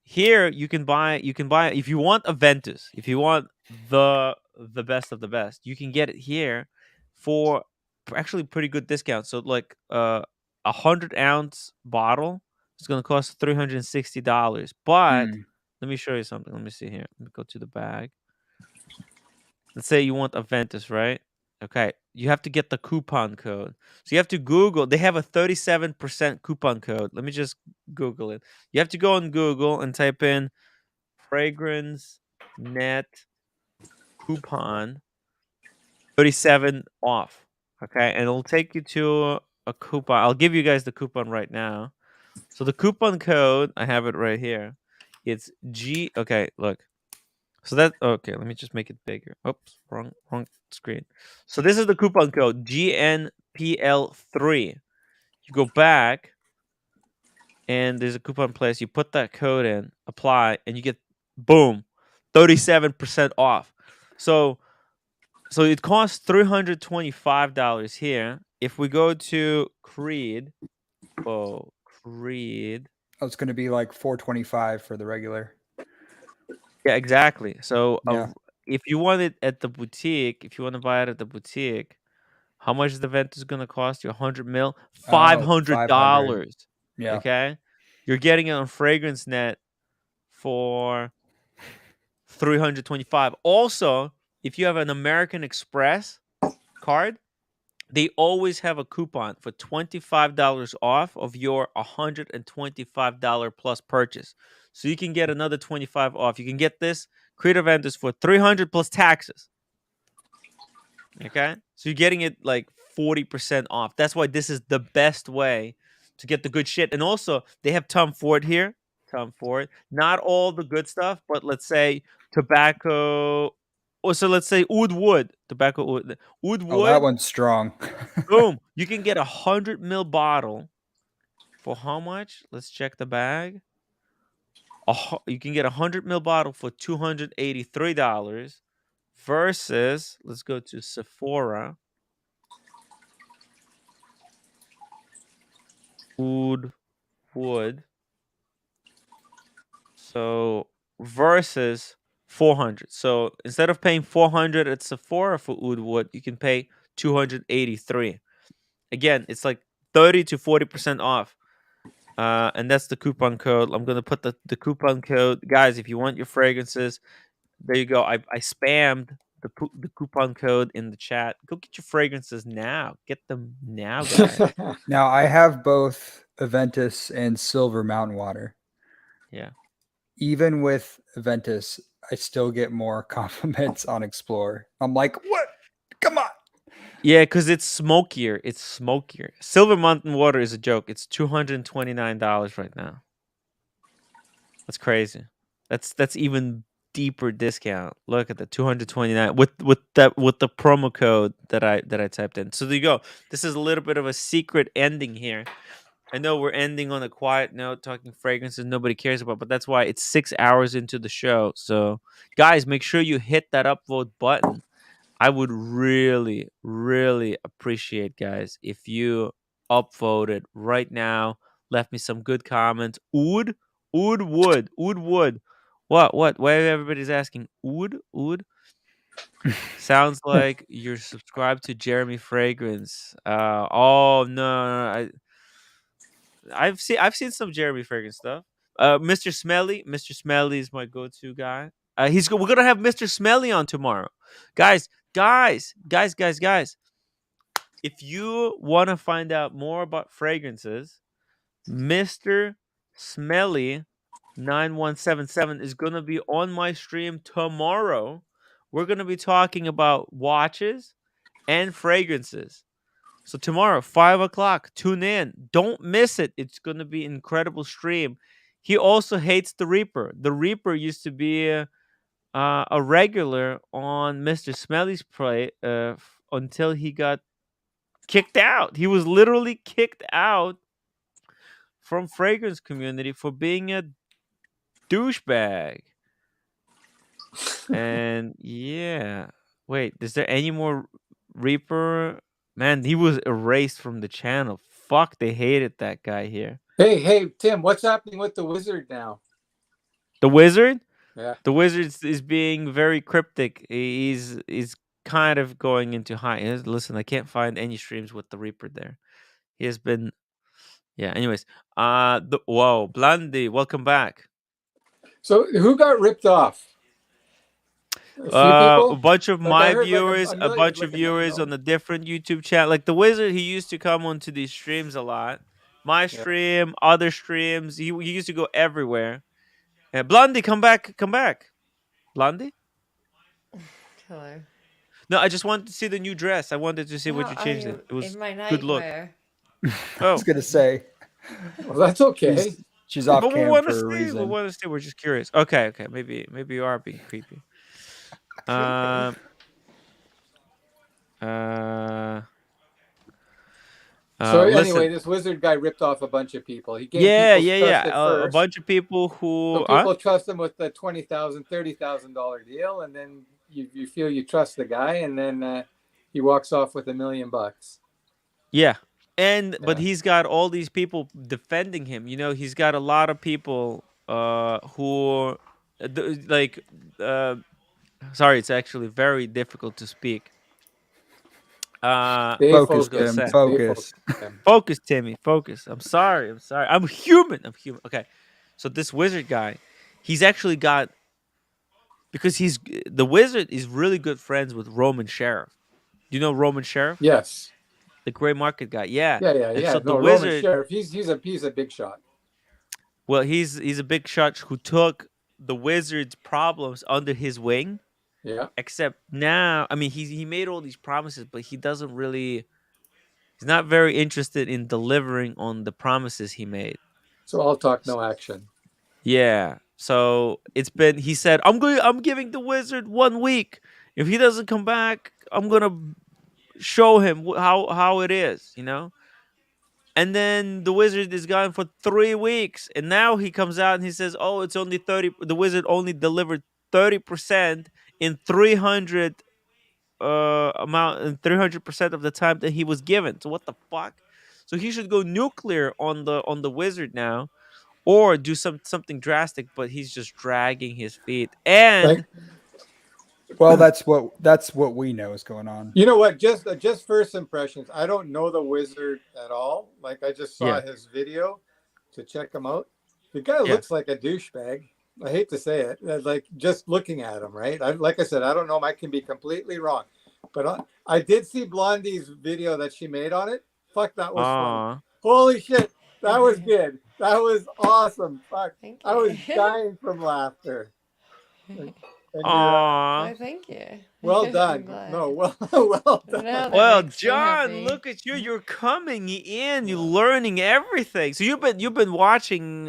here you can buy if you want Aventus, if you want the the best of the best. You can get it here for actually pretty good discount. So like 100-ounce bottle is going to cost $360. But let me show you something. Let me see here. Let me go to the bag. Let's say you want Aventus, right? Okay, you have to get the coupon code. So you have to Google. They have a 37% coupon code. Let me just Google it. You have to go on Google and type in fragrance net coupon 37 off. Okay, and it'll take you to a coupon. I'll give you guys the coupon right now. So the coupon code, I have it right here. It's G. Okay, look. So that okay. Let me just make it bigger. Oops, wrong screen. So this is the coupon code GNPL3. You go back, and there's a coupon place. You put that code in, apply, and you get boom, 37% off. So it costs $325 here. If we go to Creed, Creed. Oh, it's going to be like $425 for the regular. Yeah, exactly. So Yeah. if you want it at the boutique, if you want to buy it at the boutique, how much is the Ventus going to cost you? 100 mil, $500. Yeah. Okay, you're getting it on Fragrance Net for 325. Also, if you have an American Express card, they always have a coupon for $25 off of your $125 plus purchase. So you can get another 25 off. You can get this Creative Ventus for 300 plus taxes. Okay? So you're getting it like 40% off. That's why this is the best way to get the good shit. And also, they have Tom Ford here. Tom Ford. Not all the good stuff, but let's say tobacco. So let's say oud wood. Tobacco oud wood. Oh, that one's strong. Boom. You can get 100 ml bottle for how much? Let's check the bag. You can get 100 ml bottle for $283 versus, let's go to Sephora. Oud wood. So versus 400. So instead of paying 400 at Sephora for oud wood, you can pay 283. Again, it's like 30 to 40% off. And that's the coupon code. I'm gonna put the coupon code, guys. If you want your fragrances, there you go. I spammed the coupon code in the chat. Go get your fragrances now. Get them now, guys. Now I have both Aventus and Silver Mountain Water. Yeah. Even with Aventus, I still get more compliments on Explore. I'm like, what? Come on. Yeah, because it's smokier. It's smokier. Silver Mountain Water is a joke. It's $229 right now. That's crazy. That's even deeper discount. Look at the 229 with the promo code that I typed in. So there you go. This is a little bit of a secret ending here. I know we're ending on a quiet note, talking fragrances nobody cares about, but that's why it's 6 hours into the show. So guys, make sure you hit that upvote button. I would really, really appreciate, guys, if you upvoted right now, left me some good comments. Oud wood. What? Why everybody's asking? Oud? Sounds like you're subscribed to Jeremy Fragrance. Oh no, I've seen some Jeremy Fragrance stuff. Mr. Smelly is my go-to guy. We're gonna have Mr. Smelly on tomorrow, guys. If you want to find out more about fragrances, Mr. Smelly 9177 is gonna be on my stream tomorrow. We're gonna be talking about watches and fragrances. So tomorrow, 5 o'clock, tune in. Don't miss it. It's going to be an incredible stream. He also hates the Reaper. The Reaper used to be a regular on Mr. Smelly's play until he got kicked out. He was literally kicked out from fragrance community for being a douchebag. And yeah, wait, is there any more Reaper? Man, he was erased from the channel. Fuck, they hated that guy here. Hey, Tim, what's happening with the wizard now? The wizard? Yeah. The wizard is being very cryptic. He's kind of going into high. Listen, I can't find any streams with the Reaper there. He has been. Yeah. Anyways, whoa, Blondie, welcome back. So who got ripped off? A few people. A bunch of Like I my heard, like viewers, a a million, bunch of like a million. viewers No? on a different YouTube channel. Like the wizard, he used to come onto these streams a lot. My Yeah. stream, other streams. He used to go everywhere. Yeah, Blondie, come back, come back. Blondie? Hello. No, I just wanted to see the new dress. I wanted to see what Now you I changed am it. It was in my good look. nightwear. I was gonna say. Well, that's okay. She's off But we cam want to for a see. We reason. want to see. We're just curious. Okay, okay. Maybe you are being creepy. Um. So Listen. anyway, this wizard guy ripped off a bunch of people. He gained Yeah, people's yeah, trust yeah. at A first. bunch of people who. So people trust him with the $20,000, $30,000 deal, and then you feel you trust the guy, and then he walks off with $1 million. Yeah. But Yeah. he's got all these people defending him. You know, he's got a lot of people who like sorry, it's actually very difficult to speak. Stay I was Focus, gonna focused. Tim. say. Focus. Focus, Timmy. Focus. I'm sorry. I'm sorry. I'm human. I'm human. Okay. So this wizard guy, he's actually got because the wizard is really good friends with Roman Sheriff. Do you know Roman Sheriff? Yes. The gray market guy. Yeah. Yeah. And so the No, Roman wizard, Sheriff. He's a big shot. well, he's a big shot who took the wizard's problems under his wing. Yeah. Except now, I mean, he made all these promises, but he doesn't really. He's not very interested in delivering on the promises he made. So all talk, no action. Yeah. So he said, I'm giving the wizard 1 week. If he doesn't come back, I'm going to show him how it is, you know? And then the wizard is gone for 3 weeks. And now he comes out and he says, oh, it's only 30. The wizard only delivered 30% in 300 amount and 300% of the time that he was given. So what the fuck? So he should go nuclear on the wizard now, or do something drastic. But he's just dragging his feet. And Well, that's what we know is going on. You know what? Just first impressions. I don't know the wizard at all. Like I just saw Yeah. his video to check him out. The guy Yeah. looks like a douchebag. I hate to say it. Like just looking at him, right? Like I said, I don't know him. I can be completely wrong, but I did see Blondie's video that she made on it. Fuck, that was Aw. fun. Holy shit, that was good. That was awesome. Fuck, I was dying from laughter. And Aw. Oh, thank you. well I'm done. glad. No, well done. Now that Well, makes me John, happy. look at you! You're coming in. You're learning everything. So you've been watching,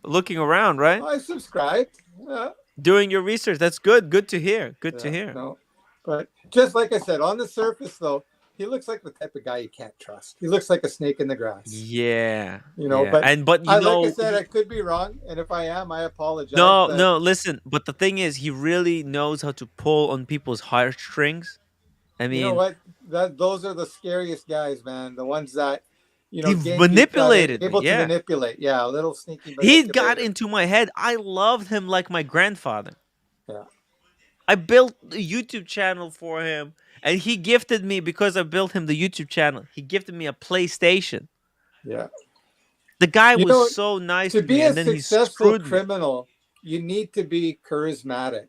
looking around, right? I subscribed. Yeah. Doing your research. That's good. Good to hear. Good to Yeah, hear. no, but just like I said, on the surface, though, he looks like the type of guy you can't trust. He looks like a snake in the grass. Yeah. You know, yeah. but you know, like I said, I could be wrong, and if I am, I apologize. no, but no. Listen, but the thing is, he really knows how to pull on people's heartstrings. I you know mean, what? Those are the scariest guys, man. The ones that he gatekeep, manipulated me. able to Yeah, manipulate. Yeah, a little sneaky. he got manipulator. into my head. I loved him like my grandfather. Yeah. I built a YouTube channel for him, and he gifted me because I built him the YouTube channel. He gifted me a PlayStation. Yeah. The guy You was know, so nice to to be me, a and then he successful screwed me. criminal, you need to be charismatic.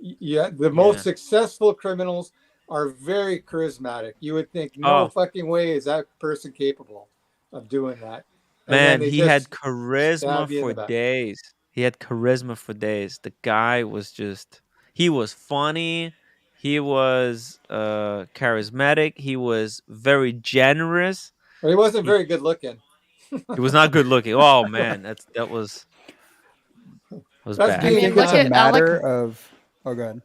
Yeah, the most successful criminals are very charismatic. You would think, no Oh. fucking way is that person capable of doing that. And then Man, they he just had stab charisma you in for the back. days. He had charisma for days. The guy was he was funny. He was charismatic. He was very generous. But he wasn't He, very good looking. he was not good looking. Oh man, that was That's bad. Do you think it's look a at matter Alec. of? Oh, go ahead.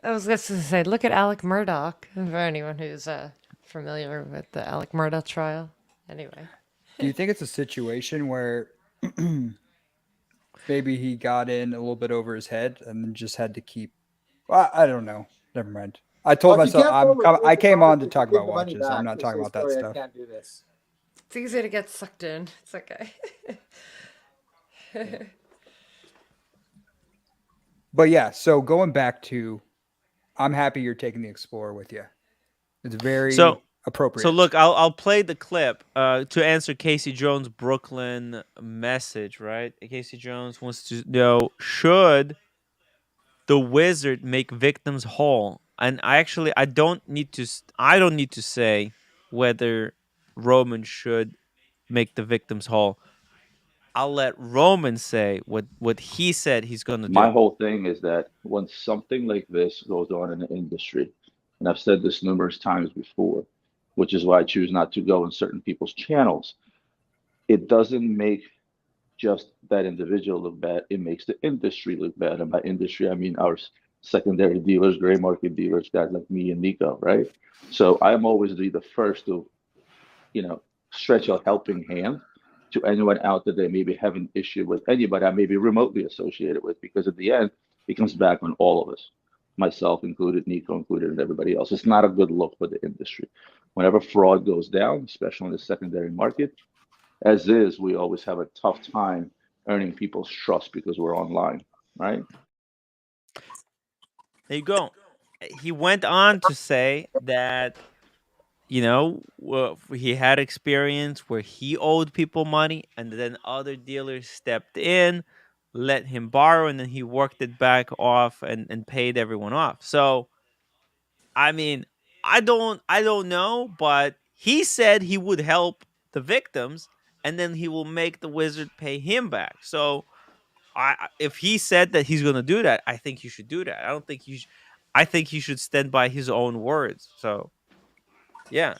I was just going to say, look at Alec Murdoch. For anyone who's familiar with the Alec Murdoch trial. Anyway. Do you think it's a situation where maybe he got in a little bit over his head and then just had to keep? Well, I don't know. Never mind. I told Well, if you myself can't pull the I came on to trigger, talk give about the money watches. I'm back. not They talking say, about that "Sorry, stuff. I can't do this." It's easy to get sucked in. It's okay. But yeah, so going back to, I'm happy you're taking the Explorer with you. It's very So appropriate. look, I'll play the clip to answer Casey Jones' Brooklyn message. Right, Casey Jones wants to know, should the Wizard make victims whole? And I don't need to say whether Roman should make the victims whole. I'll let Roman say what he said he's going to My do. whole thing is that when something like this goes on in the industry, and I've said this numerous times before, which is why I choose not to go in certain people's channels, it doesn't make just that individual look bad, it makes the industry look bad. And by industry, I mean our secondary dealers, gray market dealers, guys like me and Nico, right? So I'm always the first to, stretch a helping hand to anyone out there that maybe have an issue with anybody I may be remotely associated with, because at the end, it comes back on all of us, myself included, Nico included, and everybody else. It's not a good look for the industry. Whenever fraud goes down, especially in the secondary market, as is, we always have a tough time earning people's trust because we're online, right? There you go. He went on to say that he had experience where he owed people money, and then other dealers stepped in, let him borrow, and then he worked it back off and paid everyone off. So, I mean, I don't know, but he said he would help the victims, and then he will make the Wizard pay him back. So, if he said that he's going to do that, I think you should do that. I don't think you. I think he should stand by his own words. So, yeah.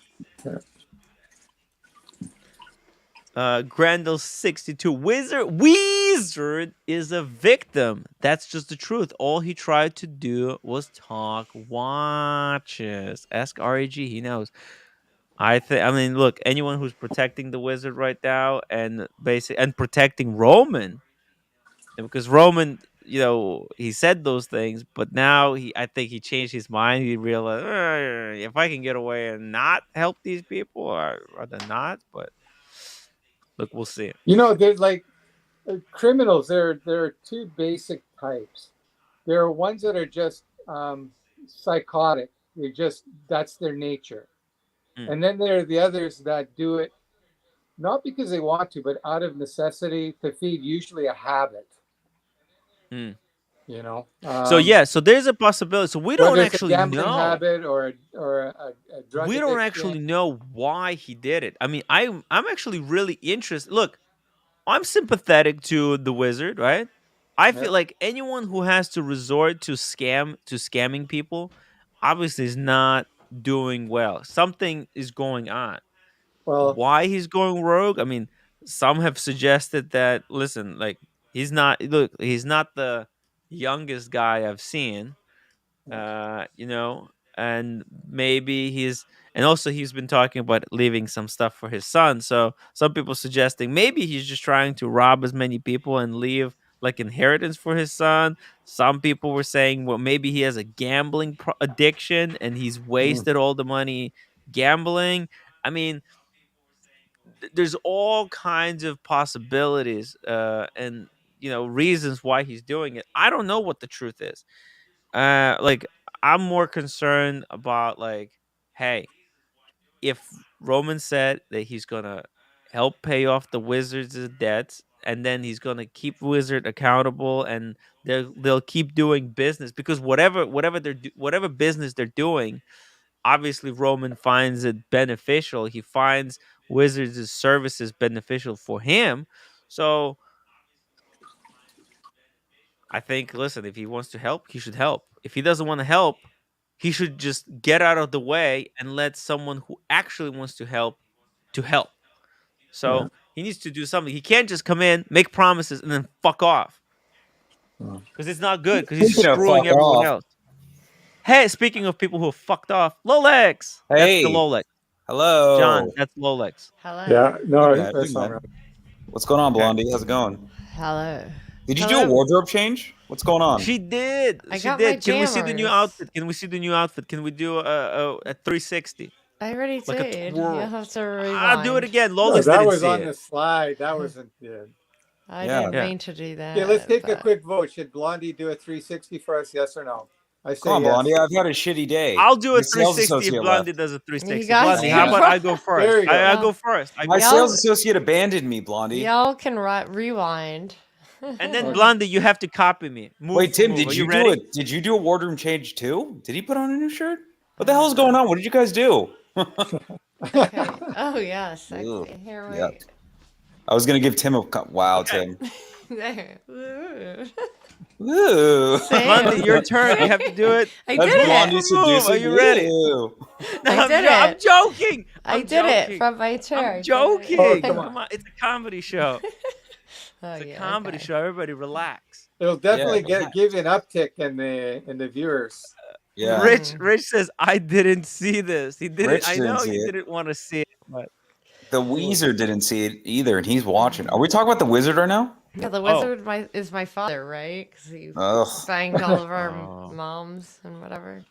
Grendel 62. Wizard is a victim. That's just the truth. All he tried to do was talk watches. Ask RAG, he knows. I mean, look, anyone who's protecting the Wizard right now and protecting Roman, because Roman, he said those things, but now I think he changed his mind. He realized, if I can get away and not help these people, I'd rather not. But look, we'll see. There's like criminals. There are two basic types. There are ones that are just psychotic. That's their nature. And then there are the others that do it not because they want to, but out of necessity to feed usually a habit. So there's a possibility. So we don't actually a gambling know. habit or a drug We addiction. don't actually know why he did it. I mean, I'm actually really interested. Look, I'm sympathetic to the Wizard, right? I feel like anyone who has to resort to scamming people, obviously is not doing well. Something is going on. Well, why he's going rogue? I mean, some have suggested that, listen, like he's not the youngest guy I've seen. And maybe he's been talking about leaving some stuff for his son. So some people suggesting maybe he's just trying to rob as many people and leave like inheritance for his son. Some people were saying, well, maybe he has a gambling addiction and he's wasted all the money gambling. I mean, there's all kinds of possibilities and reasons why he's doing it. I don't know what the truth is. Like, I'm more concerned about, like, hey, if Roman said that he's gonna help pay off the Wizards' debts, and then he's gonna keep Wizard accountable, and they'll keep doing business, because whatever business they're doing, obviously Roman finds it beneficial. He finds Wizards' services beneficial for him. So I think, listen, if he wants to help, he should help. If he doesn't want to help, he should just get out of the way and let someone who actually wants to help help. So he needs to do something. He can't just come in, make promises, and then fuck off. Because it's not good, because he's Speaking of screwing fuck everyone off. else. Hey, speaking of people who have fucked off, Lolex. That's the Hey. Lolex. Hello. John, that's Lolex. Hello. Yeah, no, Okay, that's big not man. right. What's going on, Okay. Blondie? How's it going? Hello. Did you do a wardrobe change? What's going on? She did. I She got did. my Can we see the new jammers. outfit? Can we see the new outfit? Can we do a 360? I already Like a did. twirl. You'll have to rewind. I'll do it again. No, Lolex that didn't was see on it. the slide. That wasn't good. I Yeah. didn't mean to do that. Okay, let's take a but- quick vote. Should Blondie do a 360 for us? Yes or no? I say Come on, yes. Blondie. I've had a shitty day. I'll do My a sales 360 if associate Blondie left. does a 360. guys Blondie, how can about I go first? There you go. I go first. My sales associate abandoned me, Blondie. Y'all can rewind. And then Blondie, you have to copy me. Move Wait, for Tim, move. did Are you ready? did you do a wardrobe change too? Did he put on a new shirt? What the hell is going on? What did you guys do? Okay. Oh yeah, sexy. Ugh. Here, Yeah. wait. I was gonna give Tim a wow, Tim. There. Ooh. Ooh. Blondie, your turn. You have to do it. I That's did it. Blondie Move. seducing. Are you ready? Ooh. I did I'm it. joking. I I'm did it joking. from my chair. I'm joking. Oh, come on. Come on. It's a comedy show. Oh, It's a yeah, comedy okay. show. Everybody relax. It'll definitely Yeah. give you an uptick in the viewers. Yeah. Rich says, I didn't see this. He didn't. Rich I didn't know see you it. didn't want to see it, but The Weezer didn't see it either, and he's watching. Are we talking about the Wizard right now? Yeah, the Oh. wizard is my father, right? Because he Ugh. banged all of our Oh. moms and whatever.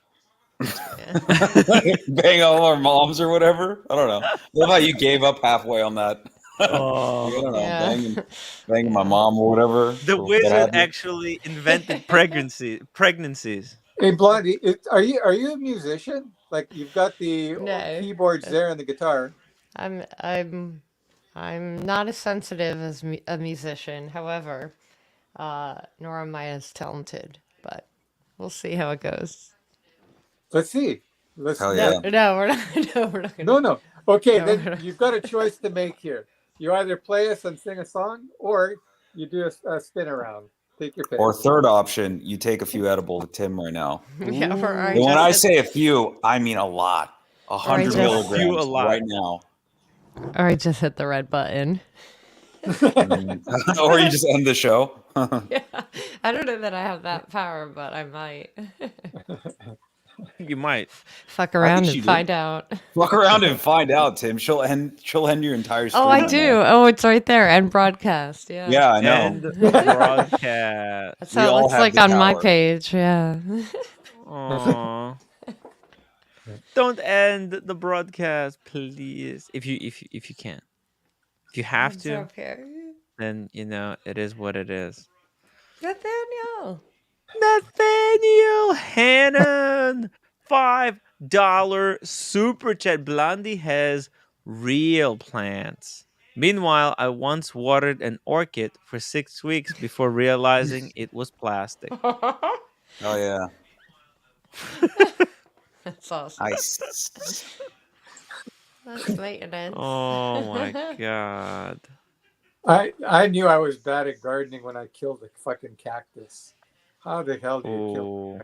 Bang all our moms or whatever. I don't know. I love how you gave up halfway on that. Oh. I don't know. Yeah. Banging my mom or whatever. The What wizard have you. actually invented pregnancies. Hey, Blondie, are you a musician? Like you've got the No. keyboards there and the guitar. I'm not as sensitive as a musician. However, nor am I as talented. But we'll see how it goes. Let's see. Let's Hell No, yeah. no, we're not. No, we're not gonna. No. Okay, No, then we're not. you've got a choice to make here. You either play us and sing a song, or you do a spin around. Take your pick. Or third option, you take a few edibles with Tim right now. Yeah, or I And when I just say a few, I mean a lot. 100 just- milligrams Few a lot. right now. or I just hit the red button. Or you just end the show. Yeah, I don't know that I have that power, but I might. You might. Fuck around she and did. find out. Fuck around and find out, Tim. She'll end your entire stream. Oh, I on do. that. Oh, it's right there. End broadcast. Yeah. Yeah, I know. And broadcast. That's We how it all looks have like the on my power. page. Yeah. Aww. Don't end the broadcast, please. If you can. If you have It's to, okay. then it is what it is. Nathaniel. Nathaniel Hannon, $5 super chat. Blondie has real plants. Meanwhile, I once watered an orchid for 6 weeks before realizing it was plastic. Oh yeah. That's awesome. Nice. That's maintenance. Oh my god. I knew I was bad at gardening when I killed a fucking cactus. How the hell do you kill?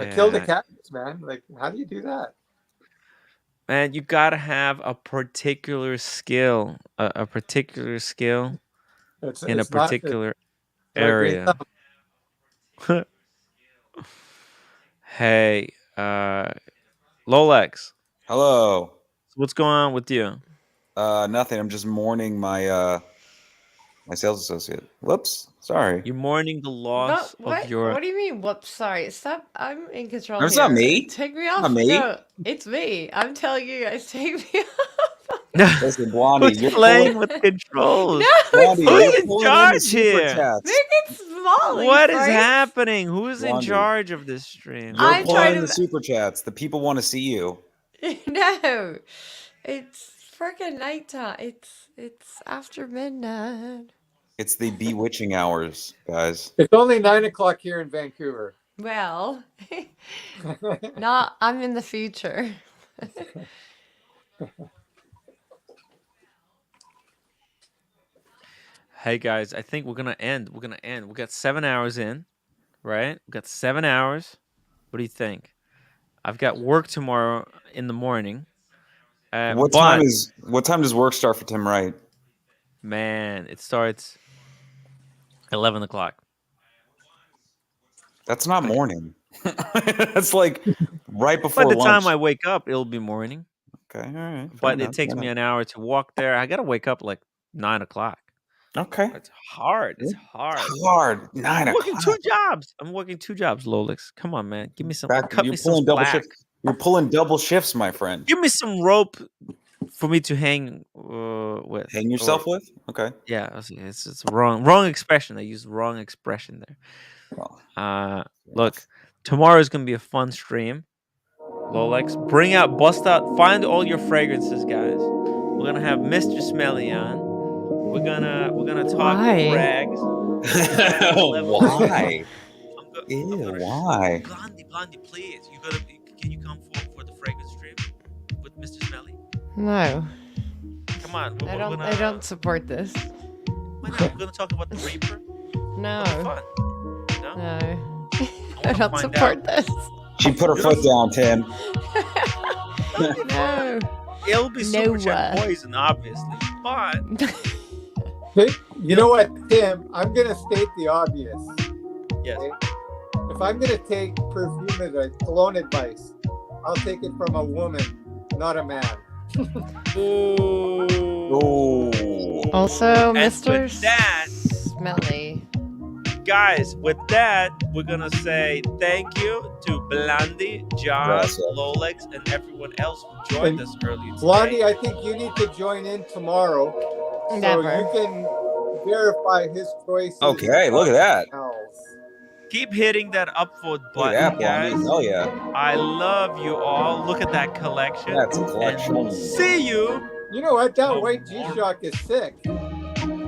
I killed a cactus, man. Like, how do you do that? Man, you gotta have a particular skill, a particular skill It's in a it's not- particular not a green area. Hey, Lolex, Hello. what's going on with you? Nothing. I'm just mourning my my sales associate. Whoops. Sorry. You're mourning the loss What? of your. What do you mean? Whoops, sorry. Stop. I'm in control. No, it's here. not me. Take me It's off. not me. No, it's me. I'm telling you guys, take me off. Listen, Blondie, Who's you're playing pulling, with controls? No, Blondie, Who's you're in pulling in the charge super here? chats. Make it small. What is Frank. happening? Who's in Blondie. charge of this stream? You're I'm pulling trying in to- the super chats. The people want to see you. No, it's freaking nighttime. It's after midnight. It's the bewitching hours, guys. It's only 9 o'clock here in Vancouver. Well, not. I'm in the future. Hey guys, I think we're gonna end. We're gonna end. We got 7 hours in, right? We got 7 hours. What do you think? I've got work tomorrow in the morning. What but, time does work start for Tim Wright? Man, it starts 11 o'clock. That's not morning. That's like right before By the time lunch. I wake up, it'll be morning. Okay, all right. But it takes me an hour to walk there. I gotta wake up like 9 o'clock. Okay. It's hard. It's hard. Hard. 9 I'm working o'clock. 2 jobs. I'm working 2 jobs, Lolix. Come on, man. Give me some. Back, Cut you're me some pulling double slack. shifts. You're pulling double shifts, my friend. Give me some rope for me to hang with. Hang yourself with? Okay. Yeah, it's wrong expression. I used the wrong expression there. Look, tomorrow is gonna be a fun stream. Lolex, bust out, find all your fragrances, guys. We're gonna have Mr. Smelly on. We're gonna talk Why? frags. Why? Ew, why? Blondie, please. Can you come for the fragrance stream with Mr. Smelly? No. Come on. I don't support this. Why not? We're gonna talk about the Reaper. No. It'll be fun. No. No. I wanna don't find support out. this. She put her foot down, Tim. No. It'll be super chat poison, obviously, but Hey, you know what, Tim? I'm gonna state the obvious. yes. Okay? If I'm gonna take cologne advice, I'll take it from a woman, not a man. Also, And Mr. with that, Smelly. guys, with that, we're gonna say thank you to Blondie, John, Yes, sir. Lolex, and everyone else who joined us earlier today. Blondie, I think you need to join in tomorrow so Never. you can verify his choices. Okay, look at that. Keep hitting that upvote Look button, at that, Blondie. guys. Hell yeah. I love you all. Look at that collection. That's a collection. And see you. You know what? That white G-Shock is sick.